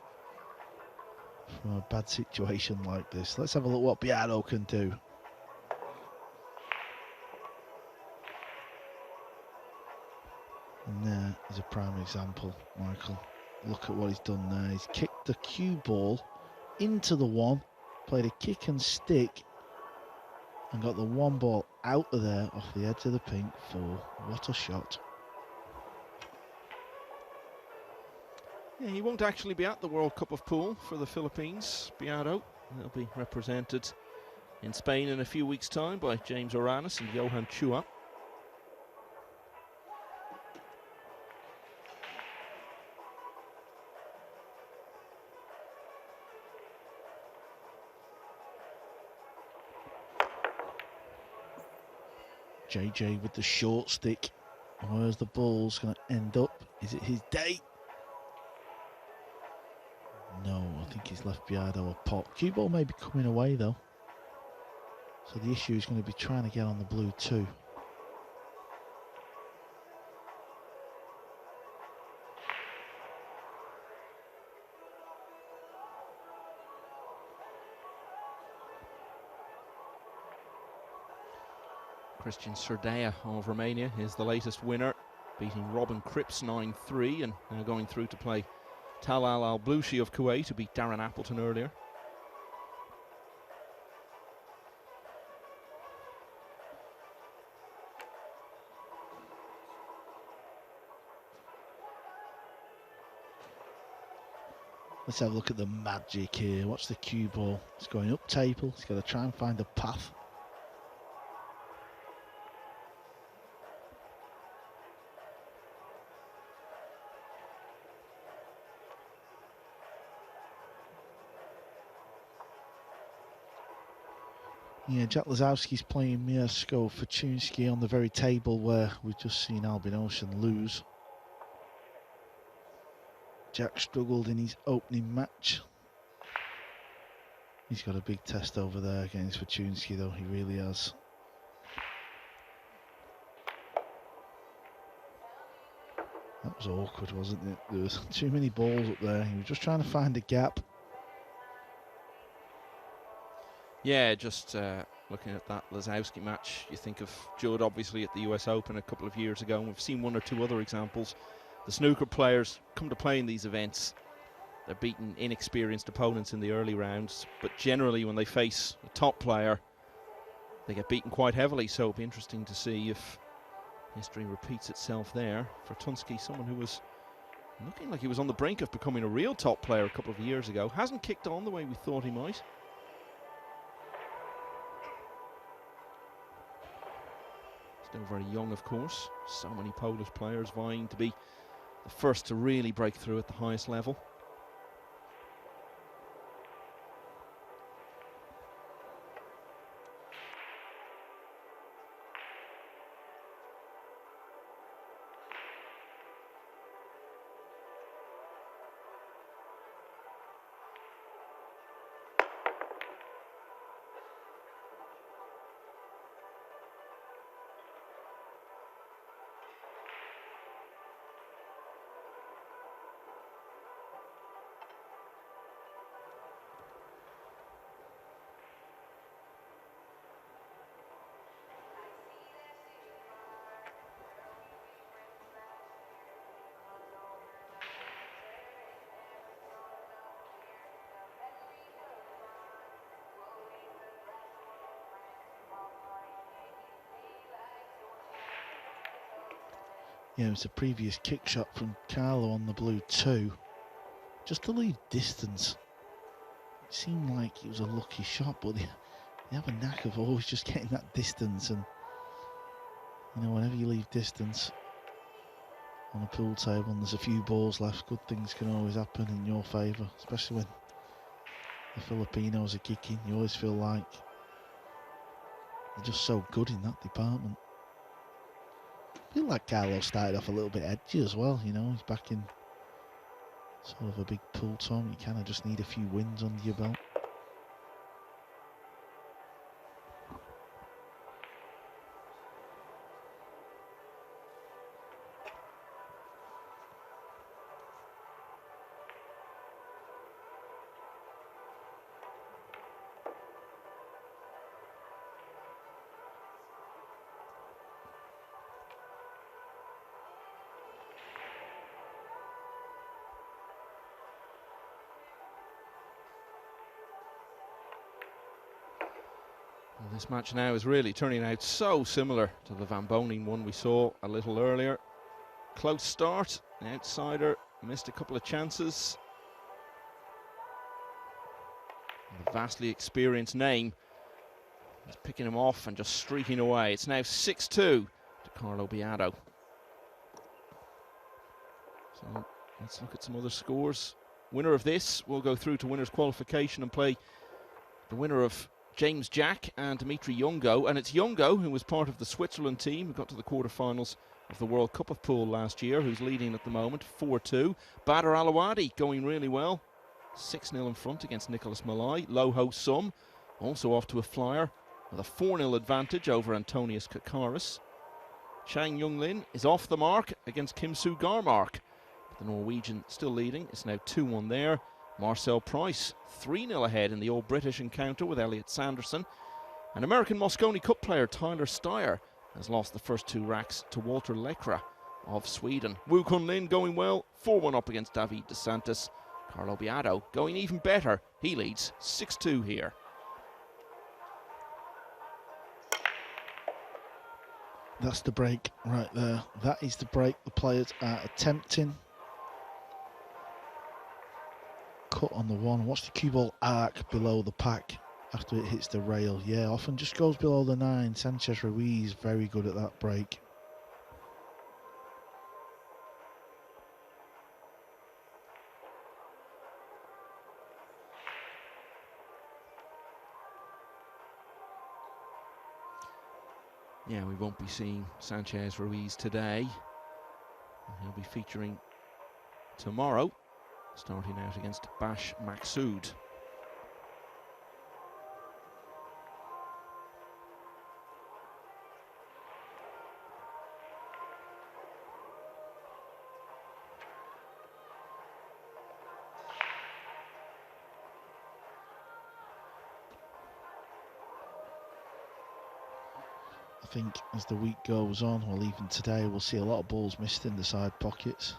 from a bad situation like this. Let's have a look what Biado can do. And there is a prime example, Michael. Look at what he's done there. He's kicked the cue ball into the 1, played a kick and stick, and got the 1 ball out of there off the edge of the pink for what a shot. Yeah, he won't actually be at the World Cup of Pool for the Philippines, Biado. He'll be represented in Spain in a few weeks' time by James Oranis and Johan Chua. JJ with the short stick. Where's the ball's going to end up? Is it his day? No, I think he's left Biado a pot. Cue ball may be coming away though. So the issue is going to be trying to get on the blue too. Christian Surdea of Romania is the latest winner, beating Robin Cripps 9-3 and now going through to play Talal Al-Bloushi of Kuwait, who beat Darren Appleton earlier. Let's have a look at the magic here. Watch the cue ball. It's going up table. He's got to try and find a path. Yeah, Jack Lisowski's playing Mieszko Fortunski on the very table where we've just seen Albin Ocean lose. Jack struggled in his opening match. He's got a big test over there against Fortunski though, he really has. That was awkward, wasn't it? There was too many balls up there. He was just trying to find a gap. Yeah, just looking at that Lisowski match, you think of Judd obviously at the US Open a couple of years ago, and we've seen 1 or 2 other examples. The snooker players come to play in these events. They're beating inexperienced opponents in the early rounds, but generally when they face a top player, they get beaten quite heavily, so it'll be interesting to see if history repeats itself there. For Fortunski, someone who was looking like he was on the brink of becoming a real top player a couple of years ago, hasn't kicked on the way we thought he might. Still very young, of course. So many Polish players vying to be the first to really break through at the highest level. Yeah, it was a previous kick shot from Carlo on the blue 2. Just to leave distance. It seemed like it was a lucky shot, but they have a knack of always just getting that distance. And, you know, whenever you leave distance on a pool table and there's a few balls left, good things can always happen in your favour, especially when the Filipinos are kicking. You always feel like they're just so good in that department. I feel like Carlo started off a little bit edgy as well, you know, he's back in sort of a big pool tournament. You kind of just need a few wins under your belt. Well, this match now is really turning out so similar to the Van Boening one we saw a little earlier. Close start, the outsider missed a couple of chances. And the vastly experienced name is picking him off and just streaking away. It's now 6-2 to Carlo Biado. So let's look at some other scores. Winner of this will go through to winners qualification and play the winner of James Jack and Dimitri Youngo, and it's Youngo who was part of the Switzerland team who got to the quarterfinals of the World Cup of Pool last year, who's leading at the moment 4-2. Badr Alawadi going really well, 6-0 in front against Nicholas Malai. Loho Sum also off to a flyer with a 4-0 advantage over Antonius Kakaris. Chang Younglin is off the mark against Kim Soo Garmark. The Norwegian still leading, it's now 2-1 there. Marcel Price 3-0 ahead in the All British encounter with Elliot Sanderson. And American Mosconi Cup player Tyler Steyer has lost the first 2 racks to Walter Lekra of Sweden. Wu Kun Lin going well, 4-1 up against David De Santis. Carlo Biado going even better, he leads 6-2 here. That's the break right there. That is the break the players are attempting. Cut on the 1. Watch the cue ball arc below the pack after it hits the rail. Yeah, often just goes below the 9. Sanchez Ruiz very good at that break. Yeah, we won't be seeing Sanchez Ruiz today. He'll be featuring tomorrow, starting out against Bash Maksoud. I think as the week goes on, well, even today, we'll see a lot of balls missed in the side pockets.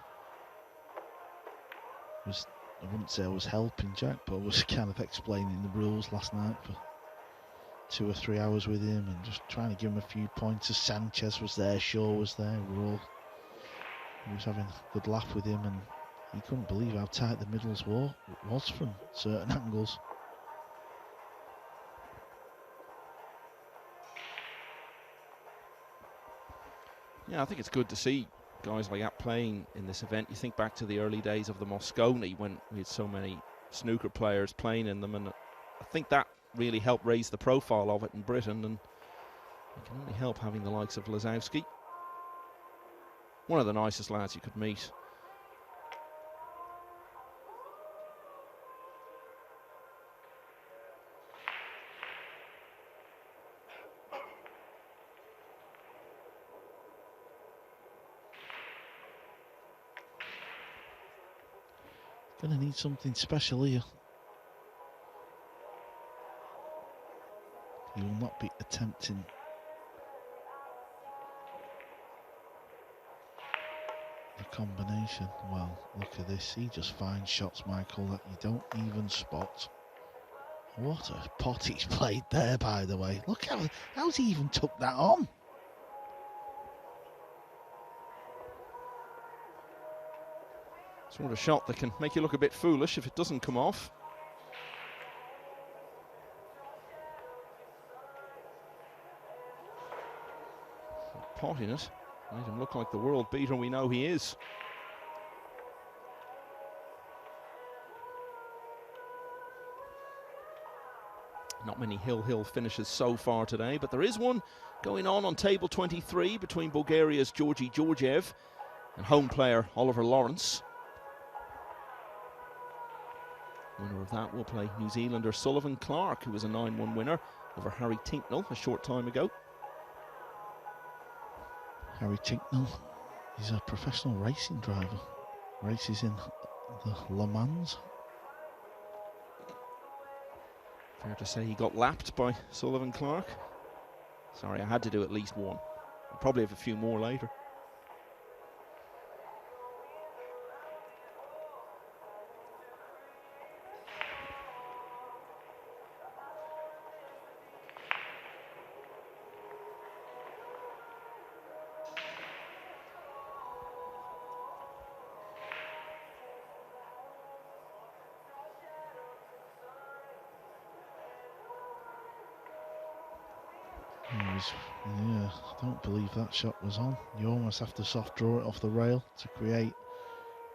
I wouldn't say I was helping Jack, but I was kind of explaining the rules last night for 2 or 3 hours with him and just trying to give him a few pointers. Sanchez was there, Shaw was there. He was having a good laugh with him, and he couldn't believe how tight the middles was from certain angles. Yeah, I think it's good to see guys like that playing in this event. You think back to the early days of the Mosconi when we had so many snooker players playing in them, and I think that really helped raise the profile of it in Britain, and it can only help having the likes of Lisowski. One of the nicest lads you could meet. Gonna need something special here. He will not be attempting the combination. Well, look at this. He just finds shots, Michael, that you don't even spot. What a pot he's played there, by the way. Look how's he even took that on. Sort of shot that can make you look a bit foolish if it doesn't come off. Potting it made him look like the world beater we know he is. Not many hill finishes so far today, but there is one going on table 23 between Bulgaria's Georgi Georgiev and home player Oliver Lawrence. Winner of that will play New Zealander Sullivan Clark, who was a 9-1 winner over Harry Tinknell a short time ago. Harry Tinknell is a professional racing driver. Races in the Le Mans. Fair to say he got lapped by Sullivan Clark. Sorry, I had to do at least one. I'll probably have a few more later. Yeah, I don't believe that shot was on. You almost have to soft draw it off the rail to create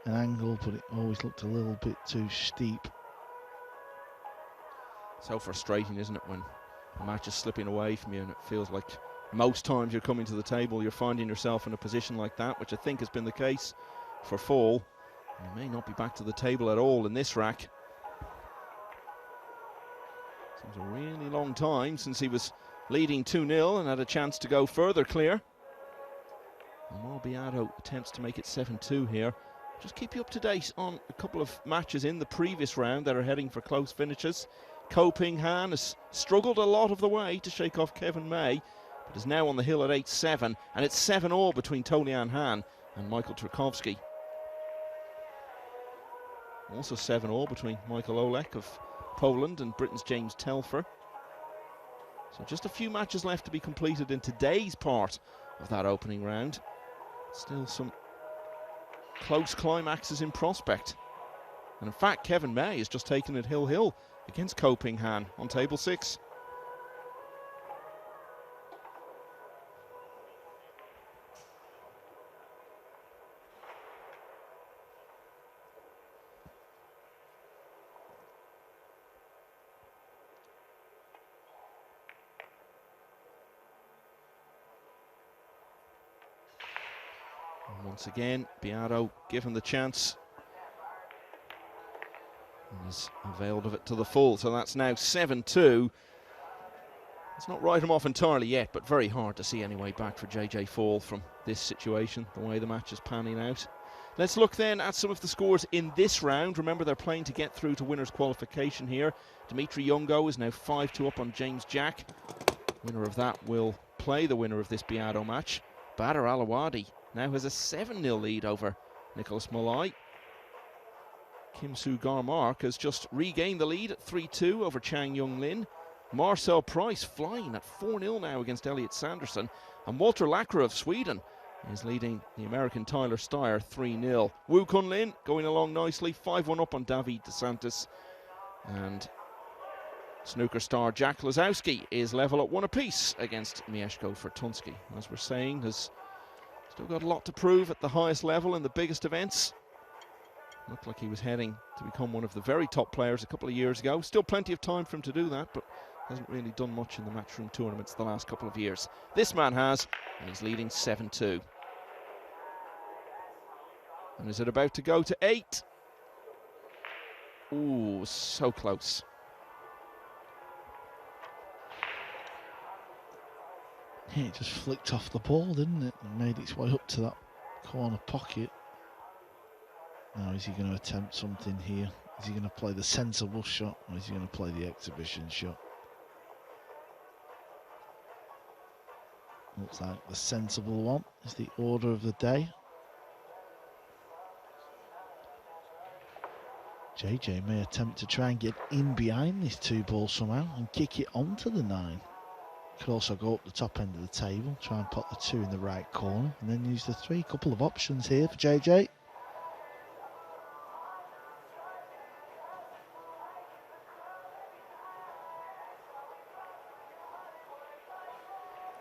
an angle, but it always looked a little bit too steep. So frustrating, isn't it, when a match is slipping away from you and it feels like most times you're coming to the table, you're finding yourself in a position like that, which I think has been the case for Fall. He may not be back to the table at all in this rack. Seems a really long time since he was leading 2-0 and had a chance to go further clear. And while Biado attempts to make it 7-2 here, just keep you up to date on a couple of matches in the previous round that are heading for close finishes. Ko Ping Han has struggled a lot of the way to shake off Kevin May, but is now on the hill at 8-7, and it's 7-all between Tolian Han and Michael Turkowski. Also 7-all between Michael Olek of Poland and Britain's James Telfer. So just a few matches left to be completed in today's part of that opening round. Still some close climaxes in prospect. And in fact, Kevin May has just taken it hill against Ko Ping Han on table 6. Once again, Biado given the chance and has availed of it to the full, so that's now 7-2. Let's not write him off entirely yet, but very hard to see any way back for JJ Fall from this situation, the way the match is panning out. Let's look then at some of the scores in this round. Remember, they're playing to get through to winners' qualification here. Dimitri Yungo is now 5-2 up on James Jack. Winner of that will play the winner of this Biado match. Badr Alawadi now has a 7-0 lead over Nicholas Malai. Kim Soo Garmark has just regained the lead at 3-2 over Chang Young Lin. Marcel Price flying at 4-0 now against Elliot Sanderson. And Walter Lacra of Sweden is leading the American Tyler Steyer 3-0. Wu Kun Lin going along nicely, 5-1 up on David DeSantis. And snooker star Jack Lisowski is level at 1 apiece against Mieszko Fortuński. As we're saying, has still got a lot to prove at the highest level in the biggest events. Looked like he was heading to become one of the very top players a couple of years ago. Still plenty of time for him to do that, but hasn't really done much in the matchroom tournaments the last couple of years. This man has, and he's leading 7-2. And is it about to go to 8? Ooh, so close. Yeah, it just flicked off the ball, didn't it? And made its way up to that corner pocket. Now, is he going to attempt something here? Is he going to play the sensible shot, or is he going to play the exhibition shot? Looks like the sensible one is the order of the day. JJ may attempt to try and get in behind this 2-ball somehow and kick it onto the 9. Could also go up the top end of the table, try and put the 2 in the right corner, and then use the 3. Couple of options here for JJ.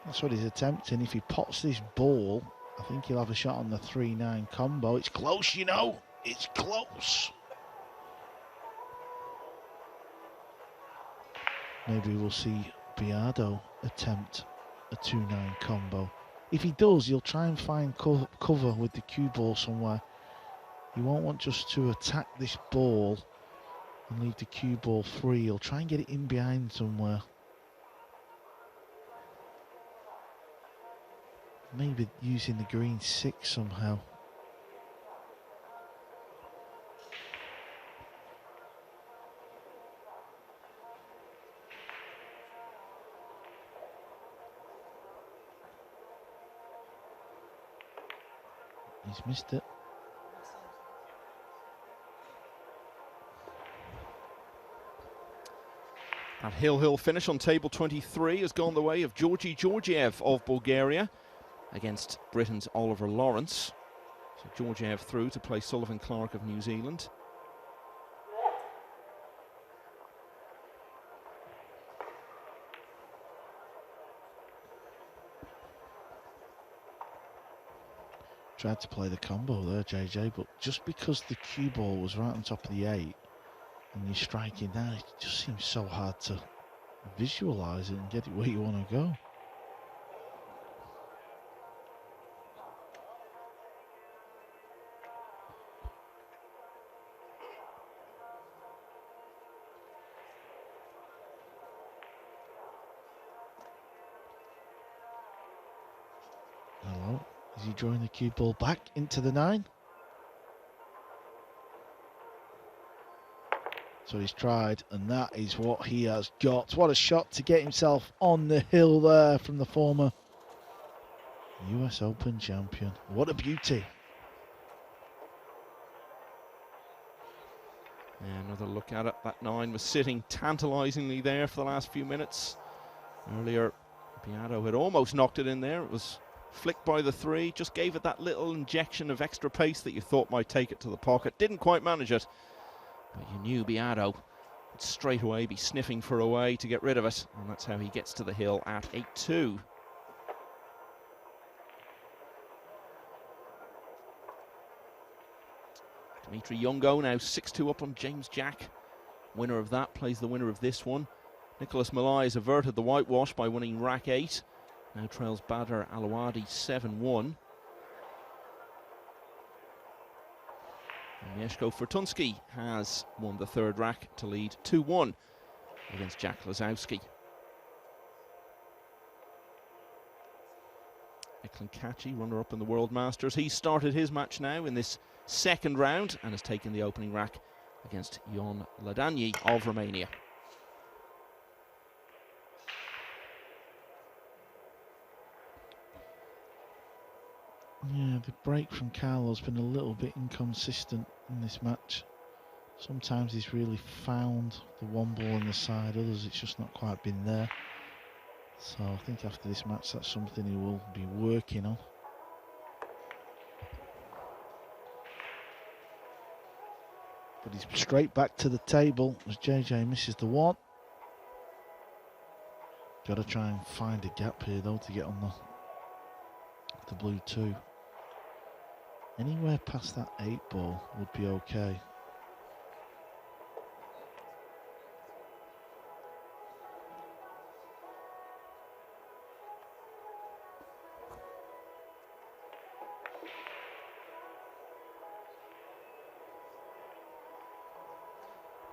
That's what he's attempting. If he pots this ball, I think he'll have a shot on the 3-9 combo. It's close, you know. It's close. Maybe we'll see Biado attempt a 2-9 combo. If he does, he'll try and find cover with the cue ball somewhere. He won't want just to attack this ball and leave the cue ball free. He'll try and get it in behind somewhere. Maybe using the green 6 somehow. He's missed it. That hill finish on table 23 has gone the way of Georgi Georgiev of Bulgaria against Britain's Oliver Lawrence. So Georgiev through to play Sullivan Clark of New Zealand. Tried to play the combo there, JJ, but just because the cue ball was right on top of the 8 and you're striking down, it just seems so hard to visualise it and get it where you want to go. Hello. Is he drawing the cue ball back into the 9? So he's tried, and that is what he has got. What a shot to get himself on the hill there from the former US Open champion. What a beauty. Yeah, another look at it. That 9 was sitting tantalisingly there for the last few minutes. Earlier, Biado had almost knocked it in there. It was flicked by the 3, just gave it that little injection of extra pace that you thought might take it to the pocket. Didn't quite manage it, but you knew Biado would straight away be sniffing for a way to get rid of it, and that's how he gets to the hill at 8-2. Dimitri Youngo now 6-2 up on James Jack. Winner of that plays the winner of this one. Nicholas Malai has averted the whitewash by winning rack 8. Now trails Badr Alawadi 7-1. And Mieszko Fortunski has won the 3rd rack to lead 2-1 against Jack Lisowski. Eklund Kaci, runner-up in the World Masters. He started his match now in this 2nd round and has taken the opening rack against Ion Ladanyi of Romania. Yeah, the break from Carlo's been a little bit inconsistent in this match. Sometimes he's really found the one ball on the side, others it's just not quite been there. So I think after this match that's something he will be working on. But he's straight back to the table as JJ misses the 1. Got to try and find a gap here though to get on the blue 2. Anywhere past that 8 ball would be okay.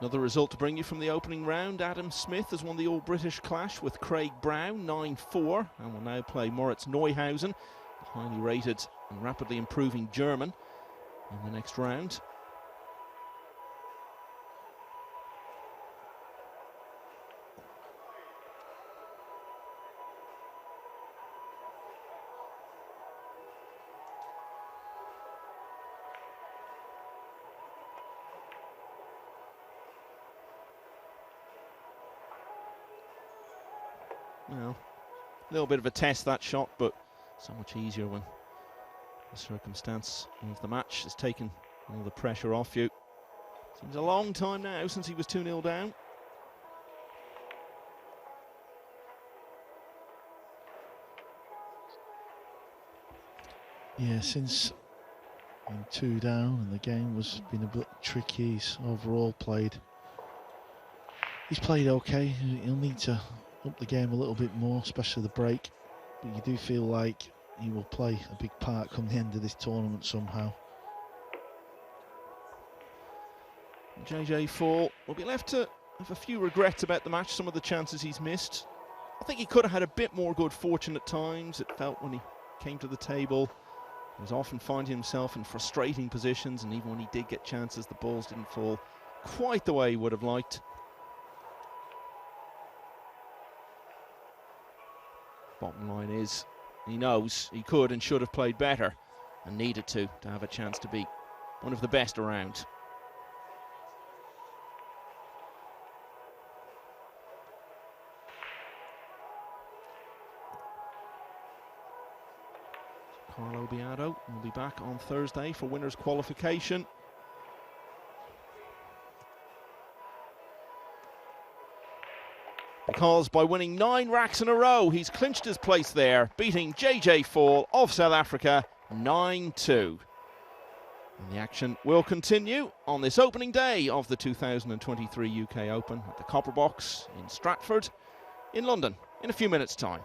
Another result to bring you from the opening round. Adam Smith has won the All-British Clash with Craig Brown 9-4 and will now play Moritz Neuhausen, the highly rated and rapidly improving German, in the next round. Well, a little bit of a test, that shot, but so much easier when the circumstance of the match has taken all the pressure off you. Seems a long time now since he was 2-0 down. Yeah, since being 2 down and the game was been a bit tricky, he's overall played. He's played okay. He'll need to up the game a little bit more, especially the break. But you do feel like he will play a big part come the end of this tournament somehow. JJ Fall will be left to have a few regrets about the match, some of the chances he's missed. I think he could have had a bit more good fortune at times. It felt when he came to the table, he was often finding himself in frustrating positions, and even when he did get chances, the balls didn't fall quite the way he would have liked. Bottom line is, he knows he could and should have played better, and needed to have a chance to be one of the best around. Carlo Biado will be back on Thursday for winners' qualification. Because by winning 9 racks in a row, he's clinched his place there, beating JJ Fall of South Africa 9-2. And the action will continue on this opening day of the 2023 UK Open at the Copper Box in Stratford in London in a few minutes' time.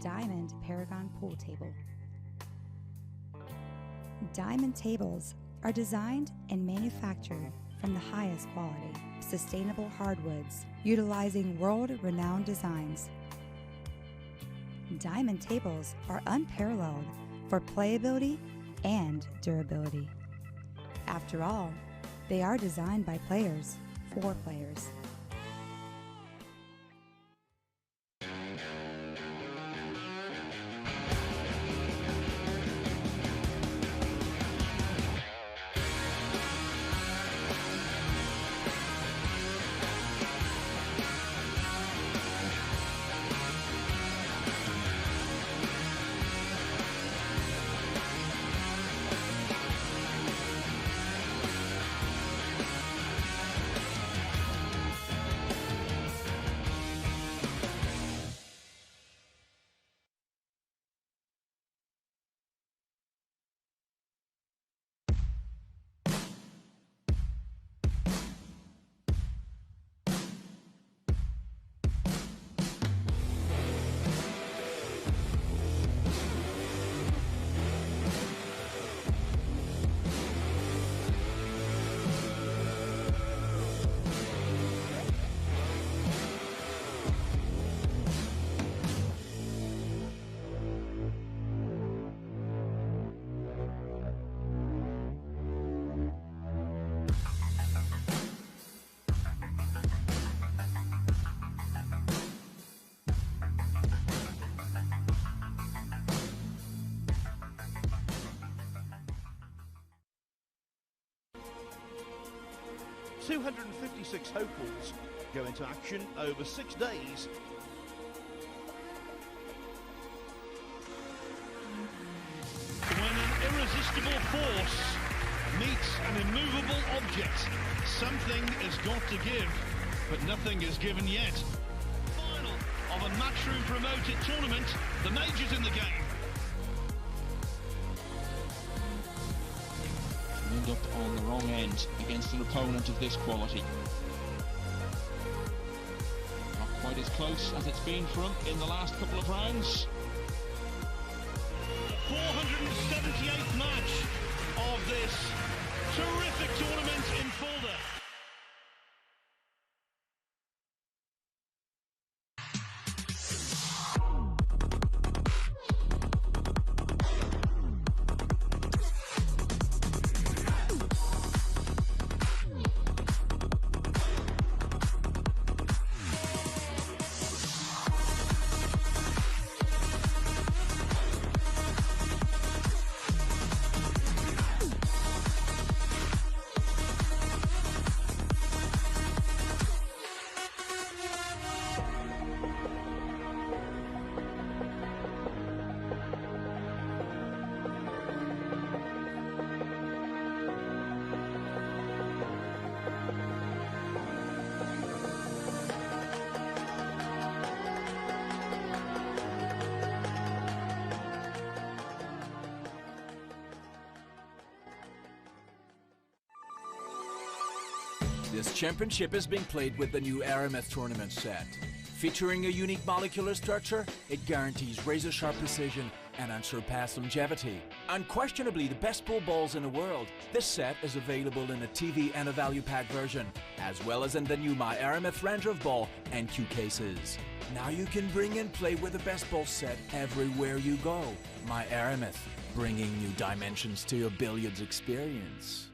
Diamond Paragon Pool Table. Diamond tables are designed and manufactured from the highest quality, sustainable hardwoods, utilizing world-renowned designs. Diamond tables are unparalleled for playability and durability. After all, they are designed by players for players. .256 hopefuls go into action over 6 days. When an irresistible force meets an immovable object, something has got to give, but nothing is given yet. Final of a matchroom promoted tournament, the majors in the game. End up on the wrong end against an opponent of this quality. Not quite as close as it's been for him in the last couple of rounds. 478th match of this terrific tournament in Fulda. This championship is being played with the new Aramith tournament set. Featuring a unique molecular structure, it guarantees razor-sharp precision and unsurpassed longevity. Unquestionably the best pool balls in the world, this set is available in a TV and a value pack version, as well as in the new My Aramith Ranger of Ball and Q cases. Now you can bring and play with the best ball set everywhere you go. My Aramith, bringing new dimensions to your billiards experience.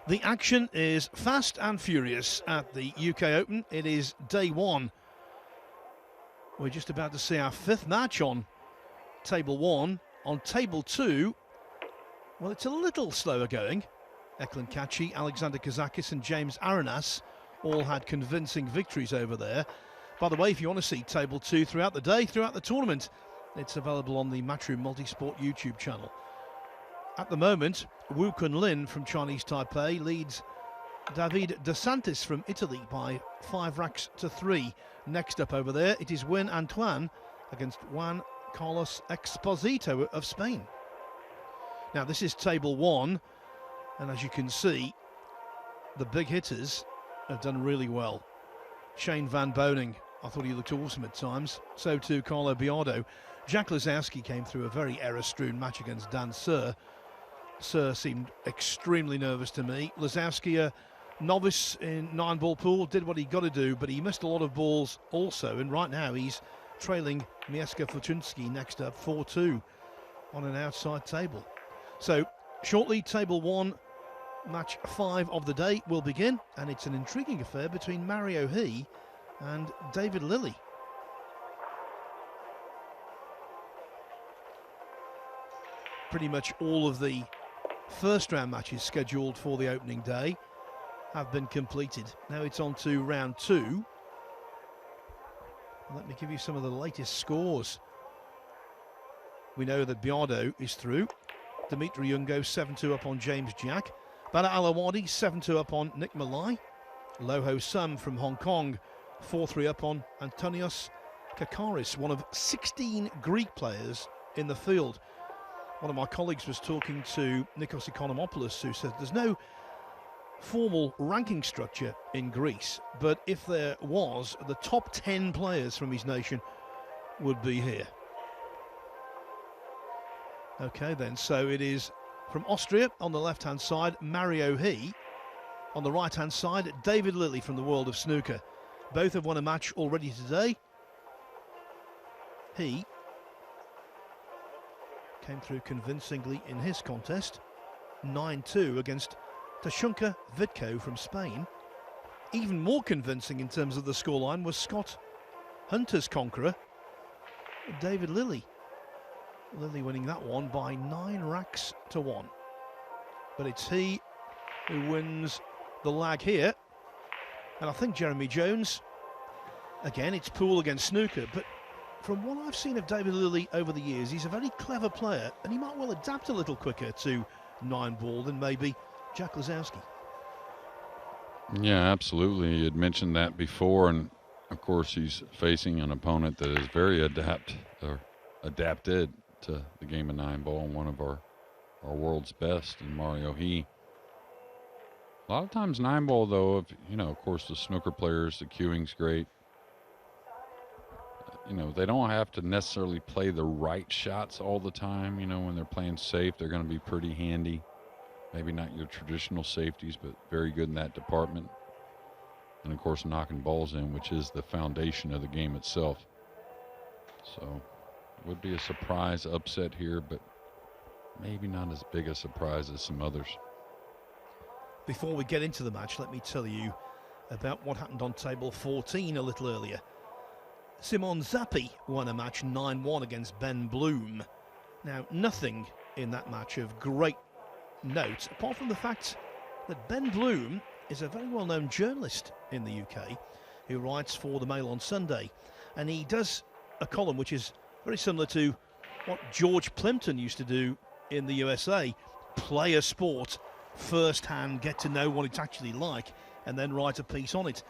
The action is fast and furious at the UK Open. It is day one. We're just about to see our fifth match on table one. On table two, well, it's a little slower going. Eklund Kachi, Alexander Kazakis and James Arenas all had convincing victories over there. By the way, if you want to see table two throughout the day, throughout the tournament, it's available on the Matchroom Multisport YouTube channel. At the moment, Wu Kunlin from Chinese Taipei leads David De Santis from Italy by 5 racks to 3. Next up over there, it is Win Antoine against Juan Carlos Exposito of Spain. Now, this is table one, and as you can see, the big hitters have done really well. Shane van Boening, I thought he looked awesome at times. So too Carlo Biado. Jack Lisowski came through a very error-strewn match against Dan Suhr. Suhr seemed extremely nervous to me. Lisowski, a novice in 9-ball pool, did what he got to do, but he missed a lot of balls also, and right now he's trailing Mieszko Fortunski next up 4-2 on an outside table. So shortly, table one, match 5 of the day will begin, and it's an intriguing affair between Mario He and David Lilley. Pretty much all of the first round matches scheduled for the opening day have been completed. Now it's on to round 2. Let me give you some of the latest scores. We know that Biado is through. Dimitri Yungo 7-2 up on James Jack. Bada Alawadi 7-2 up on Nick Malai. Loho Sum from Hong Kong 4-3 up on Antonios Kakaris, one of 16 Greek players in the field. One of my colleagues was talking to Nikos Economopoulos, who said there's no formal ranking structure in Greece, but if there was, the top 10 players from his nation would be here. Okay then, so it is from Austria on the left-hand side, Mario He. On the right-hand side, David Lilley from the world of snooker. Both have won a match already today. He came through convincingly in his contest, 9-2 against Tashunka Vitko from Spain. Even more convincing in terms of the scoreline was Scott Hunter's conqueror, David Lilley. Lilley winning that one by 9 racks to 1. But it's he who wins the lag here. And I think Jeremy Jones, again, it's pool against snooker, but from what I've seen of David Lilley over the years, he's a very clever player, and he might well adapt a little quicker to 9-ball than maybe Jack Lisowski. Yeah, absolutely. You had mentioned that before, and of course he's facing an opponent that is very adapted to the game of 9-ball, and one of our world's best in Mario He. A lot of times 9-ball, though, if, you know, of course the snooker players, the cueing's great. You know, they don't have to necessarily play the right shots all the time. You know, when they're playing safe, they're going to be pretty handy. Maybe not your traditional safeties, but very good in that department. And, of course, knocking balls in, which is the foundation of the game itself. So, it would be a surprise upset here, but maybe not as big a surprise as some others. Before we get into the match, let me tell you about what happened on table 14 a little earlier. Simon Zappi won a match 9-1 against Ben Bloom. Now, nothing in that match of great note, apart from the fact that Ben Bloom is a very well-known journalist in the UK who writes for the Mail on Sunday. And he does a column which is very similar to what George Plimpton used to do in the USA. Play a sport first-hand, get to know what it's actually like, and then write a piece on it.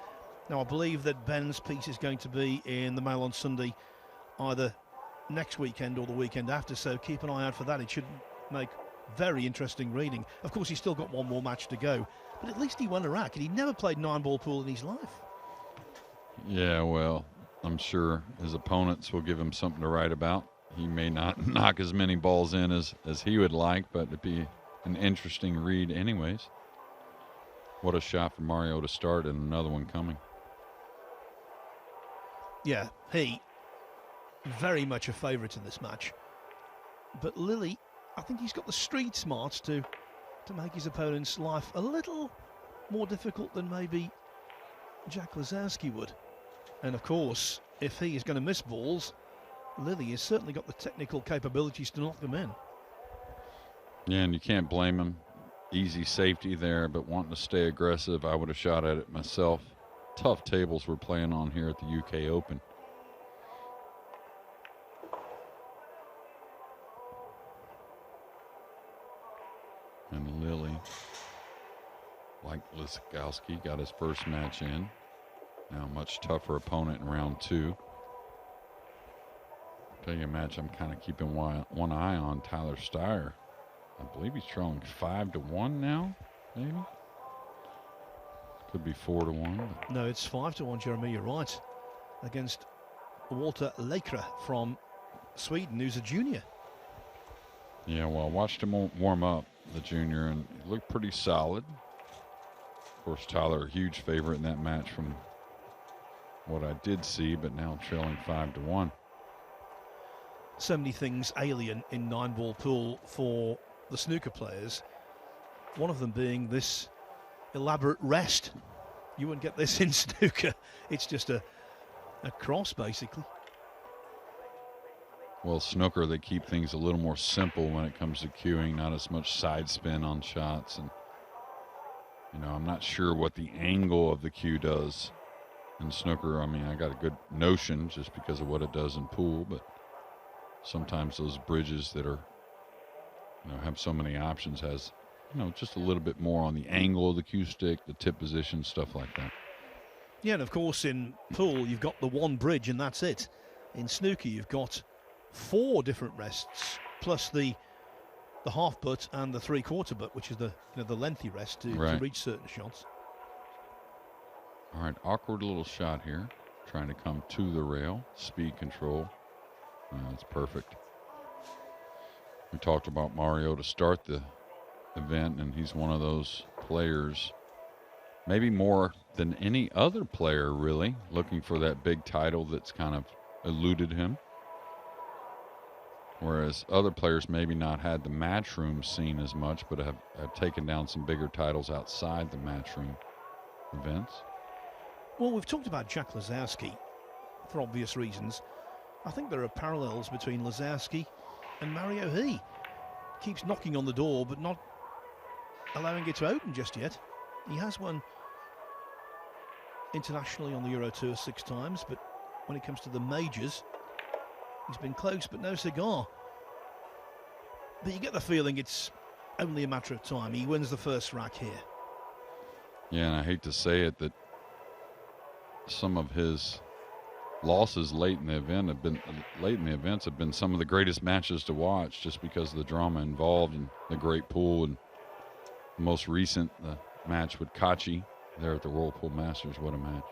Now, I believe that Ben's piece is going to be in the Mail on Sunday either next weekend or the weekend after, so keep an eye out for that. It should make very interesting reading. Of course, he's still got one more match to go, but at least he won a rack, and he never played 9-ball pool in his life. Yeah, well, I'm sure his opponents will give him something to write about. He may not knock as many balls in as he would like, but it'd be an interesting read anyways. What a shot for Mario to start, and another one coming. Yeah, he very much a favourite in this match. But Lilley I think he's got the street smarts to make his opponent's life a little more difficult than maybe Jack Lisowski would. And of course, if he is going to miss balls, Lilly has certainly got the technical capabilities to knock them in. Yeah, and you can't blame him. Easy safety there, but wanting to stay aggressive, I would have shot at it myself. Tough tables we're playing on here at the UK Open. And Lilly, like Lisowski, got his first match in. Now a much tougher opponent in round 2. I'll tell you a match I'm kind of keeping one eye on, Tyler Steyer. I believe he's trailing 5-1 now, maybe? Could be 4-1. No, it's 5-1, Jeremy, you're right. Against Walter Lekra from Sweden, who's a junior. Yeah, well, I watched him warm up, the junior, and he looked pretty solid. Of course, Tyler, a huge favorite in that match from what I did see, but now trailing 5-1. So many things alien in 9-ball pool for the snooker players. One of them being this elaborate rest. You wouldn't get this in snooker. It's just a cross, basically. Well, snooker, they keep things a little more simple when it comes to cueing, not as much side spin on shots. And, you know, I'm not sure what the angle of the cue does in snooker. I mean, I got a good notion just because of what it does in pool, but sometimes those bridges that are, you know, have so many options has, you know, just a little bit more on the angle of the cue stick, the tip position, stuff like that. Yeah, and of course in pool you've got the one bridge and that's it. In snooker you've got 4 different rests plus the half putt and the 3/4 putt, which is the lengthy rest to reach certain shots. All right, awkward little shot here, trying to come to the rail, speed control. That's perfect. We talked about Mario to start the event, and he's one of those players, maybe more than any other player really, looking for that big title that's kind of eluded him. Whereas other players maybe not had the matchroom scene as much, but have taken down some bigger titles outside the matchroom events. Well, we've talked about Jack Lisowski for obvious reasons. I think there are parallels between Lisowski and Mario He. Keeps knocking on the door, but not allowing it to open just yet. He has won internationally on the Euro Tour 6 times, but when it comes to the majors, he's been close, but no cigar. But you get the feeling it's only a matter of time. He wins the first rack here. Yeah, and I hate to say it, that some of his losses late in the events have been some of the greatest matches to watch, just because of the drama involved and the great pool. And the most recent, the match with Kachi there at the Whirlpool Masters. What a match.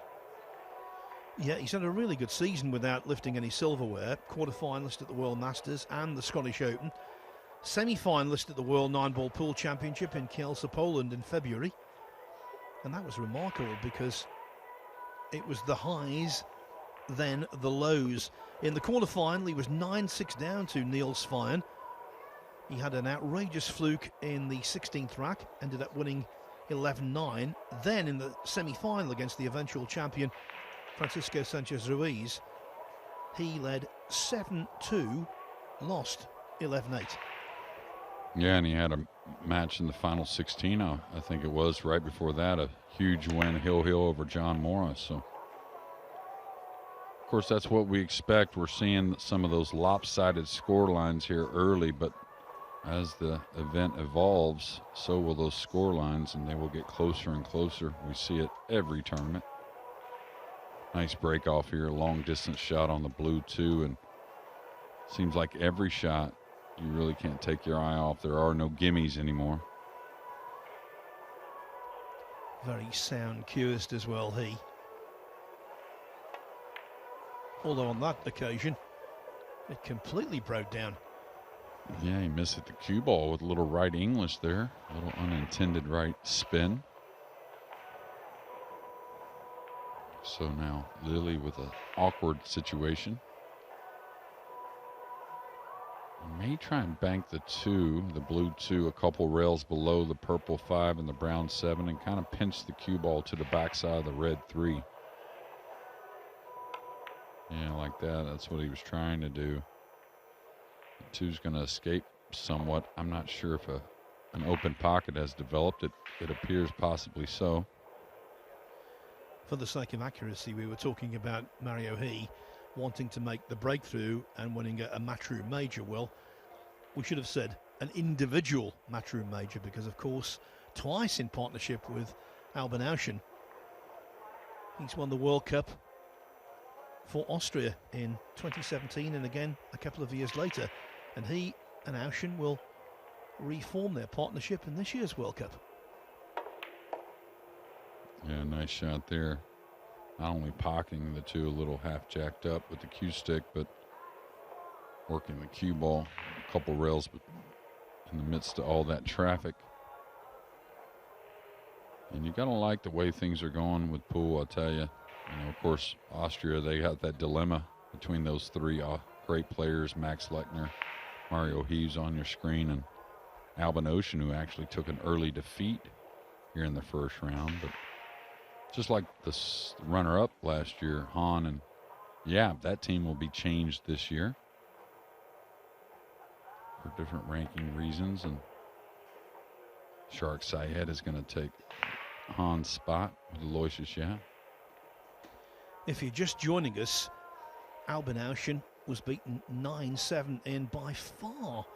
Yeah, he's had a really good season without lifting any silverware. Quarter-finalist at the World Masters and the Scottish Open. Semi-finalist at the World 9-Ball Pool Championship in Kielce, Poland in February. And that was remarkable because it was the highs, then the lows. In the quarter-final, he was 9-6 down to Neil Svein. He had an outrageous fluke in the 16th rack, ended up winning 11-9. Then in the semi-final against the eventual champion, Francisco Sanchez Ruiz, he led 7-2, lost 11-8. Yeah, and he had a match in the final 16, I think it was, right before that, a huge win, Hill over John Morris. So, of course, that's what we expect. We're seeing some of those lopsided score lines here early, but as the event evolves, so will those score lines, and they will get closer and closer. We see it every tournament. Nice break off here, long distance shot on the blue too, and seems like every shot you really can't take your eye off. There are no gimmies anymore. Very sound cueist as well, he. Although on that occasion, it completely broke down. Yeah, he missed at the cue ball with a little right English there, a little unintended right spin. So now Lilly with an awkward situation. May try and bank the 2, the blue 2, a couple rails below the purple 5 and the brown 7, and kind of pinch the cue ball to the backside of the red 3. Yeah, like that. That's what he was trying to do. The 2's going to escape somewhat. I'm not sure if an open pocket has developed. It appears possibly so. For the sake of accuracy, we were talking about Mario He wanting to make the breakthrough and winning a matchroom major. Well, we should have said an individual matchroom major, because of course twice in partnership with Albin Auschen. He's won the World Cup for Austria in 2017 and again a couple of years later, and he and Auschen will reform their partnership in this year's World Cup. Yeah, nice shot there. Not only pocketing the 2 a little half jacked up with the cue stick, but working the cue ball a couple rails in the midst of all that traffic. And you got to like the way things are going with pool, I'll tell you. You know, of course, Austria, they got that dilemma between those 3 great players, Max Lechner, Mario He's on your screen, and Albin Auschen, who actually took an early defeat here in the first round. But just like the runner-up last year, Han, and yeah, that team will be changed this year for different ranking reasons, and Shark Syed is going to take Han's spot with Aloysius Yap. If you're just joining us, Albin Auschen was beaten 9-7 in by far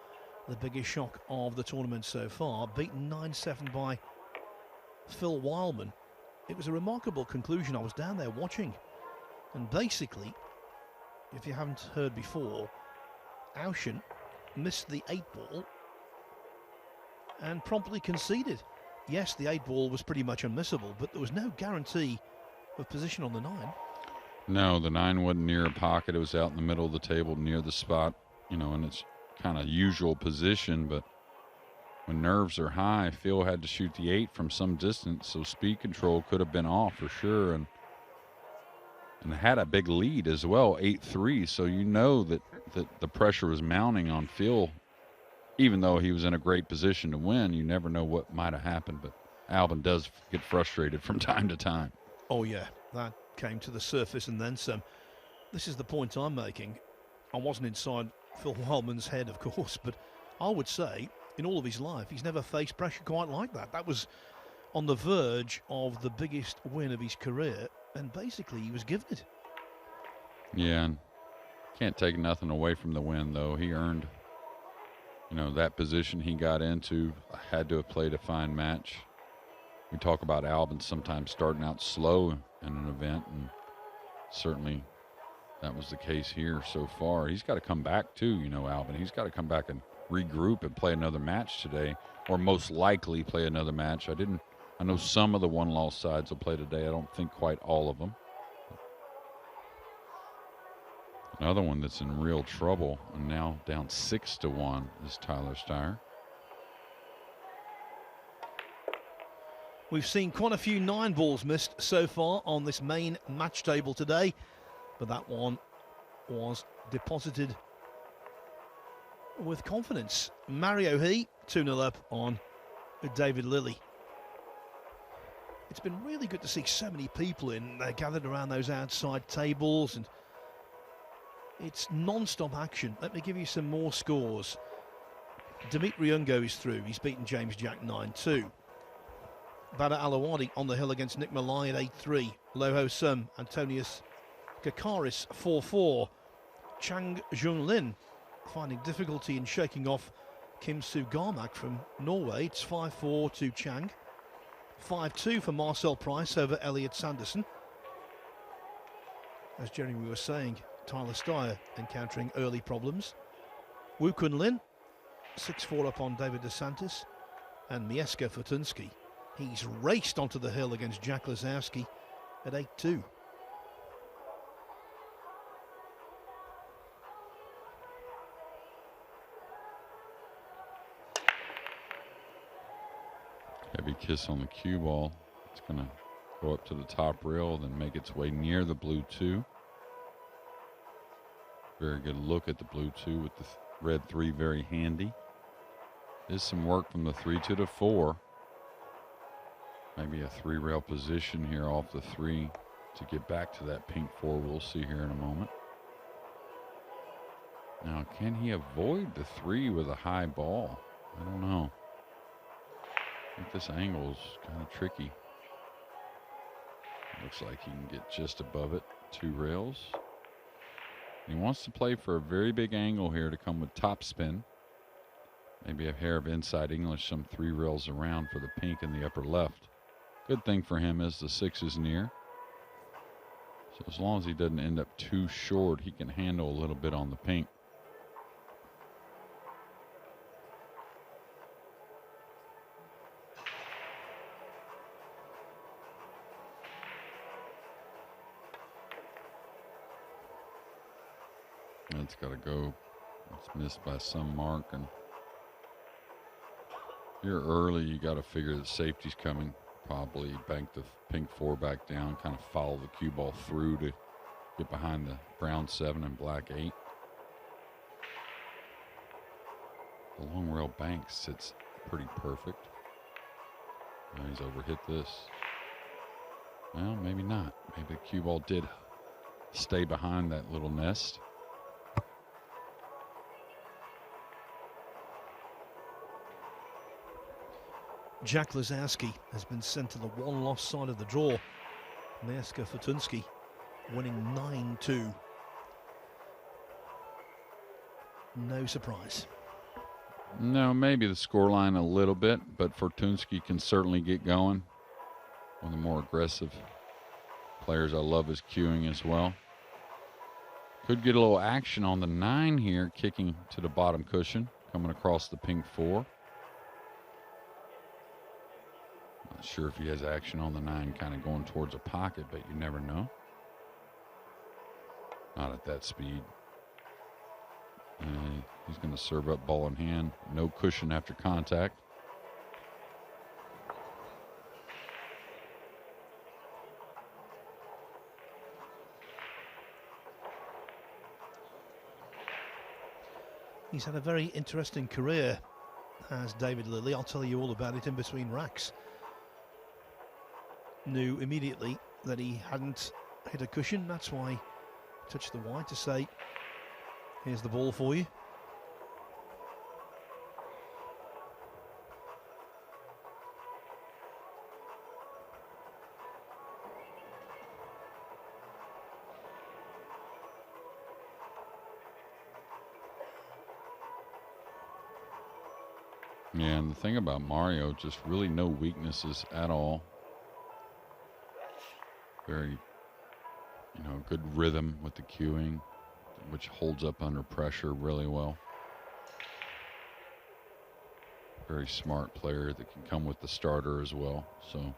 the biggest shock of the tournament so far, beaten 9-7 by Phil Wildman. It was a remarkable conclusion. I was down there watching, and basically, if you haven't heard before, Auschen missed the 8-ball and promptly conceded. Yes, the 8-ball was pretty much unmissable, but there was no guarantee of position on the 9. No, the 9 wasn't near a pocket. It was out in the middle of the table near the spot, you know, in its kind of usual position. But when nerves are high, Phil had to shoot the 8 from some distance, so speed control could have been off for sure. And had a big lead as well, 8-3. So you know that the pressure was mounting on Phil. Even though he was in a great position to win, you never know what might have happened. But Albin does get frustrated from time to time. Oh, yeah, that came to the surface and then some. This is the point I'm making. I wasn't inside Phil Wildman's head, of course, but I would say in all of his life, he's never faced pressure quite like that. That was on the verge of the biggest win of his career, and basically he was given it. Yeah, and can't take nothing away from the win, though. He earned, you know, that position he got into, had to have played a fine match. We talk about Albin sometimes starting out slow in an event, and certainly that was the case here so far. He's got to come back too, you know, Albin. He's got to come back and regroup and play another match today, or most likely play another match. I know some of the one-loss sides will play today. I don't think quite all of them. Another one that's in real trouble and now down 6-1 is Tyler Steyer. We've seen quite a few 9-balls missed so far on this main match table today, but that one was deposited with confidence. Mario He, 2-0 up on David Lilley. It's been really good to see so many people gathered around those outside tables, and it's non-stop action. Let me give you some more scores. Dimitri Ungo is through. He's beaten James Jack 9-2. Badr Alawadi on the hill against Nick Malai at 8-3. Loho Sum, Antonius Kakaris 4-4. Chang Jung-lin finding difficulty in shaking off Kim Soo Garmak from Norway. It's 5-4 to Chang. 5-2 for Marcel Price over Elliot Sanderson. As Jeremy was saying, Tyler Steyer encountering early problems. Wu Kun Lin, 6-4 up on David DeSantis. And Mieszko Fortunski, he's raced onto the hill against Jack Lisowski at 8-2. Heavy kiss on the cue ball. It's going to go up to the top rail, then make its way near the blue 2. Very good look at the blue 2 with the red 3 very handy. There's some work from the 3 to the 4. Maybe a 3-rail position here off the 3 to get back to that pink 4. We'll see here in a moment. Now, can he avoid the 3 with a high ball? I don't know. I think this angle is kind of tricky. Looks like he can get just above it, 2 rails. He wants to play for a very big angle here to come with top spin. Maybe a hair of inside English, some 3 rails around for the pink in the upper left. Good thing for him is the 6 is near. So as long as he doesn't end up too short, he can handle a little bit on the pink. It's got to go. It's missed by some mark, and here early you got to figure that safety's coming. Probably bank the pink 4 back down, kind of follow the cue ball through to get behind the brown 7 and black 8. The long rail bank sits pretty perfect. Now he's overhit this. Well, maybe not. Maybe the cue ball did stay behind that little nest. Jack Lisowski has been sent to the one-loss side of the draw. Neska Fortunski winning 9-2. No surprise. No, maybe the scoreline a little bit, but Fortunski can certainly get going. One of the more aggressive players. I love his cueing as well. Could get a little action on the 9 here, kicking to the bottom cushion, coming across the pink 4. Not sure if he has action on the 9 kind of going towards a pocket, but you never know. Not at that speed. He's going to serve up ball in hand. No cushion after contact. He's had a very interesting career, has David Lilley. I'll tell you all about it in between racks. Knew immediately that he hadn't hit a cushion. That's why he touched the white to say, here's the ball for you. Yeah, and the thing about Mario, just really no weaknesses at all. Very, good rhythm with the cueing, which holds up under pressure really well. Very smart player that can come with the starter as well. So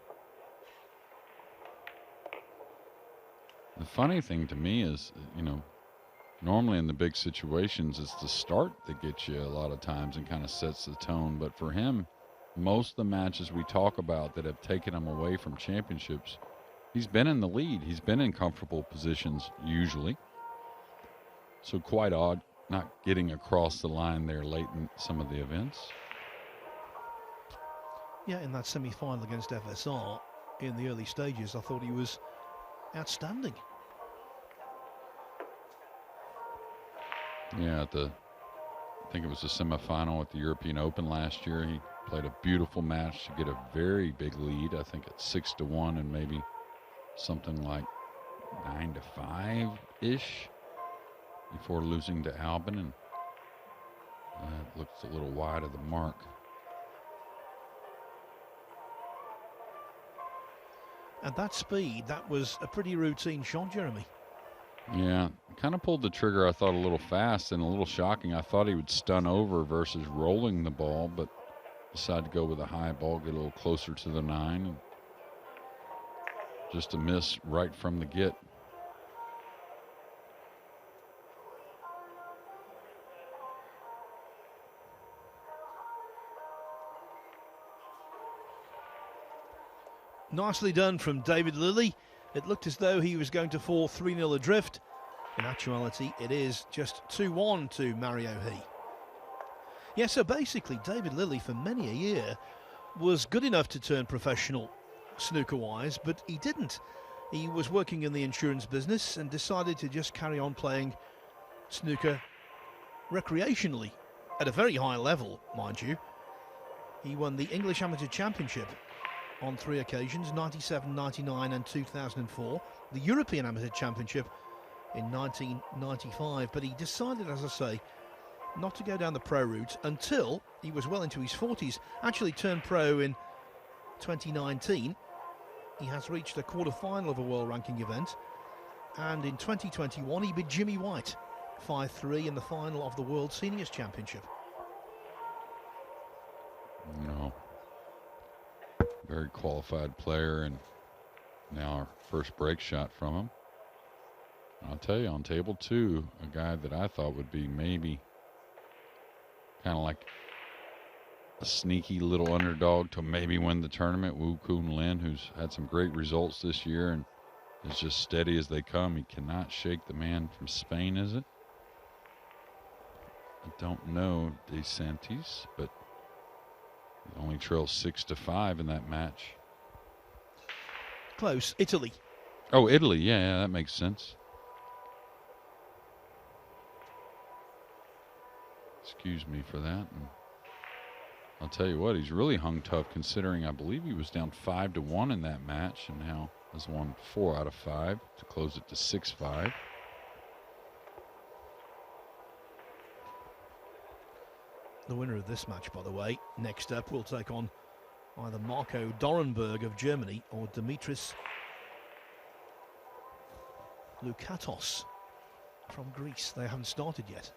the funny thing to me is, normally in the big situations, it's the start that gets you a lot of times and kind of sets the tone. But for him, most of the matches we talk about that have taken him away from championships, he's been in the lead. He's been in comfortable positions usually. So quite odd not getting across the line there late in some of the events. Yeah, in that semi-final against FSR in the early stages, I thought he was outstanding. Yeah, I think it was the semifinal at the European Open last year. He played a beautiful match to get a very big lead. I think it's 6-1 and maybe something like 9-5-ish before losing to Albin, and it looks a little wide of the mark. At that speed, that was a pretty routine shot, Jeremy. Yeah, kind of pulled the trigger, I thought, a little fast and a little shocking. I thought he would stun over versus rolling the ball, but decided to go with a high ball, get a little closer to the 9. And just a miss right from the get. Nicely done from David Lilley. It looked as though he was going to fall 3-0 adrift. In actuality, it is just 2-1 to Mario He. Yeah, so basically David Lilly for many a year was good enough to turn professional snooker-wise, but he didn't. He was working in the insurance business and decided to just carry on playing snooker recreationally at a very high level, mind you. He won the English Amateur Championship on 3 occasions, 97, 99 and 2004. The European Amateur Championship in 1995, but he decided, as I say, not to go down the pro route until he was well into his 40s. Actually turned pro in 2019. He has reached a quarter-final of a world ranking event, and in 2021 he beat Jimmy White 5-3 in the final of the World Seniors Championship. No. Very qualified player, and now our first break shot from him. I'll tell you, on table 2, a guy that I thought would be maybe kind of like a sneaky little underdog to maybe win the tournament, Wu Kun Lin, who's had some great results this year and is just steady as they come. He cannot shake the man from Spain, is it? I don't know De Santis, but he only trails 6-5 in that match. Close. Italy. Oh, Italy. Yeah, that makes sense. Excuse me for that. And I'll tell you what, he's really hung tough considering I believe he was down 5-1 in that match and now has won 4 out of 5 to close it to 6-5. The winner of this match, by the way, next up will take on either Marco Dorenberg of Germany or Dimitris Loukatos from Greece. They haven't started yet.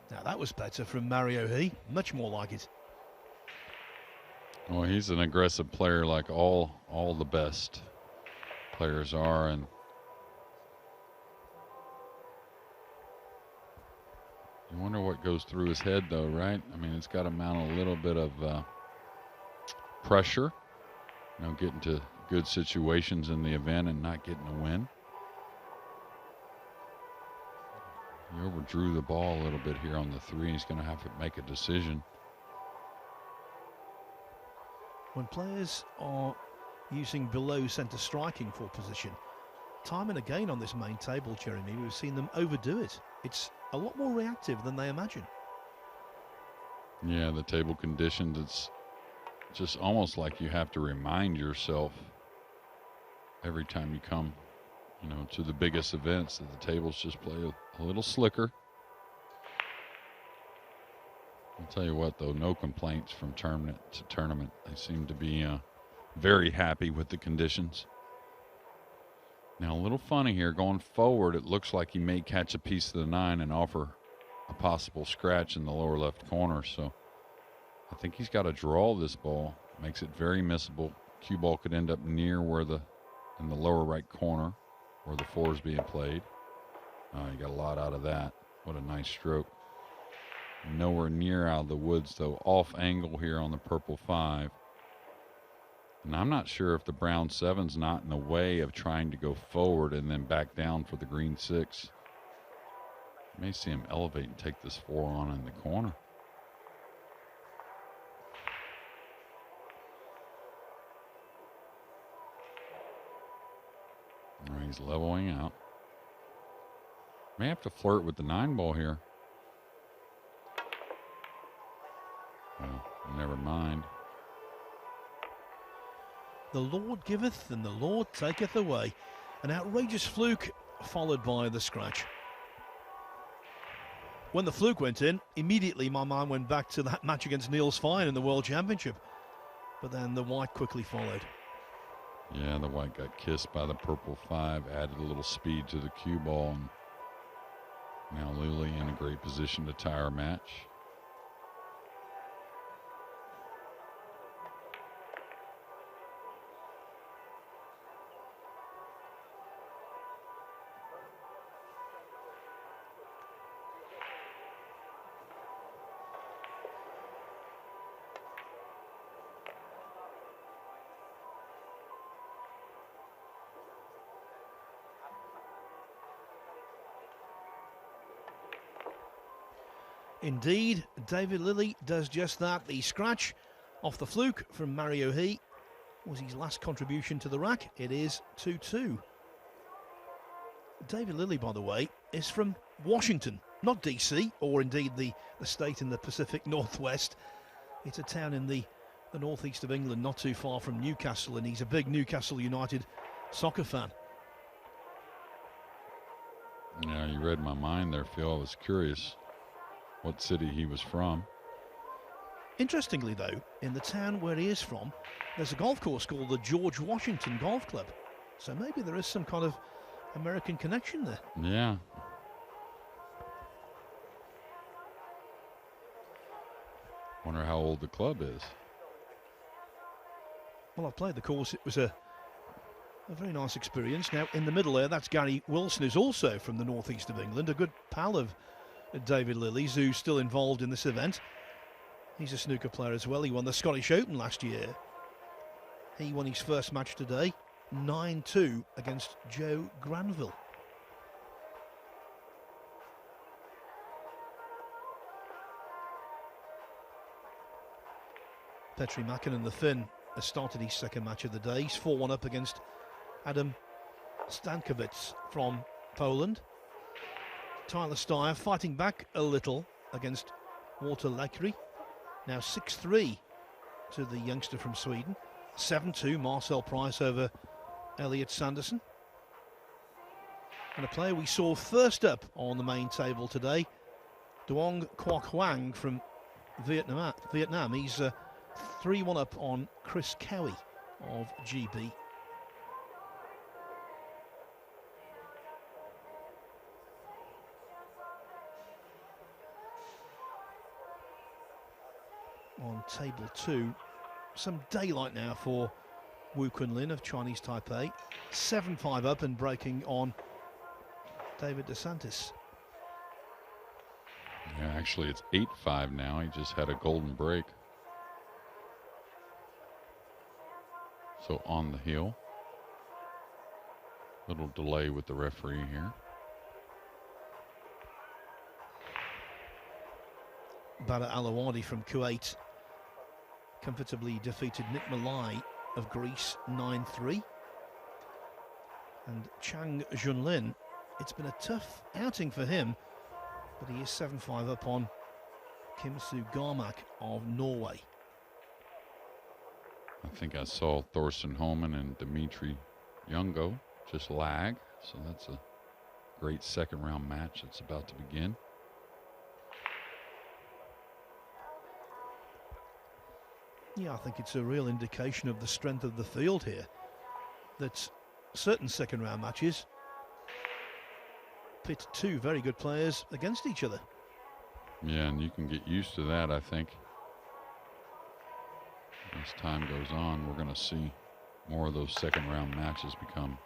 Now that was better from Mario He, much more like it. Well, he's an aggressive player like all the best players are, and you wonder what goes through his head though, right? I mean, it's got to mount a little bit of pressure, you know, getting to good situations in the event and not getting a win. He overdrew the ball a little bit here on the 3. He's going to have to make a decision. When players are using below centre striking for position, time and again on this main table, Jeremy, we've seen them overdo it. It's a lot more reactive than they imagine. Yeah, the table conditions, it's just almost like you have to remind yourself every time you come, you know, to the biggest events that the tables just play a little slicker. I'll tell you what, though, no complaints from tournament to tournament. They seem to be very happy with the conditions. Now, a little funny here. Going forward, it looks like he may catch a piece of the 9 and offer a possible scratch in the lower left corner. So I think he's got to draw this ball. Makes it very missable. Cue ball could end up near where in the lower right corner where the 4 is being played. You got a lot out of that. What a nice stroke. Nowhere near out of the woods, though. Off angle here on the purple 5. And I'm not sure if the brown 7's not in the way of trying to go forward and then back down for the green 6. You may see him elevate and take this 4 on in the corner. All right, he's leveling out. May have to flirt with the 9-ball here. Well, never mind. The Lord giveth and the Lord taketh away. An outrageous fluke followed by the scratch. When the fluke went in, immediately my mind went back to that match against Niels Fine in the World Championship. But then the white quickly followed. Yeah, the white got kissed by the purple 5, added a little speed to the cue ball, and now Lilly in a great position to tie our match. Indeed, David Lilly does just that. The scratch off the fluke from Mario He was his last contribution to the rack. It is 2-2. David Lilly, by the way, is from Washington, not DC, or indeed the state in the Pacific Northwest. It's a town in the northeast of England, not too far from Newcastle, and he's a big Newcastle United soccer fan. Yeah, you read my mind there, Phil. I was curious what city he was from. Interestingly, though, in the town where he is from, there's a golf course called the George Washington Golf Club. So maybe there is some kind of American connection there. Yeah. Wonder how old the club is. Well, I've played the course. It was a very nice experience. Now, in the middle there, that's Gary Wilson, who's also from the northeast of England, a good pal of David Lilly's, who's still involved in this event. He's a snooker player as well. He won the Scottish Open last year. He won his first match today, 9-2 against Joe Granville. Petri Mäkinen, the Finn, has started his second match of the day. He's 4-1 up against Adam Stankiewicz from Poland. Tyler Steyer fighting back a little against Walter Lekry. Now 6-3 to the youngster from Sweden. 7-2 Marcel Price over Elliot Sanderson. And a player we saw first up on the main table today, Duong Quoc Hoang from Vietnam. He's 3-1 up on Chris Cowie of GB. On table 2, some daylight now for Wu Kunlin of Chinese Taipei. 7-5 up and breaking on David DeSantis. Yeah, actually it's 8-5 now. He just had a golden break. So on the hill. Little delay with the referee here. Badr Alawadi from Kuwait comfortably defeated Nick Malai of Greece 9-3. And Chang Junlin, it's been a tough outing for him, but he is 7-5 up on Kim Soo Garmak of Norway. I think I saw Thorsten Holman and Dimitri Youngo just lag. So that's a great second round match that's about to begin. Yeah, I think it's a real indication of the strength of the field here, that certain second round matches pit two very good players against each other. Yeah, and you can get used to that, I think. As time goes on, we're going to see more of those second round matches become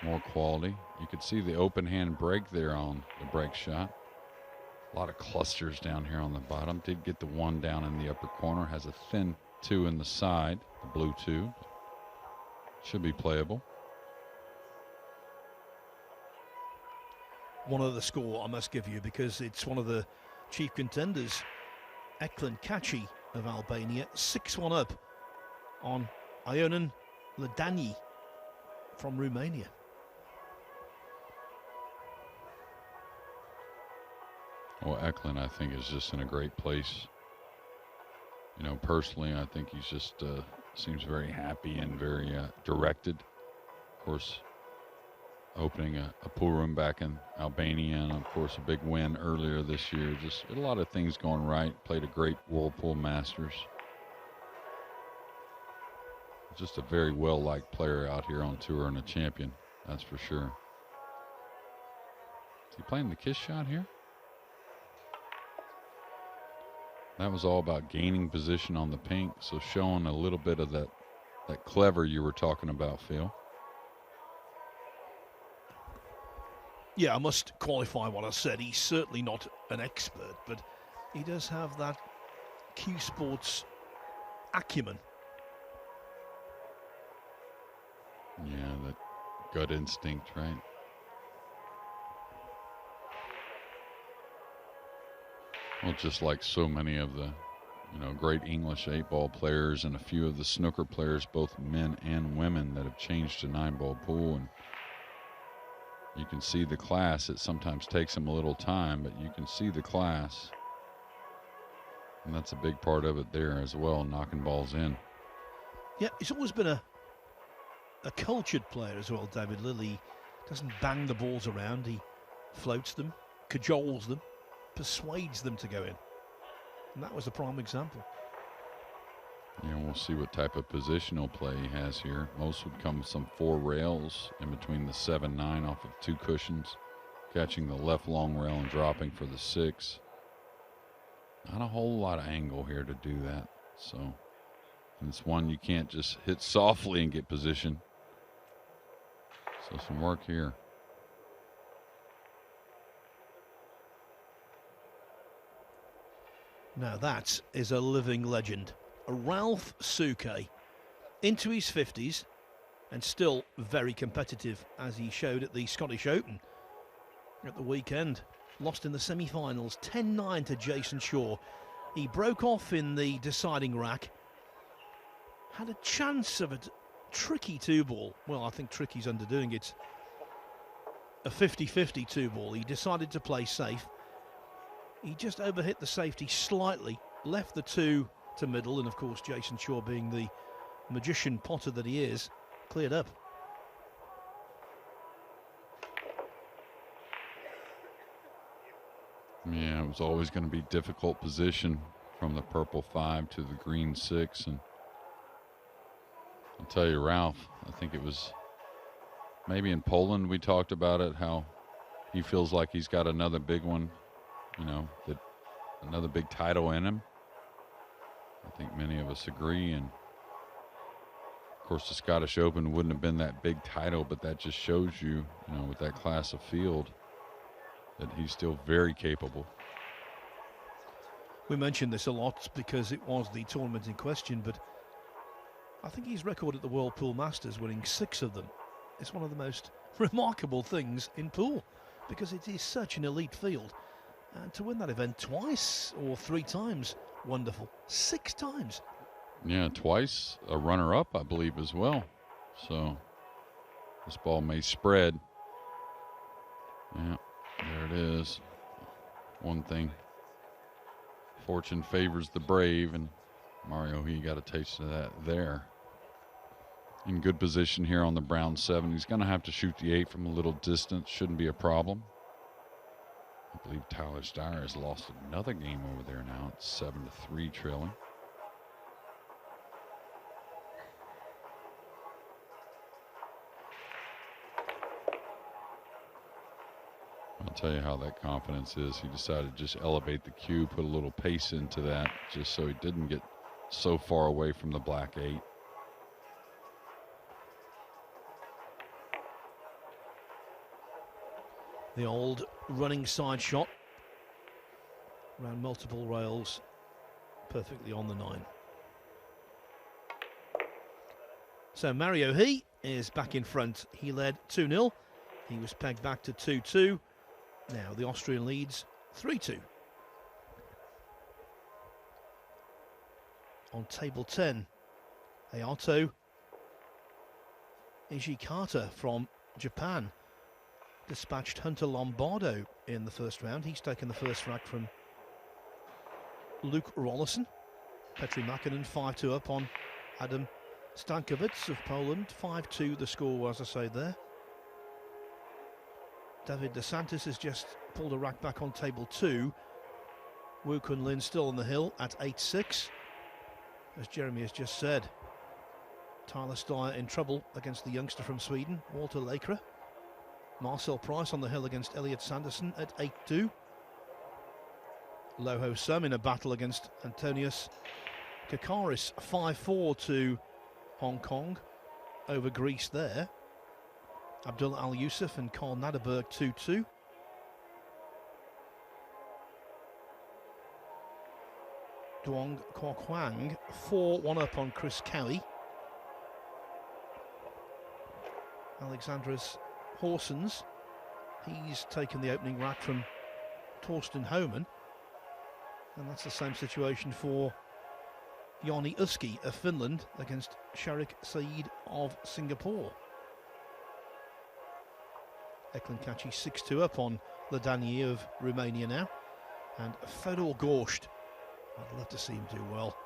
more quality. You could see the open hand break there on the break shot. A lot of clusters down here on the bottom. Did get the one down in the upper corner. Has a thin 2 in the side, the blue 2. Should be playable. One other score I must give you, because it's one of the chief contenders, Eklund Kaci of Albania, 6-1 up on Ionan Ledani from Romania. Well, Eklund, I think, is just in a great place. You know, personally, I think he's just seems very happy and very directed. Of course, opening a pool room back in Albania, and of course a big win earlier this year. Just a lot of things going right. Played a great Whirlpool Masters. Just a very well-liked player out here on tour and a champion, that's for sure. Is he playing the kiss shot here? That was all about gaining position on the pink, so showing a little bit of that clever you were talking about, Phil. Yeah, I must qualify what I said. He's certainly not an expert, but he does have that Q Sports acumen. Yeah, that gut instinct, right? Well, just like so many of the, great English 8-ball players and a few of the snooker players, both men and women, that have changed to 9-ball pool. And you can see the class. It sometimes takes them a little time, but you can see the class. And that's a big part of it there as well, knocking balls in. Yeah, he's always been a cultured player as well, David Lilly. Doesn't bang the balls around. He floats them, cajoles them, persuades them to go in. And that was a prime example. Yeah, we'll see what type of positional play he has here. Most would come with some 4 rails in between the 7-9 off of 2 cushions, catching the left long rail and dropping for the 6. Not a whole lot of angle here to do that. So, and it's one you can't just hit softly and get position. So some work here. Now that is a living legend. Ralph Souquet, into his 50s and still very competitive, as he showed at the Scottish Open at the weekend. Lost in the semi-finals, 10-9 to Jason Shaw. He broke off in the deciding rack. Had a chance of a tricky 2-ball. Well, I think tricky's underdoing it. A 50-50 2-ball. He decided to play safe. He just overhit the safety slightly, left the 2 to middle, and of course Jason Shaw, being the magician potter that he is, cleared up. Yeah, it was always going to be difficult position from the purple 5 to the green 6. And I'll tell you, Ralph, I think it was maybe in Poland we talked about it, how he feels like he's got another big one, that another big title in him. I think many of us agree. And of course the Scottish Open wouldn't have been that big title, but that just shows you, with that class of field, that he's still very capable. We mentioned this a lot because it was the tournament in question, but I think his record at the World Pool Masters, winning 6 of them, is one of the most remarkable things in pool, because it is such an elite field. And to win that event twice or 3 times, wonderful. 6 times. Yeah, twice a runner-up, I believe, as well. So this ball may spread. Yeah, there it is. One thing. Fortune favors the brave, and Mario, he got a taste of that there. In good position here on the brown 7. He's going to have to shoot the 8 from a little distance. Shouldn't be a problem. I believe Tyler Steyer has lost another game over there now. It's 7-3 trailing. I'll tell you how that confidence is. He decided to just elevate the cue, put a little pace into that, just so he didn't get so far away from the black 8. The old running side shot around multiple rails, perfectly on the 9. So Mario He is back in front. He led 2-0. He was pegged back to 2-2. Now the Austrian leads 3-2. On table 10, Hayato Ishikata from Japan dispatched Hunter Lombardo in the first round. He's taken the first rack from Luke Rollison. Petri Makinen 5-2 up on Adam Stankiewicz of Poland. 5-2 the score, as I say there. David DeSantis has just pulled a rack back on table 2. Wu Kun Lin still on the hill at 8-6. As Jeremy has just said, Tyler Steyer in trouble against the youngster from Sweden, Walter Lakra. Marcel Price on the hill against Elliot Sanderson at 8-2. Loho Sum in a battle against Antonius Kakaris, 5-4 to Hong Kong over Greece there. Abdullah Al Yusuf and Carl Naderberg 2-2. Duong Kwok Hwang 4-1 up on Chris Cowie. Alexandros Horsens, he's taken the opening rack from Torsten Homan. And that's the same situation for Jani Uski of Finland against Sharik Saeed of Singapore. Eklinkachi 6-2 up on Ladani of Romania now. And Fedor Gorsht, I'd love to see him do well,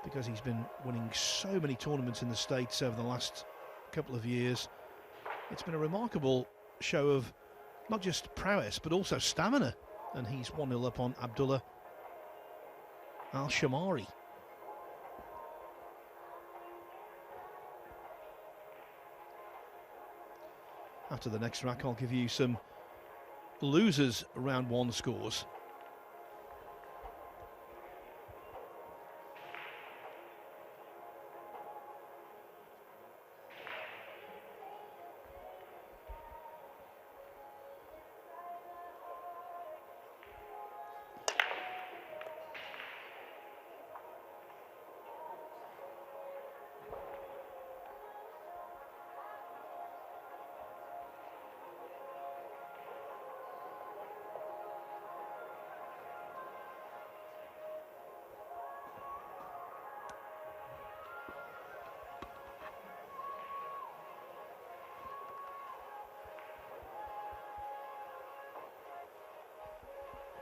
because he's been winning so many tournaments in the States over the last couple of years. It's been a remarkable show of not just prowess, but also stamina. And he's 1-0 up on Abdullah Al-Shamari. After the next rack, I'll give you some losers round one scores.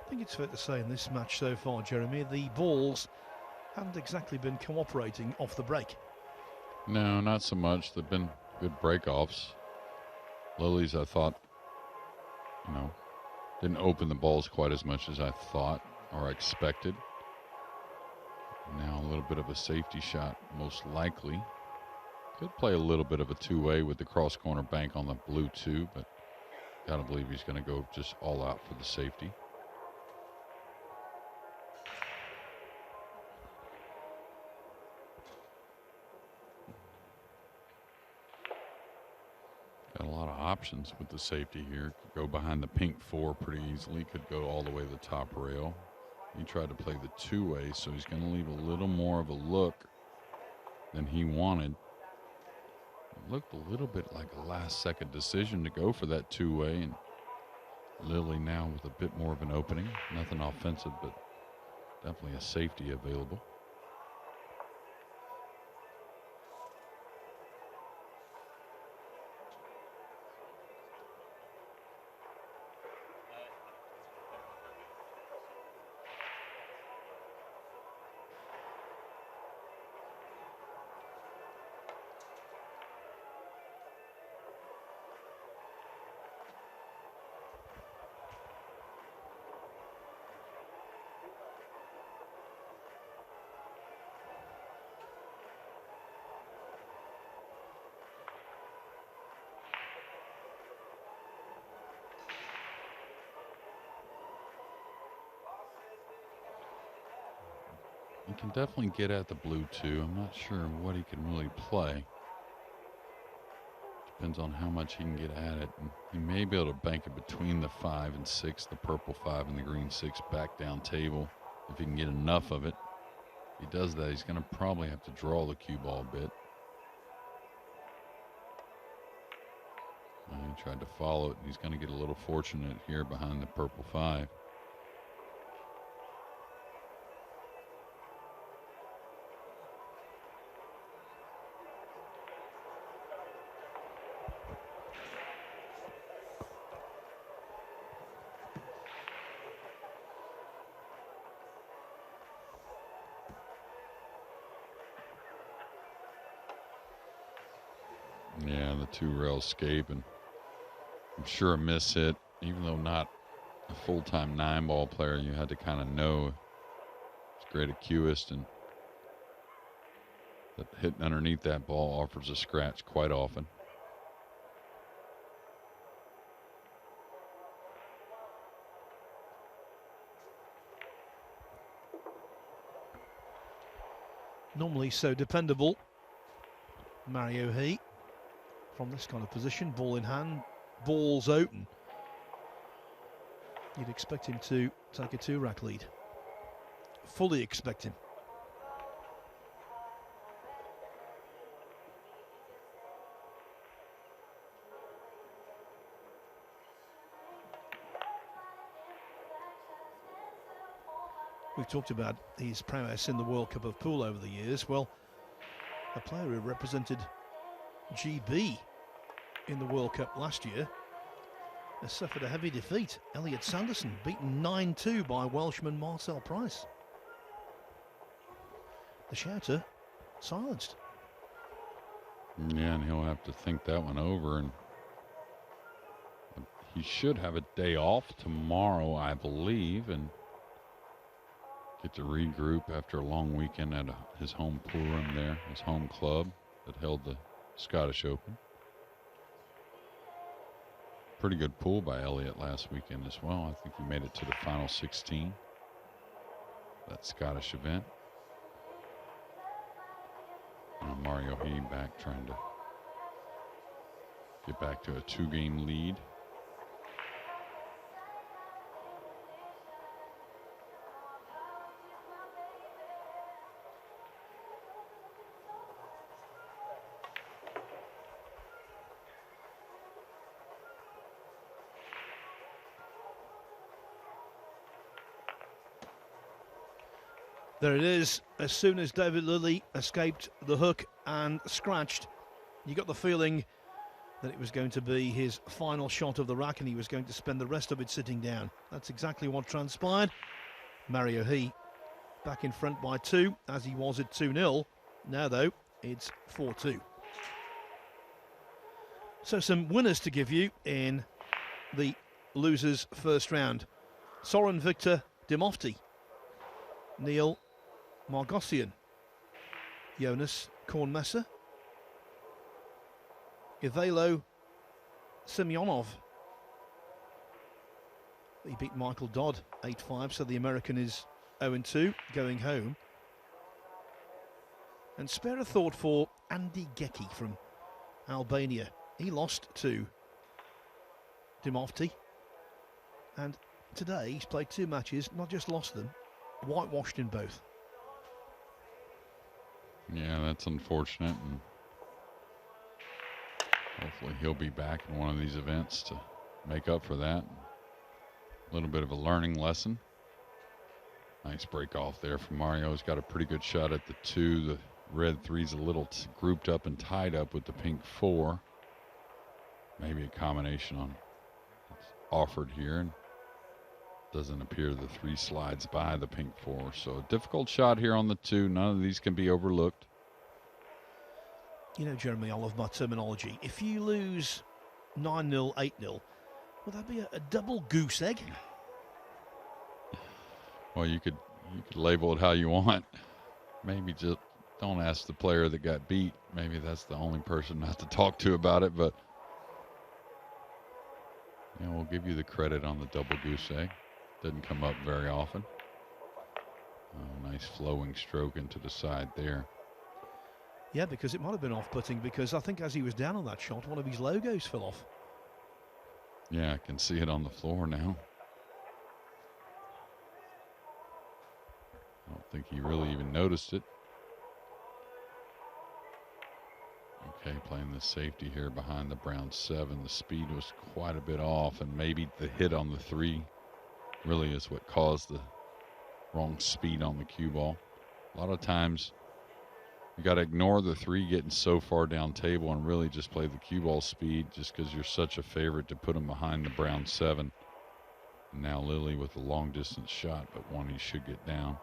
I think it's fair to say in this match so far, Jeremy, the balls haven't exactly been cooperating off the break. No, not so much. They've been good break-offs. Lilies, I thought, didn't open the balls quite as much as I thought or expected. Now a little bit of a safety shot, most likely. Could play a little bit of a two-way with the cross-corner bank on the blue too, but gotta believe he's going to go just all out for the safety. Got a lot of options with the safety here. Could go behind the pink 4 pretty easily. Could go all the way to the top rail. He tried to play the two-way, so he's going to leave a little more of a look than he wanted. It looked a little bit like a last-second decision to go for that two-way, and Lily now with a bit more of an opening. Nothing offensive, but definitely a safety available. He can definitely get at the blue too. I'm not sure what he can really play. Depends on how much he can get at it. And he may be able to bank it between the 5 and 6, the purple 5 and the green 6 back down table if he can get enough of it. If he does that, he's going to probably have to draw the cue ball a bit. He tried to follow it. He's going to get a little fortunate here behind the purple 5. Yeah, the 2 rail escape, and I'm sure a miss hit, even though not a full-time 9-ball player, you had to kind of know he's great at cueist, and that hitting underneath that ball offers a scratch quite often. Normally so dependable, Mario He. From this kind of position, ball in hand, balls open. You'd expect him to take a 2-rack lead. Fully expect him. We've talked about his prowess in the World Cup of Pool over the years. Well, a player who represented GB in the World Cup last year has suffered a heavy defeat. Elliot Sanderson beaten 9-2 by Welshman Marcel Price. The shouter silenced. Yeah, and he'll have to think that one over. And he should have a day off tomorrow, I believe, and get to regroup after a long weekend at his home pool room there, his home club that held the Scottish Open. Pretty good pool by Elliot last weekend as well. I think he made it to the final 16, that Scottish event. Mario He back trying to get back to a 2-game lead. There it is. As soon as David Lilley escaped the hook and scratched, you got the feeling that it was going to be his final shot of the rack and he was going to spend the rest of it sitting down. That's exactly what transpired. Mario He back in front by 2, as he was at 2-0. Now, though, it's 4-2. So some winners to give you in the losers' first round. Soren Victor Dimofti, Neil Margossian, Jonas Kornmesser, Ivelo Semyonov. He beat Michael Dodd 8-5, so the American is 0-2 going home. And spare a thought for Andy Gecki from Albania. He lost to Dimofti, and today he's played 2 matches, not just lost them, whitewashed in both. Yeah, that's unfortunate, and hopefully he'll be back in one of these events to make up for that. A little bit of a learning lesson. Nice break off there from Mario. He's got a pretty good shot at the 2. The red 3's a little grouped up and tied up with the pink 4. Maybe a combination on what's offered here, and doesn't appear the 3 slides by the pink 4. So a difficult shot here on the 2. None of these can be overlooked. You know, Jeremy, I love my terminology. If you lose 9-0, 8-0, would that be a double goose egg? Well, you could label it how you want. Maybe just don't ask the player that got beat. Maybe that's the only person not to talk to about it. But you know, we'll give you the credit on the double goose egg. Doesn't come up very often. Oh, nice flowing stroke into the side there. Yeah, because it might have been off-putting, because I think as he was down on that shot, one of his logos fell off. Yeah, I can see it on the floor now. I don't think he really even noticed it. Okay, playing the safety here behind the brown 7. The speed was quite a bit off, and maybe the hit on the 3 really is what caused the wrong speed on the cue ball. A lot of times you got to ignore the 3 getting so far down table and really just play the cue ball speed, just because you're such a favorite to put him behind the brown 7. And now Lilley with a long distance shot, but one he should get down.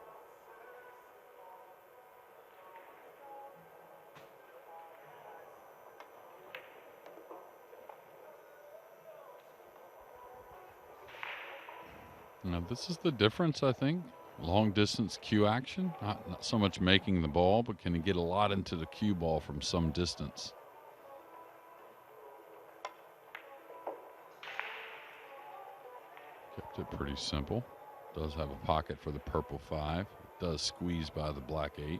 Now this is the difference, I think. Long distance cue action, not so much making the ball, but can he get a lot into the cue ball from some distance? Kept it pretty simple. Does have a pocket for the purple 5. It does squeeze by the black 8.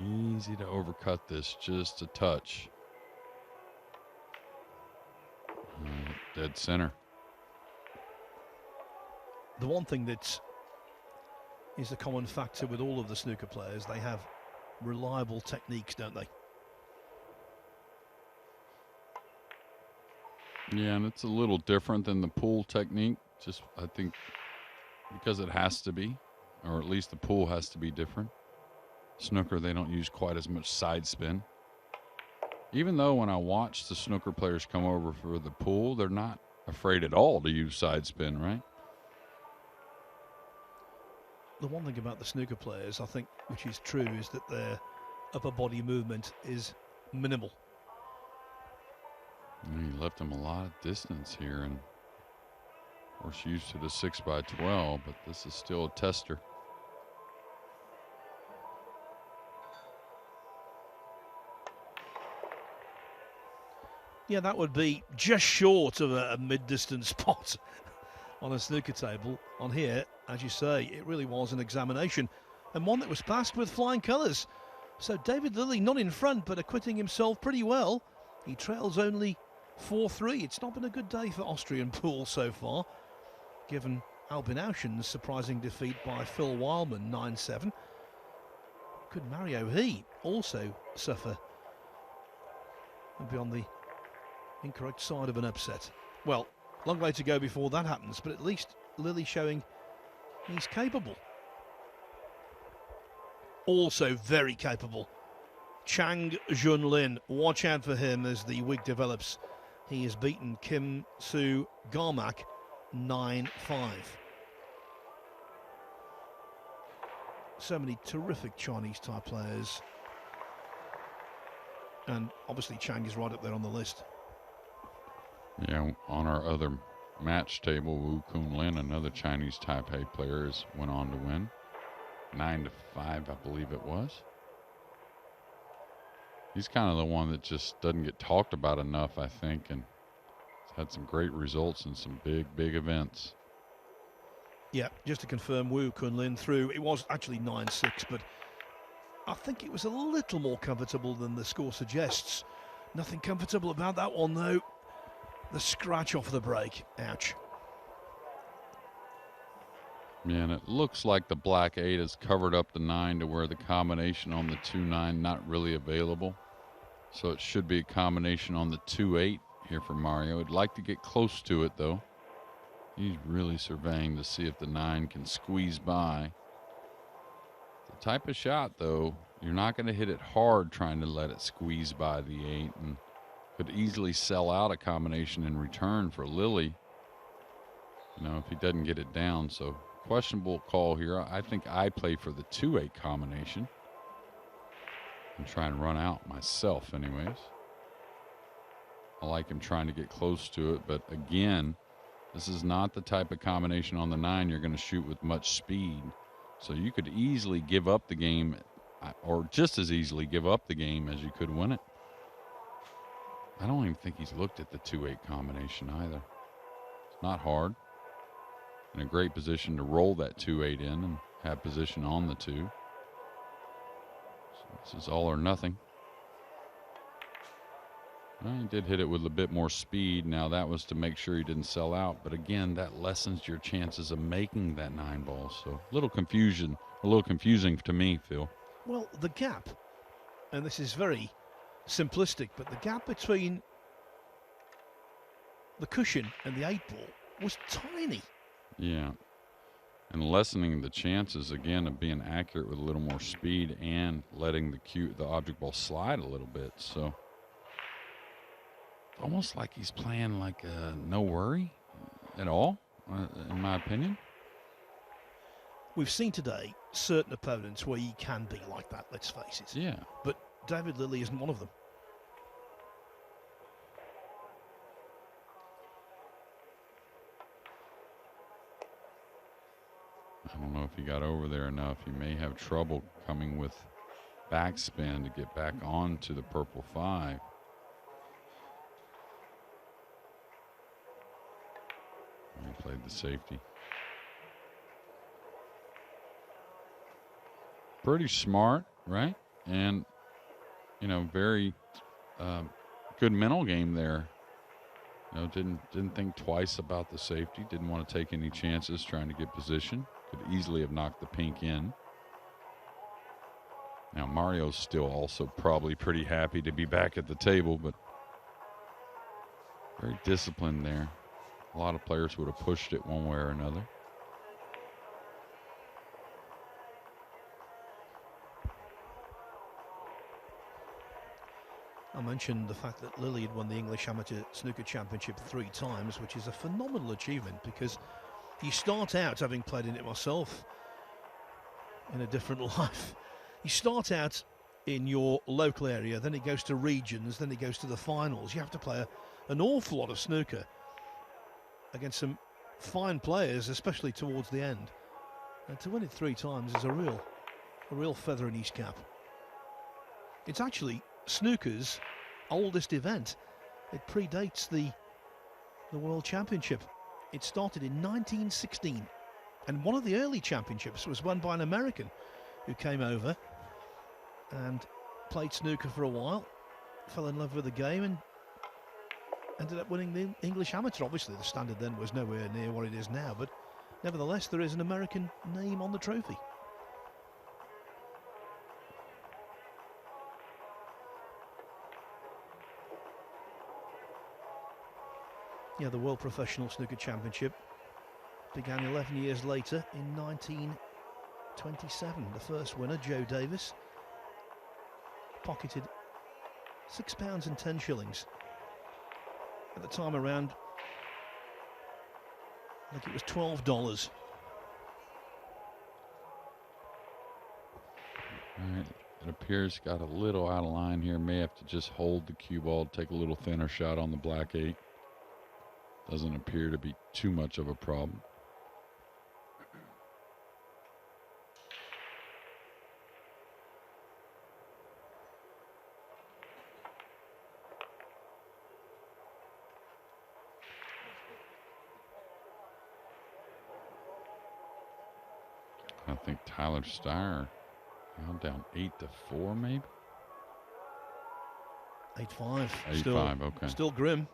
Easy to overcut this, just a touch. Dead center. The one thing that is a common factor with all of the snooker players, they have reliable techniques, don't they? Yeah, and it's a little different than the pool technique. Just, I think, because it has to be, or at least the pool has to be different. Snooker, they don't use quite as much side spin. Even though when I watch the snooker players come over for the pool, they're not afraid at all to use side spin, right? The one thing about the snooker players, I think, which is true, is that their upper body movement is minimal. And he left him a lot of distance here, and of course used to the 6x12, but this is still a tester. Yeah, that would be just short of a mid-distance spot on a snooker table. On here, as you say, it really was an examination, and one that was passed with flying colours. So David Lilley not in front, but acquitting himself pretty well. He trails only 4-3. It's not been a good day for Austrian pool so far, given Albin Auschen's surprising defeat by Phil Wildman 9-7. Could Mario He also suffer and be on the incorrect side of an upset? Well, long way to go before that happens, but at least Lilley showing he's capable. Also very capable, Chang Junlin. Watch out for him as the week develops. He has beaten Kim Soo Garmak 9-5. So many terrific Chinese type players, and obviously Chang is right up there on the list. Yeah, on our other match table, Wu Kunlin, another Chinese Taipei player, went on to win 9-5, I believe it was. He's kind of the one that just doesn't get talked about enough, I think, and has had some great results in some big events. Yeah, just to confirm, Wu Kunlin through. It was actually 9-6, but I think it was a little more comfortable than the score suggests. Nothing comfortable about that one, though. The scratch off the break. Ouch. Yeah, and it looks like the black 8 has covered up the 9 to where the combination on the 2-9 not really available. So it should be a combination on the 2-8 here for Mario. I'd like to get close to it, though. He's really surveying to see if the 9 can squeeze by. The type of shot, though, you're not going to hit it hard trying to let it squeeze by the 8, and could easily sell out a combination in return for Lilley, you know, if he doesn't get it down. So questionable call here. I think I play for the 2-8 combination and try and run out myself anyways. I like him trying to get close to it, but again, this is not the type of combination on the 9 you're going to shoot with much speed. So you could easily give up the game, or just as easily give up the game as you could win it. I don't even think he's looked at the 2-8 combination either. It's not hard. In a great position to roll that 2-8 in and have position on the 2. So this is all or nothing. Well, he did hit it with a bit more speed. Now that was to make sure he didn't sell out. But again, that lessens your chances of making that 9 ball. So a little confusing to me, Phil. Well, the gap, and this is very simplistic, but the gap between the cushion and the 8 ball was tiny. Yeah. And lessening the chances, again, of being accurate with a little more speed and letting the object ball slide a little bit. So almost like he's playing like no worry at all, in my opinion. We've seen today certain opponents where you can be like that, let's face it. Yeah. But David Lilley isn't one of them. I don't know if he got over there enough. He may have trouble coming with backspin to get back onto the purple 5. He played the safety. Pretty smart, right? And, you know, very good mental game there. You know, didn't think twice about the safety. Didn't want to take any chances trying to get position. Could easily have knocked the pink in. Now Mario's still also probably pretty happy to be back at the table, but very disciplined there. A lot of players would have pushed it one way or another. I mentioned the fact that Lily had won the English Amateur Snooker Championship 3 times, which is a phenomenal achievement because you start out, having played in it myself, in a different life. You start out in your local area, then it goes to regions, then it goes to the finals. You have to play an awful lot of snooker against some fine players, especially towards the end. And to win it 3 times is a real feather in his cap. It's actually snooker's oldest event. It predates the World Championship. It started in 1916, and one of the early championships was won by an American who came over and played snooker for a while, fell in love with the game, and ended up winning the English Amateur. Obviously the standard then was nowhere near what it is now, but nevertheless there is an American name on the trophy. Yeah, the World Professional Snooker Championship began 11 years later in 1927. The first winner, Joe Davis, pocketed £6.10. At the time around, I think it was $12. All right, it appears got a little out of line here. May have to just hold the cue ball, take a little thinner shot on the black 8. Doesn't appear to be too much of a problem. I think Tyler Steyer now down 8-4 maybe. 8-5. 8-5, okay. Still grim.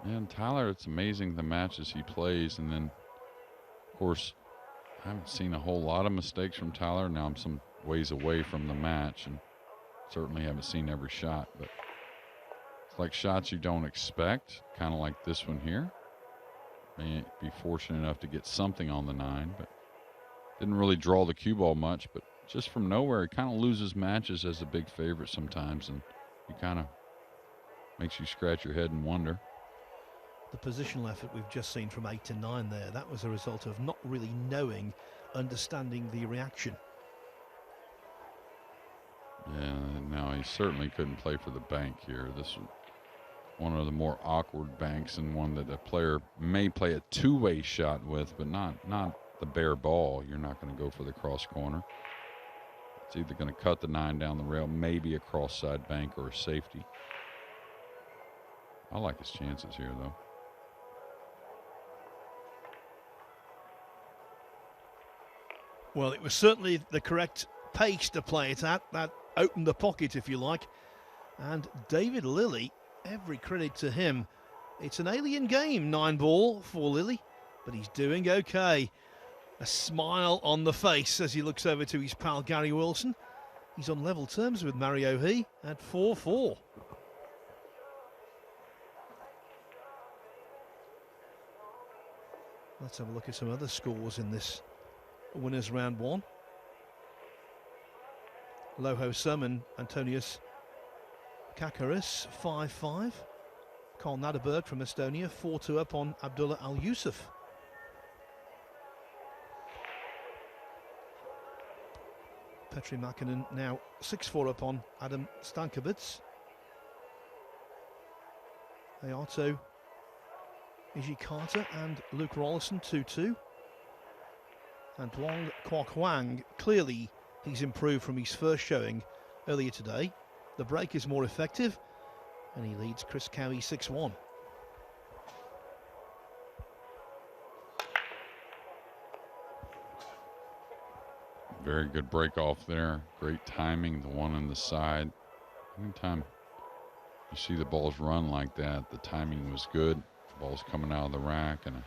Yeah, and Tyler, it's amazing the matches he plays. And then, of course, I haven't seen a whole lot of mistakes from Tyler. Now I'm some ways away from the match and certainly haven't seen every shot. But it's like shots you don't expect, kind of like this one here. May be fortunate enough to get something on the 9, but didn't really draw the cue ball much. But just from nowhere, he kind of loses matches as a big favorite sometimes, and you kind of makes you scratch your head and wonder. The positional effort we've just seen from 8 to 9 there, that was a result of not really knowing, understanding the reaction. Yeah, no, he certainly couldn't play for the bank here. This was one of the more awkward banks, and one that a player may play a two-way shot with, but not the bare ball. You're not going to go for the cross corner. It's either going to cut the 9 down the rail, maybe a cross side bank or a safety. I like his chances here, though. Well, it was certainly the correct pace to play it at. That opened the pocket, if you like. And David Lilly, every credit to him. It's an alien game, 9-ball for Lilly, but he's doing okay. A smile on the face as he looks over to his pal Gary Wilson. He's on level terms with Mario He at 4-4. Let's have a look at some other scores in this winners round 1. Loho Sum and Antonius Kakaris 5-5. Carl Naderberg from Estonia 4-2 up on Abdullah Al Yusuf. Petri Makinen now 6-4 up on Adam Stankovic. Hayato Ishikata and Luke Rollison 2-2. And Duong Kwok Hwang, clearly he's improved from his first showing earlier today. The break is more effective, and he leads Chris Cowie 6-1. Very good break off there. Great timing, the one on the side. Anytime you see the balls run like that, the timing was good. The ball's coming out of the rack, and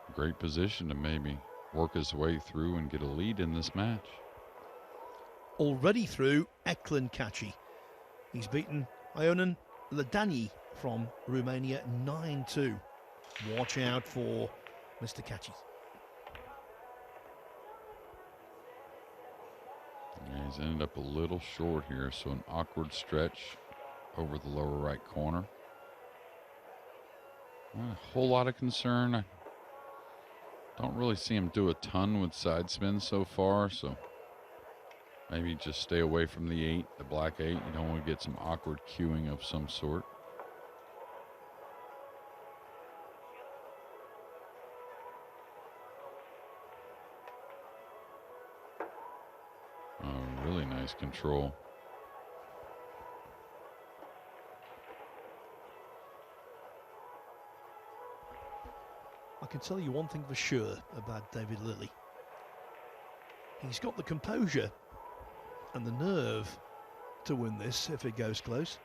a great position to maybe work his way through and get a lead in this match. Already through Eklund Kachi. He's beaten Ionan Ladani from Romania, 9-2. Watch out for Mr. Catchy. Yeah, he's ended up a little short here, so an awkward stretch over the lower right corner. Not a whole lot of concern. I don't really see him do a ton with side spins so far, so maybe just stay away from the 8, the black 8. You don't want to get some awkward cueing of some sort. Oh, really nice control. I can tell you one thing for sure about David Lilley. He's got the composure and the nerve to win this if it goes close.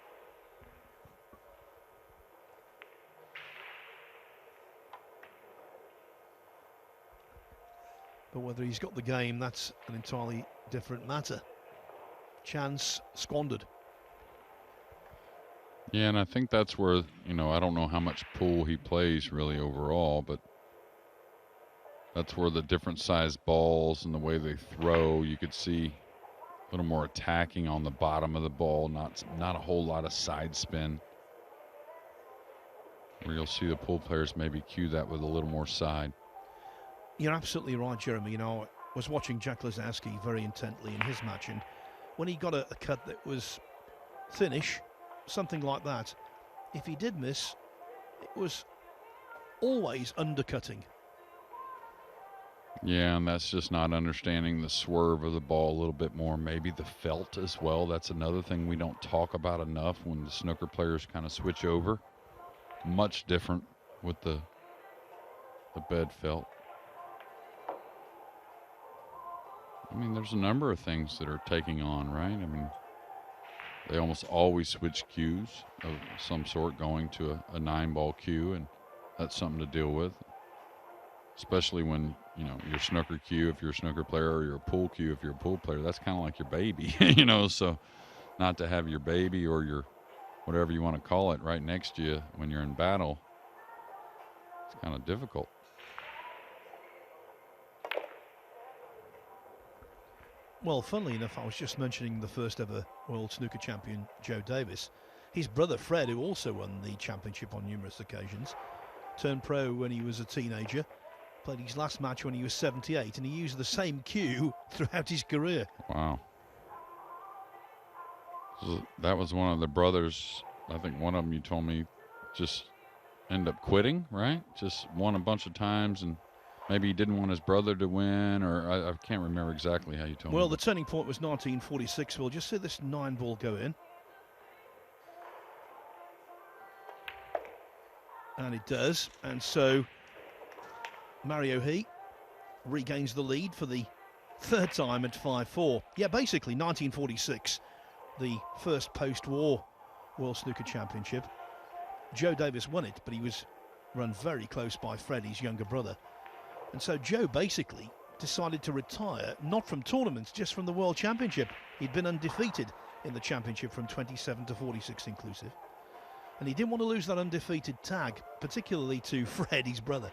But whether he's got the game, that's an entirely different matter. Chance squandered. Yeah, and I think that's where, you know, I don't know how much pool he plays really overall, but that's where the different size balls and the way they throw, you could see a little more attacking on the bottom of the ball, not a whole lot of side spin. Where you'll see the pool players maybe cue that with a little more side. You're absolutely right, Jeremy. You know, I was watching Jack Lisowski very intently in his match, and when he got a cut that was thinnish, something like that, if he did miss, it was always undercutting. Yeah, and that's just not understanding the swerve of the ball a little bit more. Maybe the felt as well. That's another thing we don't talk about enough when the snooker players kind of switch over. Much different with the bed felt. I mean, there's a number of things that are taking on, right? I mean, they almost always switch cues of some sort, going to a 9-ball cue, and that's something to deal with. Especially when, you know, your snooker cue, if you're a snooker player, or your pool cue, if you're a pool player, that's kind of like your baby, you know, so not to have your baby or your whatever you want to call it right next to you when you're in battle, it's kind of difficult. Well, funnily enough, I was just mentioning the first ever World Snooker Champion, Joe Davis. His brother Fred, who also won the championship on numerous occasions, turned pro when he was a teenager, played his last match when he was 78, and he used the same cue throughout his career. Wow. So that was one of the brothers. I think one of them, you told me, just ended up quitting, right? Just won a bunch of times, and maybe he didn't want his brother to win, or I can't remember exactly how you told me. Well, the turning point was 1946. We'll just see this 9-ball go in. And it does. And so Mario He regains the lead for the third time at 5-4. Yeah, basically 1946, the first post-war World Snooker Championship. Joe Davis won it, but he was run very close by Fred, his younger brother. And so Joe basically decided to retire, not from tournaments, just from the World Championship. He'd been undefeated in the championship from 27 to 46 inclusive. And he didn't want to lose that undefeated tag, particularly to Fred, his brother.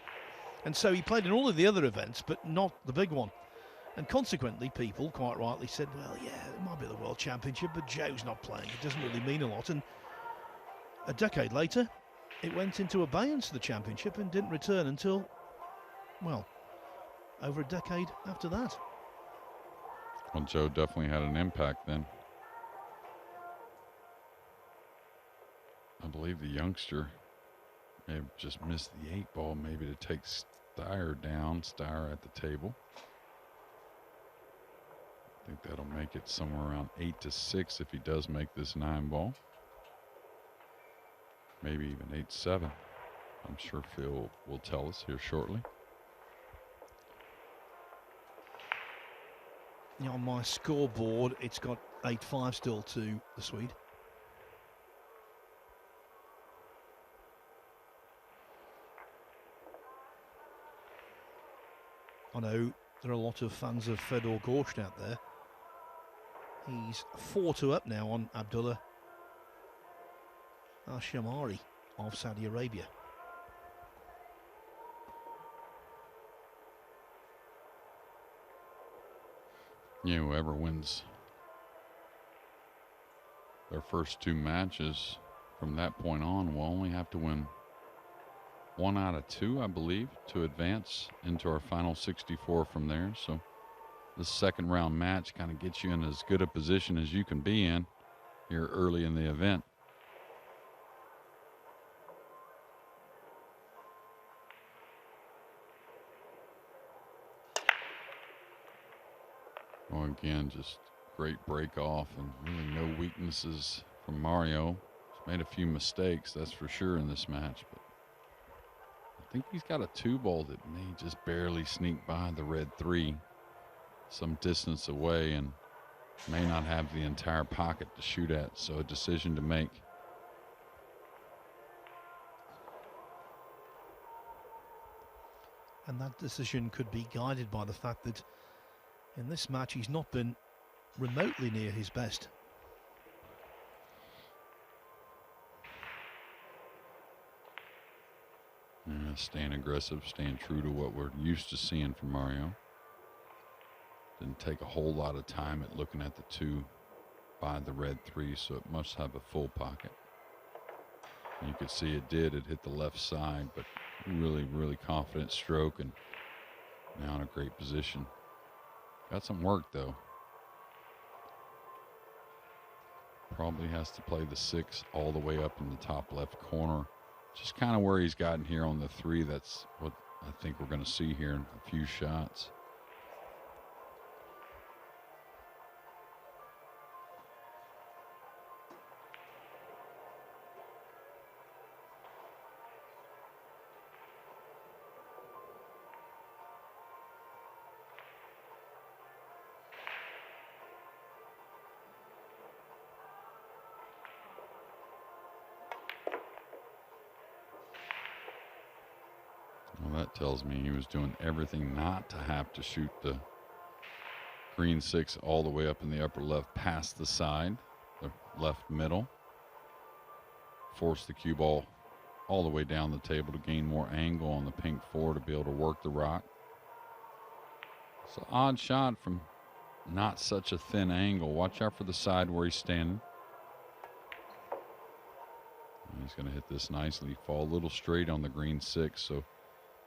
And so he played in all of the other events, but not the big one. And consequently, people quite rightly said, well, yeah, it might be the World Championship, but Joe's not playing. It doesn't really mean a lot. And a decade later, it went into abeyance, the championship, and didn't return until, well, over a decade after that. Well, Joe definitely had an impact then. I believe the youngster may have just missed the 8-ball, maybe to take Steyer down. Steyer at the table. I think that'll make it somewhere around 8-6 if he does make this 9-ball. Maybe even 8-7. I'm sure Phil will tell us here shortly. Yeah, on my scoreboard, it's got 8-5 still to the Swede. I know there are a lot of fans of Fedor Gorst out there. He's 4-2 up now on Abdullah Al-Shamari of Saudi Arabia. Yeah, whoever wins their first 2 matches from that point on will only have to win 1 out of 2, I believe, to advance into our final 64 from there. So the second round match kind of gets you in as good a position as you can be in here early in the event. Well, again, just great break off and really no weaknesses from Mario. He's made a few mistakes, that's for sure, in this match, but I think he's got a 2-ball that may just barely sneak by the red 3 some distance away and may not have the entire pocket to shoot at, so a decision to make. And that decision could be guided by the fact that in this match he's not been remotely near his best. Staying aggressive, staying true to what we're used to seeing from Mario. Didn't take a whole lot of time at looking at the 2 by the red 3, so it must have a full pocket. And you could see it did. It hit the left side, but really, really confident stroke, and now in a great position. Got some work, though. Probably has to play the 6 all the way up in the top left corner. Just kind of where he's gotten here on the 3. That's what I think we're going to see here in a few shots. Well, that tells me he was doing everything not to have to shoot the green 6 all the way up in the upper left past the side, the left middle. Force the cue ball all the way down the table to gain more angle on the pink 4 to be able to work the rock. It's an odd shot from not such a thin angle. Watch out for the side where he's standing. And he's going to hit this nicely. Fall a little straight on the green 6, so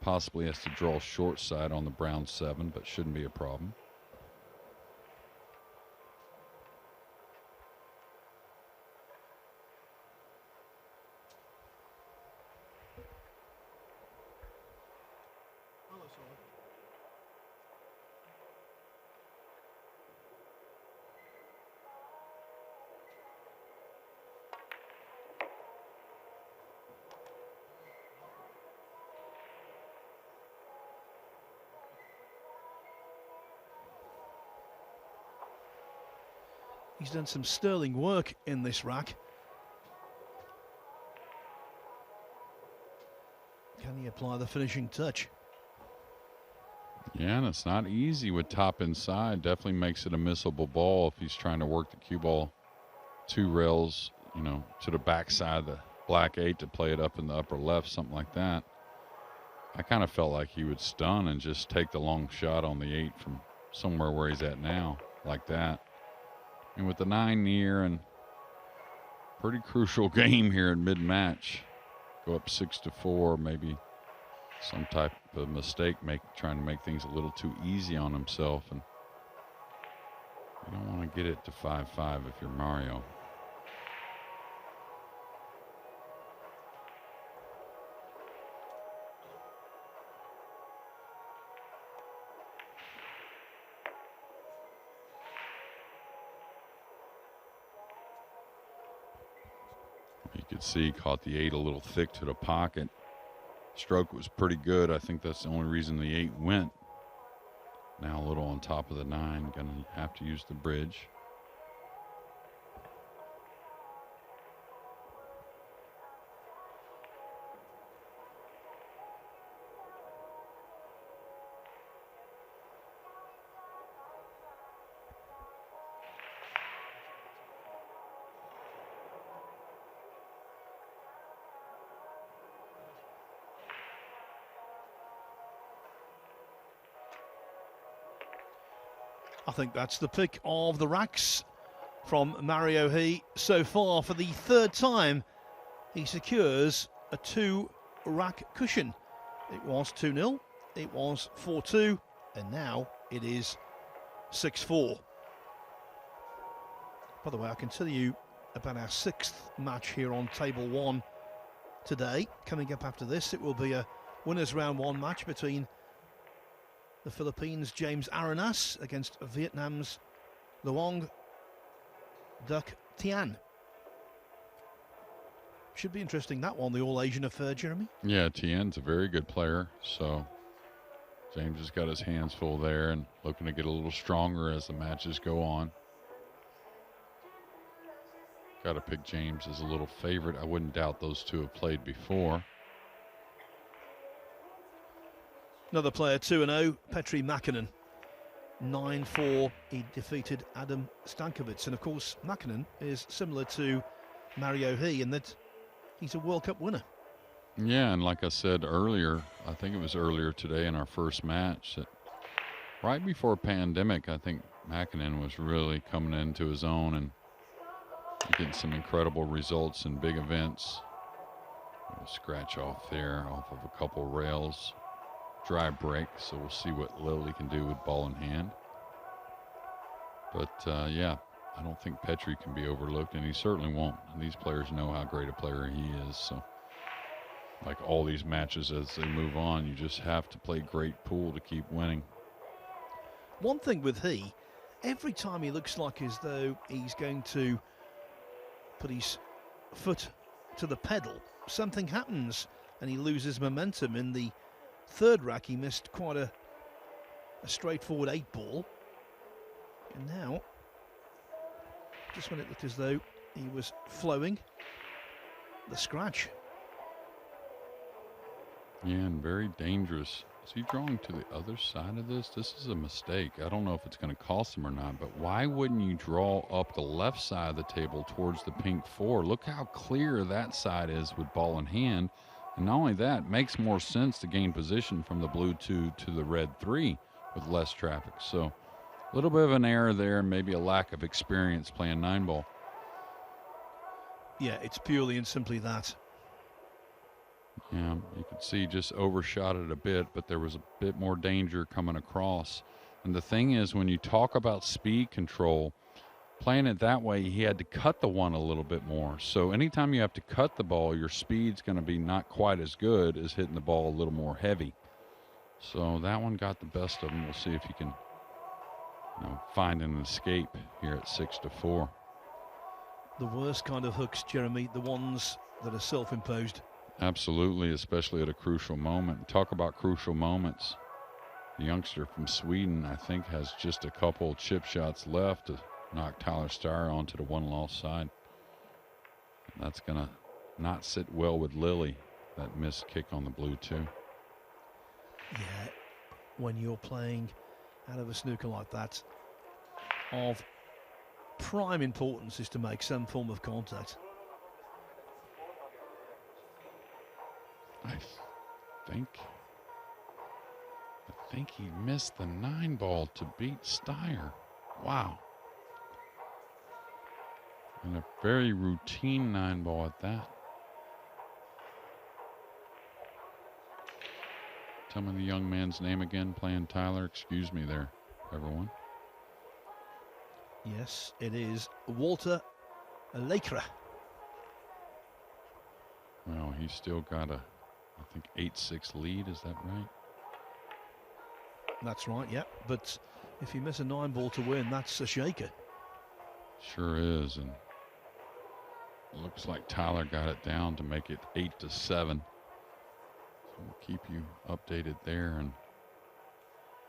possibly has to draw short side on the brown 7, but shouldn't be a problem. He's done some sterling work in this rack. Can he apply the finishing touch? Yeah, and it's not easy with top inside. Definitely makes it a missable ball if he's trying to work the cue ball 2 rails, you know, to the backside of the black 8 to play it up in the upper left, something like that. I kind of felt like he would stun and just take the long shot on the 8 from somewhere where he's at now, like that. And with the 9 near and pretty crucial game here in mid-match, go up 6-4, maybe some type of mistake, trying to make things a little too easy on himself, and you don't want to get it to 5-5 if you're Mario. You could see caught the 8 a little thick to the pocket. Stroke was pretty good. I think that's the only reason the 8 went. Now a little on top of the 9. Going to have to use the bridge. I think that's the pick of the racks from Mario He so far. For the third time, he secures a 2-rack cushion. It was 2-0, it was 4-2, and now it is 6-4. By the way, I can tell you about our 6th match here on Table 1 today. Coming up after this, it will be a winners round 1 match between the Philippines' James Aranas against Vietnam's Duong Duc Tian. Should be interesting, that one, the all-Asian affair, Jeremy. Yeah, Tien's a very good player, so James has got his hands full there and looking to get a little stronger as the matches go on. Got to pick James as a little favorite. I wouldn't doubt those two have played before. Another player, 2-0, Petri Makinen. 9-4, he defeated Adam Stankovic. And of course, Makinen is similar to Mario He in that he's a World Cup winner. Yeah, and like I said earlier, I think it was earlier today in our first match, that right before pandemic, I think Makinen was really coming into his own and getting some incredible results in big events. Scratch off there off of a couple rails. Dry break, so we'll see what Lily can do with ball in hand. But yeah, I don't think Petri can be overlooked, and he certainly won't. And these players know how great a player he is. So, like all these matches as they move on, you just have to play great pool to keep winning. One thing with He, every time he looks like as though he's going to put his foot to the pedal, something happens and he loses momentum. In the 3rd rack, he missed quite a straightforward 8-ball. And now, just when it looked as though he was flowing, the scratch. Yeah, and very dangerous. Is he drawing to the other side of this? This is a mistake. I don't know if it's going to cost him or not, but why wouldn't you draw up the left side of the table towards the pink 4? Look how clear that side is with ball in hand. And not only that, it makes more sense to gain position from the blue 2 to the red 3 with less traffic. So a little bit of an error there, and maybe a lack of experience playing 9-ball. Yeah, it's purely and simply that. Yeah, you could see just overshot it a bit, but there was a bit more danger coming across. And the thing is, when you talk about speed control, playing it that way, he had to cut the one a little bit more. So anytime you have to cut the ball, your speed's going to be not quite as good as hitting the ball a little more heavy. So that one got the best of him. We'll see if he can, find an escape here at 6-4. The worst kind of hooks, Jeremy, the ones that are self-imposed. Absolutely, especially at a crucial moment. Talk about crucial moments. The youngster from Sweden, I think, has just a couple chip shots left to knock Tyler Steyer onto the one-loss side. That's going to not sit well with Lily, that missed kick on the blue 2. Yeah, when you're playing out of a snooker like that, of prime importance is to make some form of contact. I think he missed the 9-ball to beat Steyer. Wow. And a very routine 9-ball at that. Tell me the young man's name again, playing Tyler. Excuse me there, everyone. Yes, it is Walter Lekra. Well, he's still got a, I think, 8-6 lead. Is that right? That's right, yeah. But if you miss a 9-ball to win, that's a shaker. Sure is. And it looks like Tyler got it down to make it 8-7. So we'll keep you updated there, and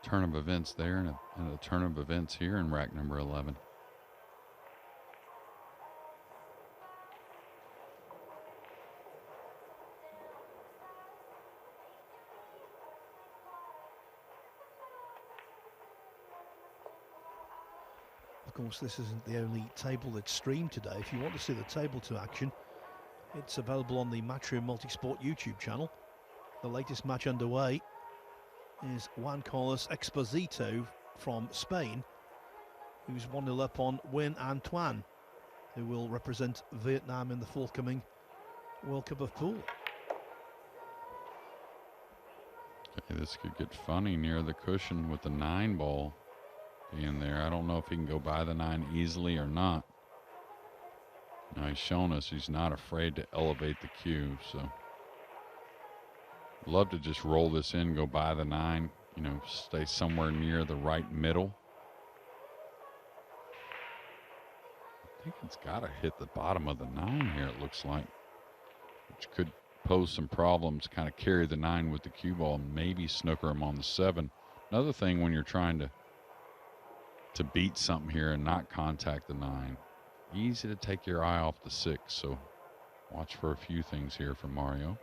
turn of events there, and a turn of events here in rack number 11. Of course, this isn't the only table that's streamed today. If you want to see the table to action, it's available on the Matchroom Multisport YouTube channel. The latest match underway is Juan Carlos Exposito from Spain who's 1-0 up on Nguyen An Tuan, who will represent Vietnam in the forthcoming World Cup of Pool. Okay, this could get funny near the cushion with the 9-ball being there. I don't know if he can go by the 9 easily or not. Now he's shown us he's not afraid to elevate the cue, so love to just roll this in, go by the 9, you know, stay somewhere near the right middle. I think it's got to hit the bottom of the 9 here, it looks like, which could pose some problems, kind of carry the 9 with the cue ball and maybe snooker him on the 7. Another thing when you're trying to beat something here and not contact the 9, easy to take your eye off the 6, so watch for a few things here from Mario.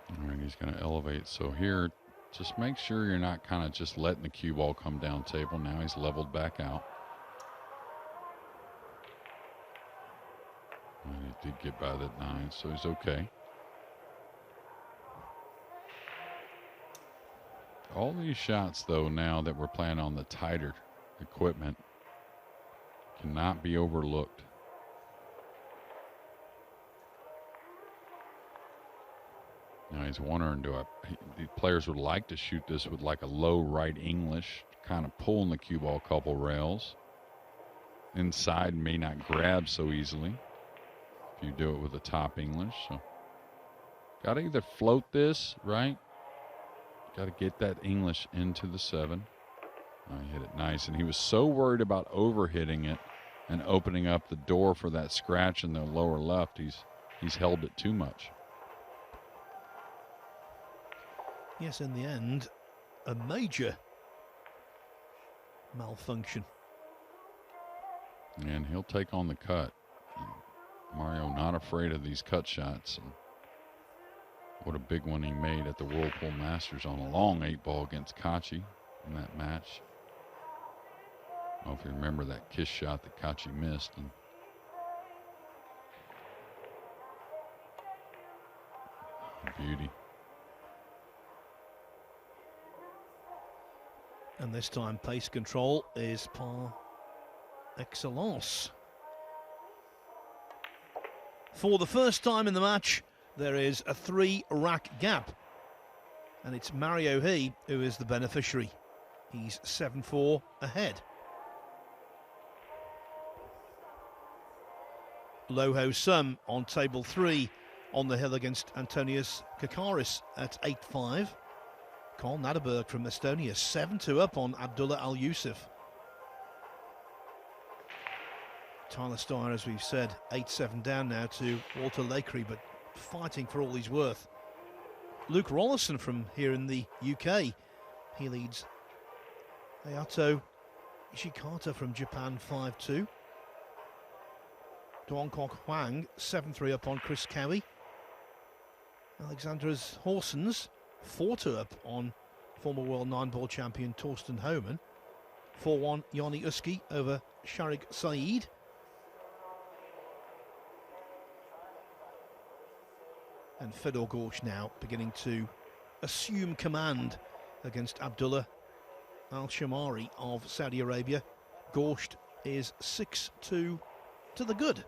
All right, he's going to elevate. So here, just make sure you're not kind of just letting the cue ball come down table. Now he's leveled back out. And he did get by that 9, so he's okay. All these shots, though, now that we're playing on the tighter equipment, cannot be overlooked. Now he's wondering, the players would like to shoot this with like a low right English, kind of pulling the cue ball a couple rails. Inside may not grab so easily if you do it with a top English. So got to either float this, right? Got to get that English into the 7. Oh, he hit it nice, and he was so worried about overhitting it and opening up the door for that scratch in the lower left. He's held it too much. Yes, in the end, a major malfunction. And he'll take on the cut. Mario not afraid of these cut shots. And what a big one he made at the Whirlpool Masters on a long 8-ball against Kachi in that match. I don't know if you remember that kiss shot that Kachi missed. And beauty. And this time pace control is par excellence. For the first time in the match, there is a 3-rack gap. And it's Mario He who is the beneficiary. He's 7-4 ahead. Loho Sum on table 3 on the hill against Antonius Kakaris at 8-5. Carl Naderberg from Estonia, 7-2 up on Abdullah Al Yusuf. Tyler Steyer, as we've said, 8-7 down now to Walter Lakery, but fighting for all he's worth. Luke Rollerson from here in the UK, he leads Hayato Ishikata from Japan, 5-2. Duong Huang, 7-3 up on Chris Cowie. Alexandra's Horsens, 4-2 up on former world 9-ball champion Torsten Homan. 4-1 Yanni Uski over Sharik Saeed. And Fedor Gorsh now beginning to assume command against Abdullah Al-Shamari of Saudi Arabia. Gorsh is 6-2 to the good.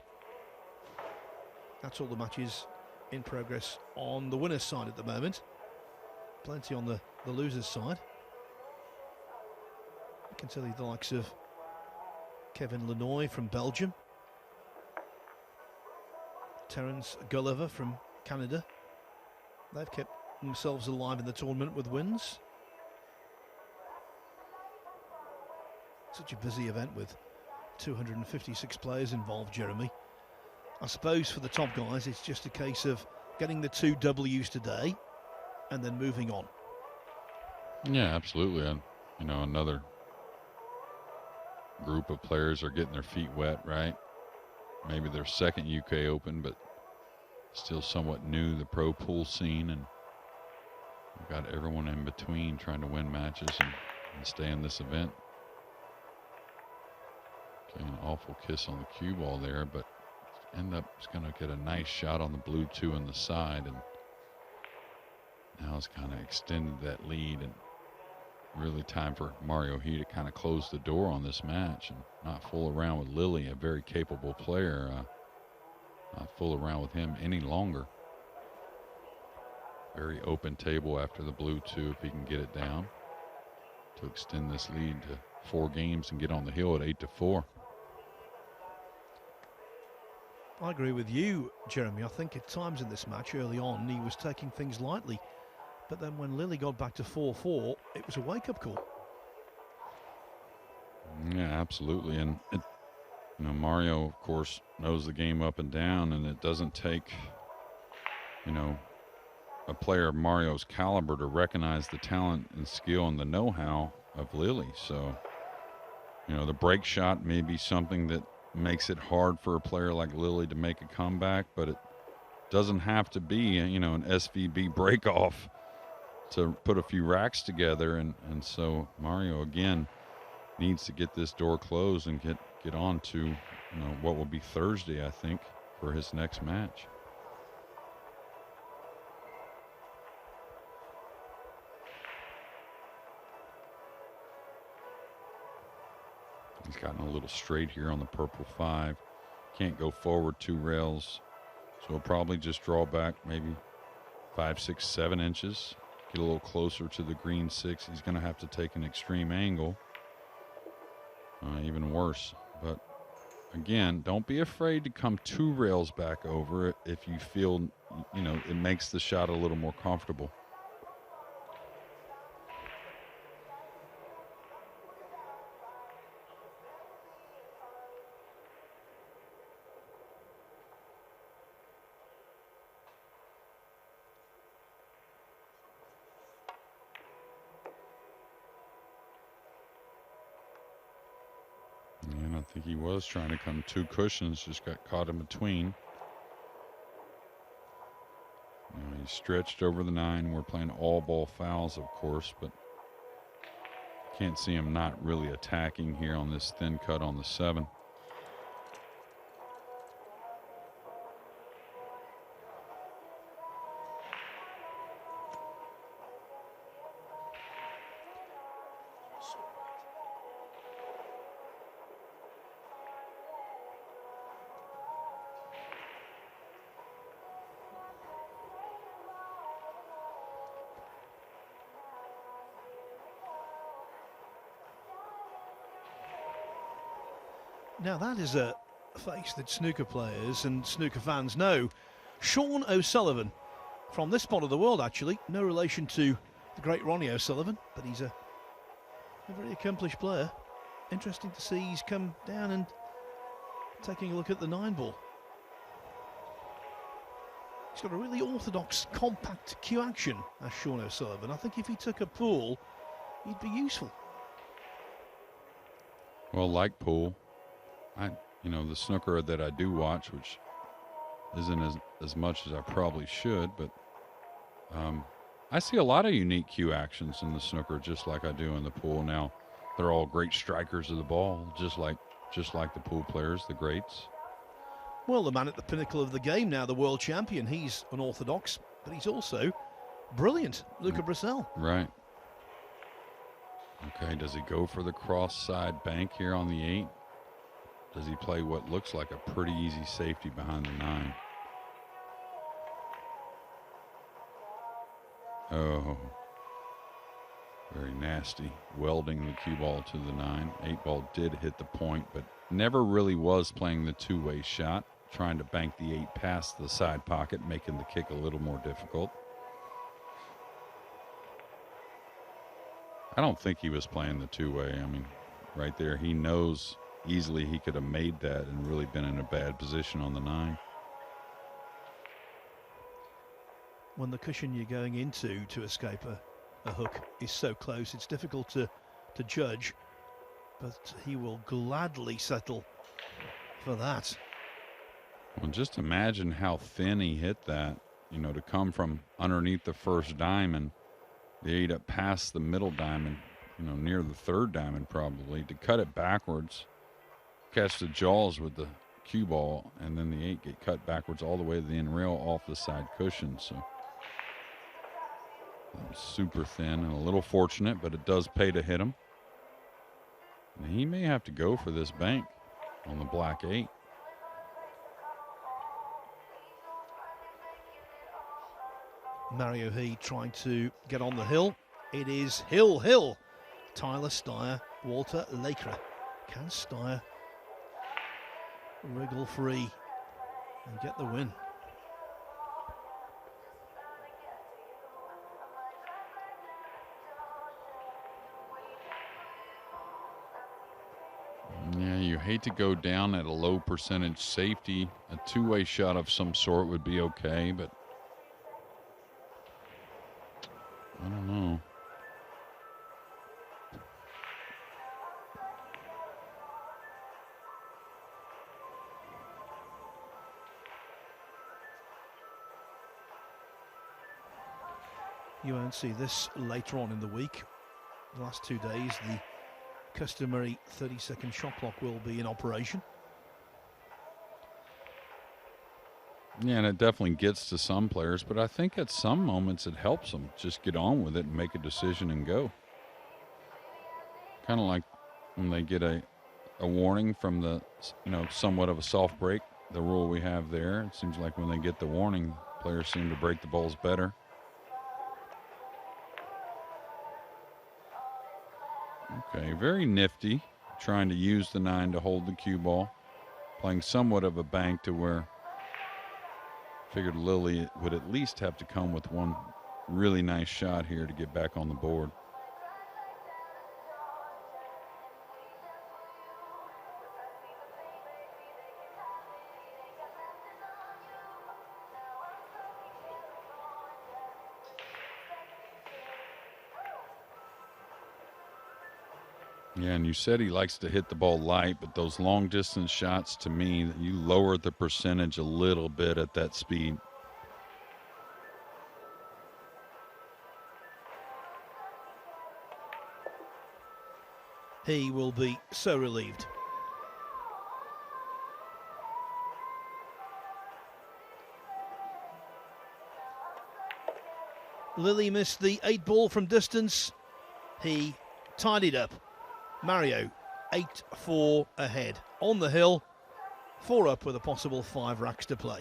That's all the matches in progress on the winner's side at the moment. Plenty on the loser's side. You can tell you the likes of Kevin Lenoy from Belgium. Terence Gulliver from Canada. They've kept themselves alive in the tournament with wins. Such a busy event with 256 players involved, Jeremy. I suppose for the top guys, it's just a case of getting the 2 Ws today and then moving on. Yeah, absolutely. And, you know, another group of players are getting their feet wet, right? Maybe their second UK Open, but still somewhat new, the pro pool scene. And We've got everyone in between trying to win matches and stay in this event. Okay, an awful kiss on the cue ball there, but end up going to get a nice shot on the blue 2 in the side, and now it's kind of extended that lead, and really time for Mario He to kind of close the door on this match and not fool around with Lily, a very capable player. Not fool around with him any longer. Very open table after the blue 2 if he can get it down to extend this lead to 4 games and get on the hill at 8-4. I agree with you, Jeremy. I think at times in this match early on he was taking things lightly, but then when Lily got back to 4-4, it was a wake-up call. Yeah, absolutely. And you know, Mario, of course, knows the game up and down, and it doesn't take, you know, a player of Mario's caliber to recognize the talent and skill and the know-how of Lily. So, you know, the break shot may be something that makes it hard for a player like Lily to make a comeback, but it doesn't have to be, you know, an SVB break-off to put a few racks together. And so Mario, again, needs to get this door closed and get on to, you know, what will be Thursday, I think, for his next match. He's gotten a little straight here on the purple 5. Can't go forward 2 rails, so he'll probably just draw back maybe 5, 6, 7 inches. Get a little closer to the green 6. He's going to have to take an extreme angle. Even worse. But again, don't be afraid to come 2 rails back over it if you feel, you know, it makes the shot a little more comfortable. And I think he was trying to come 2 cushions, just got caught in between. You know, he's stretched over the 9. We're playing all ball fouls, of course, but can't see him not really attacking here on this thin cut on the 7. Now that is a face that snooker players and snooker fans know. Sean O'Sullivan, from this part of the world actually, no relation to the great Ronnie O'Sullivan, but he's a very accomplished player. Interesting to see he's come down and taking a look at the 9-ball. He's got a really orthodox, compact cue action, as Sean O'Sullivan. I think if he took a pool, he'd be useful. Well, like pool, you know, the snooker that I do watch, which isn't as much as I probably should, but I see a lot of unique cue actions in the snooker, just like I do in the pool. Now, they're all great strikers of the ball, just like the pool players, the greats. Well, the man at the pinnacle of the game now, the world champion, he's unorthodox, but he's also brilliant, Luca Brissell. Right. Okay, does he go for the cross side bank here on the 8? Does he play what looks like a pretty easy safety behind the 9? Oh, very nasty. Welding the cue ball to the 9. 8-ball did hit the point, but never really was playing the 2-way shot, trying to bank the 8 past the side pocket, making the kick a little more difficult. I don't think he was playing the 2-way. I mean, right there, he knows easily he could have made that and really been in a bad position on the 9. When the cushion you're going into to escape a hook is so close, it's difficult to judge, but he will gladly settle for that. Well, just imagine how thin he hit that, you know, to come from underneath the first diamond the 8 up past the middle diamond, near the third diamond probably, to cut it backwards, catch the jaws with the cue ball, and then the 8 get cut backwards all the way to the end rail off the side cushion. So super thin and a little fortunate, but it does pay to hit him. And he may have to go for this bank on the black 8. Mario He trying to get on the hill. It is hill. Tyler Steyer, Walter Laker. Can Steyer wriggle free and get the win? Yeah, you hate to go down at a low percentage safety. A two-way shot of some sort would be okay, but I don't know. You won't see this later on in the week. The last 2 days, the customary 30-second shot clock will be in operation. Yeah, and it definitely gets to some players, but I think at some moments it helps them just get on with it and make a decision and go. Kind of like when they get a warning from the, somewhat of a soft break, the rule we have there. It seems like when they get the warning, players seem to break the balls better. Okay, very nifty, trying to use the 9 to hold the cue ball, playing somewhat of a bank to where figured Lily would at least have to come with one really nice shot here to get back on the board. Yeah, and you said he likes to hit the ball light, but those long distance shots, to me, you lower the percentage a little bit at that speed. He will be so relieved. Lily missed the 8 ball from distance. He tidied up. Mario 8-4 ahead on the hill, 4 up with a possible 5 racks to play.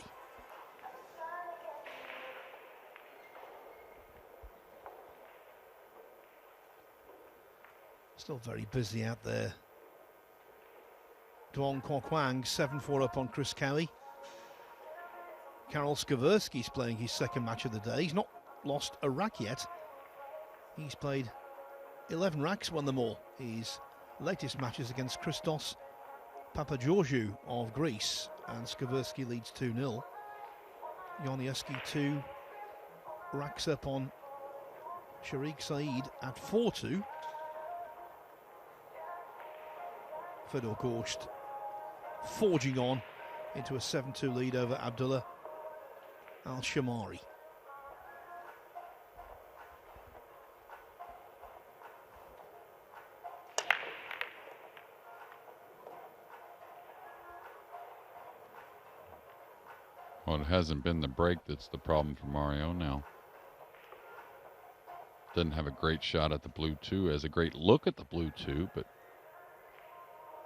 Still very busy out there. Duong Kwang 7-4 up on Chris Cowie. Karol Skaversky's playing his second match of the day. He's not lost a rack yet. He's played 11 racks, won them all. His latest matches against Christos Papageorgiou of Greece, and Skaversky leads 2-0. Joniewski 2 racks up on Sharik Saeed at 4-2. Fedor Gorst forging on into a 7-2 lead over Abdullah Al-Shamari. Well, it hasn't been the break that's the problem for Mario now. Doesn't have a great shot at the blue 2, has a great look at the blue 2, but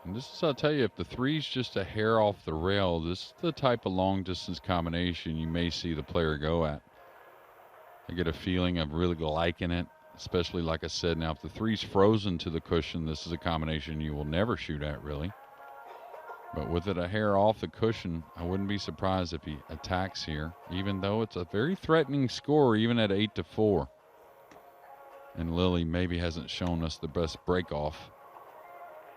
and this is, I'll tell you, if the 3's just a hair off the rail, this is the type of long distance combination you may see the player go at. I get a feeling of really liking it, especially like I said, now if the 3's frozen to the cushion, this is a combination you will never shoot at really. But with it a hair off the cushion, I wouldn't be surprised if he attacks here, even though it's a very threatening score, even at 8-4. And Lily maybe hasn't shown us the best break-off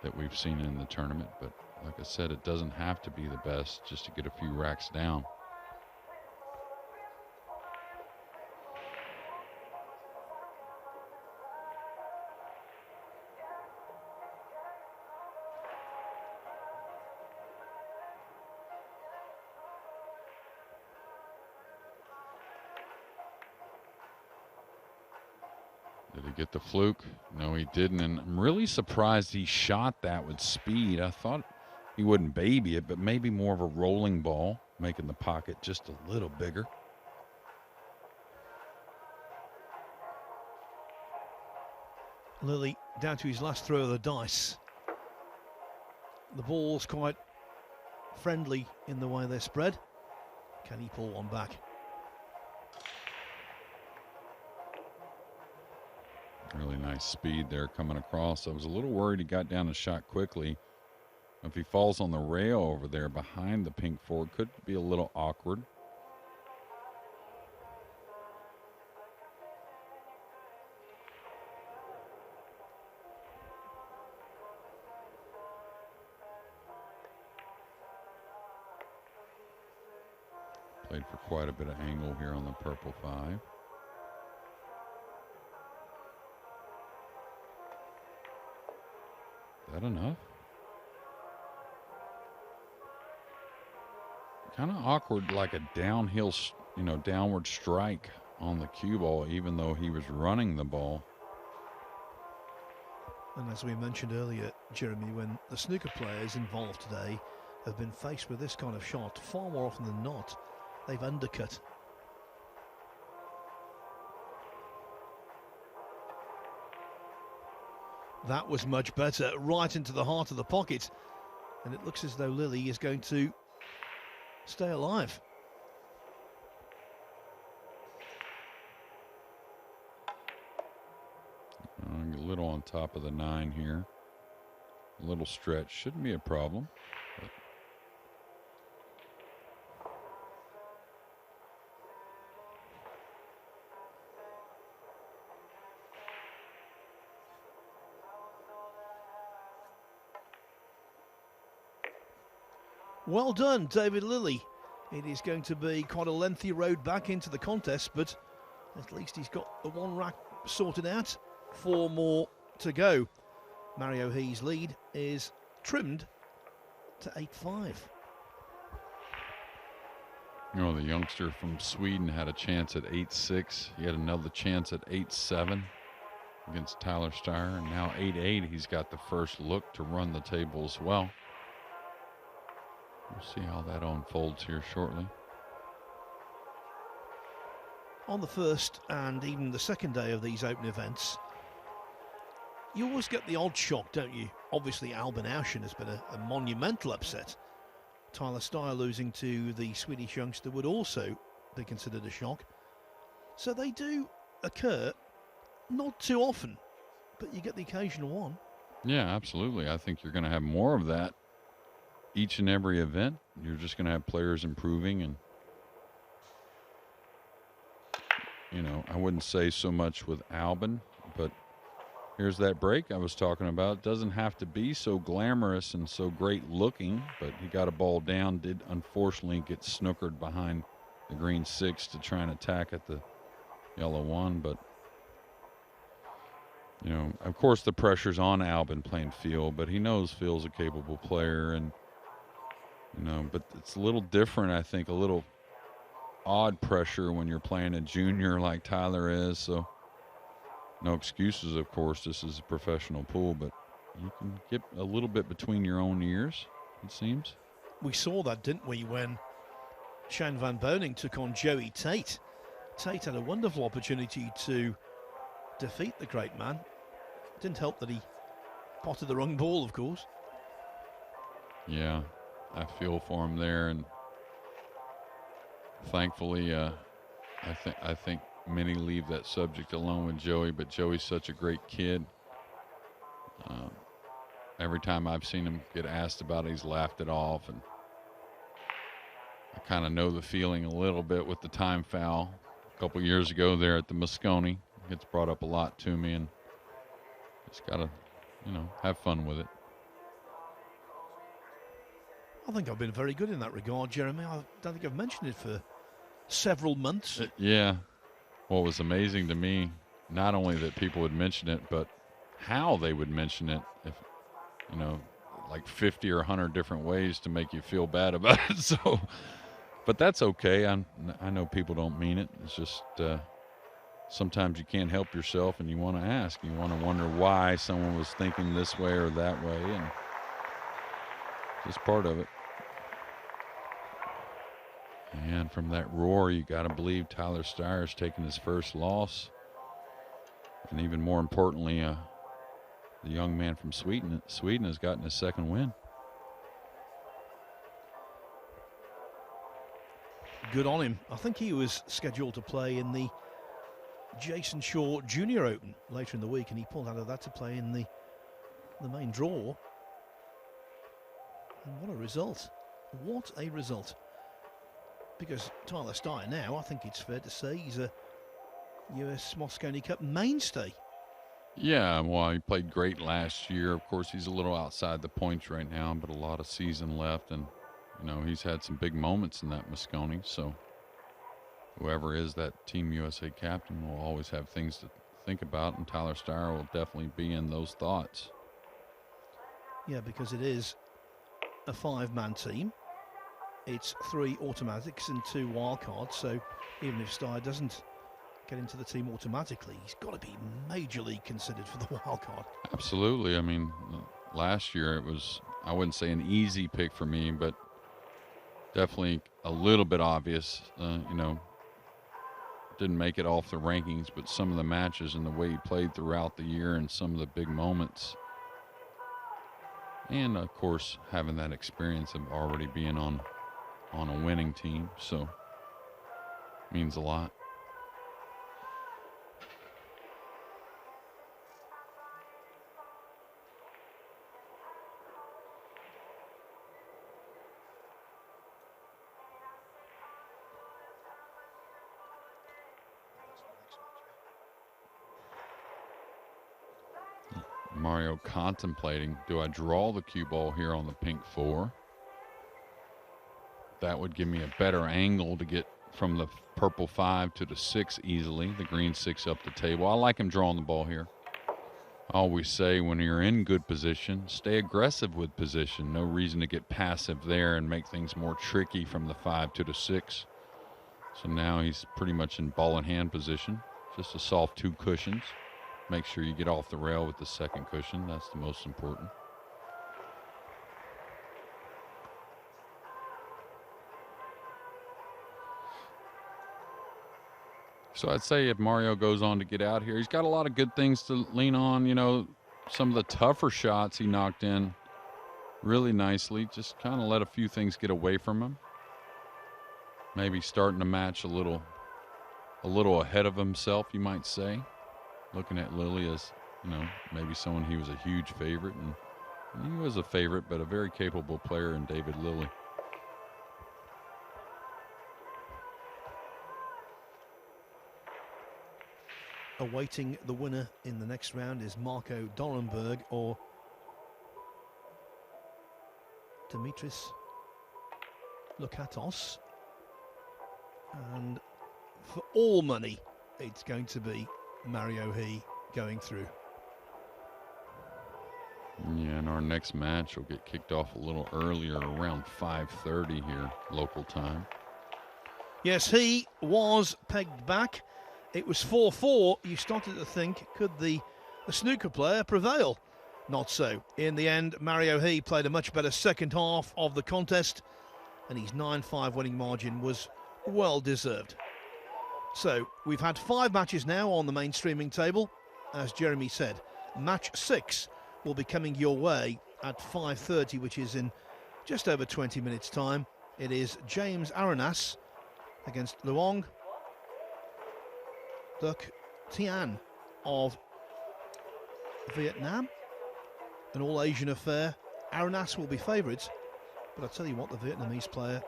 that we've seen in the tournament. But like I said, it doesn't have to be the best just to get a few racks down. Did he get the fluke? No, he didn't. And I'm really surprised he shot that with speed. I thought he wouldn't baby it, but maybe more of a rolling ball, making the pocket just a little bigger. Lilly down to his last throw of the dice. The ball's quite friendly in the way they're spread. Can he pull one back? Really nice speed there coming across. I was a little worried he got down the shot quickly. If he falls on the rail over there behind the pink forward, could be a little awkward. Played for quite a bit of angle here on the purple 5. Is that enough? Kind of awkward, like a downhill, downward strike on the cue ball, even though he was running the ball. And as we mentioned earlier, Jeremy, when the snooker players involved today have been faced with this kind of shot, far more often than not, they've undercut. That was much better, right into the heart of the pocket. And it looks as though Lilly is going to stay alive. A little on top of the 9 here. A little stretch. Shouldn't be a problem. But well done, David Lilly. It is going to be quite a lengthy road back into the contest, but at least he's got the one rack sorted out. 4 more to go. Mario He's lead is trimmed to 8-5. the youngster from Sweden had a chance at 8-6. He had another chance at 8-7 against Tyler Steyer, and now 8-8. He's got the first look to run the table as well. We'll see how that unfolds here shortly. On the first and even the second day of these open events, you always get the odd shock, don't you? Obviously, Albin Auschen has been a monumental upset. Tyler Steyer losing to the Swedish youngster would also be considered a shock. So they do occur, not too often, but you get the occasional one. Yeah, absolutely. I think you're going to have more of that each and every event. You're just going to have players improving, and I wouldn't say so much with Albin, but here's that break I was talking about. It doesn't have to be so glamorous and so great looking, but he got a ball down, did unfortunately get snookered behind the green 6 to try and attack at the yellow 1, but of course the pressure's on Albin playing Phil, but he knows Phil's a capable player, and but it's a little different, I think, a little odd pressure when you're playing a junior like Tyler is. So no excuses, of course. This is a professional pool, but you can get a little bit between your own ears, it seems. We saw that, didn't we, when Shane van Boening took on Joey Tate. Tate had a wonderful opportunity to defeat the great man. Didn't help that he potted the wrong ball, of course. Yeah, I feel for him there, and thankfully, I think many leave that subject alone with Joey, but Joey's such a great kid. Every time I've seen him get asked about it, he's laughed it off, and I kind of know the feeling a little bit with the time foul a couple years ago there at the Moscone. It gets brought up a lot to me, and just got to, have fun with it. I think I've been very good in that regard, Jeremy. I don't think I've mentioned it for several months. Yeah. What was amazing to me, not only that people would mention it, but how they would mention it, if like 50 or 100 different ways to make you feel bad about it. So, but that's okay. I know people don't mean it. It's just sometimes you can't help yourself and you want to ask. You want to wonder why someone was thinking this way or that way, and just part of it. And from that roar, you got to believe Tyler Steyer's taking his first loss. And even more importantly, the young man from Sweden has gotten his second win. Good on him. I think he was scheduled to play in the Jason Shaw Junior Open later in the week, and he pulled out of that to play in the main draw. And what a result. What a result. Because Tyler Steyer now, I think it's fair to say, he's a US Moscone Cup mainstay. Yeah, well, he played great last year. Of course, he's a little outside the points right now, but a lot of season left. And, you know, he's had some big moments in that Moscone. So whoever is that Team USA captain will always have things to think about. And Tyler Steyer will definitely be in those thoughts. Yeah, because it is a 5-man team. It's 3 automatics and 2 wildcards. So even if Steyer doesn't get into the team automatically, he's got to be majorly considered for the wildcard. Absolutely. I mean, last year it was, I wouldn't say an easy pick for me, but definitely a little bit obvious. You know, didn't make it off the rankings, but some of the matches and the way he played throughout the year and some of the big moments. And, of course, having that experience of already being on a winning team, so means a lot. Mario contemplating, do I draw the cue ball here on the pink 4? That would give me a better angle to get from the purple 5 to the 6 easily, the green 6 up the table. I like him drawing the ball here. I always say when you're in good position, stay aggressive with position. No reason to get passive there and make things more tricky from the 5 to the 6. So now he's pretty much in ball in hand position. Just to solve 2 cushions. Make sure you get off the rail with the second cushion. That's the most important. So I'd say if Mario goes on to get out here, he's got a lot of good things to lean on. You know, some of the tougher shots he knocked in really nicely. Just kind of let a few things get away from him. Maybe starting the match a little ahead of himself, you might say. Looking at Lily as, you know, maybe someone he was a huge favorite. And he was a favorite, but a very capable player in David Lilly. Awaiting the winner in the next round is Marco Dorenberg or Dimitris Lukatos. And for all money, it's going to be Mario He going through. Yeah, and our next match will get kicked off a little earlier, around 5:30 here, local time. Yes, he was pegged back. It was 4-4. You started to think, could the snooker player prevail? Not so. In the end, Mario He played a much better second half of the contest, and his 9-5 winning margin was well deserved. So we've had 5 matches now on the main streaming table. As Jeremy said, match 6 will be coming your way at 5:30, which is in just over 20 minutes time. It is James Aranas against Duong Tian of Vietnam. An all-Asian affair. Aranas will be favourites, but I tell you what, the Vietnamese player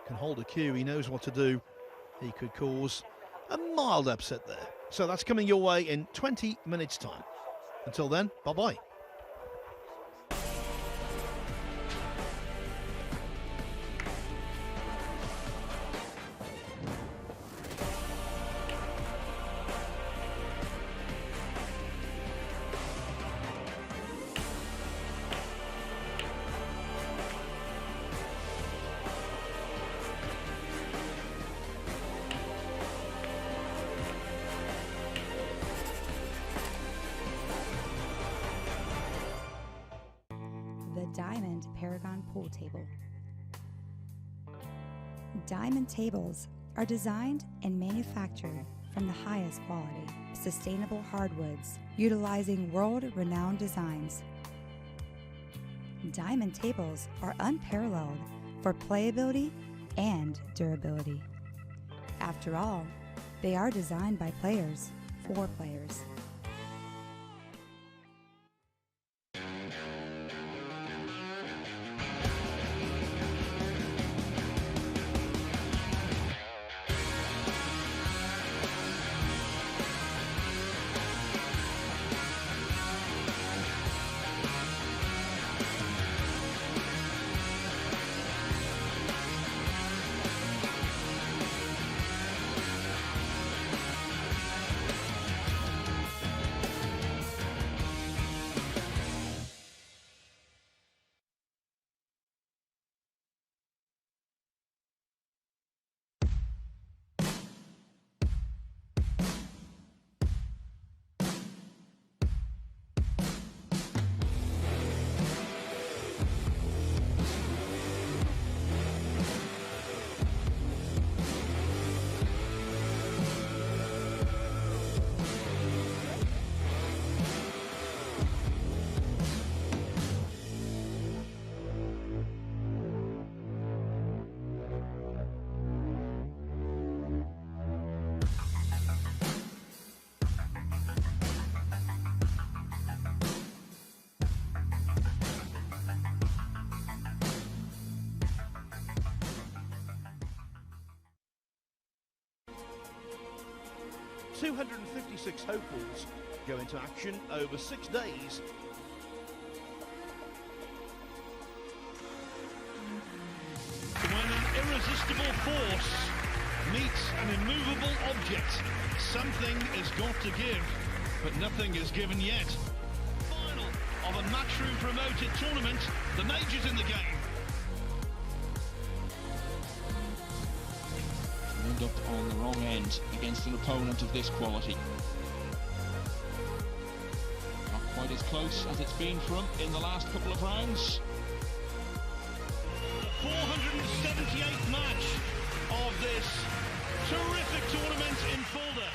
can hold a cue. He knows what to do. He could cause a mild upset there. So that's coming your way in 20 minutes time. Until then, bye-bye. Diamond Paragon Pool Table. Diamond tables are designed and manufactured from the highest quality, sustainable hardwoods, utilizing world-renowned designs. Diamond tables are unparalleled for playability and durability. After all, they are designed by players for players. "256 hopefuls go into action over 6 days. When an irresistible force meets an immovable object, something has got to give, but nothing is given yet. Final of a matchroom promoted tournament, the majors in the game. End up on the wrong end against an opponent of this quality. Not quite as close as it's been for him in the last couple of rounds. 478th match of this terrific tournament in Fulda.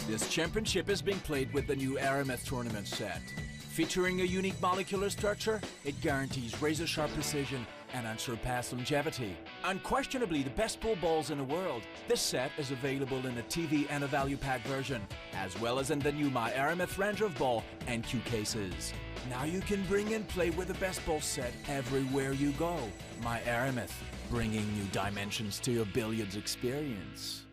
This championship is being played with the new Aramith tournament set. Featuring a unique molecular structure, it guarantees razor-sharp precision and unsurpassed longevity. Unquestionably the best pool balls in the world, this set is available in a TV and a value pack version, as well as in the new My Aramith range of ball and cue cases. Now you can bring and play with the best ball set everywhere you go. My Aramith, bringing new dimensions to your billiards experience.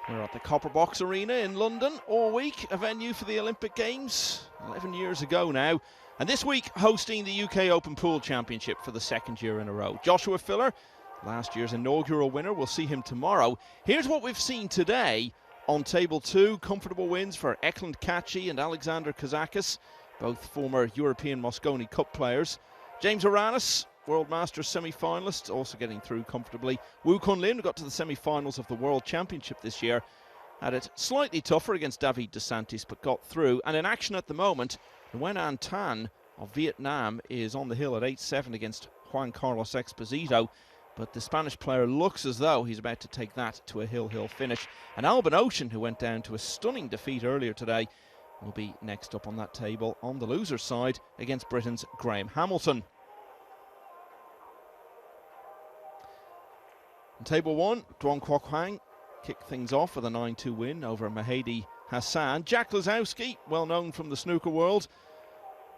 We're at the Copper Box Arena in London all week, a venue for the Olympic Games 11 years ago now. And this week hosting the UK Open Pool Championship for the second year in a row. Joshua Filler, last year's inaugural winner, we'll see him tomorrow. Here's what we've seen today on table 2. Comfortable wins for Eklund Kachi and Alexander Kazakis, both former European Mosconi Cup players. James Aranis, World Masters semi-finalist, also getting through comfortably. Wu Kunlin got to the semi-finals of the World Championship this year. Had it slightly tougher against David DeSantis, but got through. And in action at the moment, Nguyen An Tan of Vietnam is on the hill at 8-7 against Juan Carlos Exposito. But the Spanish player looks as though he's about to take that to a hill finish. And Alban Ocean, who went down to a stunning defeat earlier today, will be next up on that table on the loser's side against Britain's Graham Hamilton. On table 1, Duong Kwok Hwang kicked things off with a 9-2 win over Mehdi Hassan. Jack Lisowski, well known from the snooker world,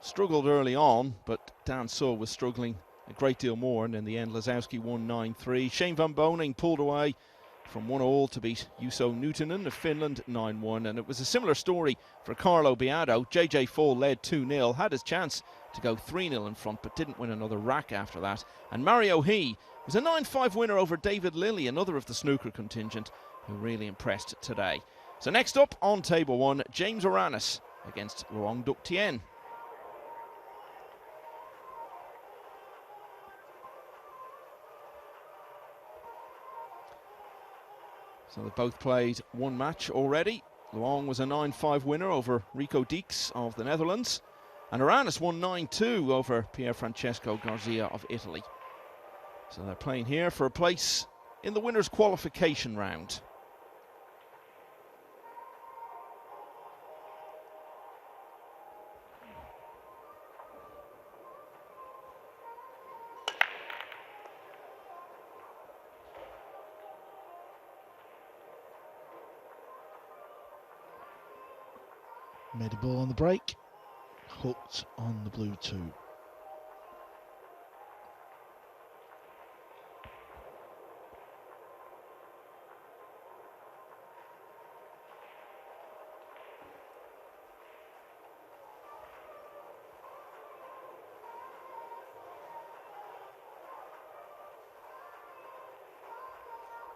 struggled early on, but Dan Suh was struggling a great deal more, and in the end Lisowski won 9-3. Shane van Boening pulled away from 1-1 to beat Juuso Nutinen of Finland 9-1, and it was a similar story for Carlo Biado. JJ Fall led 2-0, had his chance to go 3-0 in front, but didn't win another rack after that. And Mario He was a 9-5 winner over David Lilly, another of the snooker contingent, who really impressed today. So next up on table 1, James Aranis against Luong Duc Tien. So they've both played one match already. Luong was a 9-5 winner over Rico Deeks of the Netherlands, and Aranis won 9-2 over Pier Francesco Garzia of Italy. So they're playing here for a place in the winners' qualification round. Made a ball on the break, hooked on the blue 2.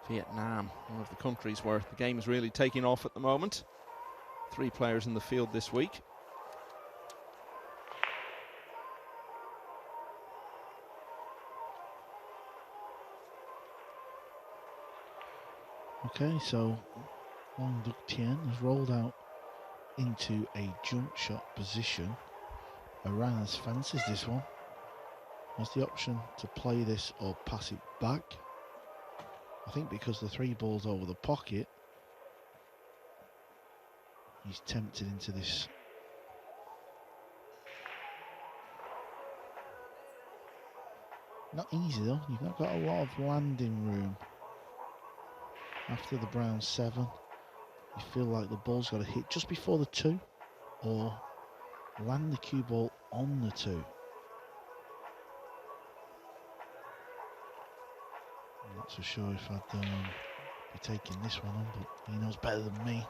Vietnam, one of the countries where the game is really taking off at the moment. 3 players in the field this week. Okay, so Luong Duc Tien has rolled out into a jump shot position. Aranis fancies this one. Has the option to play this or pass it back. I think because the 3 ball's over the pocket, he's tempted into this. Not easy though, you've not got a lot of landing room. After the brown 7, you feel like the ball's got to hit just before the 2 or land the cue ball on the 2. I'm not so sure if I'd be taking this one on, but he knows better than me.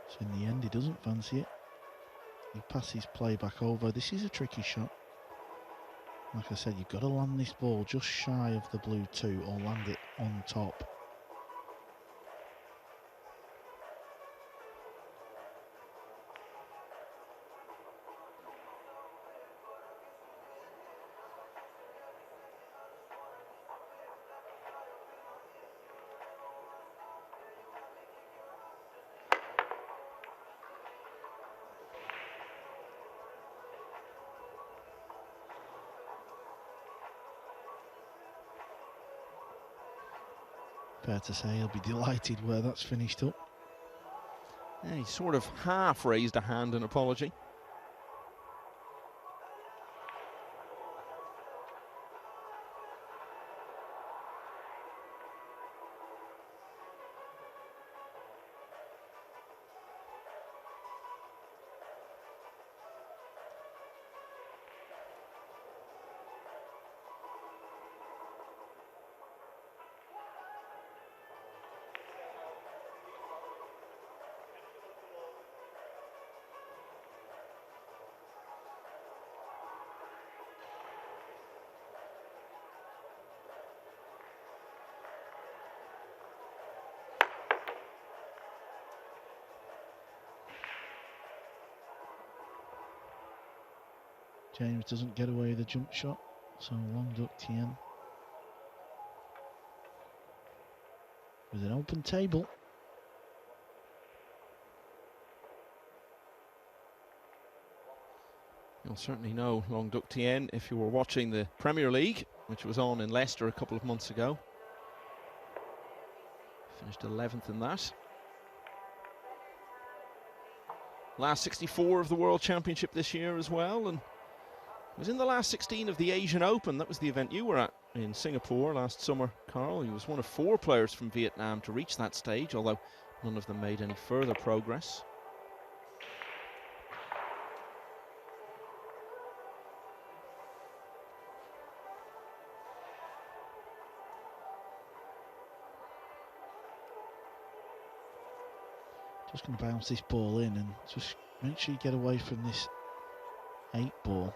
So in the end, he doesn't fancy it. He passes play back over. This is a tricky shot. Like I said, you've got to land this ball just shy of the blue 2 or land it on top. Fair to say he'll be delighted where that's finished up. Yeah, he sort of half raised a hand in apology. James doesn't get away with a jump shot, so long duck Tien with an open table. You'll certainly know Long Duc Tien if you were watching the Premier League, which was on in Leicester a couple of months ago. Finished 11th in that. Last 64 of the World Championship this year as well, and was in the last 16 of the Asian Open. That was the event you were at in Singapore last summer, Carl. He was one of 4 players from Vietnam to reach that stage, although none of them made any further progress. Just going to bounce this ball in and just make sure you get away from this 8 ball.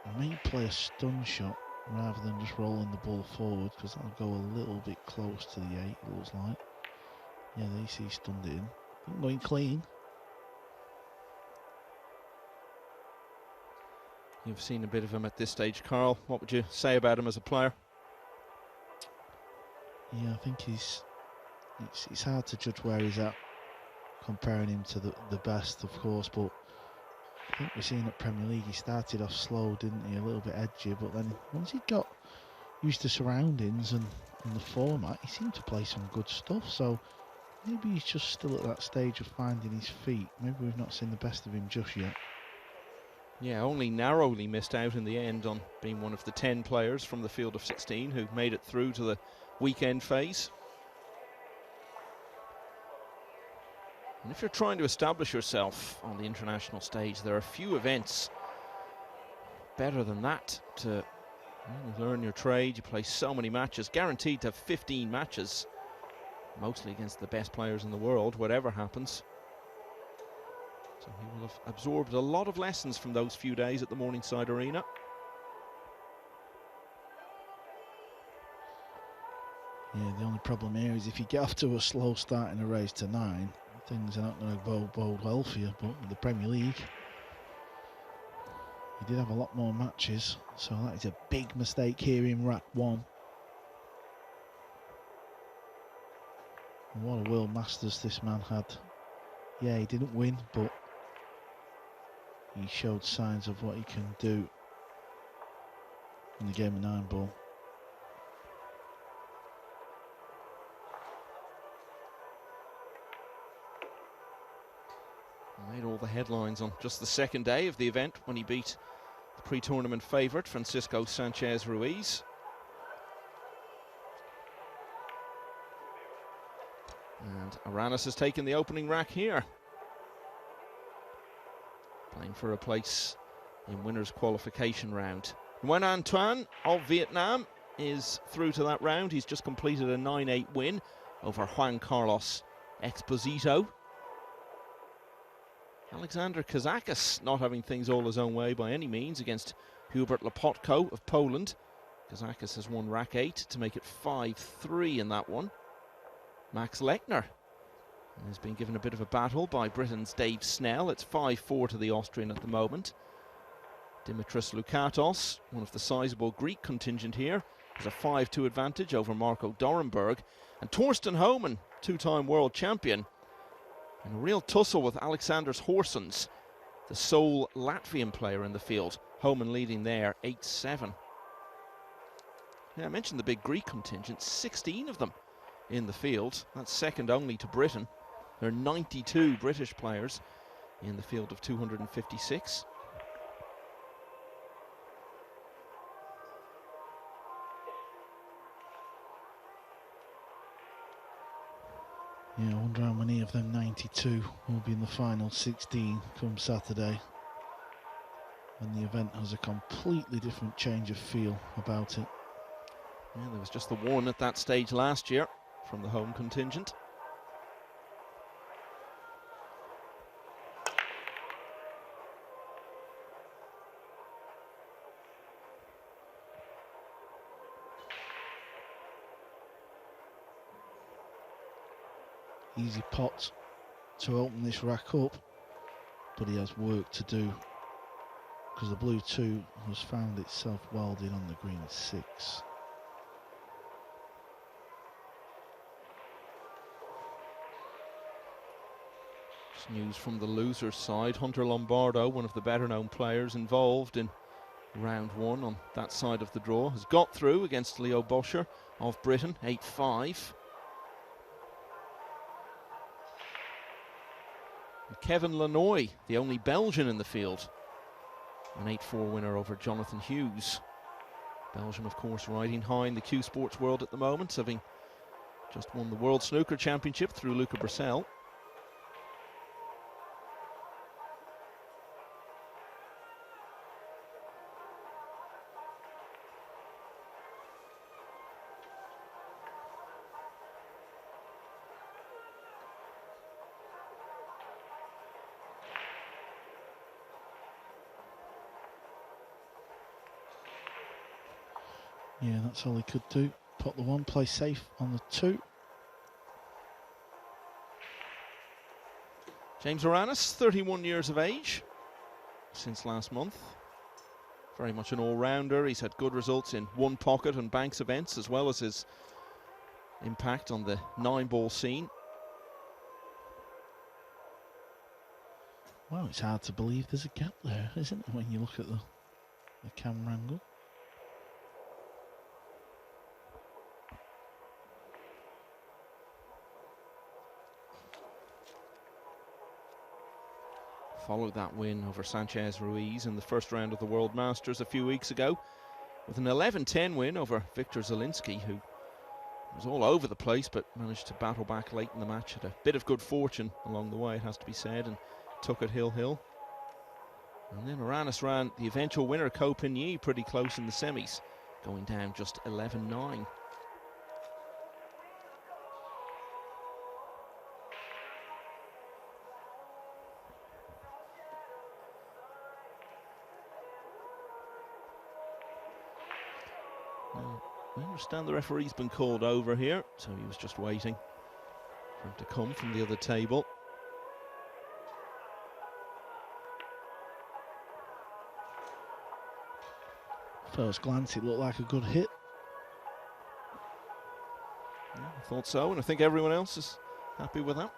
And maybe play a stun shot rather than just rolling the ball forward, because that'll go a little bit close to the 8, it looks like. Yeah, they see stunned it in. Going clean. You've seen a bit of him at this stage, Carl. What would you say about him as a player? Yeah, I think it's hard to judge where he's at, comparing him to the best, of course, but I think we're seeing at Premier League he started off slow, didn't he? A little bit edgy, but then once he got used to surroundings and the format, he seemed to play some good stuff. So maybe he's just still at that stage of finding his feet. Maybe we've not seen the best of him just yet. Yeah, only narrowly missed out in the end on being one of the 10 players from the field of 16 who made it through to the weekend phase. And if you're trying to establish yourself on the international stage, there are few events better than that to learn your trade. You play so many matches, guaranteed to have 15 matches, mostly against the best players in the world, whatever happens. So he will have absorbed a lot of lessons from those few days at the Morningside Arena. Yeah, the only problem here is if you get off to a slow start in a race to 9, things are not going to bode well for you. But with the Premier League, he did have a lot more matches, so that is a big mistake here in rack 1. And what a World Masters this man had. Yeah, he didn't win, but he showed signs of what he can do in the game of 9-ball. Made all the headlines on just the second day of the event when he beat the pre-tournament favourite Francisco Sanchez Ruiz. And Aranis has taken the opening rack here, playing for a place in winners qualification round. Nguyen An Tuan of Vietnam is through to that round. He's just completed a 9-8 win over Juan Carlos Exposito. Alexander Kazakis not having things all his own way by any means against Hubert Lepotko of Poland. Kazakis has won rack 8 to make it 5-3 in that one. Max Lechner has been given a bit of a battle by Britain's Dave Snell. It's 5-4 to the Austrian at the moment. Dimitris Lukatos, one of the sizable Greek contingent here, has a 5-2 advantage over Marco Dorenberg. And Torsten Homan, 2-time world champion, in a real tussle with Alexanders Horsens, the sole Latvian player in the field. Homan leading there 8-7. Yeah, I mentioned the big Greek contingent, 16 of them in the field. That's second only to Britain. There are 92 British players in the field of 256. Yeah, I wonder how many of them 92 will be in the final 16 come Saturday, when the event has a completely different change of feel about it. Yeah, there was just the one at that stage last year from the home contingent. Easy pot to open this rack up, but he has work to do because the blue 2 has found itself welded on the green 6. It's news from the loser's side. Hunter Lombardo, one of the better known players involved in round 1 on that side of the draw, has got through against Leo Boscher of Britain, 8-5. And Kevin Lanoy, the only Belgian in the field, an 8-4 winner over Jonathan Hughes. Belgium, of course, riding high in the Q Sports world at the moment, having just won the World Snooker Championship through Luca Bressel. Yeah, that's all he could do. Pot the 1, play safe on the 2. James Aranis, 31 years of age since last month. Very much an all-rounder. He's had good results in one pocket and Banks events, as well as his impact on the 9-ball scene. Well, it's hard to believe there's a gap there, isn't it, when you look at the camera angle. Followed that win over Sanchez Ruiz in the first round of the World Masters a few weeks ago with an 11-10 win over Victor Zielinski, who was all over the place but managed to battle back late in the match. Had a bit of good fortune along the way, it has to be said, and took it hill. And then Aranis ran the eventual winner, Ko Pin-Yi, pretty close in the semis, going down just 11-9. I understand the referee's been called over here, so he was just waiting for him to come from the other table. First glance, it looked like a good hit. Yeah, I thought so, and I think everyone else is happy with that.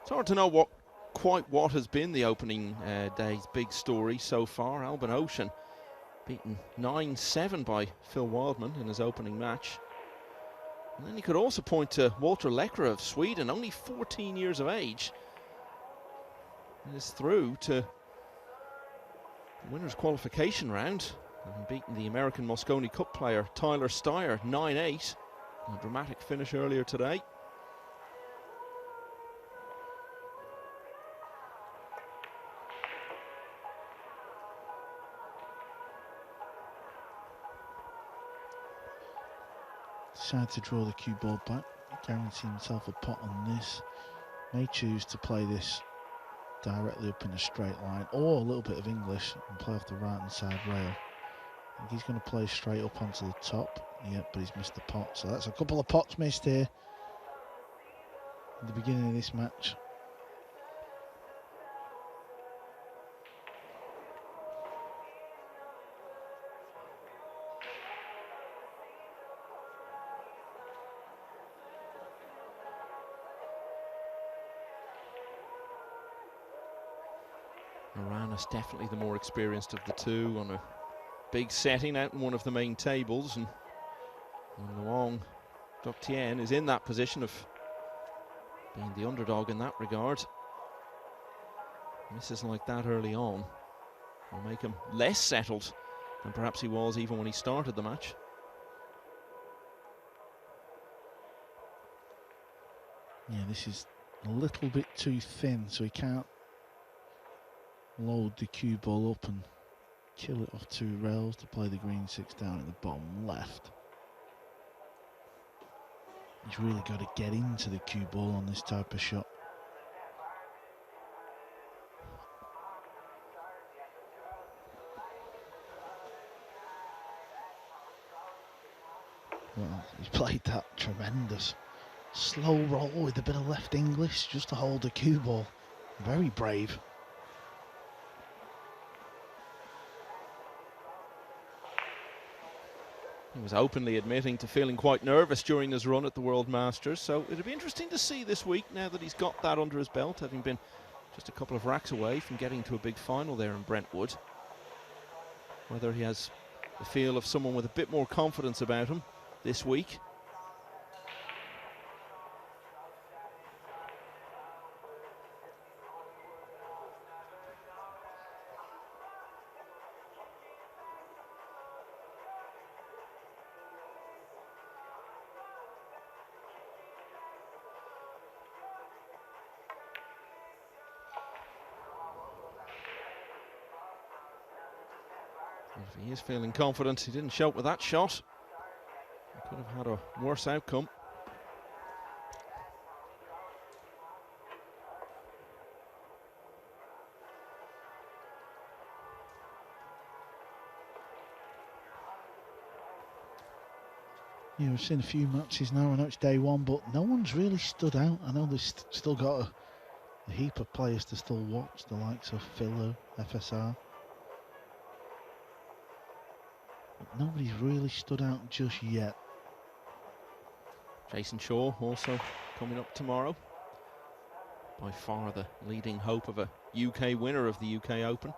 It's hard to know quite what has been the opening day's big story so far. Albin Ocean beaten 9-7 by Phil Wildman in his opening match. And then you could also point to Walter Leckra of Sweden, only 14 years of age, and is through to the winner's qualification round, having beaten the American Moscone Cup player Tyler Steyer 9-8. A dramatic finish earlier today. Decided to draw the cue ball back, guarantee himself a pot on this. May choose to play this directly up in a straight line, or a little bit of English and play off the right hand side rail. I think he's going to play straight up onto the top. Yep, but he's missed the pot, so that's a couple of pots missed here in the beginning of this match. Aranis definitely the more experienced of the two on a big setting out in one of the main tables, and Duong Duong is in that position of being the underdog in that regard. Misses like that early on will make him less settled than perhaps he was even when he started the match. Yeah, this is a little bit too thin, so he can't load the cue ball up and kill it off 2 rails to play the green 6 down in the bottom left. He's really got to get into the cue ball on this type of shot. Well, he's played that tremendous slow roll with a bit of left English just to hold the cue ball. Very brave. He was openly admitting to feeling quite nervous during his run at the World Masters, so it'll be interesting to see this week, now that he's got that under his belt, having been just a couple of racks away from getting to a big final there in Brentwood. Whether he has the feel of someone with a bit more confidence about him this week. If he is feeling confident, he didn't show it with that shot. He could have had a worse outcome. Yeah, we've seen a few matches now. I know it's day one, but no one's really stood out. I know there's still got a heap of players to still watch, the likes of Philo, FSR. But nobody's really stood out just yet. Jason Shaw also coming up tomorrow. By far the leading hope of a UK winner of the UK Open.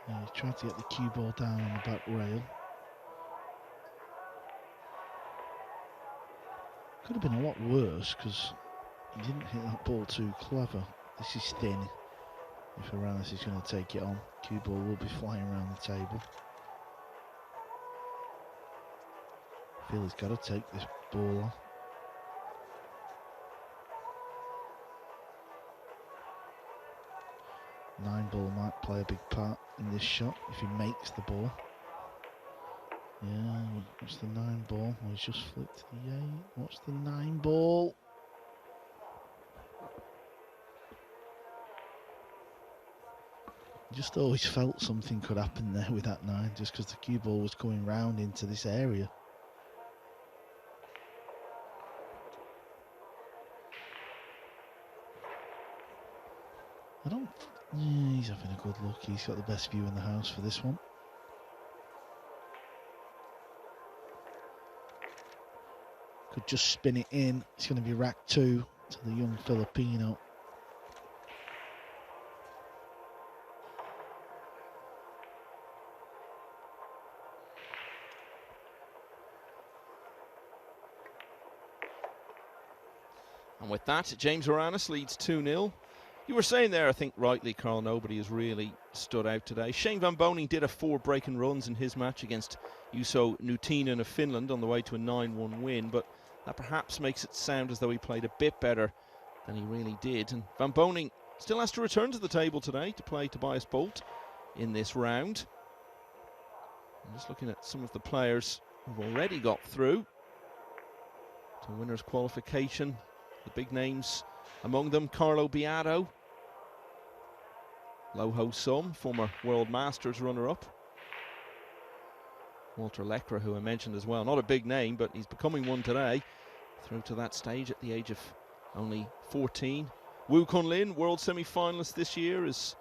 Yeah, he tried to get the cue ball down on the back rail. Could have been a lot worse because he didn't hit that ball too clever. This is thin. If Aranis is going to take it on, cue ball will be flying around the table. I feel he's got to take this ball on. Nineball might play a big part in this shot if he makes the ball. Yeah, what's the 9-ball? Oh, he's just flipped to the 8. What's the 9-ball? Just always felt something could happen there with that 9, just because the cue ball was going round into this area. Yeah, he's having a good look. He's got the best view in the house for this one. Could just spin it in. It's going to be rack 2 to the young Filipino. And with that, James Aranis leads 2-0. You were saying there, I think rightly, Carl, nobody has really stood out today. Shane Van Boening did have 4 breaking runs in his match against Juuso Nutinen of Finland on the way to a 9-1 win, but that perhaps makes it sound as though he played a bit better than he really did. And Van Boening still has to return to the table today to play Tobias Bolt in this round. I'm just looking at some of the players who've already got through to winners' qualification. The big names among them, Carlo Biado, Lo Ho Sum, former World Masters runner-up. Walter Lekra, who I mentioned as well, not a big name, but he's becoming one today, through to that stage at the age of only 14. Woo Kun Lin, world semi-finalist this year, is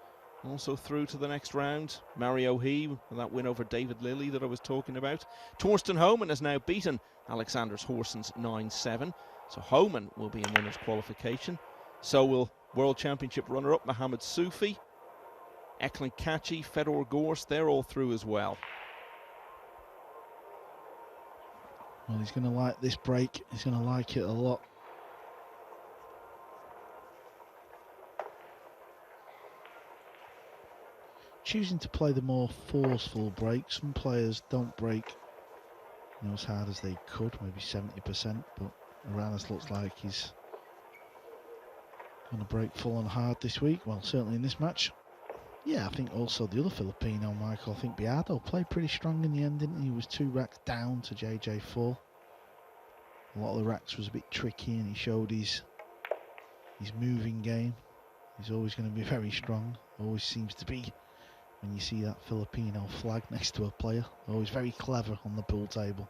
also through to the next round. Mario He, with that win over David Lilly that I was talking about. Torsten Homan has now beaten Alexander Horsens 9-7, so Homan will be in winners' qualification. So will World Championship runner-up Mohamed Soufi, Eklund Kachi, Fedor Gorst, they're all through as well. Well, he's going to like this break. He's going to like it a lot. Choosing to play the more forceful break. Some players don't break as hard as they could, maybe 70%, but Aranas looks like he's going to break full and hard this week. Well, certainly in this match. Yeah, I think also the other Filipino, Michael, I think Biado played pretty strong in the end, didn't he? He was 2 racks down to JJ4. A lot of the racks was a bit tricky, and he showed his moving game. He's always going to be very strong. Always seems to be, when you see that Filipino flag next to a player. Always very clever on the pool table.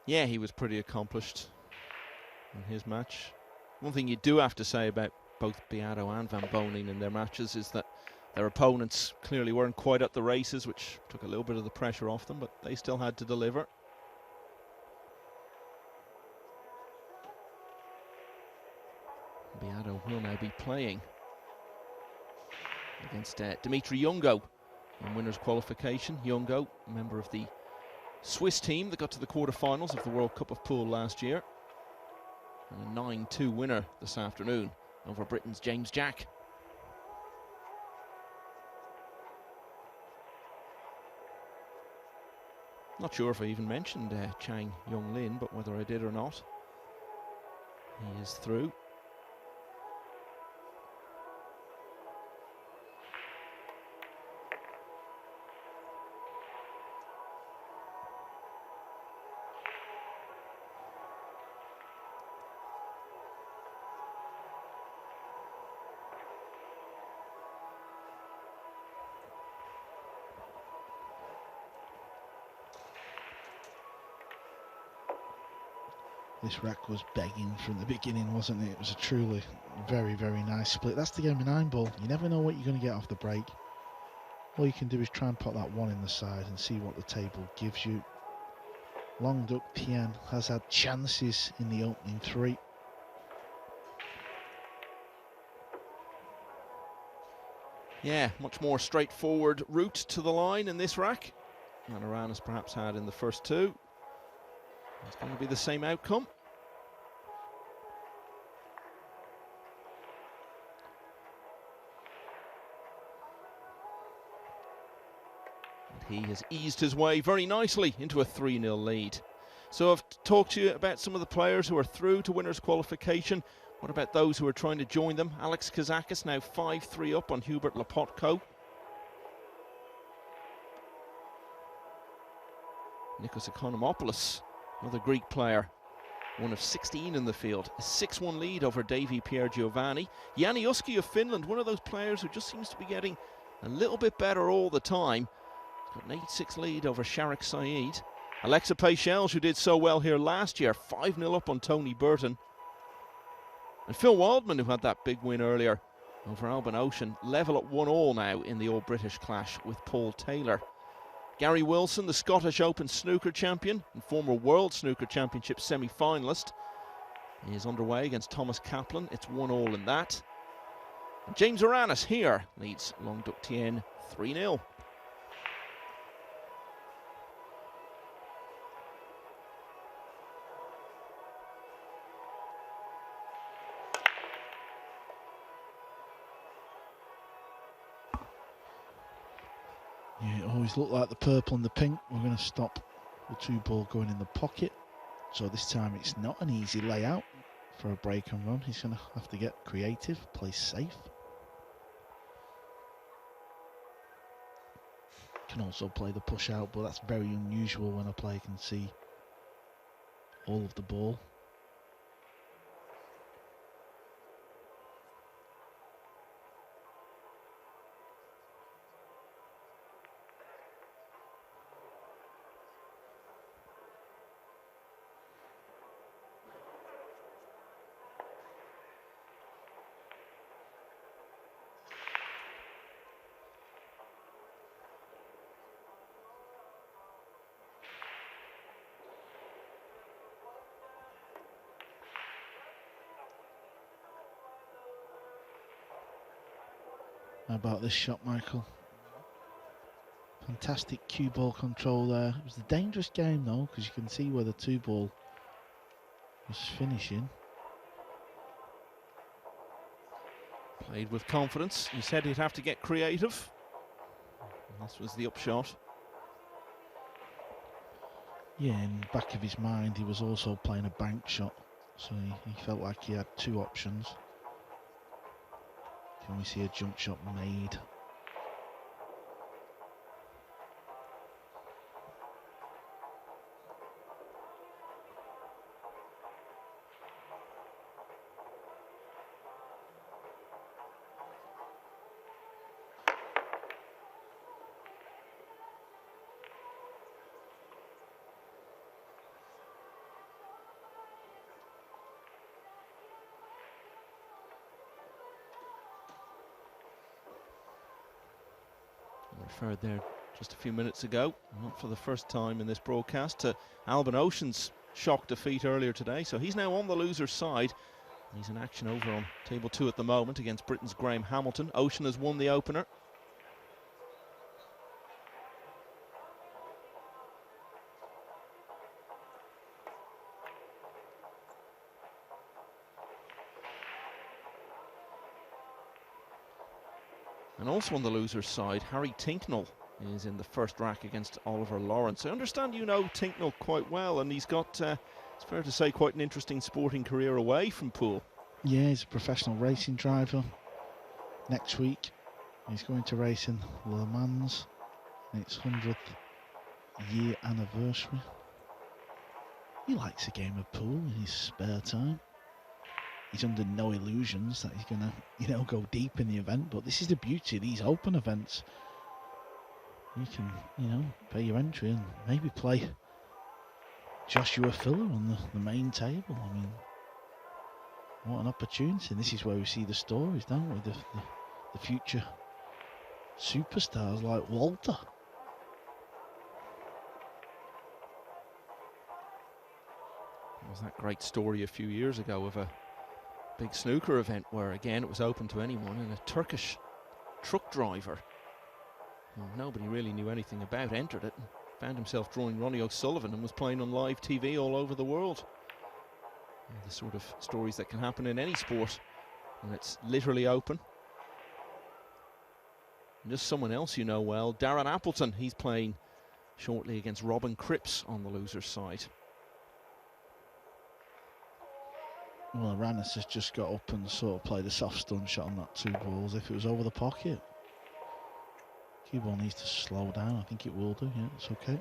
Yeah, he was pretty accomplished in his match. One thing you do have to say about both Biado and Van Boening in their matches is that their opponents clearly weren't quite at the races, which took a little bit of the pressure off them, but they still had to deliver. Biado will now be playing against Dimitri Jungo in winners' qualification. Jungo, a member of the Swiss team that got to the quarterfinals of the World Cup of Pool last year, and a 9-2 winner this afternoon over Britain's James Jack. Not sure if I even mentioned Chang Yong Lin, but whether I did or not, he is through. This rack was begging from the beginning, wasn't it? It was a truly very, very nice split. That's the game of Nineball. You never know what you're going to get off the break. All you can do is try and put that one in the side and see what the table gives you. Long Duc Tien has had chances in the opening 3. Yeah, much more straightforward route to the line in this rack than Aranas perhaps had in the first 2. It's going to be the same outcome. And he has eased his way very nicely into a 3-0 lead. So I've talked to you about some of the players who are through to winners' qualification. What about those who are trying to join them? Alex Kazakis now 5-3 up on Hubert Lopotko. Nikos Economopoulos, another Greek player, one of 16 in the field, a 6-1 lead over Davy Pierre Giovanni. Jani Uski of Finland, one of those players who just seems to be getting a little bit better all the time. He's got an 8-6 lead over Sharik Saeed. Alexa Paychels, who did so well here last year, 5-0 up on Tony Burton. And Phil Wildman, who had that big win earlier over Alban Ocean, level at 1-1 now in the All-British clash with Paul Taylor. Gary Wilson, the Scottish Open snooker champion and former World Snooker Championship semi-finalist, is underway against Thomas Kaplan. It's 1-1 in that. And James Aranas here leads Long Duc Tien 3-0. Yeah, it always looked like the purple and the pink. We're going to stop the 2-ball going in the pocket. So this time it's not an easy layout for a break and run. He's going to have to get creative, play safe. Can also play the push out, but that's very unusual when a player can see all of the ball. How about this shot, Michael? Fantastic cue ball control there. It was a dangerous game though, because you can see where the 2-ball was finishing. Played with confidence. He said he'd have to get creative. And this was the upshot. Yeah, in the back of his mind, he was also playing a bank shot, so he felt like he had two options. Can we see a jump shot made? Referred there just a few minutes ago, not for the first time in this broadcast, to Alban Ocean's shock defeat earlier today. So he's now on the loser's side. He's in action over on table 2 at the moment against Britain's Graham Hamilton. Ocean has won the opener. And also on the loser's side, Harry Tinknell is in the first rack against Oliver Lawrence. I understand you know Tinknell quite well, and he's got, it's fair to say, quite an interesting sporting career away from pool. Yeah, he's a professional racing driver. Next week, he's going to race in Le Mans, and it's 100th year anniversary. He likes a game of pool in his spare time. He's under no illusions that he's going to, you know, go deep in the event, but this is the beauty of these open events. You can, you know, pay your entry and maybe play Joshua Filler on the main table. I mean, what an opportunity. And this is where we see the stories, don't we? The future superstars like Walter. There was that great story a few years ago of a big snooker event where, again, it was open to anyone, and a Turkish truck driver who nobody really knew anything about entered it and found himself drawing Ronnie O'Sullivan and was playing on live TV all over the world. The sort of stories that can happen in any sport when it's literally open. And just someone else you know well, Darren Appleton. He's playing shortly against Robin Cripps on the loser's side. Well, Aranis has just got up and sort of played a soft stun shot on that 2 balls. If it was over the pocket, cue ball needs to slow down. I think it will do. Yeah, it's okay.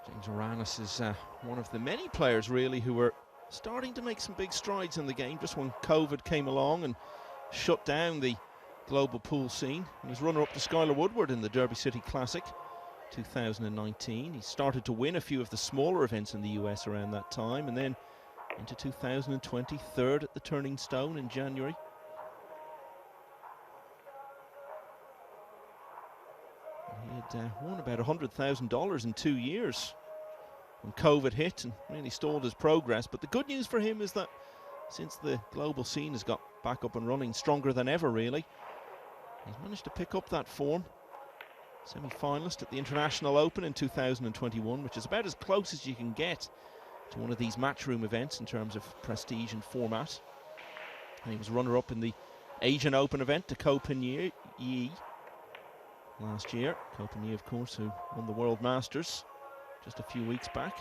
James Aranis is one of the many players really who were starting to make some big strides in the game just when COVID came along and shut down the global pool scene. He was runner-up to Skylar Woodward in the Derby City Classic 2019. He started to win a few of the smaller events in the US around that time, and then into 2020, third at the Turning Stone in January. He had won about $100,000 in 2 years when COVID hit and really stalled his progress. But the good news for him is that since the global scene has got back up and running, stronger than ever really, he's managed to pick up that form. Semi-finalist at the International Open in 2021, which is about as close as you can get to one of these matchroom events in terms of prestige and format. And he was runner-up in the Asian Open event to Ko Pin Yi last year. Ko Pin Yi, of course, who won the World Masters just a few weeks back.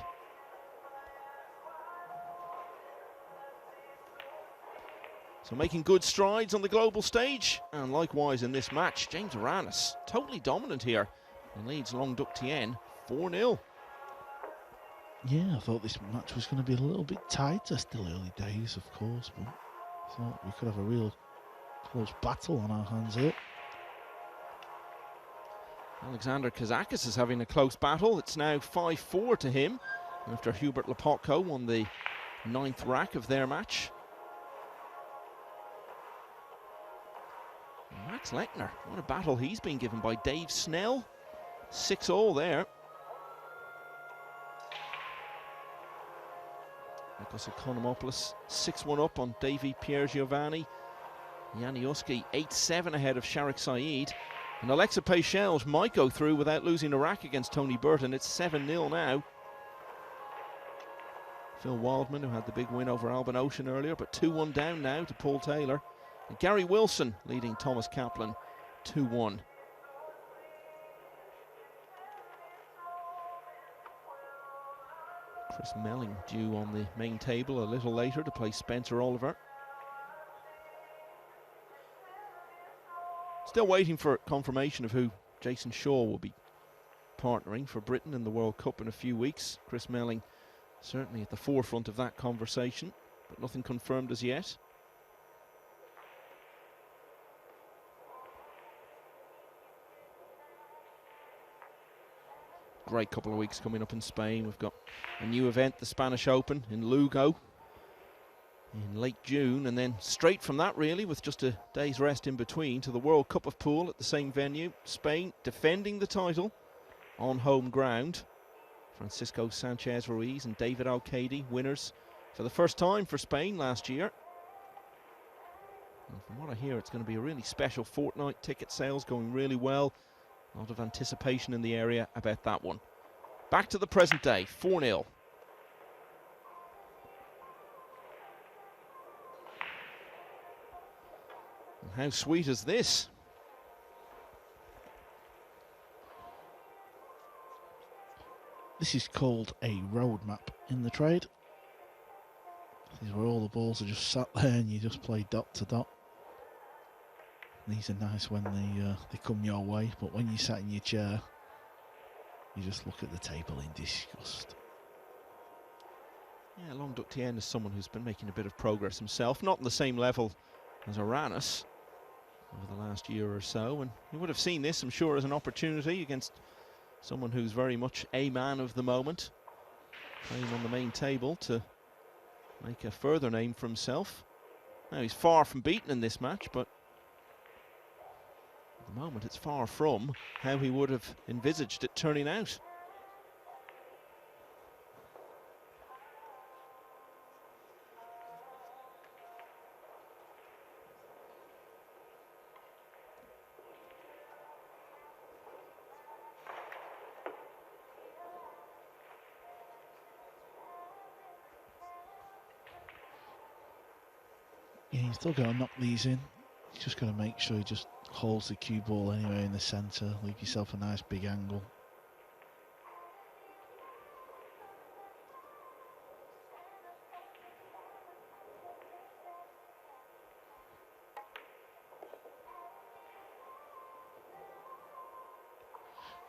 So making good strides on the global stage, and likewise in this match, James Aranis totally dominant here and leads Long Duc Tien 4-0. Yeah, I thought this match was going to be a little bit tighter. Still early days, of course, but I thought we could have a real close battle on our hands here. Alexander Kazakis is having a close battle. It's now 5-4 to him after Hubert Lepotko won the 9th rack of their match. Max Lechner, what a battle he's been given by Dave Snell. 6-all there. Nikos Economopoulos 6-1 up on Davy Pierre Giovanni. Janiuski 8-7 ahead of Sharik Saeed. And Alexa Peychelge might go through without losing a rack against Tony Burton. It's 7-0 now. Phil Wildman, who had the big win over Alban Ocean earlier, but 2-1 down now to Paul Taylor. And Gary Wilson leading Thomas Kaplan 2-1. Chris Melling due on the main table a little later to play Spencer Oliver. Still waiting for confirmation of who Jason Shaw will be partnering for Britain in the World Cup in a few weeks. Chris Melling certainly at the forefront of that conversation, but nothing confirmed as yet. Great couple of weeks coming up in Spain. We've got a new event, the Spanish Open in Lugo in late June, and then straight from that really, with just a day's rest in between, to the World Cup of Pool at the same venue. Spain defending the title on home ground. Francisco Sanchez Ruiz and David Al-Qaedi, winners for the first time for Spain last year. And from what I hear, it's going to be a really special fortnight. Ticket sales going really well. A lot of anticipation in the area about that one. Back to the present day, 4-0. And how sweet is this? This is called a roadmap in the trade. This is where all the balls are just sat there and you just play dot to dot. These are nice when they come your way, but when you sat in your chair, you just look at the table in disgust. Yeah, Long Duc Tien is someone who's been making a bit of progress himself, not on the same level as Aranis over the last year or so, and you would have seen this, I'm sure, as an opportunity against someone who's very much a man of the moment, playing on the main table to make a further name for himself. Now, he's far from beaten in this match, but at the moment it's far from how he would have envisaged it turning out. Yeah, he's still got to knock these in. He's just got to make sure he just holds the cue ball anywhere in the centre. Leave yourself a nice big angle.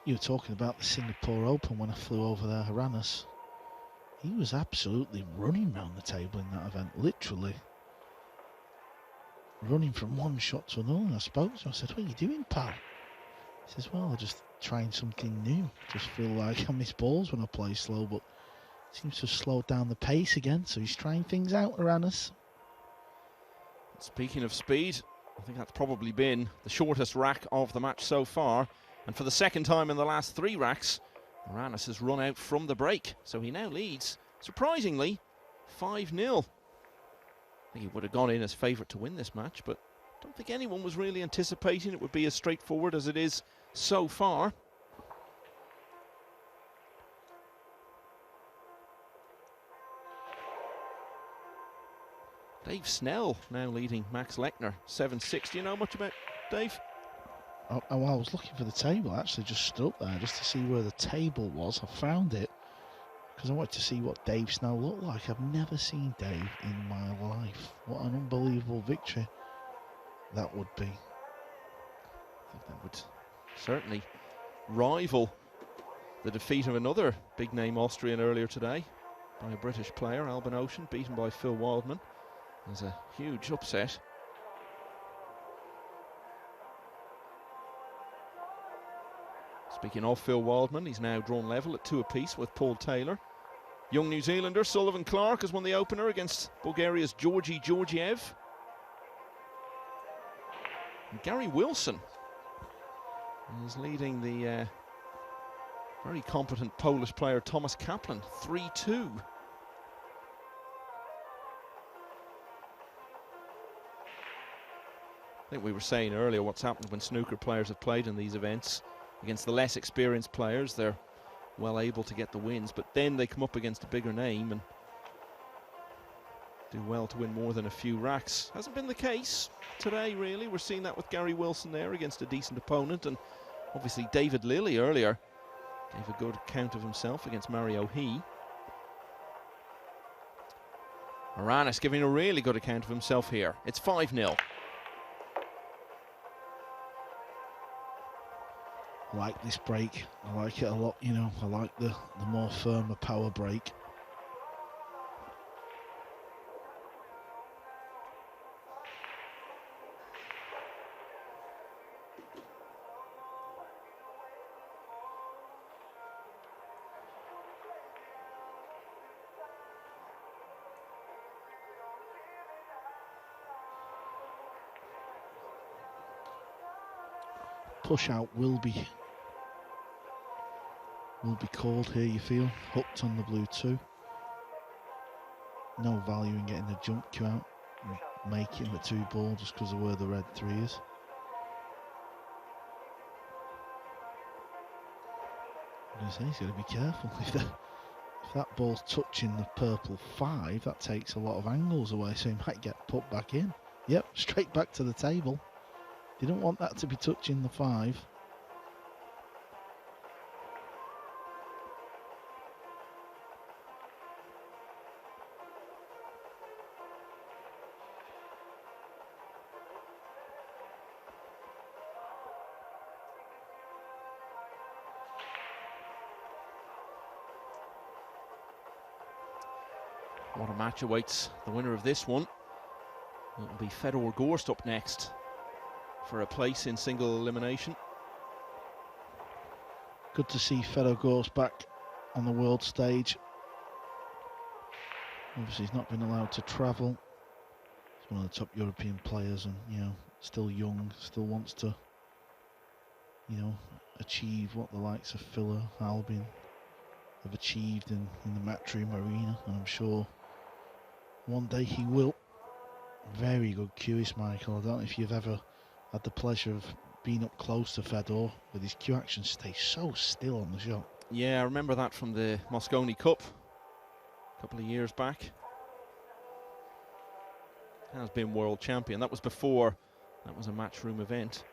You were talking about the Singapore Open when I flew over there, Haranis. He was absolutely running around the table in that event, literally. Running from one shot to another, and I spoke to him. I said, "What are you doing, pal?" He says, "Well, I'm just trying something new. Just feel like I miss balls when I play slow, but seems to have slowed down the pace again, so he's trying things out, Aranis." Speaking of speed, I think that's probably been the shortest rack of the match so far, and for the second time in the last 3 racks, Aranis has run out from the break, so he now leads, surprisingly, 5-0. I think he would have gone in as favourite to win this match, but I don't think anyone was really anticipating it would be as straightforward as it is so far. Dave Snell now leading Max Lechner 7-6. Do you know much about Dave? Oh, I was looking for the table. I actually just stood up there just to see where the table was. I found it because I wanted to see what Dave Snell looked like. I've never seen Dave in my life. What an unbelievable victory that would be. I think that would certainly rival the defeat of another big-name Austrian earlier today by a British player, Albin Ocean, beaten by Phil Wildman. There's a huge upset. Speaking of Phil Wildman, he's now drawn level at 2 apiece with Paul Taylor. Young New Zealander Sullivan Clark has won the opener against Bulgaria's Georgi Georgiev. And Gary Wilson is leading the very competent Polish player Thomas Kaplan, 3-2. I think we were saying earlier what's happened when snooker players have played in these events. Against the less experienced players, they're well able to get the wins, but then they come up against a bigger name and do well to win more than a few racks. Hasn't been the case today, really. We're seeing that with Gary Wilson there against a decent opponent, and obviously David Lilly earlier gave a good account of himself against Mario He. Aranis giving a really good account of himself here. It's 5-0. I like this break. I like it a lot, you know. I like the more firmer power break. Push out will be called here, you feel. Hooked on the blue 2. No value in getting a jump cue out and making the 2 ball just because of where the red 3 is. I'm going to say he's got to be careful. If that ball's touching the purple 5, that takes a lot of angles away, so he might get put back in. Yep, straight back to the table. Didn't want that to be touching the 5. What a match awaits the winner of this one. It'll be Fedor Gorst up next for a place in single elimination. Good to see Fedor Gorst back on the world stage. Obviously he's not been allowed to travel. He's one of the top European players, and you know, still young, still wants to, you know, achieve what the likes of Filler, Albin have achieved in the Matchroom arena, and I'm sure one day he will. Very good cueist, Michael. I don't know if you've ever had the pleasure of being up close to Fedor, but his cue action stays so still on the shot. Yeah, I remember that from the Mosconi Cup a couple of years back. Has been world champion. That was before that was a Matchroom event.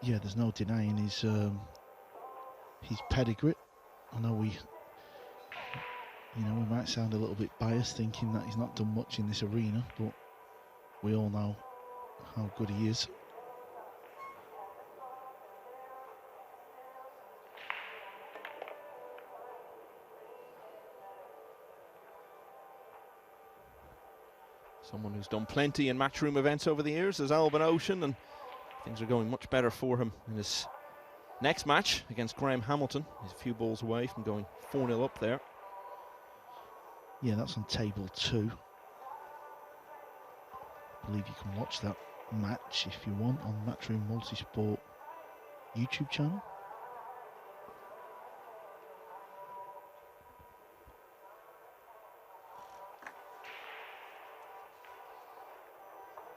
Yeah, there's no denying his pedigree. I know we might sound a little bit biased thinking that he's not done much in this arena, but we all know how good he is. Someone who's done plenty in Matchroom events over the years is Albin Ocean, and things are going much better for him in his next match against Graham Hamilton. He's a few balls away from going 4-0 up there. Yeah, that's on table 2. I believe you can watch that match if you want on Matchroom Multisport YouTube channel.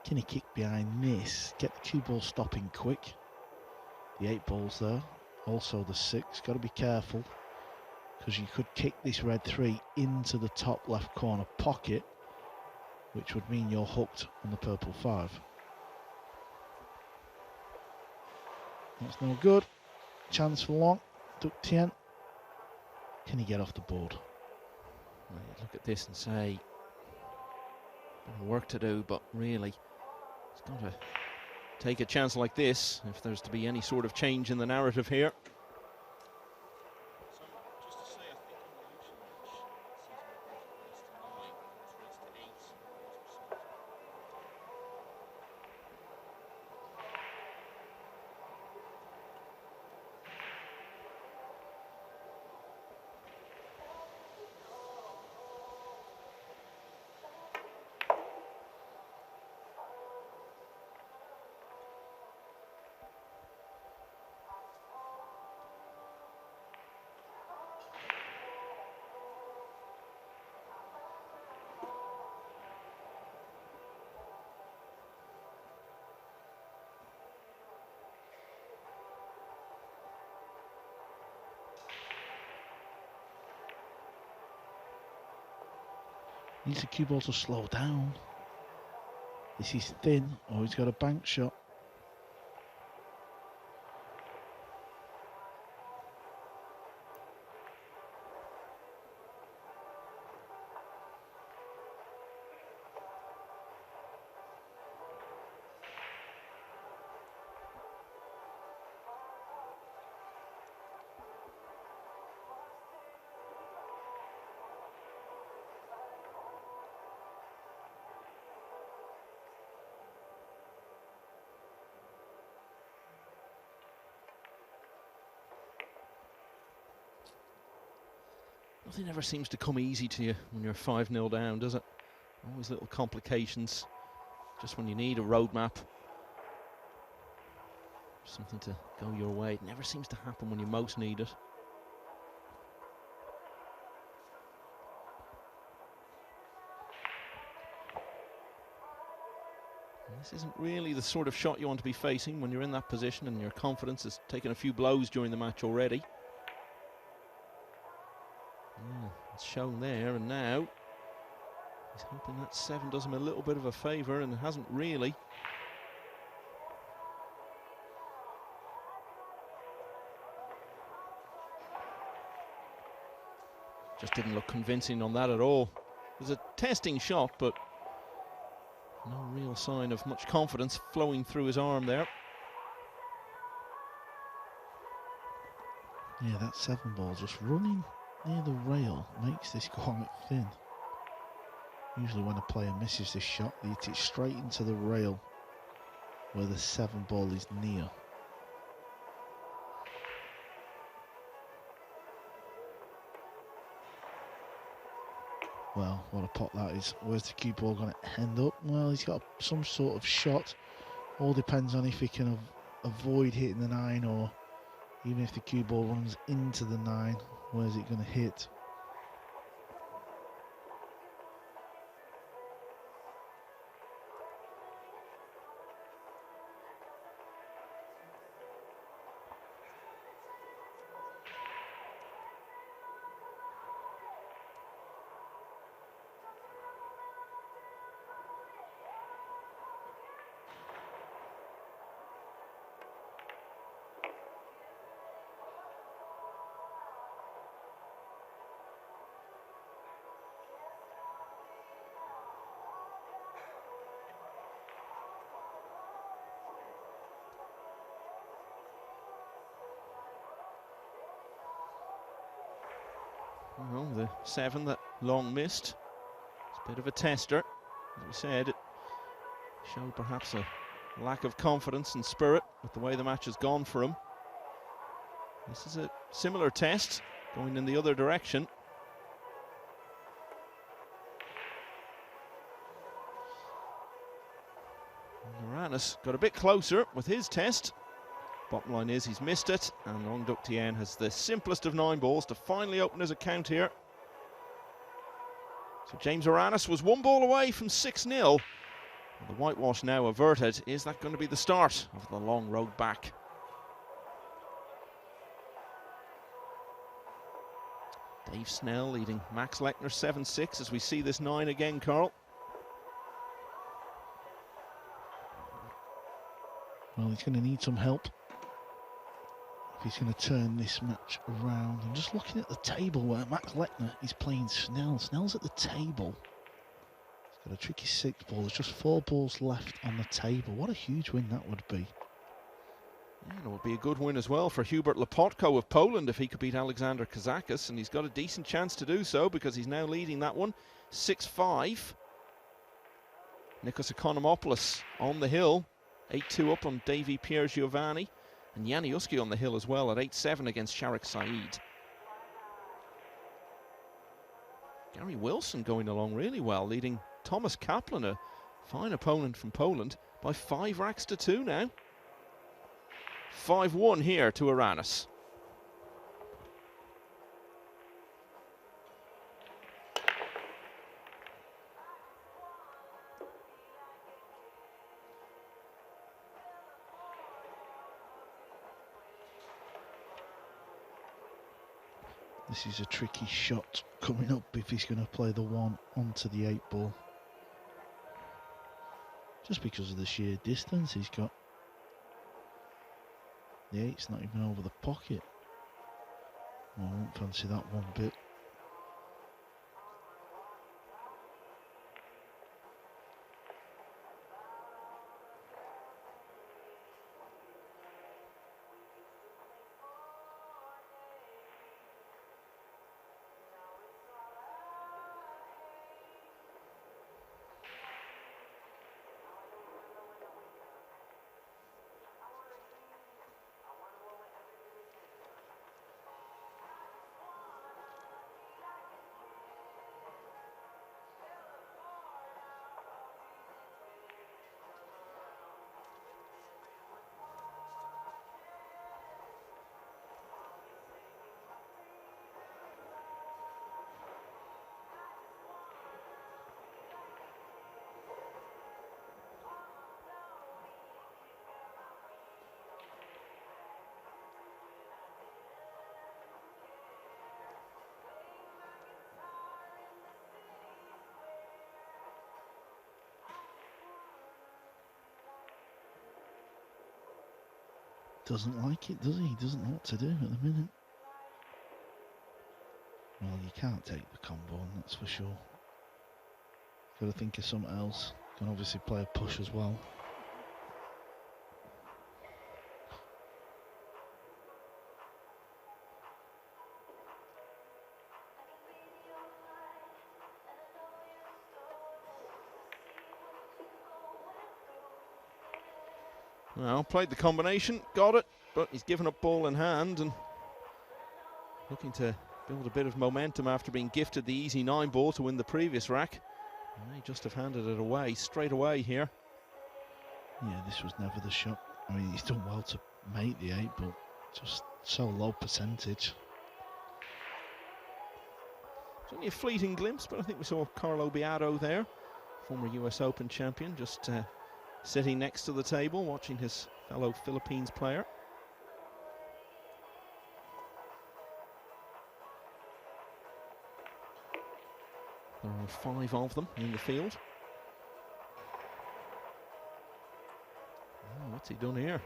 Can he kick behind this? Get the cue ball stopping quick. The 8 balls there, also the 6. Got to be careful, because you could kick this red 3 into the top left corner pocket, which would mean you're hooked on the purple 5. That's no good. Chance for long. Nutinen. Can he get off the board? Well, you look at this and say, bit of work to do, but really, he's got to take a chance like this if there's to be any sort of change in the narrative here. Needs the cue ball to slow down. This is thin, or he's got a bank shot. Nothing ever seems to come easy to you when you're 5-0 down, does it? Always little complications, just when you need a roadmap. Something to go your way. It never seems to happen when you most need it. And this isn't really the sort of shot you want to be facing when you're in that position and your confidence has taken a few blows during the match already. Yeah, it's shown there, and now he's hoping that 7 does him a little bit of a favour, and it hasn't really. Just didn't look convincing on that at all. It was a testing shot, but no real sign of much confidence flowing through his arm there. Yeah, that 7 ball just running near the rail makes this quite thin. Usually when a player misses this shot, they hit it straight into the rail where the 7 ball is near. Well, what a pot that is. Where's the cue ball going to end up? Well, he's got some sort of shot. All depends on if he can avoid hitting the 9, or even if the cue ball runs into the 9, where's it going to hit? Well, the 7 that Long missed. It's a bit of a tester. As we said, it showed perhaps a lack of confidence and spirit with the way the match has gone for him. This is a similar test, going in the other direction. Uranus got a bit closer with his test. Bottom line is he's missed it, and Long Nutinen has the simplest of 9 balls to finally open his account here. So James Uranus was 1 ball away from 6-0. The whitewash now averted. Is that going to be the start of the long road back? Dave Snell leading Max Lechner 7-6 as we see this 9 again, Carl. Well, he's going to need some help if he's going to turn this match around. I'm just looking at the table where Max Lechner is playing Snell. Snell's at the table. He's Got a tricky 6 ball. There's just 4 balls left on the table. What a huge win that would be. Yeah, and it would be a good win as well for Hubert Lepotko of Poland if he could beat Alexander Kazakis, and he's got a decent chance to do so because he's now leading that one 6-5. Nikos Economopoulos on the hill, 8-2 up on Davy Pierre Giovanni, and Janiuski on the hill as well at 8-7 against Sharik Saeed. Gary Wilson going along really well, leading Thomas Kaplan, a fine opponent from Poland, by 5 racks to 2 now. 5-1 here to Aranis. This is a tricky shot coming up if he's going to play the 1 onto the 8 ball. Just because of the sheer distance he's got. The 8's not even over the pocket. Well, I won't fancy that one bit. Doesn't like it, does he? He doesn't know what to do at the minute. Well, you can't take the combo on, that's for sure. Got to think of something else. Can obviously play a push as well. Well, played the combination, got it, but he's given up ball in hand and looking to build a bit of momentum after being gifted the easy 9 ball to win the previous rack. And they just have handed it away straight away here. Yeah, this was never the shot. I mean, he's done well to make the 8, but just so low percentage. It's only a fleeting glimpse, but I think we saw Carlo Biado there, former US Open champion, just sitting next to the table, watching his fellow Philippines player. There are 5 of them in the field. Oh, what's he done here?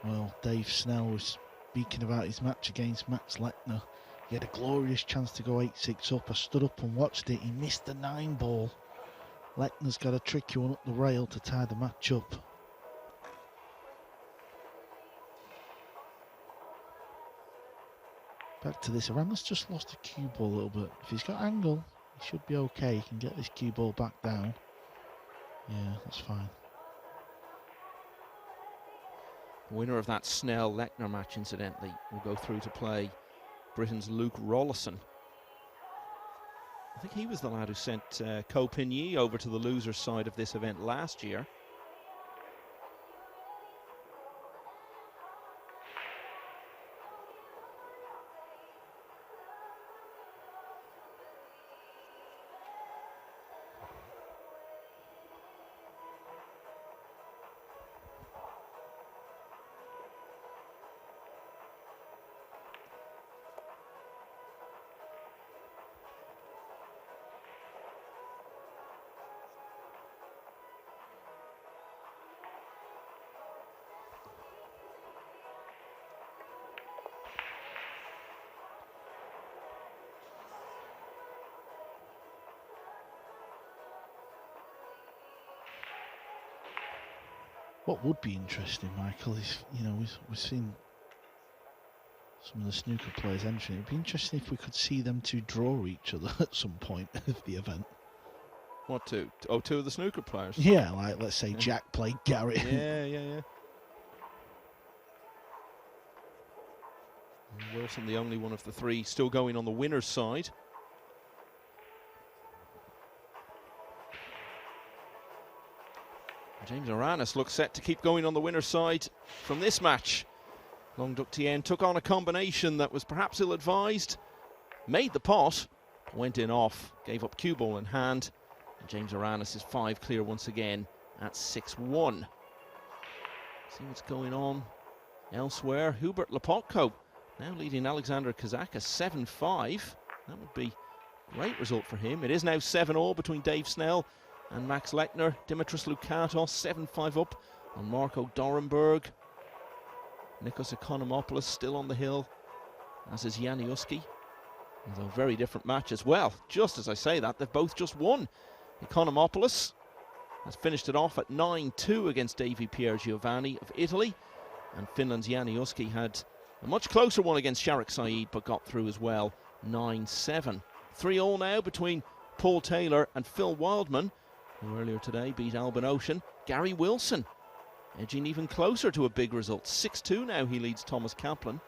Well, Dave Snell was speaking about his match against Max Lechner. He had a glorious chance to go 8-6 up. I stood up and watched it. He missed the 9 ball. Lechner's got a tricky one up the rail to tie the match up. Back to this. Aramis just lost the cue ball a little bit. If he's got angle, he should be okay. He can get this cue ball back down. Yeah, that's fine. The winner of that Snell-Lechner match, incidentally, will go through to play Britain's Luke Rollison. I think he was the lad who sent Ko Pin-Yi over to the loser's side of this event last year. What would be interesting, Michael, is, you know, we've seen some of the snooker players entering. It'd be interesting if we could see them two draw each other at some point of the event. What two? Oh, two of the snooker players. Yeah, like let's say Jack played Gary. Yeah. Wilson, the only one of the three still going on the winner's side. James Aranis looks set to keep going on the winner's side from this match. Long Duc Tien took on a combination that was perhaps ill-advised, made the pot, went in off, gave up cue ball in hand, and James Aranis is 5 clear once again at 6-1. See what's going on elsewhere. Hubert Lepotko now leading Alexander Kazaka 7-5. That would be a great result for him. It is now 7-all between Dave Snell and Max Lechner. Dimitris Lukatos 7-5 up on Marco Dorenberg. Nikos Economopoulos still on the hill, as is Janiuski. Although very different matches. Well, just as I say that, they've both just won. Economopoulos has finished it off at 9-2 against Davy Pier Giovanni of Italy. And Finland's Janiuski had a much closer one against Sharik Saeed, but got through as well, 9-7. 3-all now between Paul Taylor and Phil Wildman, who earlier today beat Alban Ocean. Gary Wilson edging even closer to a big result. 6-2 now he leads Thomas Kaplan.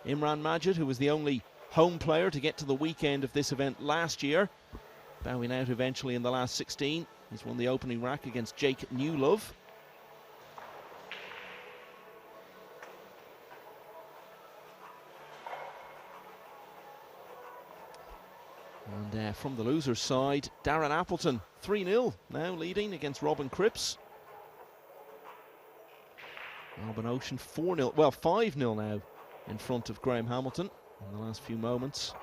Imran Majid, who was the only home player to get to the weekend of this event last year, bowing out eventually in the last 16. He's won the opening rack against Jake Newlove. And from the loser's side, Darren Appleton, 3-0 now leading against Robin Cripps. Alban Ocean 4-0, well 5-0 now in front of Graham Hamilton in the last few moments.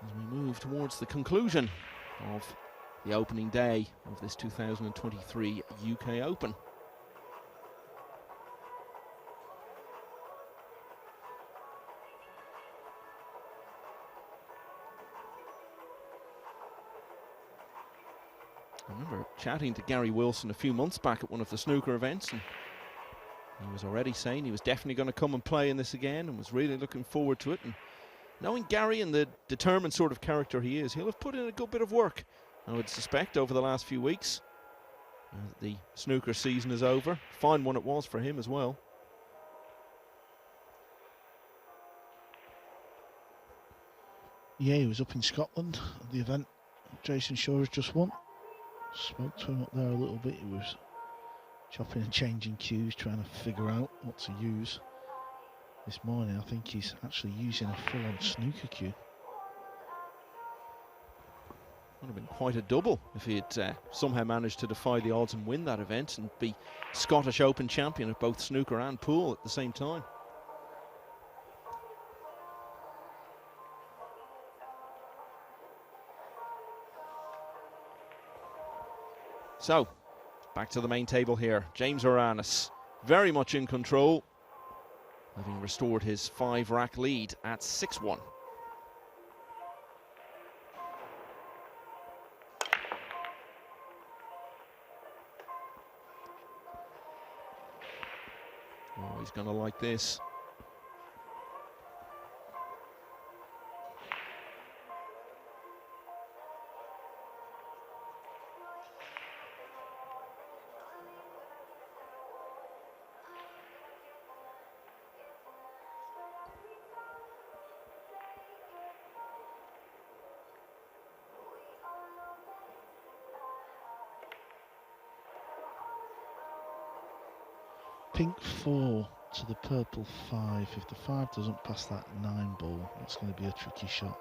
As we move towards the conclusion of the opening day of this 2023 UK Open. I remember chatting to Gary Wilson a few months back at one of the snooker events, and he was already saying he was definitely going to come and play in this again and was really looking forward to it. And knowing Gary and the determined sort of character he is, he'll have put in a good bit of work, I would suspect, over the last few weeks. Now that the snooker season is over. Fine one it was for him as well. Yeah, he was up in Scotland at the event Jason Shaw has just won. Spoke to him up there a little bit. He was chopping and changing cues, trying to figure out what to use. This morning, I think he's actually using a full-on snooker cue. Would have been quite a double if he had somehow managed to defy the odds and win that event and be Scottish Open champion of both snooker and pool at the same time. So, back to the main table here. James Aranis, very much in control, having restored his 5-rack lead at 6-1. Oh, he's going to like this. Pink 4 to the purple 5. If the 5 doesn't pass that 9 ball, that's going to be a tricky shot.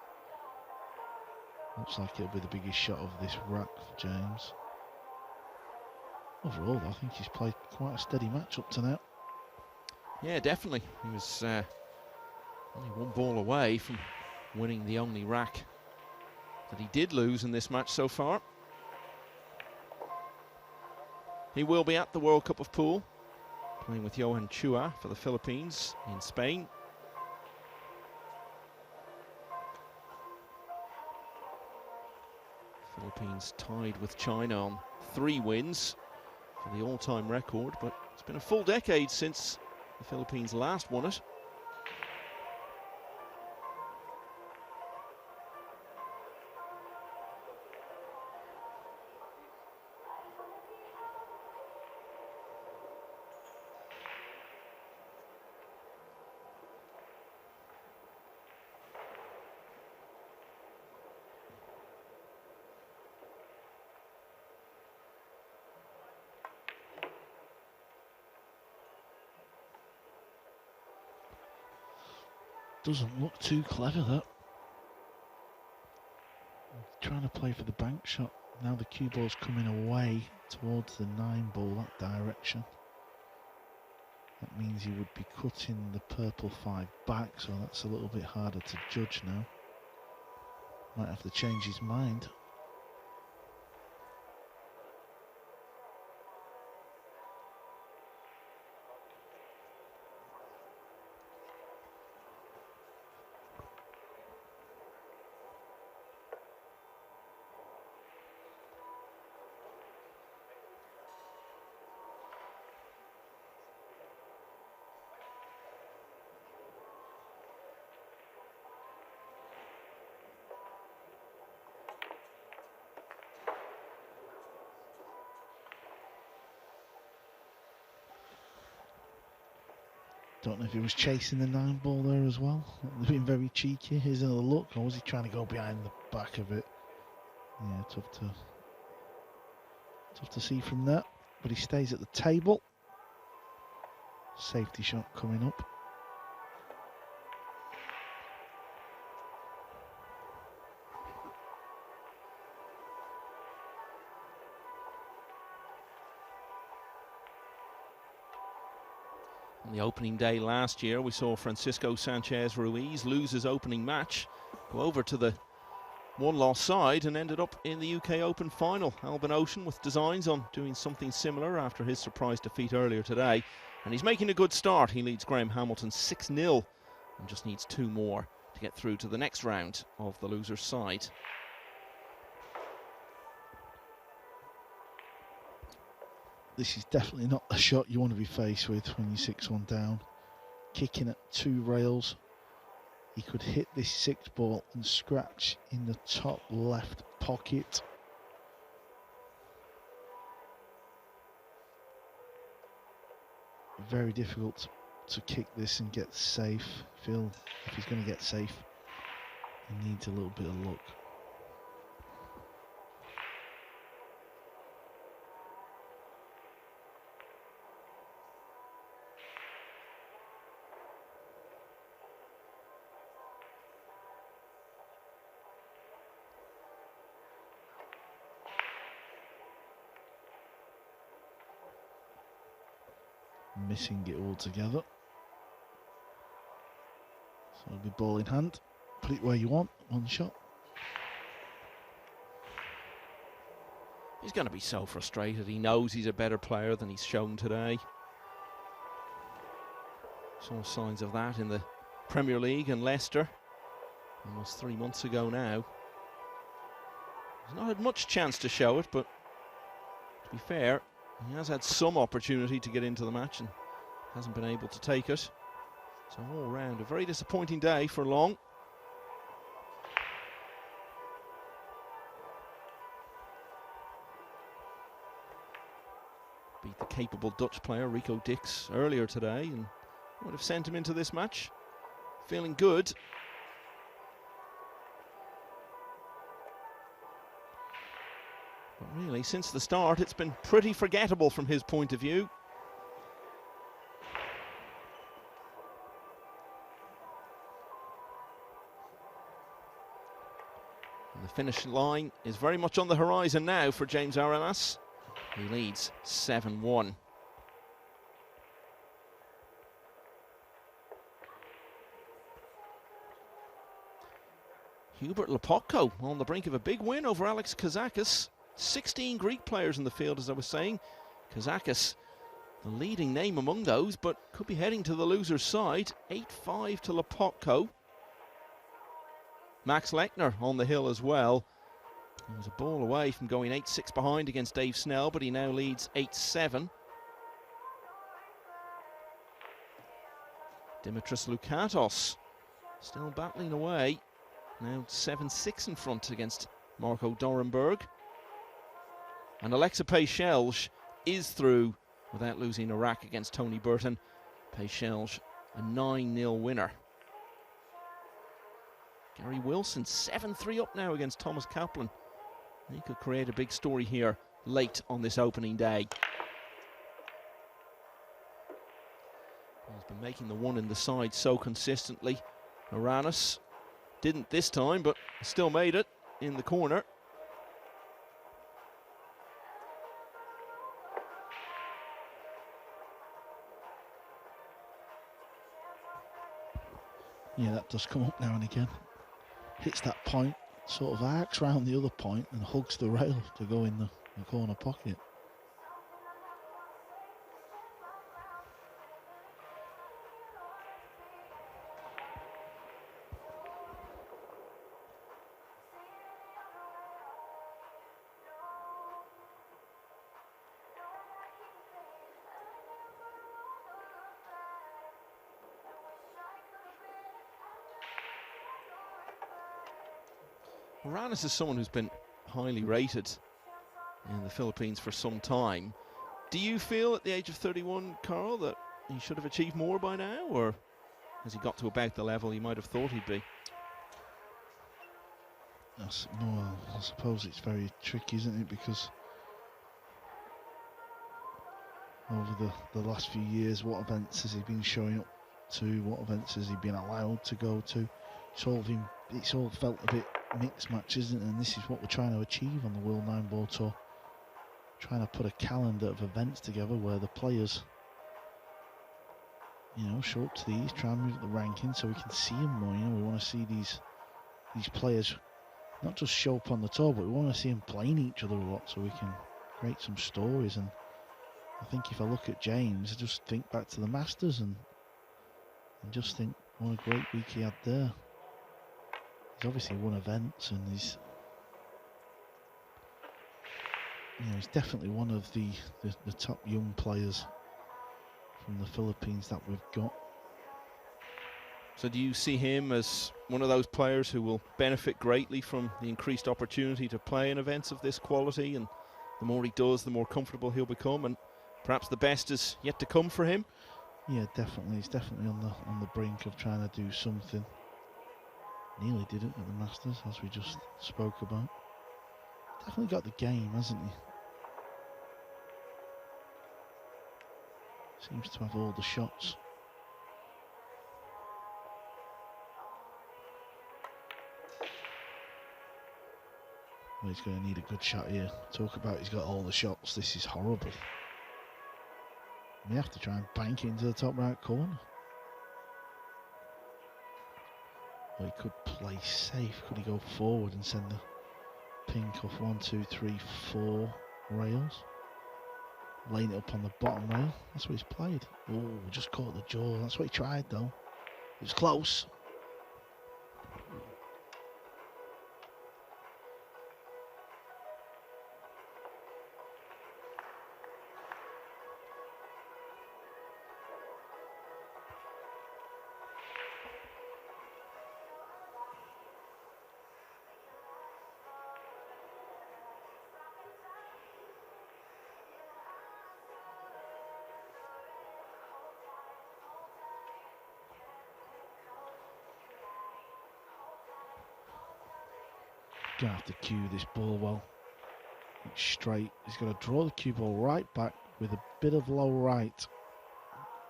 Looks like it'll be the biggest shot of this rack for James. Overall, I think he's played quite a steady match up to now. Yeah, definitely. He was only one ball away from winning the only rack that he did lose in this match so far. He will be at the World Cup of Pool, playing with Johan Chua for the Philippines in Spain. Philippines tied with China on 3 wins for the all-time record, but it's been a full decade since the Philippines last won it. Doesn't look too clever, that. Trying to play for the bank shot. Now the cue ball's coming away towards the 9-ball, that direction. That means he would be cutting the purple 5 back, so that's a little bit harder to judge now. Might have to change his mind. Don't know if he was chasing the 9-ball there as well. Being very cheeky. Here's another look. Or was he trying to go behind the back of it? Yeah, tough to see from that. But he stays at the table. Safety shot coming up. On the opening day last year, we saw Francisco Sanchez Ruiz lose his opening match, go over to the one-loss side and ended up in the UK Open final. Alban Ocean with designs on doing something similar after his surprise defeat earlier today. And he's making a good start. He leads Graham Hamilton 6-0 and just needs 2 more to get through to the next round of the loser's side. This is definitely not a shot you want to be faced with when you're 6-1 down. Kicking at 2 rails. He could hit this 6-ball and scratch in the top left pocket. Very difficult to kick this and get safe. Feel if he's going to get safe, he needs a little bit of luck. Missing it altogether. So it'll be ball in hand. Put it where you want. 1 shot. He's going to be so frustrated. He knows he's a better player than he's shown today. Saw signs of that in the Premier League and Leicester almost 3 months ago now. He's not had much chance to show it, but to be fair, he has had some opportunity to get into the match and hasn't been able to take it. So all round, a very disappointing day for Long. Beat the capable Dutch player Rico Dix earlier today and would have sent him into this match feeling good. But really, since the start, it's been pretty forgettable from his point of view. And the finish line is very much on the horizon now for James Arenas. He leads 7-1. Hubert Lepotko on the brink of a big win over Alex Kazakis. 16 Greek players in the field, as I was saying. Kazakis, the leading name among those, but could be heading to the loser's side. 8-5 to Lepotko. Max Lechner on the hill as well. He was a ball away from going 8-6 behind against Dave Snell, but he now leads 8-7. Dimitris Lukatos still battling away. Now 7-6 in front against Marco Dorenberg. And Alexa Pechelge is through without losing a rack against Tony Burton. Pechelge, a 9-0 winner. Gary Wilson, 7-3 up now against Thomas Kaplan. He could create a big story here late on this opening day. He's been making the one in the side so consistently. Uranus didn't this time, but still made it in the corner. Yeah, that does come up now and again. Hits that point, sort of arcs round the other point and hugs the rail to go in the corner pocket. Uranus is someone who's been highly rated in the Philippines for some time. Do you feel at the age of 31, Carl, that he should have achieved more by now, or has he got to about the level he might have thought he'd be? Well, I suppose it's very tricky, isn't it? Because over the last few years, what events has he been showing up to? What events has he been allowed to go to? It's all felt a bit mixed match, isn't it? And this is what we're trying to achieve on the World Nineball Tour. Trying to put a calendar of events together where the players, show up to these, try and move up the ranking so we can see them more. We want to see these players not just show up on the tour, but we want to see them playing each other a lot so we can create some stories. And I think if I look at James, I just think back to the Masters and just think what a great week he had there. He's obviously won events, and he's definitely one of the top young players from the Philippines that we've got. So do you see him as one of those players who will benefit greatly from the increased opportunity to play in events of this quality, and the more he does, the more comfortable he'll become, and perhaps the best is yet to come for him? Yeah, definitely. He's definitely on the brink of trying to do something. Nearly did it at the Masters, as we just spoke about. Definitely got the game, hasn't he? Seems to have all the shots. Well, he's going to need a good shot here. Talk about he's got all the shots. This is horrible. We have to try and bank it into the top right corner. Or he could play safe. Could he go forward and send the pink off 1, 2, 3, 4 rails? Laying it up on the bottom rail. That's what he's played. Oh, just caught the jaw. That's what he tried though. It was close. Gonna have to cue this ball well. It's straight. He's got to draw the cue ball right back with a bit of low right.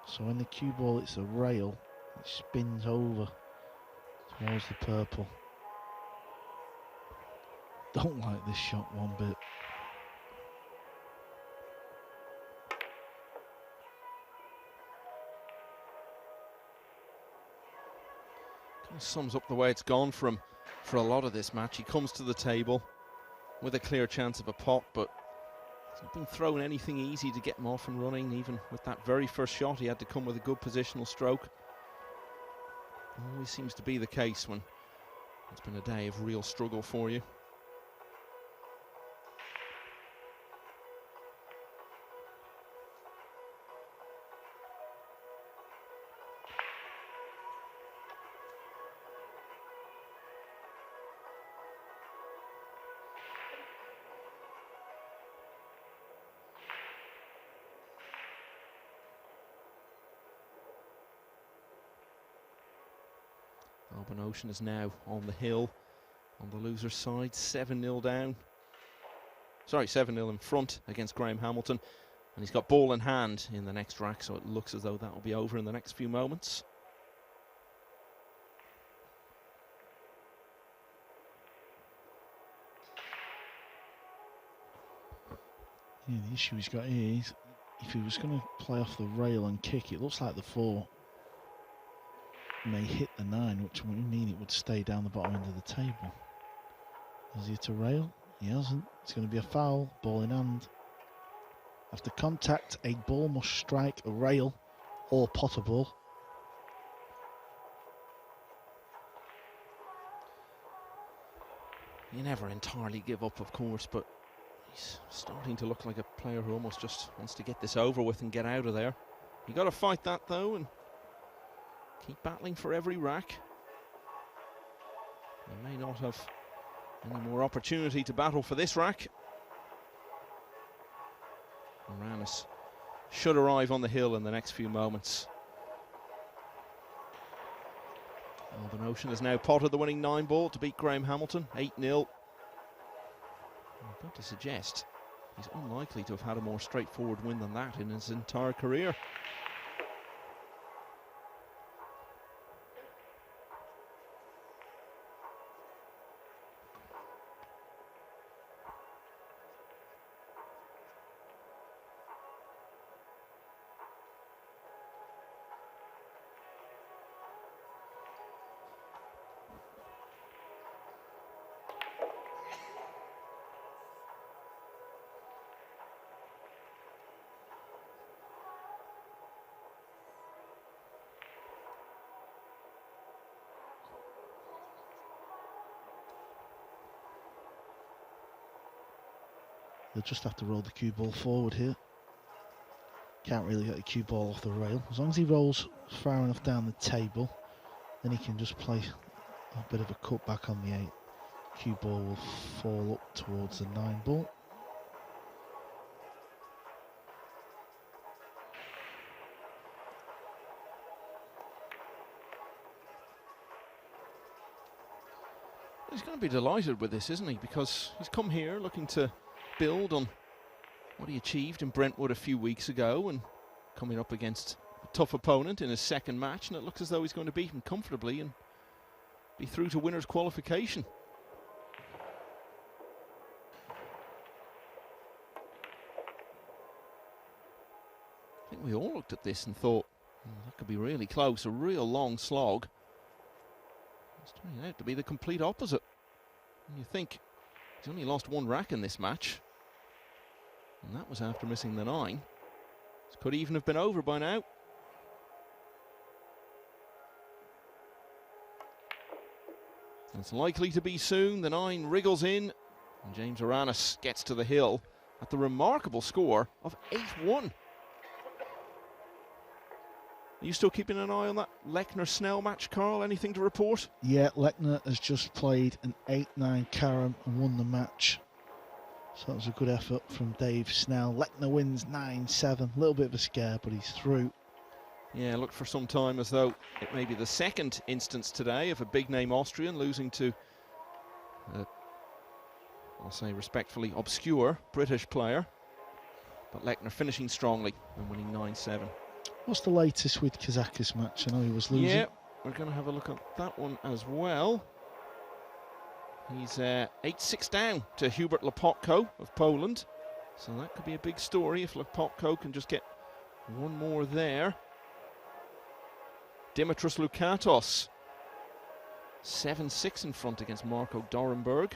So when the cue ball hits the rail, it spins over towards the purple. Don't like this shot one bit. Kind of sums up the way it's gone for him for a lot of this match. He comes to the table with a clear chance of a pot, but he's not been thrown anything easy to get him off and running. Even with that very first shot, he had to come with a good positional stroke. Always seems to be the case when it's been a day of real struggle for you. Alban Ocean is now on the hill on the loser's side, 7-0 down. Sorry, 7-0 in front against Graham Hamilton. And he's got ball in hand in the next rack, so it looks as though that will be over in the next few moments. Yeah, the issue he's got here is if he was going to play off the rail and kick, it looks like the 4 may hit the 9, which would mean it would stay down the bottom end of the table. Has he hit a rail? He hasn't. It's going to be a foul, ball in hand. After contact, a ball must strike a rail or pot a ball. You never entirely give up, of course, but he's starting to look like a player who almost just wants to get this over with and get out of there. You got to fight that though and keep battling for every rack. You may not have any more opportunity to battle for this rack. Moranis should arrive on the hill in the next few moments. Alban Ocean has now potted the winning 9-ball to beat Graham Hamilton, 8-0. I've got to suggest he's unlikely to have had a more straightforward win than that in his entire career. They'll just have to roll the cue ball forward here. Can't really get the cue ball off the rail. As long as he rolls far enough down the table, then he can just play a bit of a cut back on the 8. Cue ball will fall up towards the 9-ball. He's going to be delighted with this, isn't he? Because he's come here looking to build on what he achieved in Brentwood a few weeks ago and coming up against a tough opponent in his second match, and it looks as though he's going to beat him comfortably and be through to winner's qualification. I think we all looked at this and thought, that could be really close, a real long slog. It's turning out to be the complete opposite. And you think he's only lost 1 rack in this match, and that was after missing the 9. This could even have been over by now. It's likely to be soon. The 9 wriggles in, and James Aranis gets to the hill at the remarkable score of 8-1. Are you still keeping an eye on that Lechner-Snell match, Carl? Anything to report? Yeah, Lechner has just played an 8-9 carom and won the match. So that was a good effort from Dave Snell. Lechner wins 9-7. A little bit of a scare, but he's through. Yeah, looked for some time as though it may be the second instance today of a big-name Austrian losing to, I'll say respectfully, obscure British player. But Lechner finishing strongly and winning 9-7. What's the latest with Kazakis match? I know he was losing. Yeah, we're going to have a look at that one as well. He's 8-6 down to Hubert Lepotko of Poland. So that could be a big story if Lepotko can just get one more there. Dimitris Lukatos, 7-6 in front against Marco Dorenberg.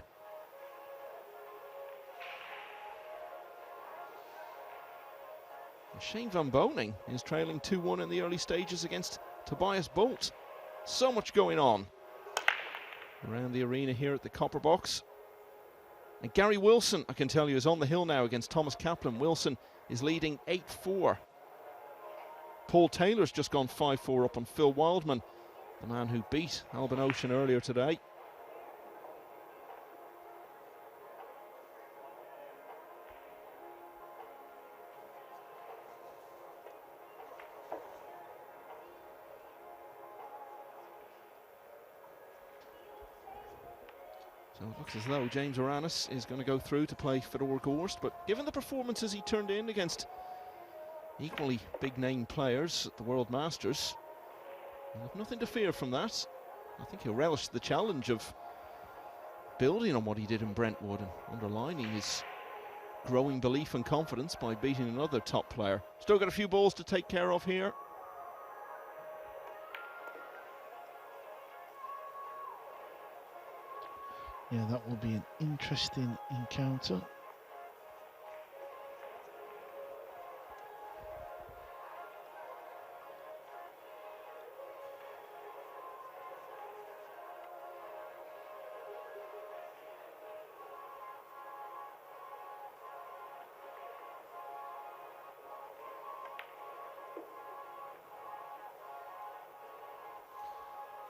Shane van Boening is trailing 2-1 in the early stages against Tobias Bolt. So much going on around the arena here at the Copper Box. And Gary Wilson, I can tell you, is on the hill now against Thomas Kaplan. Wilson is leading 8-4. Paul Taylor's just gone 5-4 up on Phil Wildman, the man who beat Alban Ocean earlier today. So it looks as though James Oranis is going to go through to play Fedor Gorst, but given the performances he turned in against equally big name players at the World Masters, he'll have nothing to fear from that. I think he'll relish the challenge of building on what he did in Brentwood and underlining his growing belief and confidence by beating another top player. Still got a few balls to take care of here. Yeah, that will be an interesting encounter.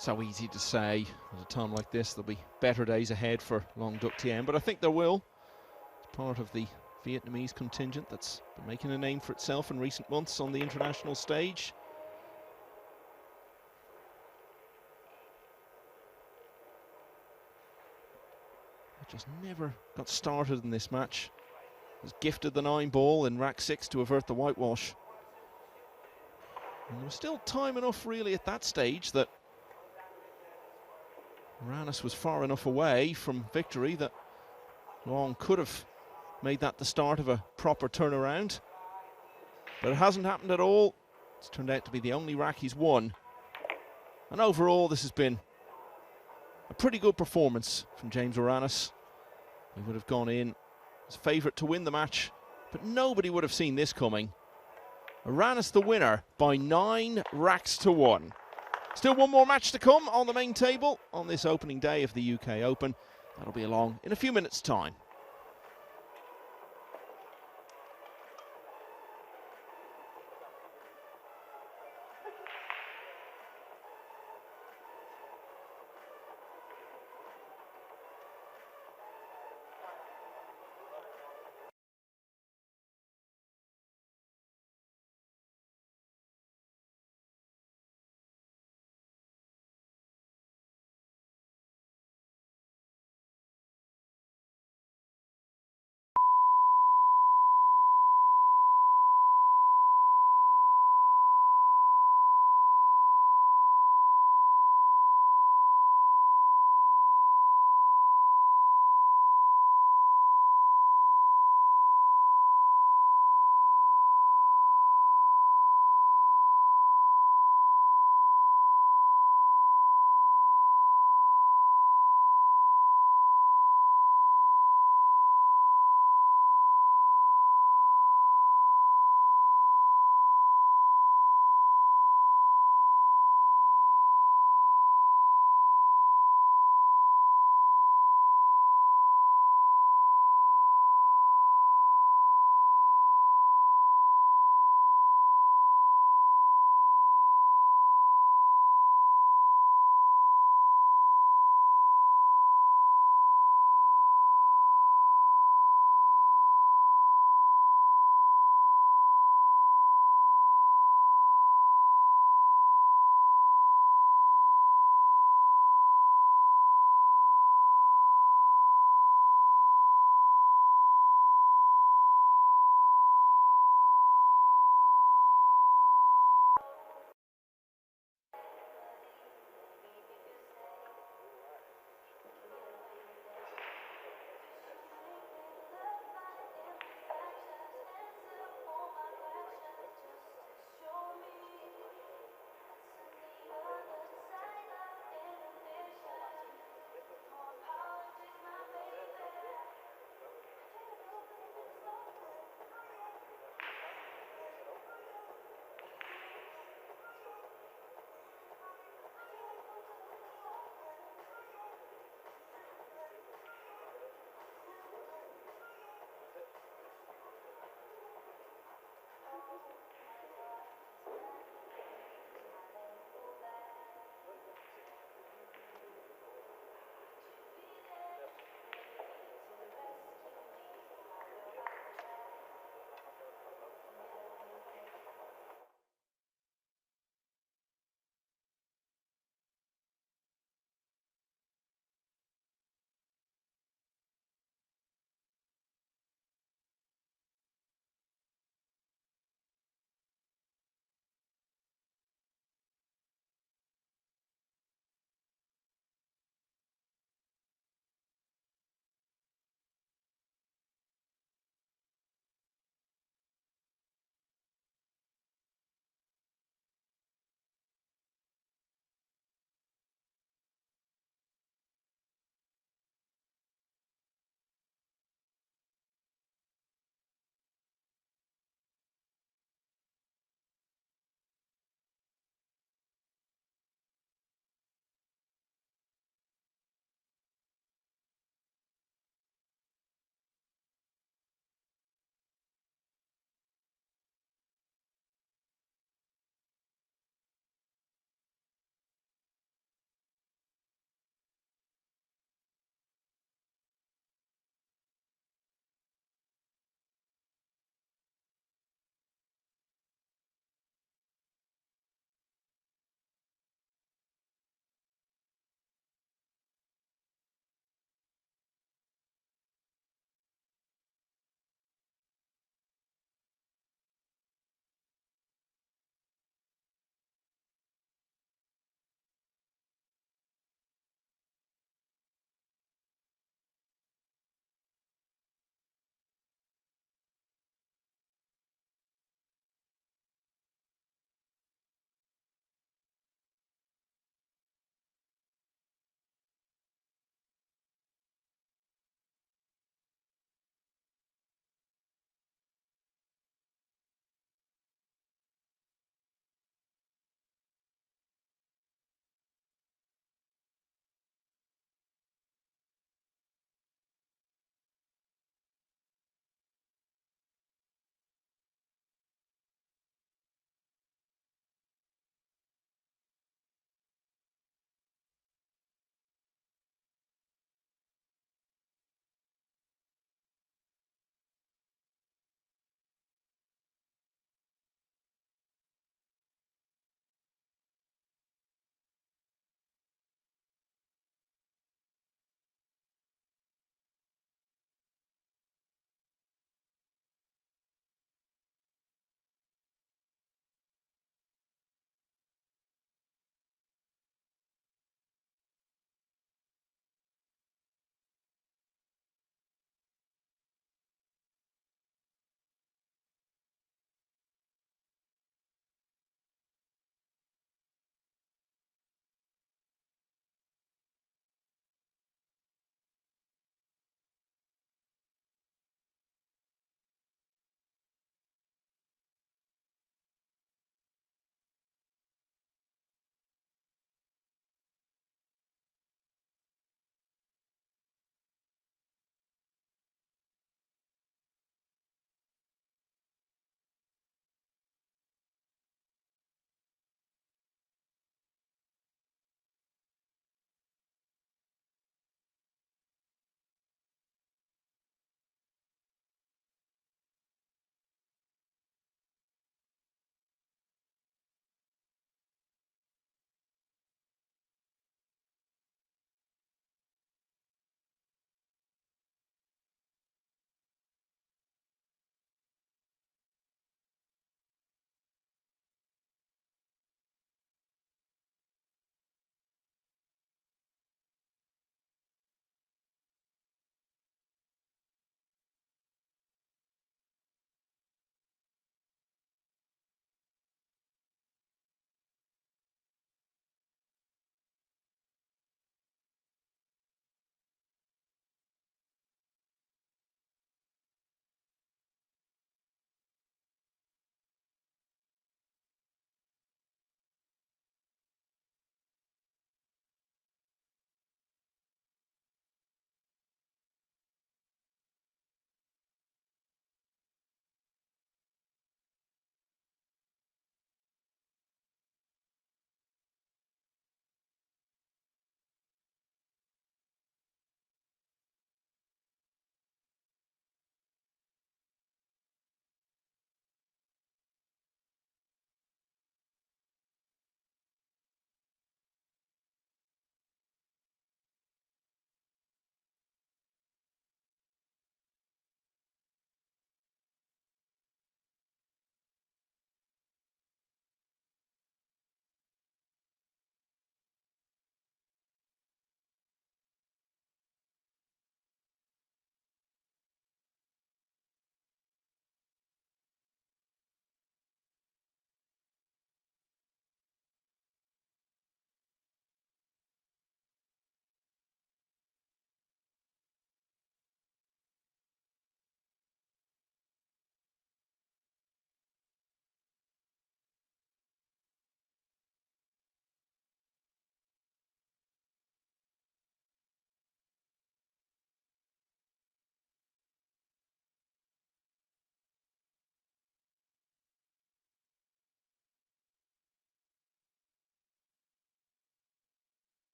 So easy to say at a time like this. There'll be better days ahead for Long Duc Tien, but I think there will. It's part of the Vietnamese contingent that's been making a name for itself in recent months on the international stage. It just never got started in this match. Was gifted the 9-ball in rack 6 to avert the whitewash. And there was still time enough really at that stage that Oranis was far enough away from victory that Long could have made that the start of a proper turnaround. But it hasn't happened at all. It's turned out to be the only rack he's won. And overall, this has been a pretty good performance from James Oranis. He would have gone in as favourite to win the match, but nobody would have seen this coming. Oranis the winner by 9 racks to 1. Still one more match to come on the main table on this opening day of the UK Open. That'll be along in a few minutes' time.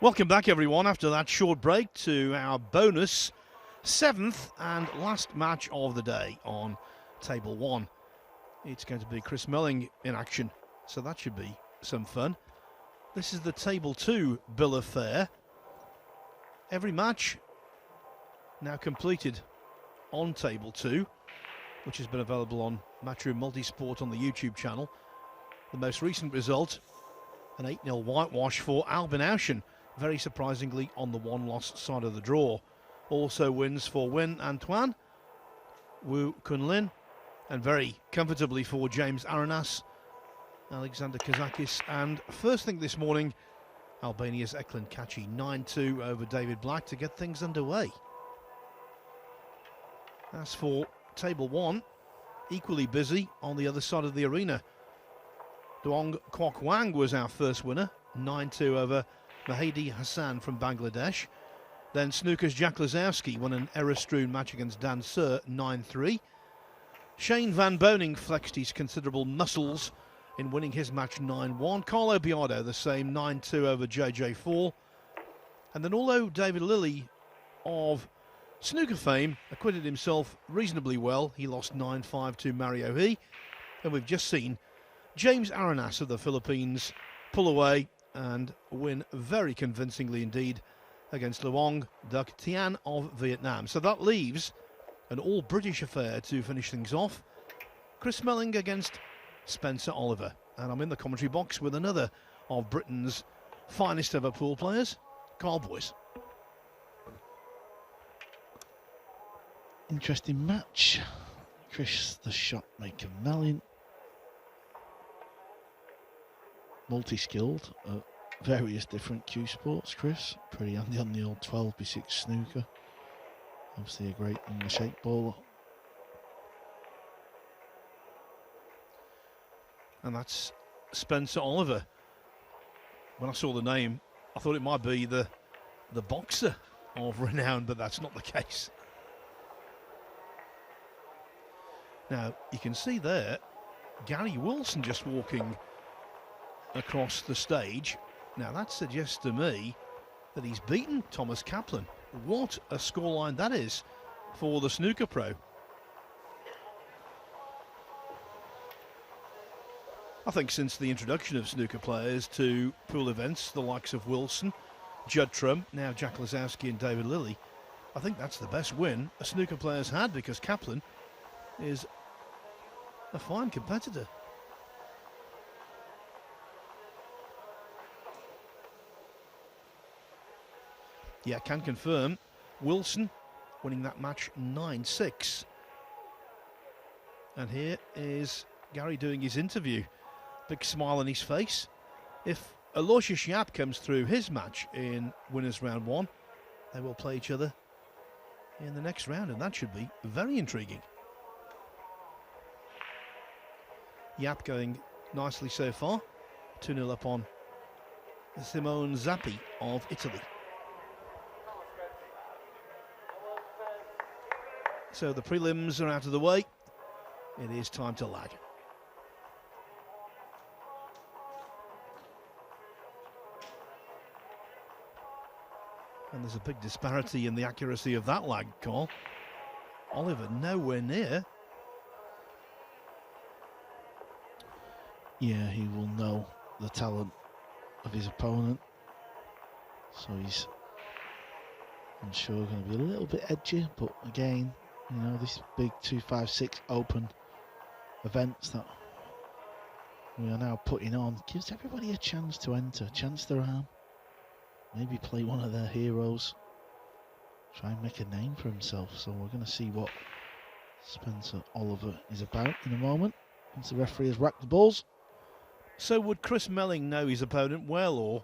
Welcome back, everyone, after that short break to our bonus 7th and last match of the day on Table 1. It's going to be Chris Melling in action, so that should be some fun. This is the Table 2 bill of fare. Every match now completed on Table 2, which has been available on Matchroom Multisport on the YouTube channel. The most recent result, an 8-0 whitewash for Albin Auschen, very surprisingly on the one-loss side of the draw. Also wins for Win Antoine, Wu Kunlin, and very comfortably for James Aranas, Alexander Kazakis, and first thing this morning, Albania's Eklund Kaci 9-2 over David Black to get things underway. As for Table 1, equally busy on the other side of the arena. Duong Kwok Wang was our first winner, 9-2 over Mahdi Hassan from Bangladesh. Then snooker's Jack Lisowski won an error-strewn match against Dan Sir, 9-3. Shane van Boening flexed his considerable muscles in winning his match 9-1. Carlo Biado the same, 9-2 over JJ Fall. And then although David Lilly of snooker fame acquitted himself reasonably well, he lost 9-5 to Mario He. And we've just seen James Aranas of the Philippines pull away and win very convincingly indeed against Luong Duc Tian of Vietnam. So that leaves an all-British affair to finish things off. Chris Melling against Spencer Oliver. And I'm in the commentary box with another of Britain's finest ever pool players, Carl Boyce. Interesting match. Chris, the shot maker Melling. Multi-skilled at various different cue sports, Chris. Pretty handy on the old 12x6 snooker. Obviously a great English 8-baller. And that's Spencer Oliver. When I saw the name, I thought it might be the boxer of renown, but that's not the case. Now, you can see there, Gary Wilson just walking across the stage. Now, that suggests to me that he's beaten Thomas Kaplan. What a scoreline that is for the snooker pro. I think since the introduction of snooker players to pool events, the likes of Wilson, Judd Trump, now Jack Lisowski and David Lilly, I think that's the best win a snooker player's had, because Kaplan is a fine competitor. Yeah, can confirm Wilson winning that match 9-6. And here is Gary doing his interview. Big smile on his face. If Aloysius Yap comes through his match in winners round 1, they will play each other in the next round, and that should be very intriguing. Yap going nicely so far. 2-0 up on Simone Zappi of Italy. So the prelims are out of the way. It is time to lag. And there's a big disparity in the accuracy of that lag call. Oliver nowhere near. Yeah, he will know the talent of his opponent. So he's, I'm sure, going to be a little bit edgy, but again, you know, this big 256 open events that we are now putting on gives everybody a chance to enter, chance their arm, maybe play one of their heroes, try and make a name for himself. So we're going to see what Spencer Oliver is about in a moment, once the referee has racked the balls. So would Chris Melling know his opponent well, or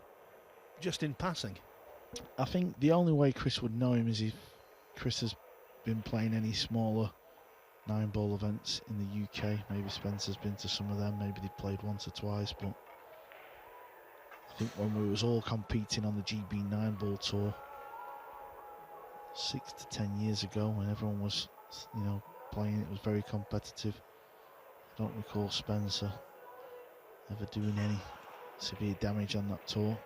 just in passing? I think the only way Chris would know him is if Chris has been playing any smaller 9-ball events in the UK. Maybe Spencer's been to some of them, maybe they played once or twice, but I think when we was all competing on the GB 9-ball tour 6 to 10 years ago, when everyone was, you know, playing, it was very competitive. I don't recall Spencer ever doing any severe damage on that tour.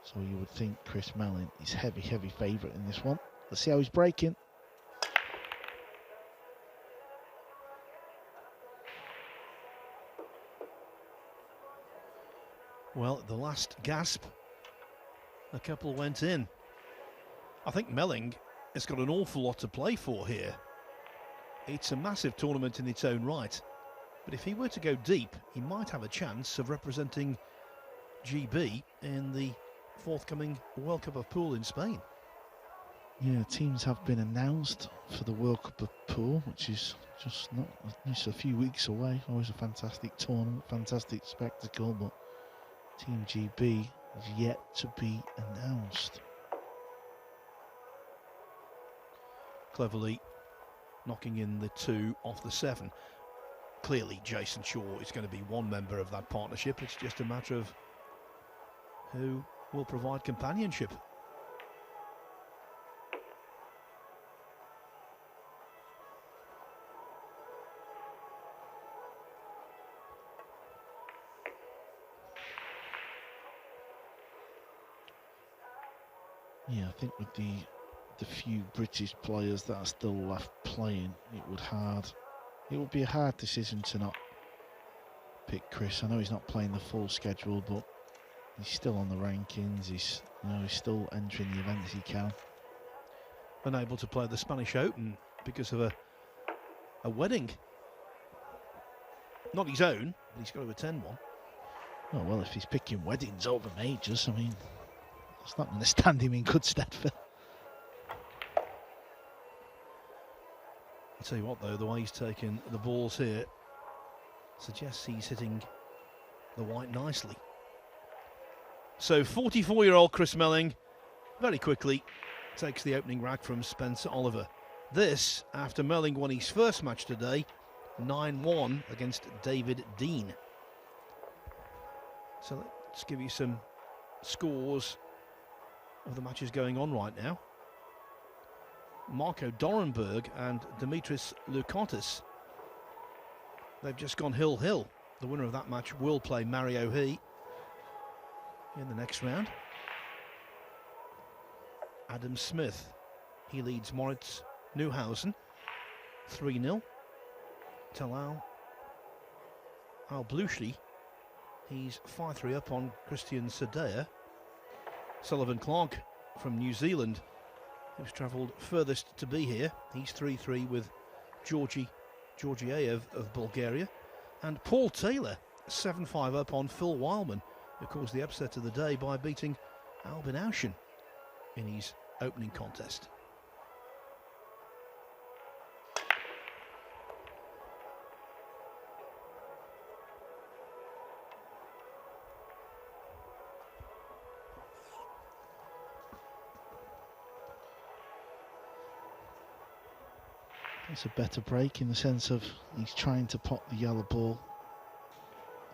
So you would think Chris Melling is heavy favourite in this one. Let's see how he's breaking. Well, at the last gasp, a couple went in. I think Melling has got an awful lot to play for here. It's a massive tournament in its own right, but if he were to go deep, he might have a chance of representing GB in the forthcoming World Cup of Pool in Spain. Yeah, teams have been announced for the World Cup of Pool, which is just a few weeks away. Always a fantastic tournament, fantastic spectacle, but Team GB is yet to be announced. Cleverly knocking in the 2 off the 7. Clearly Jason Shaw is going to be one member of that partnership. It's just a matter of who will provide companionship. Yeah, I think with the few British players that are still left playing, it would be a hard decision to not pick Chris. I know he's not playing the full schedule, but he's still on the rankings. He's still entering the events he can. Unable to play the Spanish Open because of a wedding. Not his own, but he's got to attend one. Oh, well, if he's picking weddings over majors, I mean, it's not going to stand him in good stead, Phil. I'll tell you what, though, the way he's taken the balls here suggests he's hitting the white nicely. So 44-year-old Chris Melling very quickly takes the opening rack from Spencer Oliver. This after Melling won his first match today, 9-1 against David Dean. So let's give you some scores of the matches going on right now. Marco Dorenberg and Dimitris Lukotis, they've just gone hill-hill. The winner of that match will play Mario He in the next round. Adam Smith, he leads Moritz Neuhausen 3-0. Talal Al-Blushli, he's 5-3 up on Christian Sadea. Sullivan Clark from New Zealand, who's travelled furthest to be here, he's 3-3 with Georgiev of Bulgaria. And Paul Taylor 7-5 up on Phil Wildman, who caused the upset of the day by beating Albin Aushin in his opening contest. It's a better break in the sense of he's trying to pop the yellow ball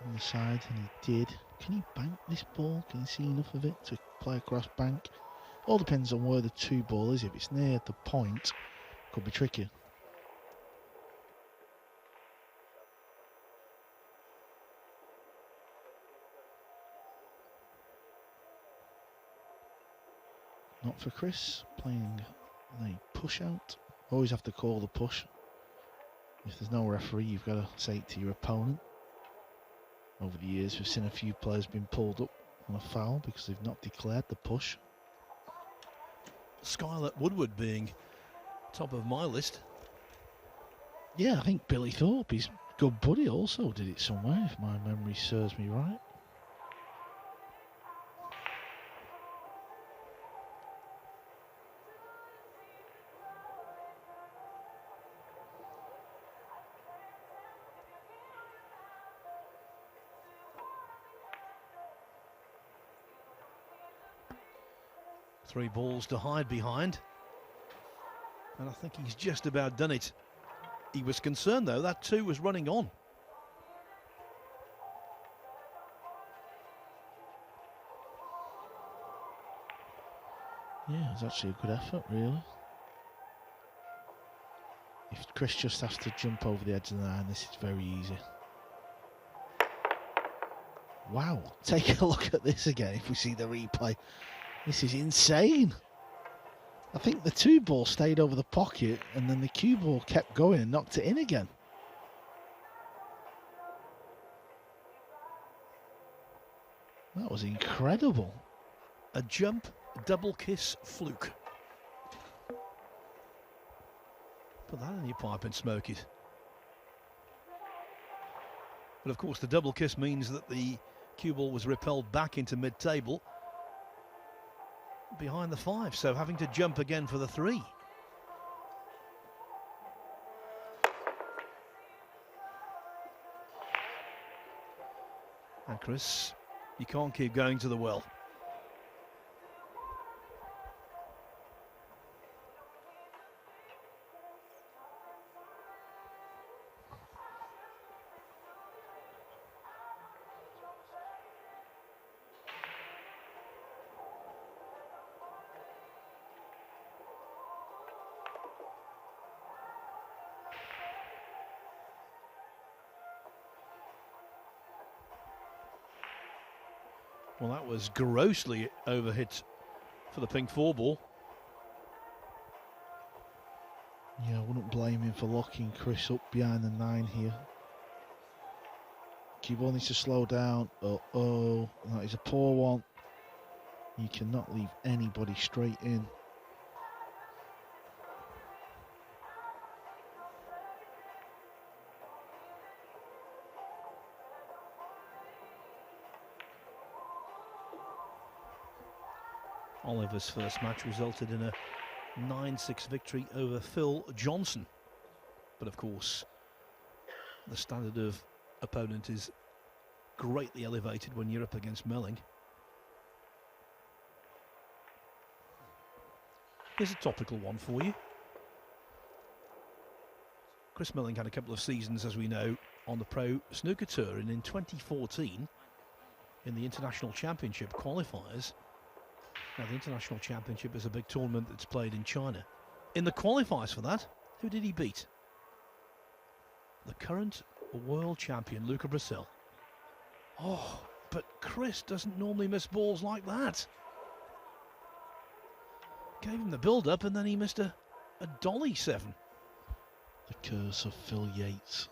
on the side, and he did. Can he bank this ball? Can you see enough of it to play across bank? All depends on where the 2 ball is. If it's near the point, could be tricky. Not for Chris, playing a push out. Always have to call the push. If there's no referee, you've got to say it to your opponent. Over the years, we've seen a few players being pulled up on a foul because they've not declared the push. Skylar Woodward being top of my list. Yeah, I think Billy Thorpe, his good buddy, also did it somewhere, if my memory serves me right. Three balls to hide behind. And I think he's just about done it. He was concerned, though, that 2 was running on. Yeah, it was actually a good effort, really. If Chris just has to jump over the edge of the line, this is very easy. Wow, take a look at this again if we see the replay. This is insane. I think the 2 ball stayed over the pocket and then the cue ball kept going and knocked it in again. That was incredible. A jump, double kiss fluke. Put that in your pipe and smoke it. But of course the double kiss means that the cue ball was repelled back into mid-table behind the 5, so having to jump again for the 3. And Chris, you can't keep going to the well. Well, that was grossly overhit for the pink 4 ball. Yeah, I wouldn't blame him for locking Chris up behind the 9 here. Cue ball needs to slow down. Oh, that is a poor one. You cannot leave anybody straight in. Oliver's first match resulted in a 9-6 victory over Phil Johnson. But of course, the standard of opponent is greatly elevated when you're up against Melling. Here's a topical one for you. Chris Melling had a couple of seasons, as we know, on the Pro Snooker Tour, and in 2014, in the International Championship qualifiers. Now, the International Championship is a big tournament that's played in China. In the qualifiers for that, who did he beat? The current world champion, Luca Brazil. Oh, but Chris doesn't normally miss balls like that. Gave him the build-up and then he missed a dolly 7. The curse of Phil Yates.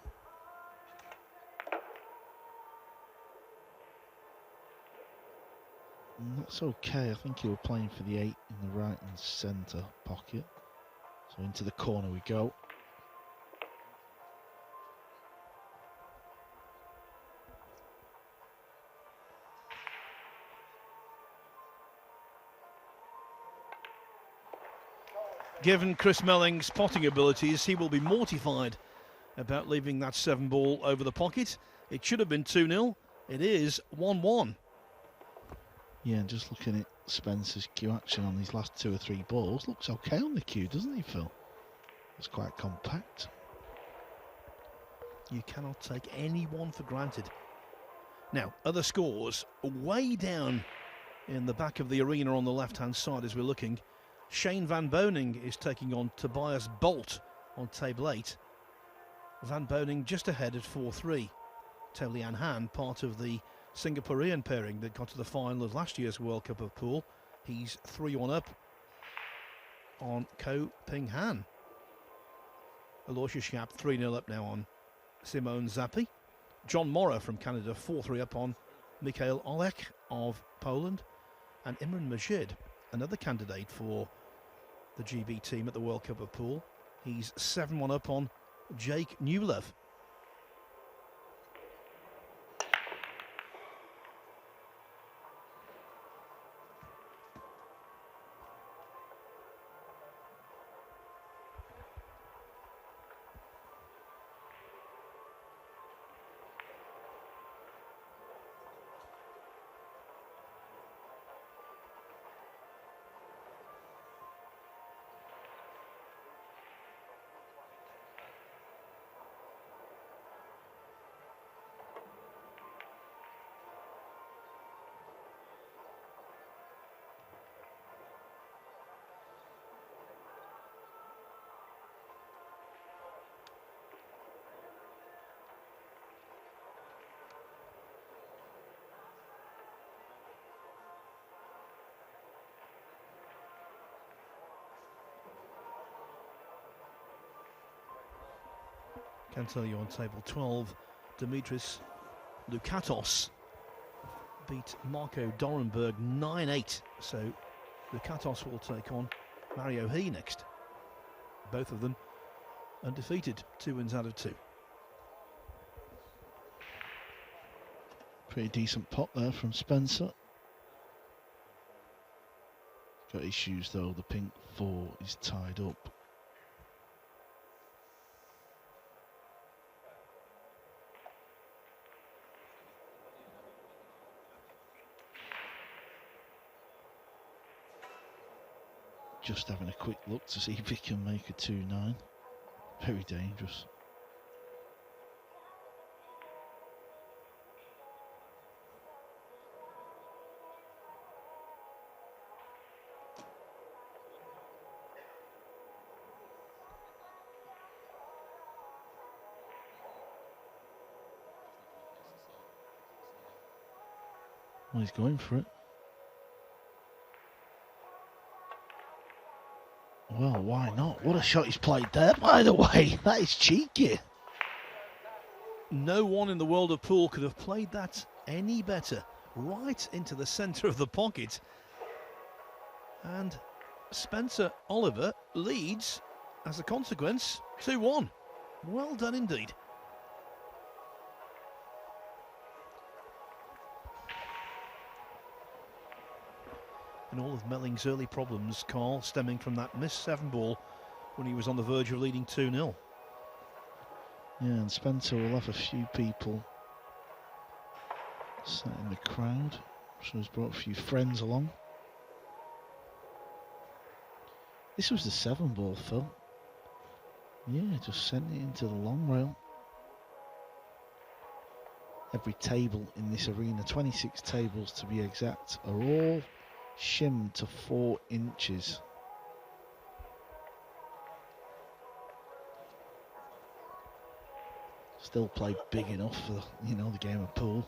That's okay. I think he was playing for the 8 in the right and centre pocket. So into the corner we go. Given Chris Melling's potting abilities, he will be mortified about leaving that 7 ball over the pocket. It should have been 2-0. It is 1-1. Yeah, and just looking at Spencer's cue action on these last 2 or 3 balls, looks okay on the cue, doesn't he, Phil? It's quite compact. You cannot take anyone for granted. Now, other scores way down in the back of the arena on the left-hand side as we're looking. Shane Van Boening is taking on Tobias Bolt on table 8. Van Boening just ahead at 4-3. Lian Han, part of the Singaporean pairing that got to the final of last year's World Cup of Pool. He's 3-1 up on Ko Ping Han. Aloysius Schaap 3-0 up now on Simone Zappi. John Morra from Canada 4-3 up on Mikhail Olek of Poland. And Imran Majid, another candidate for the GB team at the World Cup of Pool. He's 7-1 up on Jake Newlove. can tell you on table 12, Dimitris Lukatos beat Marco Dorenberg 9-8. So Lukatos will take on Mario He next. Both of them undefeated, 2 wins out of 2. Pretty decent pot there from Spencer. Got issues though, the pink 4 is tied up. Just having a quick look to see if he can make a 2-9. Very dangerous. Well, he's going for it. Well, why not? What a shot he's played there, by the way. That is cheeky. No one in the world of pool could have played that any better. Right into the centre of the pocket. And Spencer Oliver leads, as a consequence, 2-1. Well done indeed. And all of Melling's early problems, Carl, stemming from that missed 7-ball when he was on the verge of leading 2-0. Yeah, and Spencer will have a few people sat in the crowd. So he's brought a few friends along. This was the 7-ball, Phil. Yeah, just sent it into the long rail. Every table in this arena, 26 tables to be exact, are all shimmed to 4 inches. Still played big enough for, you know, the game of pool,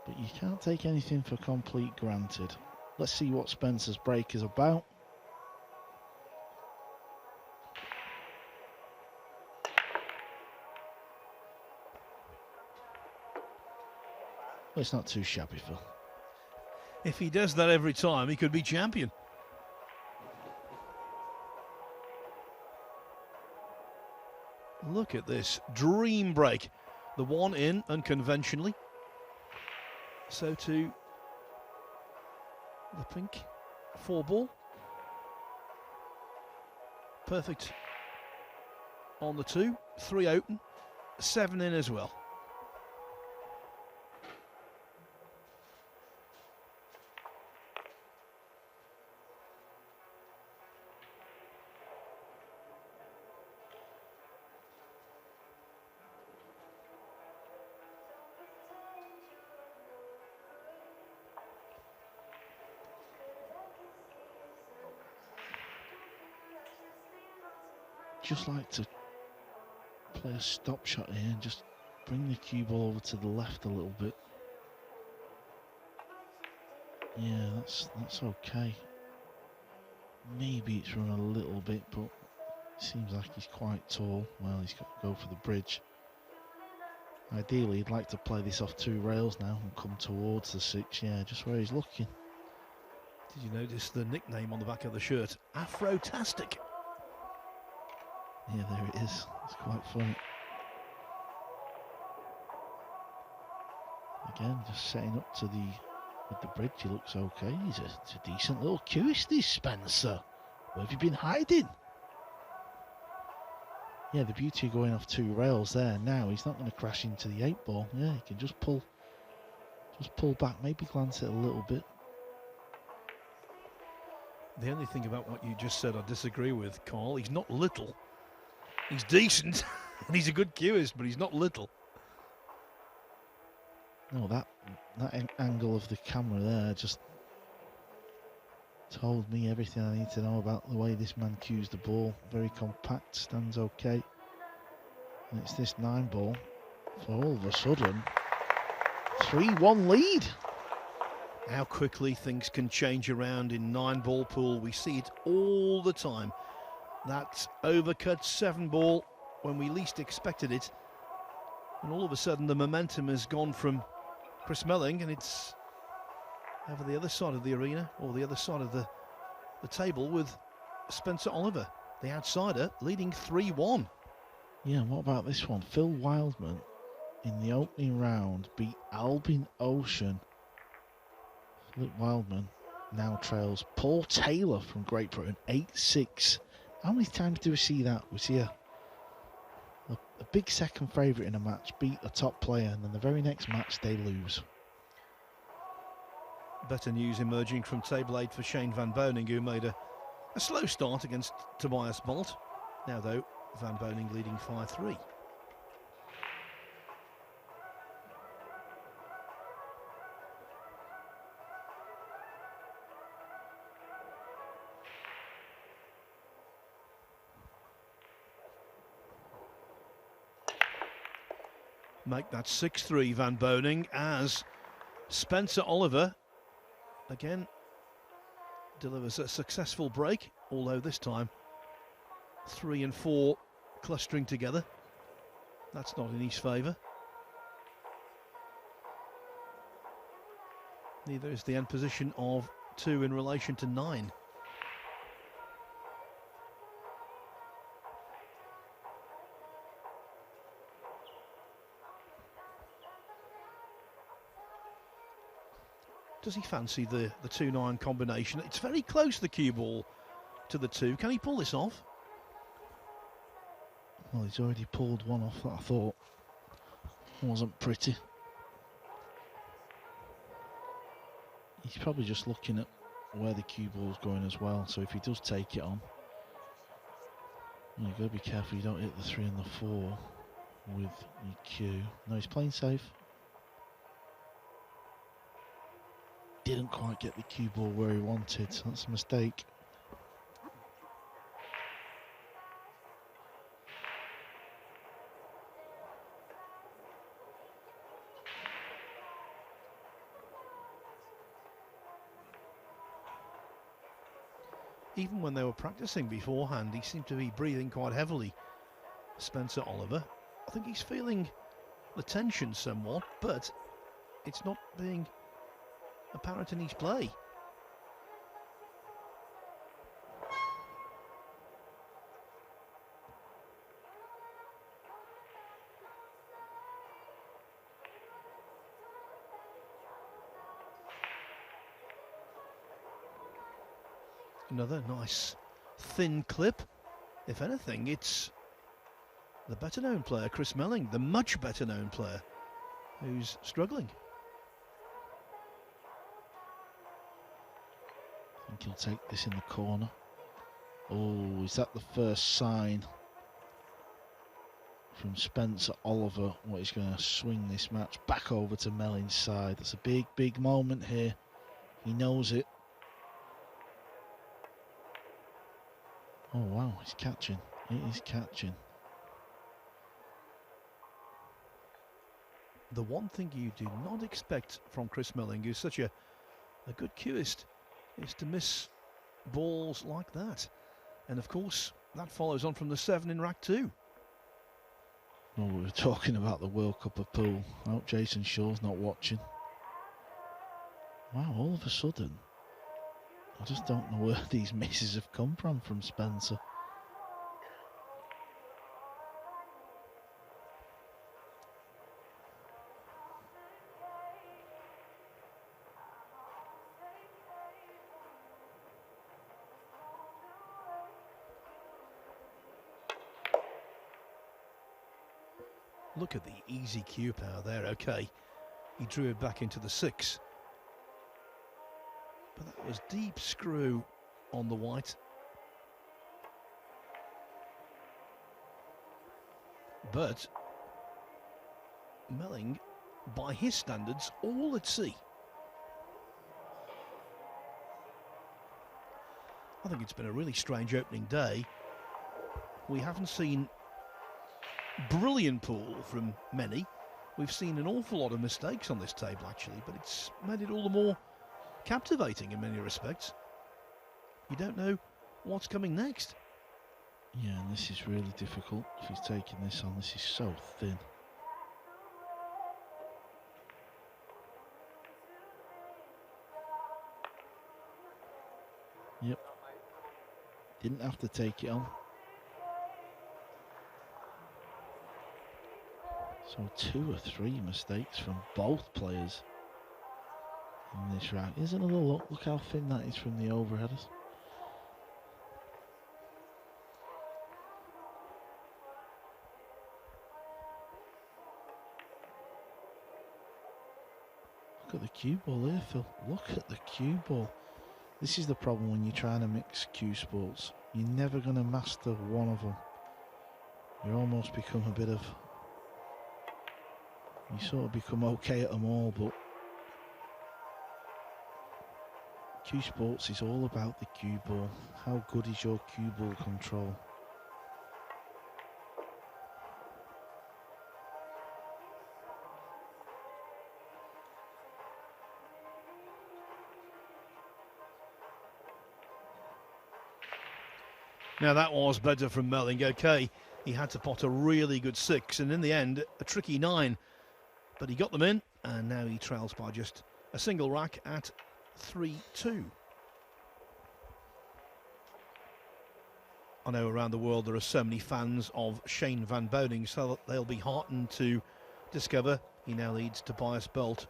but you can't take anything for complete granted. Let's see what Spencer's break is about. Well, it's not too shabby, Phil. If he does that every time, he could be champion. Look at this dream break. The one in unconventionally. So to the pink 4-ball. Perfect on the 2. 3 open. 7 in as well. Just like to play a stop shot here and just bring the cue ball over to the left a little bit. Yeah, that's okay. Maybe it's run a little bit, but it seems like he's quite tall. Well, he's got to go for the bridge. Ideally, he'd like to play this off 2 rails now and come towards the 6. Yeah, just where he's looking. Did you notice the nickname on the back of the shirt? Afro-tastic. Yeah, there it is. It's quite funny. Again, just setting up to with the bridge. He looks okay. He's a decent little cueist, this Spencer. Where have you been hiding? Yeah, the beauty of going off 2 rails there. Now he's not going to crash into the 8-ball. Yeah, he can just pull back, maybe glance it a little bit. The only thing about what you just said I disagree with, Carl. He's not little. He's decent, and he's a good cueist, but he's not little. No, that angle of the camera there just told me everything I need to know about the way this man cues the ball. Very compact, stands okay. And it's this 9-ball for all of a sudden 3-1 lead. How quickly things can change around in 9-ball pool. We see it all the time. That overcut 7-ball when we least expected it And all of a sudden the momentum has gone from Chris Melling, and it's over the other side of the arena, or the other side of the table, with Spencer Oliver, the outsider, leading 3-1. Yeah, and what about this one? Phil Wildman in the opening round beat Albin Ocean. Philip Wildman now trails Paul Taylor from Great Britain 8-6. How many times do we see that? We see a big second favourite in a match beat a top player, and then the very next match they lose. Better news emerging from table 8 for Shane van Boening, who made a slow start against Tobias Bolt. Now though, van Boening leading 5-3. Make that 6-3, van Boening, as Spencer Oliver again delivers a successful break, although this time 3 and 4 clustering together. That's not in his favour. Neither is the end position of 2 in relation to 9. Does he fancy the 2-9 combination? It's very close, the cue ball to the 2. Can he pull this off? Well, he's already pulled one off that I thought wasn't pretty. He's probably just looking at where the cue ball's going as well, so if he does take it on, you've got to be careful you don't hit the 3 and the 4 with your cue. No, he's playing safe. Didn't quite get the cue ball where he wanted, so that's a mistake. Even when they were practicing beforehand, he seemed to be breathing quite heavily, Spencer Oliver. I think he's feeling the tension somewhat, but it's not being apparent in his play. Another nice thin clip. If anything, it's the better known player, Chris Melling, the much better known player, who's struggling. I think he'll take this in the corner. Oh, is that the first sign from Spencer Oliver? What he's going to swing this match back over to Melling's side. That's a big, big moment here. He knows it. Oh wow, he's catching. He is catching. The one thing you do not expect from Chris Melling, who's such a good cueist, is to miss balls like that. And of course, that follows on from the 7 in rack 2. Well, we were talking about the World Cup of Pool. I hope Jason Shaw's not watching. Wow, all of a sudden, I just don't know where these misses have come from Spencer. Look at the easy cue power there. Okay, he drew it back into the 6. But that was deep screw on the white. But Melling, by his standards, all at sea. I think it's been a really strange opening day. We haven't seen brilliant pool from many. We've seen an awful lot of mistakes on this table, actually, but it's made it all the more captivating in many respects. You don't know what's coming next. Yeah, and this is really difficult if he's taking this on. This is so thin. Didn't have to take it on. So 2 or 3 mistakes from both players in this round. Here's another look. Look how thin that is from the overheaders. Look at the cue ball here, Phil. Look at the cue ball. This is the problem when you're trying to mix cue sports. You're never going to master one of them. You almost become a bit of... You sort of become okay at them all, but cue sports is all about the cue ball. How good is your cue ball control? Now that was better from Melling. Okay, he had to pot a really good 6, and in the end, a tricky 9. But he got them in, and now he trails by just a single rack at 3-2. I know around the world there are so many fans of Shane van Boening, so they'll be heartened to discover he now leads Tobias Bolt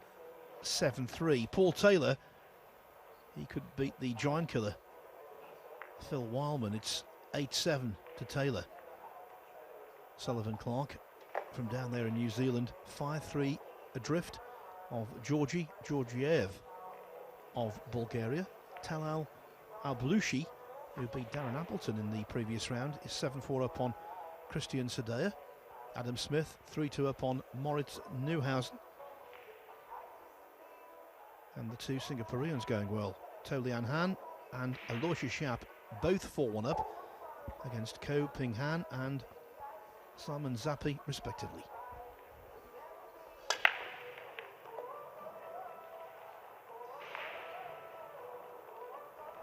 7-3. Paul Taylor, he could beat the giant killer Phil Wildman. It's 8-7 to Taylor. Sullivan Clark from down there in New Zealand, 5-3 adrift of Georgiev of Bulgaria. Talal Alblushi, who beat Darren Appleton in the previous round, is 7-4 up on Christian Sadea. Adam Smith 3-2 up on Moritz Neuhausen. And the 2 Singaporeans going well. Tolian Han and Aloysius Schaap both 4-1 up against Ko Ping Han and Simon Zappi respectively.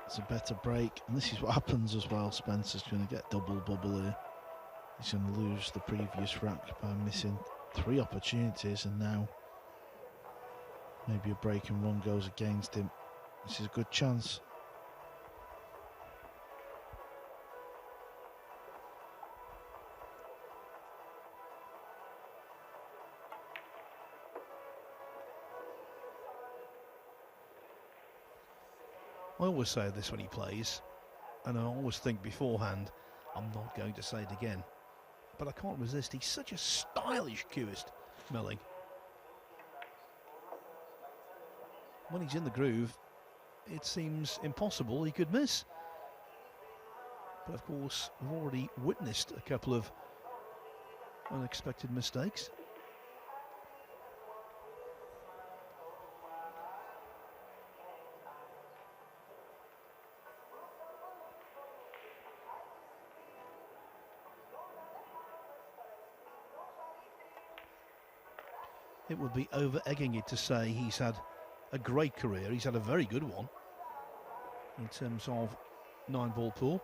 It's a better break, and this is what happens as well. Spencer's going to get double bubble here. He's going to lose the previous rack by missing 3 opportunities, and now maybe a break and run goes against him. This is a good chance. I always say this when he plays, and I always think beforehand, I'm not going to say it again. But I can't resist, he's such a stylish cueist, Melling. When he's in the groove, it seems impossible he could miss. But of course, we've already witnessed a couple of unexpected mistakes. It would be over-egging it to say he's had a great career. He's had a very good one in terms of 9-ball pool.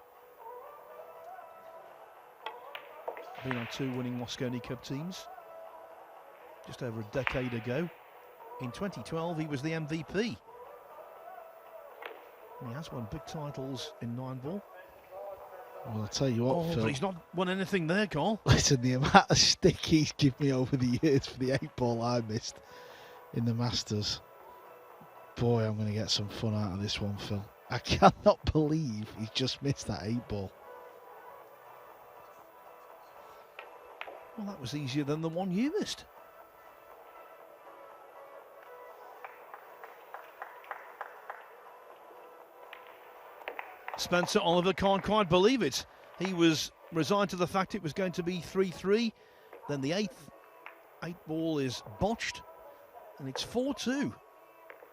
Been on 2 winning Mosconi Cup teams just over a decade ago. In 2012, he was the MVP. And he has won big titles in 9-ball. Well, I'll tell you what, Phil. But he's not won anything there, Carl. Listen, the amount of stick he's given me over the years for the 8-ball I missed in the Masters. Boy, I'm going to get some fun out of this one, Phil. I cannot believe he's just missed that 8-ball. Well, that was easier than the one you missed. Spencer Oliver can't quite believe it. He was resigned to the fact it was going to be 3-3. Then the 8-ball is botched, and it's 4-2.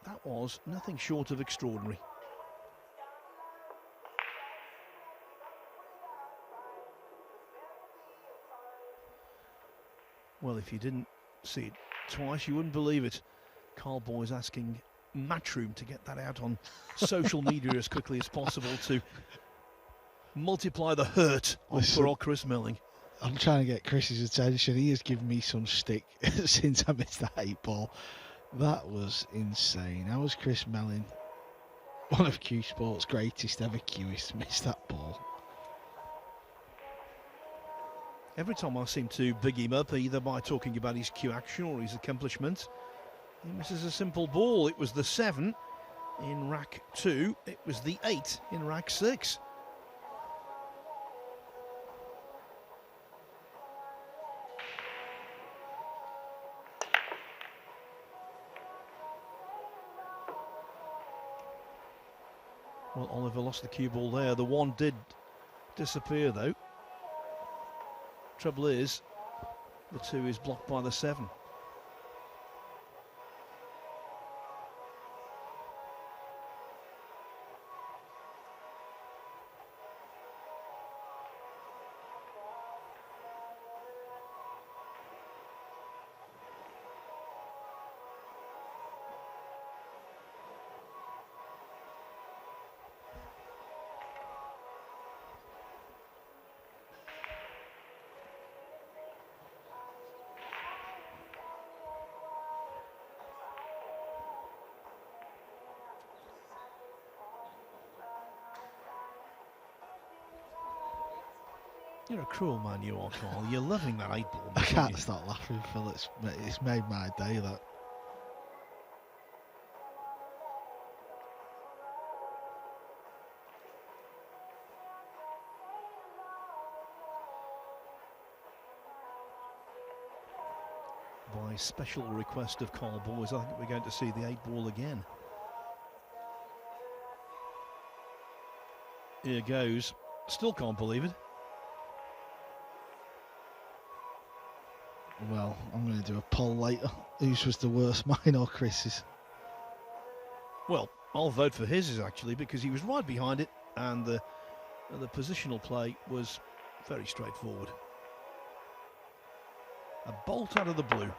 That was nothing short of extraordinary. Well, if you didn't see it twice, you wouldn't believe it. Carl Boy's asking Matchroom to get that out on social media as quickly as possible to multiply the hurt on poor old Chris Melling. I'm trying to get Chris's attention. He has given me some stick since I missed that 8-ball. That was insane. How was Chris Melling, one of Q Sport's greatest ever cueists, missed that ball? every time I seem to big him up, either by talking about his cue action or his accomplishments, he misses a simple ball. It was the 7 in rack 2, it was the 8 in rack 6. Well, Oliver lost the cue ball there. The 1 did disappear though. Trouble is, the 2 is blocked by the 7. You're a cruel man, you are, Carl. You're loving that 8 ball. I can't stop laughing, Phil. It's made my day, that. By special request of Carl Boys, I think we're going to see the 8 ball again. Here goes. Still can't believe it. Well, I'm going to do a poll later. Whose was the worst, mine or Chris's? Well, I'll vote for his actually, because he was right behind it, and the positional play was very straightforward. A bolt out of the blue.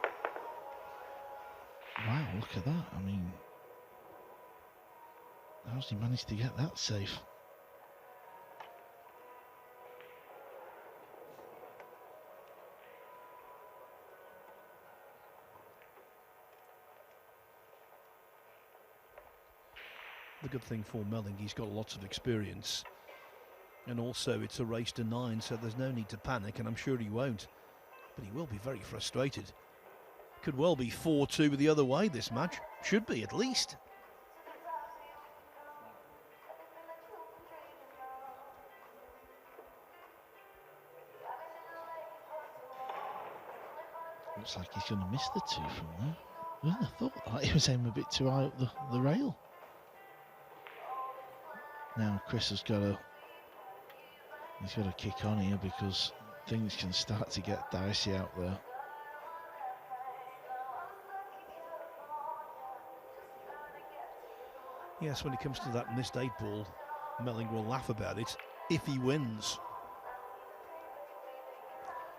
Wow, look at that. I mean, how's he managed to get that safe? The good thing for Melling, he's got lots of experience, and also it's a race to 9, so there's no need to panic, and I'm sure he won't, but he will be very frustrated. Could well be 4-2 the other way, this match. Should be, at least. Looks like he's going to miss the 2 from there. Well, I thought that he was aiming a bit too high up the rail. Now Chris has got to kick on here, because things can start to get dicey out there. Yes, when it comes to that missed 8 ball, Melling will laugh about it if he wins.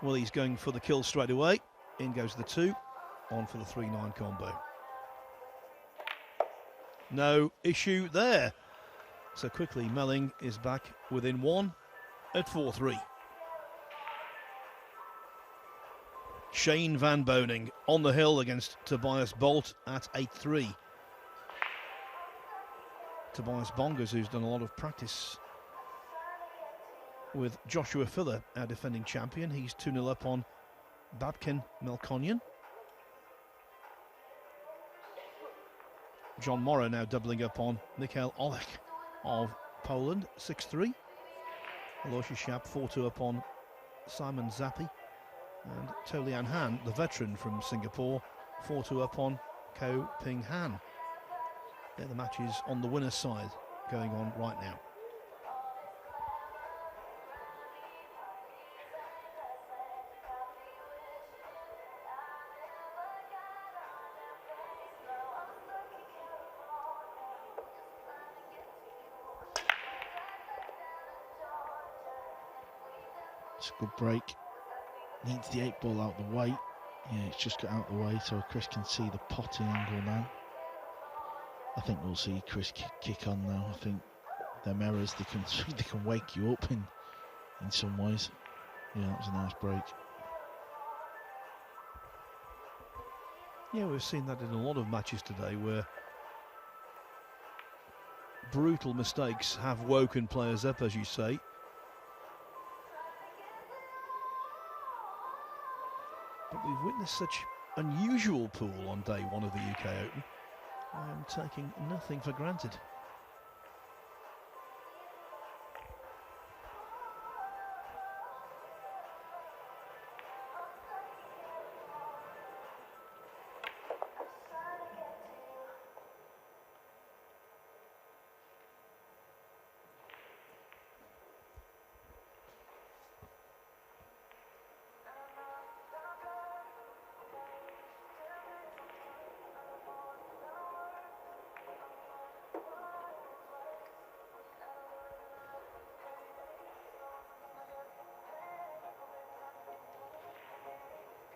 Well, he's going for the kill straight away. In goes the 2, on for the 3-9 combo. No issue there. So quickly, Melling is back within 1 at 4-3. Shane van Boening on the hill against Tobias Bolt at 8-3. Tobias Bongers, who's done a lot of practice with Joshua Filler, our defending champion. He's 2-0 up on Babkin Melkonian. John Morrow now doubling up on Mikhail Olek of Poland, 6-3. Aloysius Schaap 4-2 up on Simon Zappi. And Tolian Han, the veteran from Singapore, 4-2 up on Ko Ping Han. They're the matches on the winner's side going on right now. It's a good break. Needs the 8 ball out the way. Yeah, it's just got out the way so Chris can see the potting angle now. I think we'll see Chris kick on now. I think them errors, they can wake you up in some ways. Yeah, that was a nice break. Yeah, we've seen that in a lot of matches today, where brutal mistakes have woken players up, as you say. But we've witnessed such unusual pool on day one of the UK Open. I am taking nothing for granted.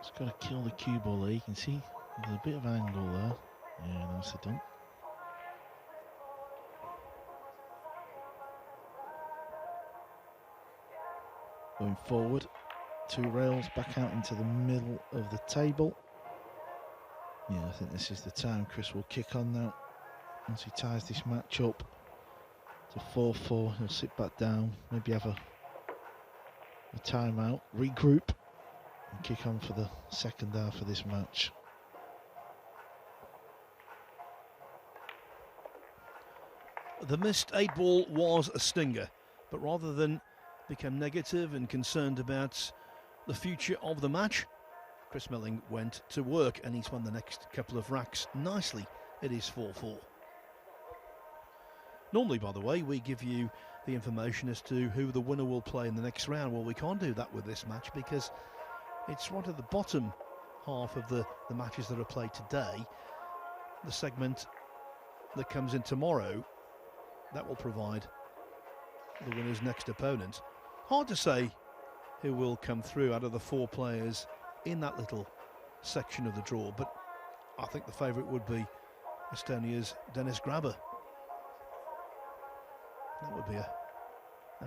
It's got to kill the cue ball there. You can see there's a bit of angle there. Yeah, nicely done. Going forward, 2 rails back out into the middle of the table. Yeah, I think this is the time Chris will kick on now. Once he ties this match up to 4-4, he'll sit back down, maybe have a timeout, regroup, and kick on for the second half of this match. The missed 8-ball was a stinger, but rather than become negative and concerned about the future of the match, Chris Melling went to work and he's won the next couple of racks nicely. It is 4-4. Normally, by the way, we give you the information as to who the winner will play in the next round. Well, we can't do that with this match because it's right at the bottom half of the matches that are played today. The segment that comes in tomorrow, that will provide the winner's next opponent. Hard to say who will come through out of the 4 players in that little section of the draw, but I think the favourite would be Estonia's Dennis Grabber. That would be a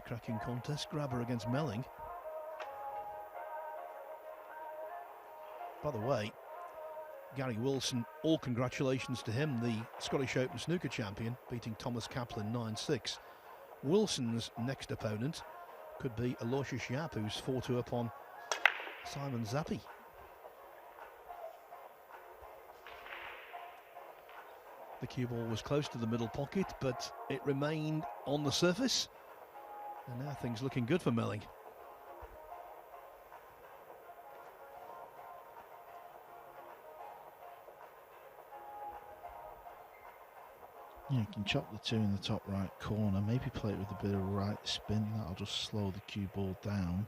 cracking contest. Grabber against Melling. By the way, Gary Wilson, all congratulations to him, the Scottish Open snooker champion, beating Thomas Kaplan 9-6. Wilson's next opponent could be Aloysius Yap, who's 4-2 upon Simon Zappi. The cue ball was close to the middle pocket, but it remained on the surface. And now things looking good for Melling. Yeah, you can chop the 2 in the top right corner, maybe play it with a bit of right spin. That'll just slow the cue ball down.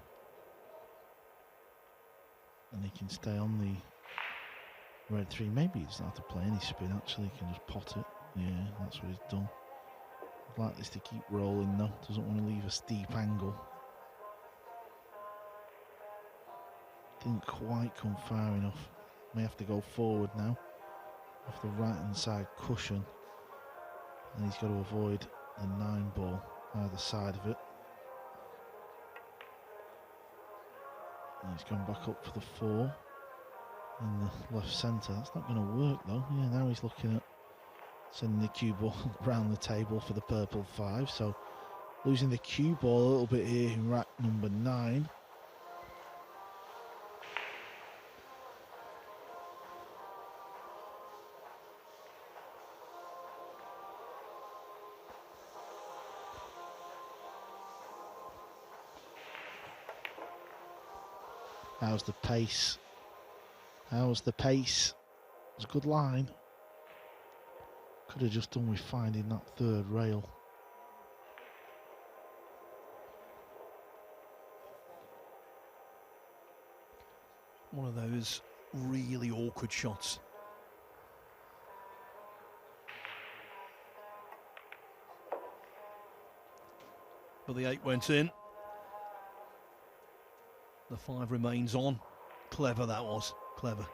And he can stay on the red 3. Maybe he doesn't have to play any spin, actually. He can just pot it. Yeah, that's what he's done. I'd like this to keep rolling though. Doesn't want to leave a steep angle. Didn't quite come far enough. May have to go forward now. Off the right hand side cushion. And he's got to avoid the 9-ball either side of it. And he's gone back up for the 4 in the left centre. That's not going to work though. Yeah, now he's looking at sending the cue ball around the table for the purple 5. So losing the cue ball a little bit here in rack number 9. How's the pace? How's the pace? It's a good line. Could have just done with finding that 3rd rail. One of those really awkward shots. But the 8 went in. The 5 remains on. Clever that was, clever.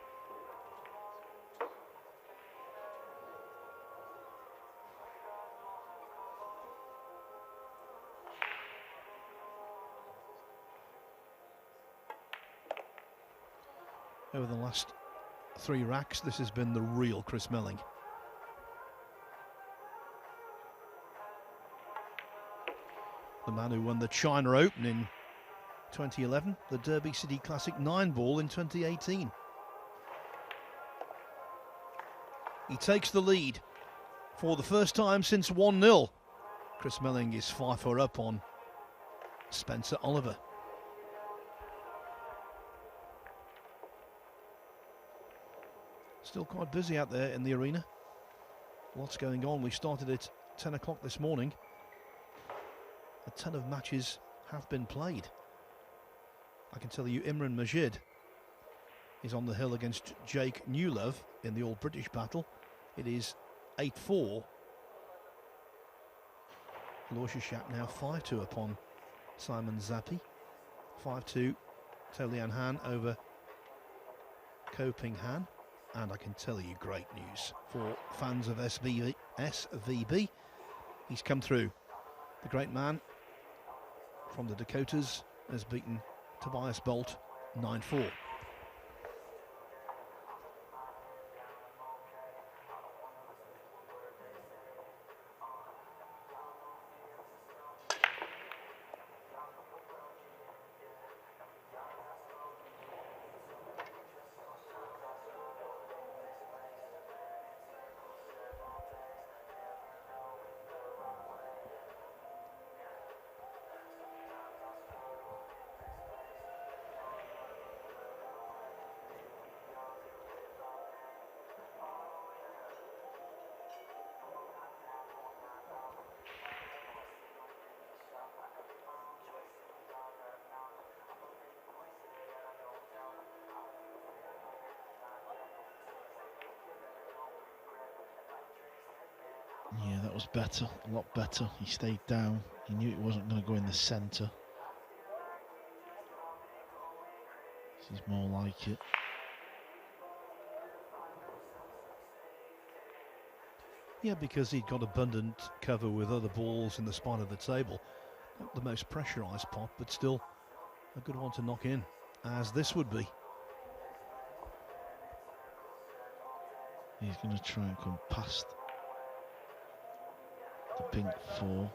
Over the last 3 racks, this has been the real Chris Melling. The man who won the China Open in 2011, the Derby City Classic Nineball in 2018. He takes the lead for the first time since 1-0. Chris Melling is 5-4 up on Spencer Oliver. Still quite busy out there in the arena. Lots going on. We started at 10 o'clock this morning. A ton of matches have been played. I can tell you Imran Majid is on the hill against Jake Newlove in the All-British battle. It is 8-4. Aloysius Shap now 5-2 upon Simon Zappi. 5-2 Tolian Han over Ko Ping Han. And I can tell you great news for fans of SVB. He's come through. The great man from the Dakotas has beaten Tobias Bolt 9-4. Yeah, that was better, a lot better. He stayed down. He knew it wasn't going to go in the centre. This is more like it. Yeah, because he'd got abundant cover with other balls in the spine of the table. Not the most pressurised pot, but still a good one to knock in, as this would be. He's going to try and come past the pink 4.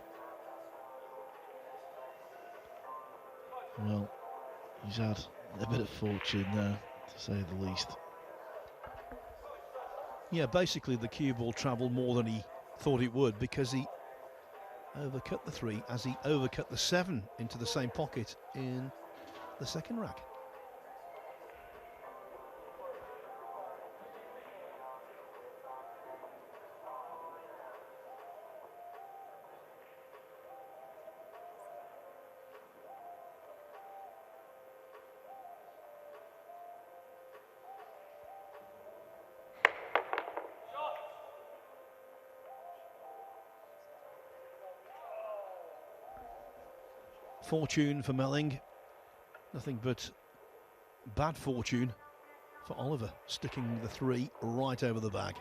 Well, he's had a bit of fortune there, to say the least. Yeah, basically the cue ball travelled more than he thought it would, because he overcut the 3 as he overcut the 7 into the same pocket in the second rack. Fortune for Melling, nothing but bad fortune for Oliver, sticking the 3 right over the bag.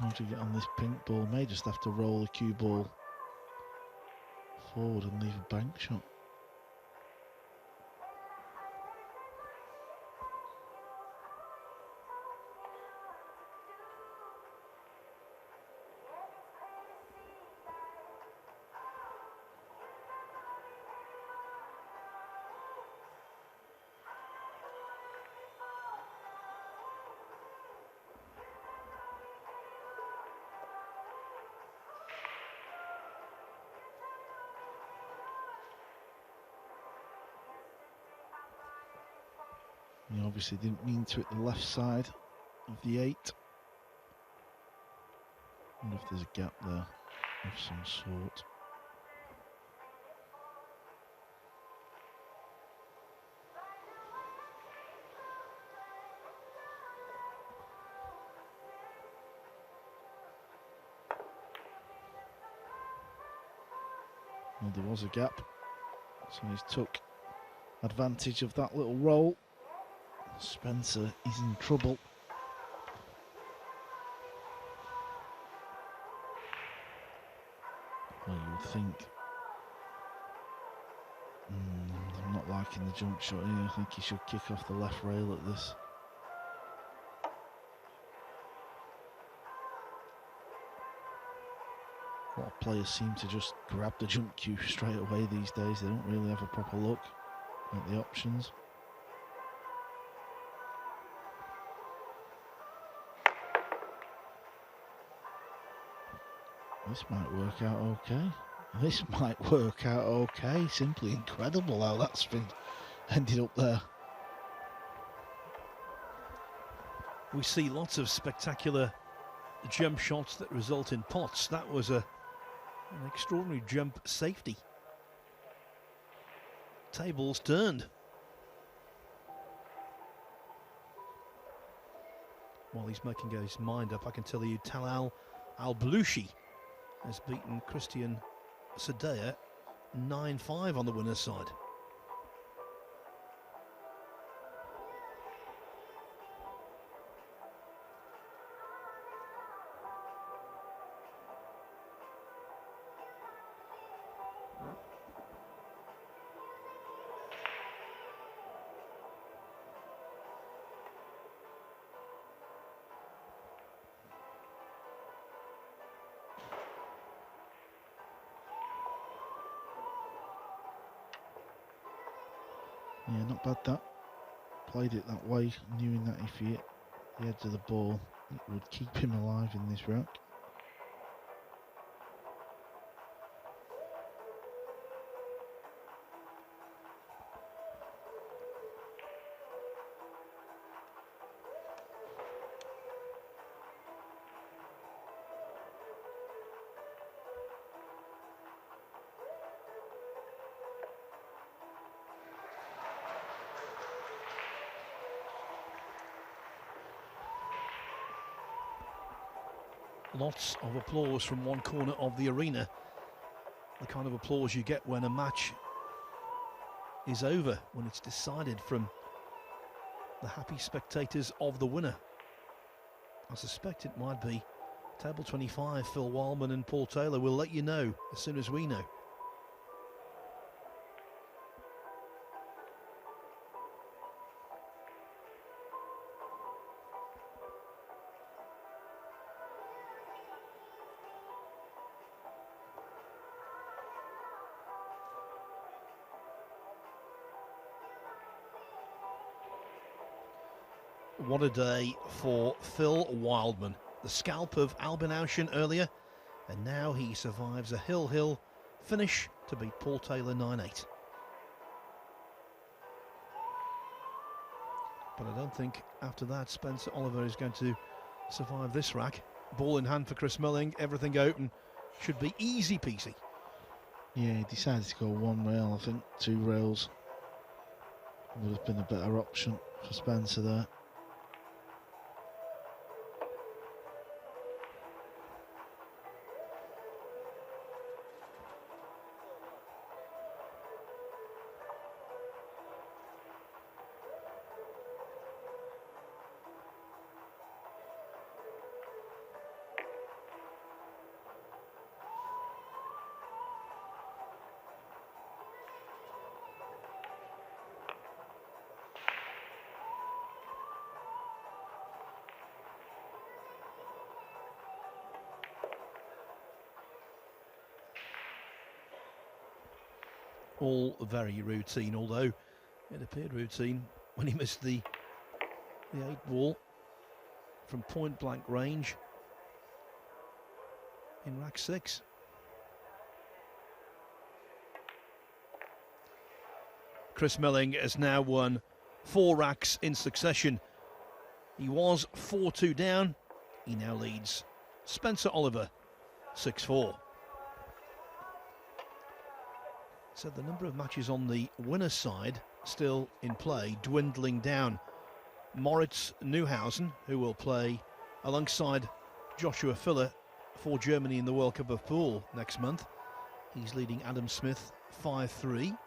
How to get on this pink ball? May just have to roll the cue ball forward and leave a bank shot. He obviously didn't mean to hit the left side of the 8. Wonder if there's a gap there of some sort. Well, there was a gap, so he's took advantage of that little roll. Spencer is in trouble. Well, you would think. I'm not liking the jump shot here. I think he should kick off the left rail at this. A lot of players seem to just grab the jump cue straight away these days. They don't really have a proper look at the options. This might work out okay. This might work out okay. Simply incredible how that's been ended up there. We see lots of spectacular jump shots that result in pots. That was an extraordinary jump safety. Tables turned. While he's making his mind up, I can tell you Talal Al-Belushi has beaten Christian Sadea 9-5 on the winner's side. Yeah, not bad that. Played it that way, knowing that if he hit the edge of the ball, it would keep him alive in this rack. Lots of applause from one corner of the arena. The kind of applause you get when a match is over, when it's decided from the happy spectators of the winner. I suspect it might be table 25, Phil Wildman and Paul Taylor. We'll let you know as soon as we know. What a day for Phil Wildman. The scalp of Albin Aushin earlier, and now he survives a hill finish to beat Paul Taylor 9-8. But I don't think after that Spencer Oliver is going to survive this rack. Ball in hand for Chris Melling, everything open. Should be easy peasy. Yeah, he decided to go one rail. I think 2 rails would have been a better option for Spencer there. All very routine, although it appeared routine when he missed the 8 ball from point blank range in rack 6. Chris Melling has now won 4 racks in succession. He was 4-2 down. He now leads Spencer Oliver 6-4. So the number of matches on the winner's side still in play, dwindling down. Moritz Neuhausen, who will play alongside Joshua Filler for Germany in the World Cup of Pool next month. He's leading Adam Smith 5-3.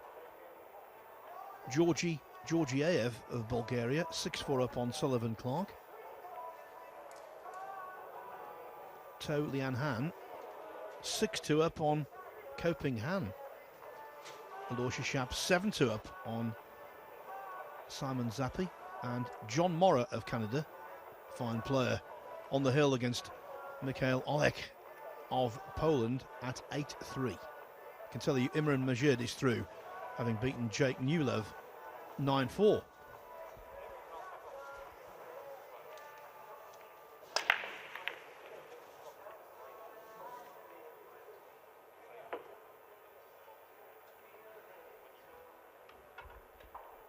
Georgiev of Bulgaria 6-4 up on Sullivan Clark. To Lian Han 6-2 up on Koping Han. Aloysius Schaap 7-2 up on Simon Zappi, and John Morra of Canada, fine player, on the hill against Mikhail Olek of Poland at 8-3. I can tell you Imran Majid is through, having beaten Jake Newlev 9-4.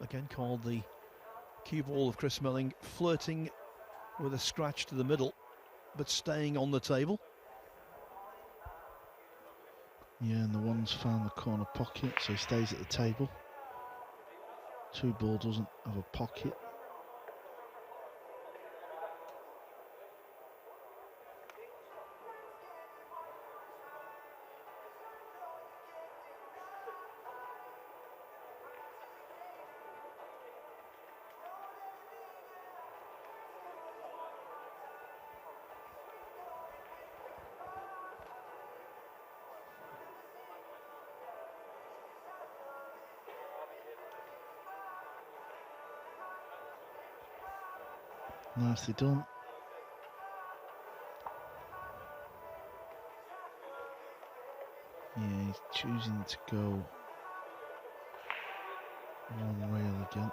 Again called the cue ball of Chris Melling, flirting with a scratch to the middle, but staying on the table. Yeah, and the one's found the corner pocket, so he stays at the table. Two ball doesn't have a pocket. Nicely done. Yeah, he's choosing to go one rail again.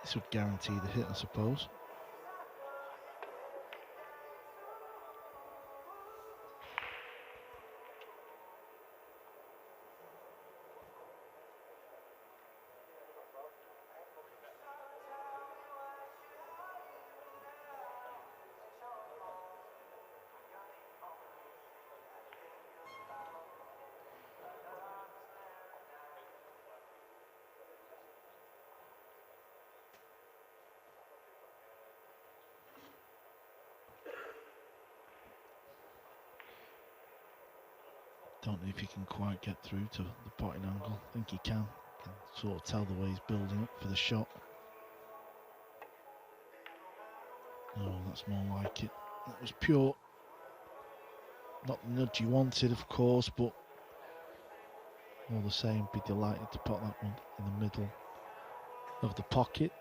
This would guarantee the hit, I suppose. Don't know if he can quite get through to the potting angle. I think he can. Can sort of tell the way he's building up for the shot. Oh, that's more like it. That was pure. Not the nudge you wanted, of course, but all the same, be delighted to put that one in the middle of the pocket.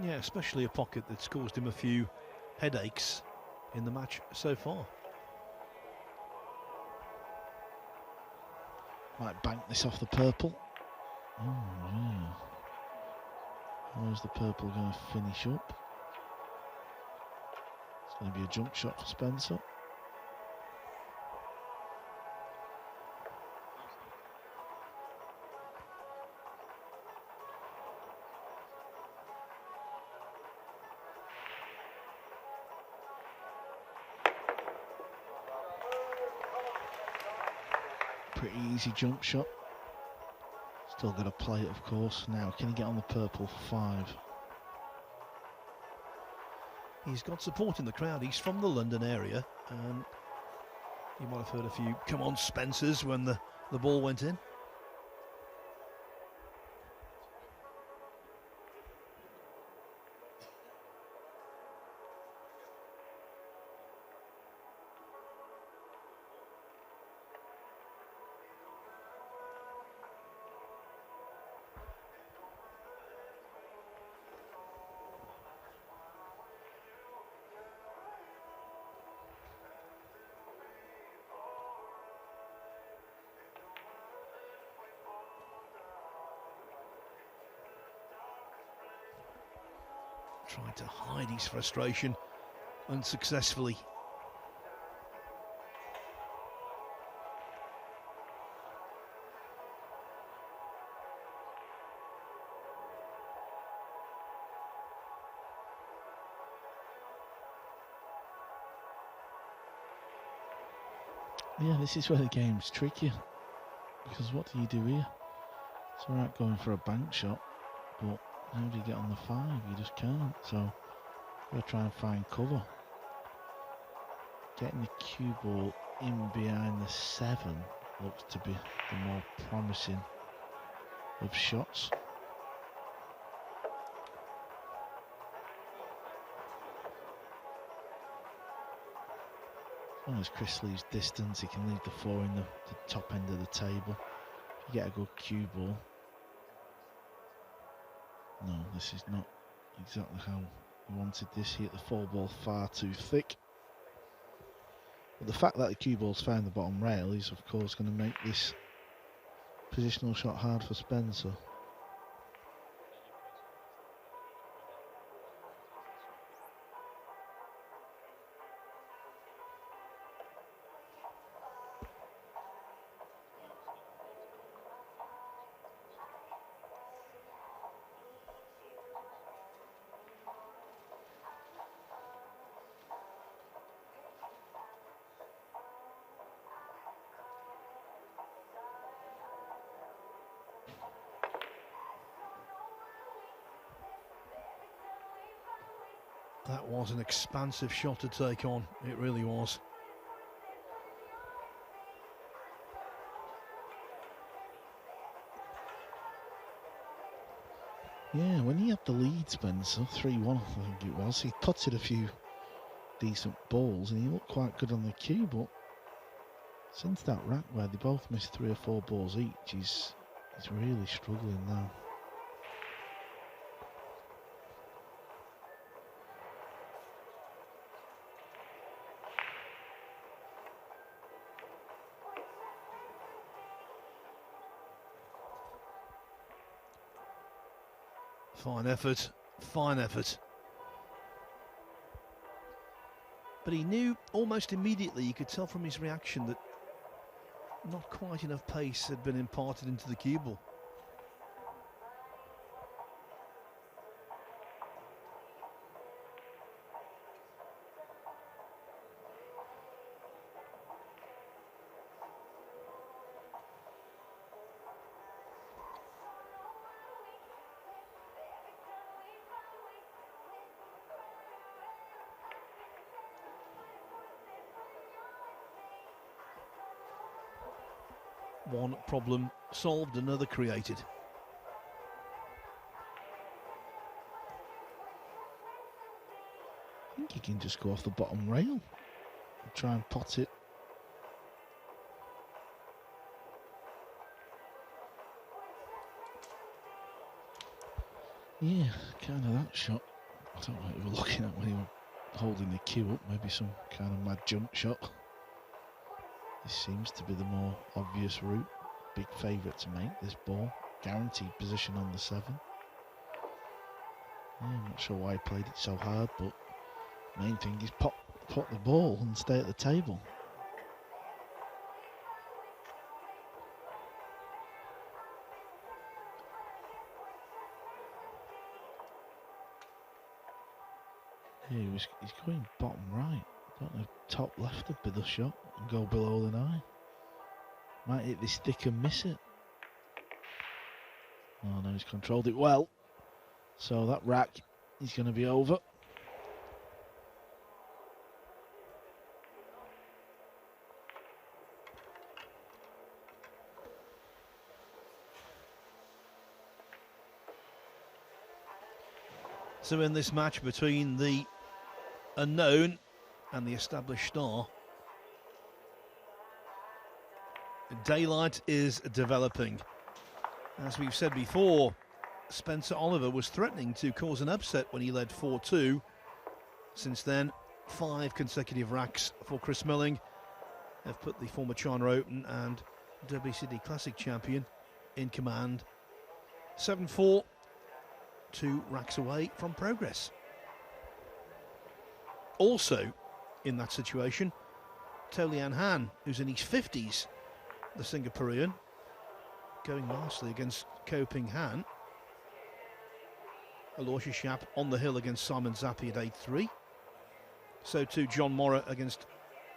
Yeah, especially a pocket that's caused him a few headaches in the match so far. Might bank this off the purple. Oh, yeah. Where's the purple going to finish up? It's going to be a jump shot for Spencer. Pretty easy jump shot. Still got to play it, of course. Now, can he get on the purple for 5? He's got support in the crowd. He's from the London area, and you might have heard a few "come on Spencers" when the ball went in. Trying to hide his frustration unsuccessfully. Yeah, this is where the game's tricky, because what do you do here? It's alright going for a bank shot, but how do you get on the 5? You just can't, so we'll try and find cover. Getting the cue ball in behind the 7 looks to be the more promising of shots. As long as Chris leaves distance, he can leave the 4 in the top end of the table. If you get a good cue ball. No, this is not exactly how He wanted this, he hit the 4-ball far too thick. But the fact that the cue ball's found the bottom rail is of course going to make this positional shot hard for Spencer. That was an expansive shot to take on, it really was. Yeah, when he had the lead, Spencer, 3-1 I think it was, he putted a few decent balls and he looked quite good on the cue, but since that rack where they both missed 3 or 4 balls each, he's really struggling now. Fine effort, fine effort. But he knew almost immediately, you could tell from his reaction, that not quite enough pace had been imparted into the cue ball. One problem solved, another created. I think he can just go off the bottom rail and try and pot it. Yeah, kind of that shot. I don't know what we were looking at when he was holding the cue up, maybe some kind of mad jump shot. This seems to be the more obvious route. Big favourite to make this ball. Guaranteed position on the 7. Yeah, I'm not sure why he played it so hard, but main thing is pot the ball and stay at the table. Yeah, he's going bottom right. Don't know, top left would be the shot and go below the 9. Might hit this thick and miss it. Oh no, he's controlled it well. So that rack is going to be over. So in this match between the unknown and the established star, daylight is developing. As we've said before, Spencer Oliver was threatening to cause an upset when he led 4-2. Since then, 5 consecutive racks for Chris Melling have put the former China Open and WCD Classic champion in command. 7-4, 2 racks away from progress. Also in that situation, Tolian Han, who's in his 50s, the Singaporean, going nicely against Ko Ping Han. Aloysius Shap on the hill against Simon Zappi at 8-3. So too John Morra against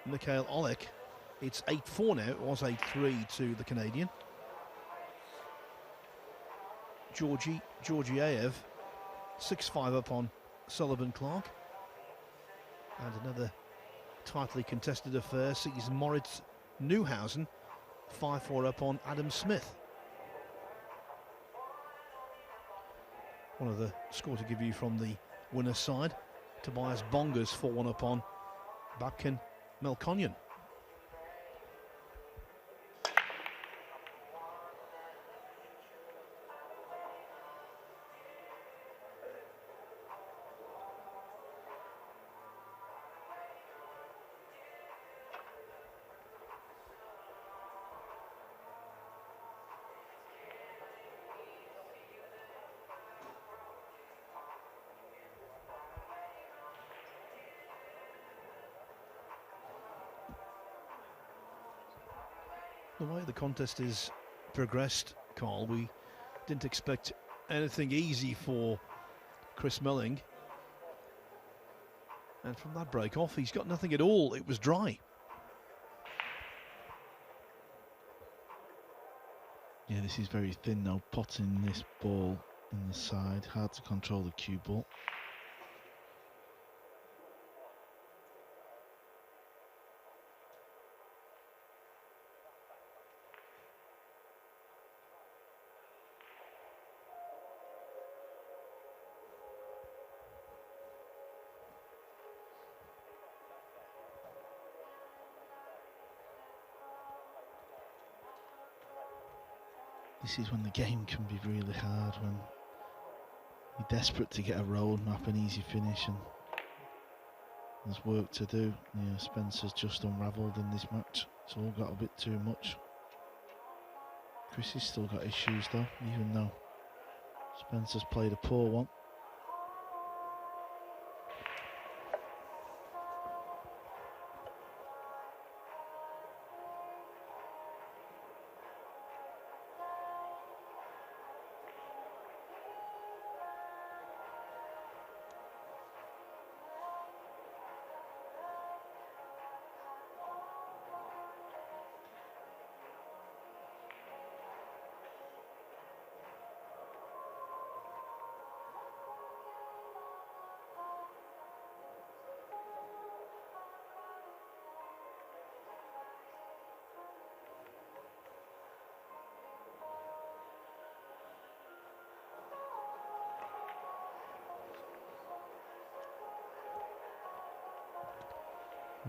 Mikhail Olek. It's 8-4 now, it was 8-3 to the Canadian. Georgiev 6-5 up on Sullivan Clark. And another tightly contested affair sees Moritz Neuhausen 5-4 up on Adam Smith. One of the score to give you from the winner's side. Tobias Bongers 4-1 up on Babkin Melkonyan. The way the contest is progressed, Carl, we didn't expect anything easy for Chris Melling. And from that break off, he's got nothing at all. It was dry. Yeah, this is very thin now, potting this ball in the side. Hard to control the cue ball. This is when the game can be really hard, when you're desperate to get a roadmap, an easy finish, and there's work to do. Yeah, Spencer's just unravelled in this match. It's all got a bit too much. Chris has still got issues though, even though Spencer's played a poor one.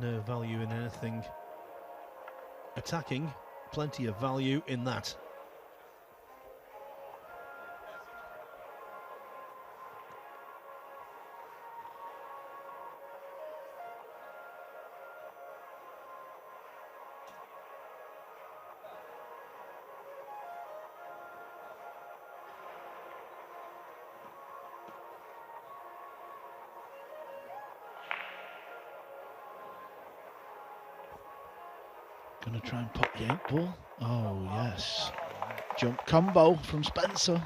No value in anything attacking, plenty of value in that. Gonna try and pop the 8-ball. Oh yes. Jump combo from Spencer.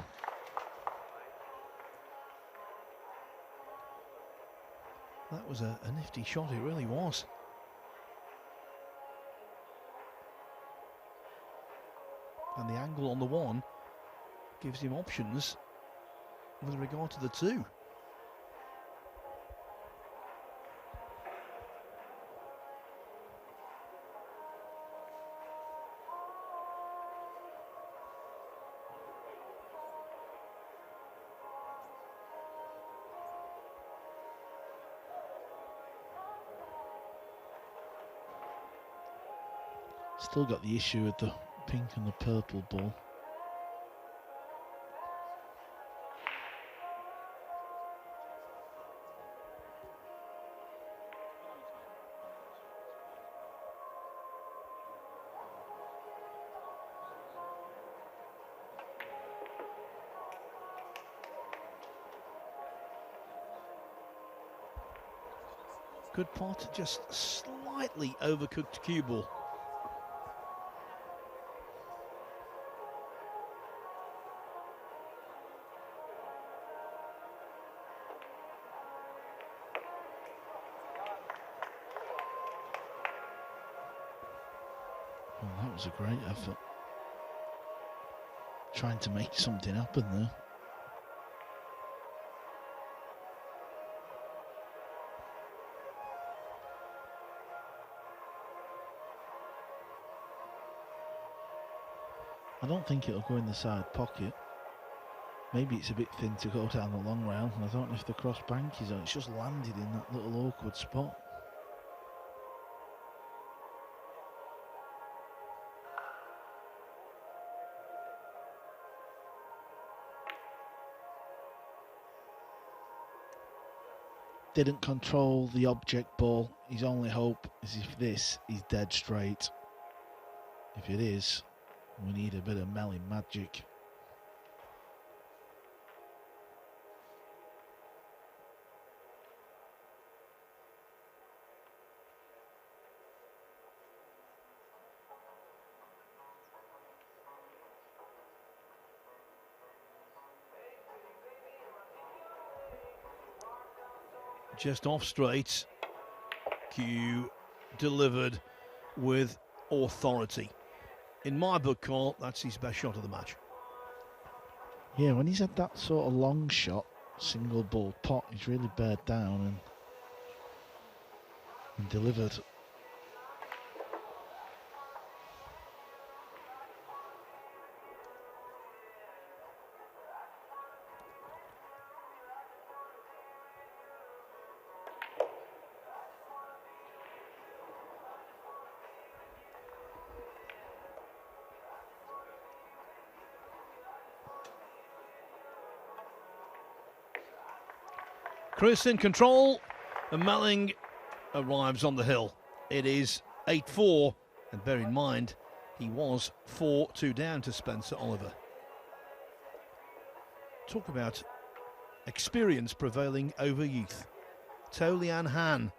That was a nifty shot, it really was. And the angle on the 1 gives him options with regard to the 2. Still got the issue with the pink and the purple ball. Good pot, just slightly overcooked cue ball. Well, that was a great effort. Trying to make something happen there. I don't think it'll go in the side pocket. Maybe it's a bit thin to go down the long rail. I don't know if the cross bank is on. It's just landed in that little awkward spot. Didn't control the object ball. His only hope is if this is dead straight. If it is, we need a bit of Melling magic. just off straight. Q delivered with authority. In my book, Carl, that's his best shot of the match. Yeah, when he's had that sort of long shot, single ball pot, he's really bared down and delivered. Chris in control, and Melling arrives on the hill. It is 8-4, and bear in mind, he was 4-2 down to Spencer Oliver. Talk about experience prevailing over youth. To Lian Han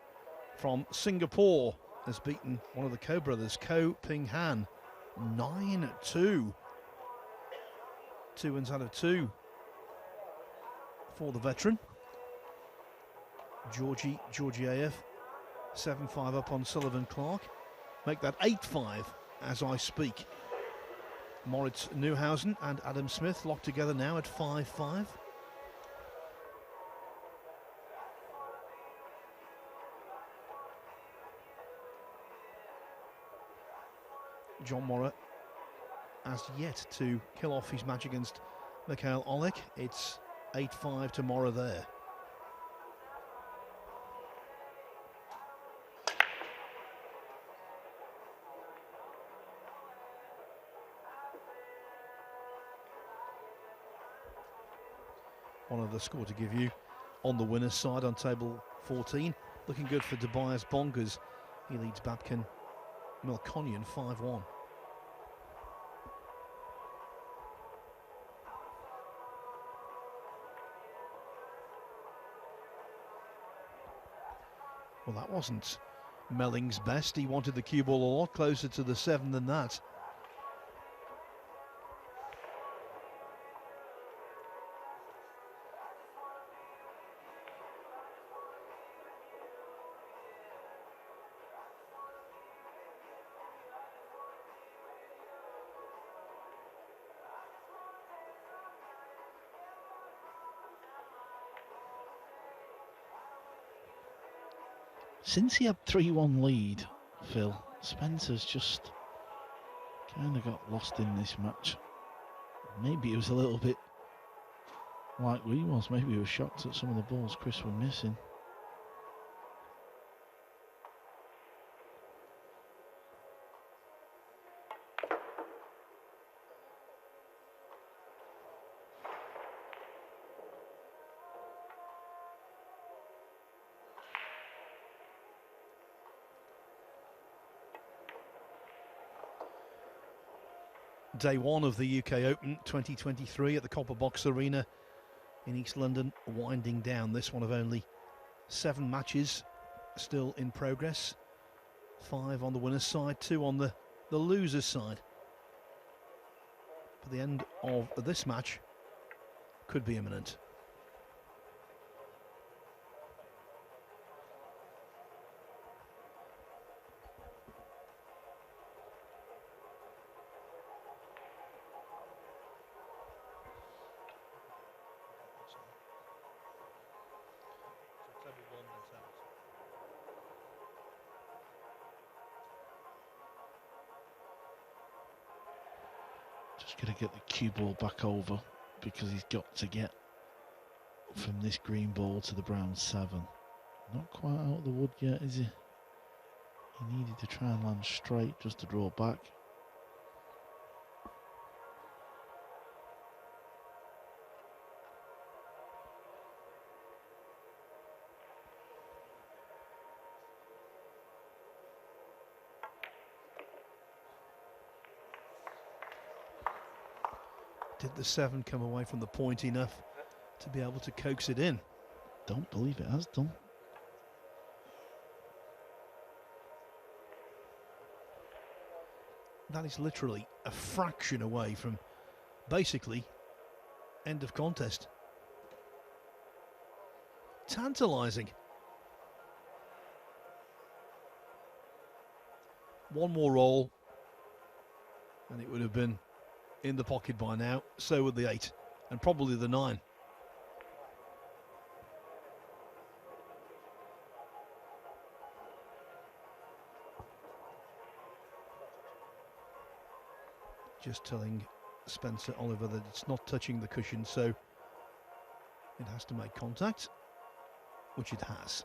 from Singapore has beaten one of the Ko brothers, Ko Ping Han, 9-2. 2 wins out of 2 for the veteran. Georgiev 7-5 up on Sullivan Clark. Make that 8-5 as I speak. Moritz Neuhausen and Adam Smith locked together now at 5-5. John Morra has yet to kill off his match against Mikhail Oleg. It's 8-5 to Morra there. One other score to give you on the winner's side on table 14. Looking good for Tobias Bongers. He leads Babkin Melkonian 5-1. Well, that wasn't Melling's best. He wanted the cue ball a lot closer to the 7 than that. Since he had 3-1 lead, Phil, Spencer's just kind of got lost in this match. Maybe it was a little bit like we was. Maybe he was shocked at some of the balls Chris were missing. Day one of the UK Open 2023 at the Copper Box Arena in East London, winding down. This one of only 7 matches still in progress. 5 on the winner's side, 2 on the loser's side. But the end of this match could be imminent. Just going to get the cue ball back over because he's got to get from this green ball to the brown 7. Not quite out of the wood yet, is he? He needed to try and land straight just to draw back. Did the 7 come away from the point enough to be able to coax it in? Don't believe it has done. That is literally a fraction away from basically end of contest. Tantalising. one more roll, and it would have been in the pocket by now. So would the 8, and probably the 9. Just telling Spencer Oliver that it's not touching the cushion, so it has to make contact, which it has.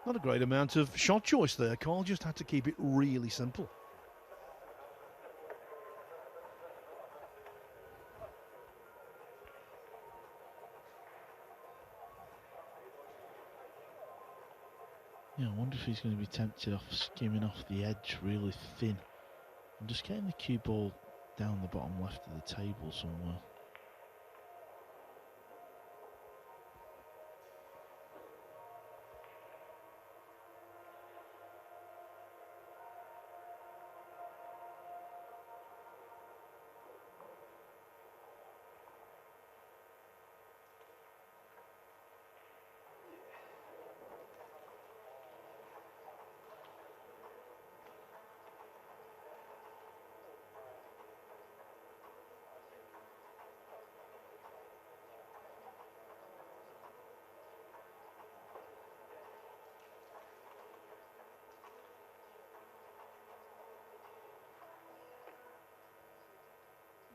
Not a great amount of shot choice there. Carl just had to keep it really simple. Yeah, I wonder if he's going to be tempted off skimming off the edge really thin. I'm just getting the cue ball down the bottom left of the table somewhere.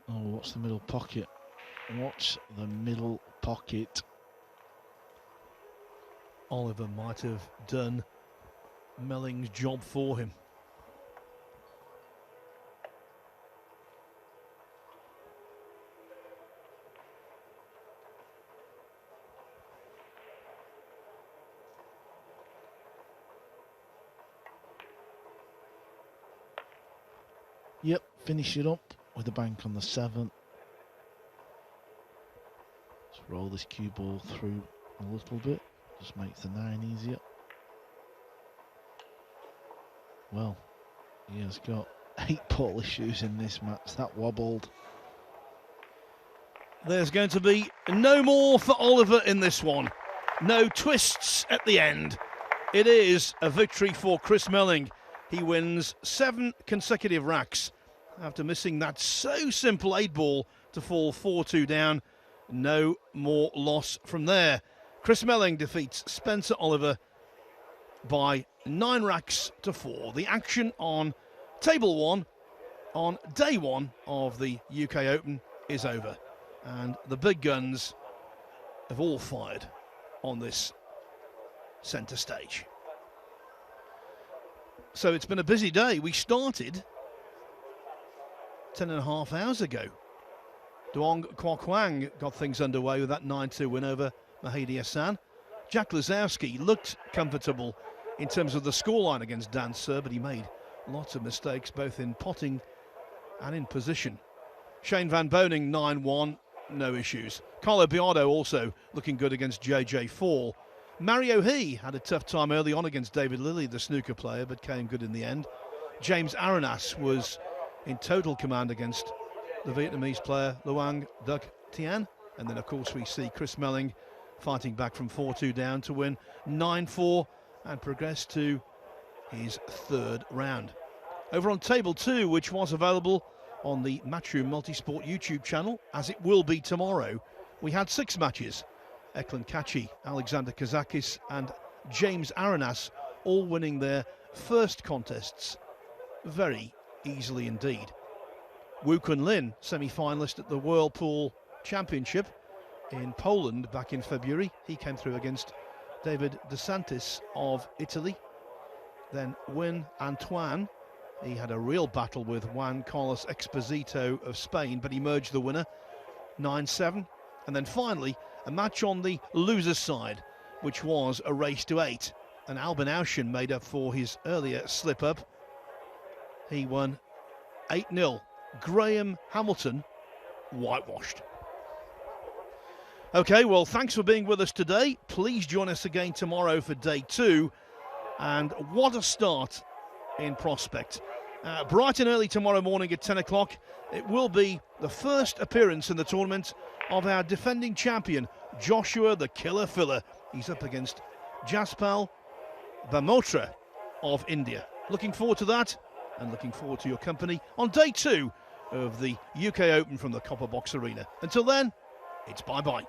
Oh, what's the middle pocket? What's the middle pocket? Oliver might have done Melling's job for him. Yep, finish it up with a bank on the 7. Let's roll this cue ball through a little bit. Just makes the 9 easier. Well, he has got 8 ball issues in this match. That wobbled. There's going to be no more for Oliver in this one. No twists at the end. It is a victory for Chris Melling. He wins 7 consecutive racks after missing that so simple 8 ball to fall 4-2 down. No more loss from there. Chris Melling defeats Spencer Oliver by 9 racks to 4. The action on table 1 on day 1 of the UK Open is over, and the big guns have all fired on this centre stage. So it's been a busy day. We started 10.5 hours ago. Duong Kwang got things underway with that 9-2 win over Mahdi Hassan. Jack Lisowski looked comfortable in terms of the scoreline against Dan Sir, but he made lots of mistakes both in potting and in position. Shane van Boening 9-1, no issues. Carlo Biado also looking good against JJ Fall. Mario He had a tough time early on against David Lilley, the snooker player, but came good in the end. James Aranas was in total command against the Vietnamese player Luang Duc Tien. And then, of course, we see Chris Melling fighting back from 4-2 down to win 9-4 and progress to his 3rd round. Over on table 2, which was available on the Matchroom Multisport YouTube channel, as it will be tomorrow, we had 6 matches. Eklund Kachi, Alexander Kazakis and James Aranas all winning their first contests very easily indeed. Woo Kun Lin, semi-finalist at the Whirlpool Championship in Poland back in February. He came through against David DeSantis of Italy. Then Win Antoine, he had a real battle with Juan Carlos Exposito of Spain, but emerged the winner, 9-7. And then finally, a match on the loser's side, which was a race to 8. And Albin Aushin made up for his earlier slip-up. He won 8-0. Graham Hamilton whitewashed. Okay, well, thanks for being with us today. Please join us again tomorrow for day 2. And what a start in prospect. Bright and early tomorrow morning at 10 o'clock, it will be the first appearance in the tournament of our defending champion, Joshua the Killer Filler. He's up against Jaspal Bamotra of India. Looking forward to that, and looking forward to your company on day 2 of the UK Open from the Copper Box Arena. Until then, it's bye-bye.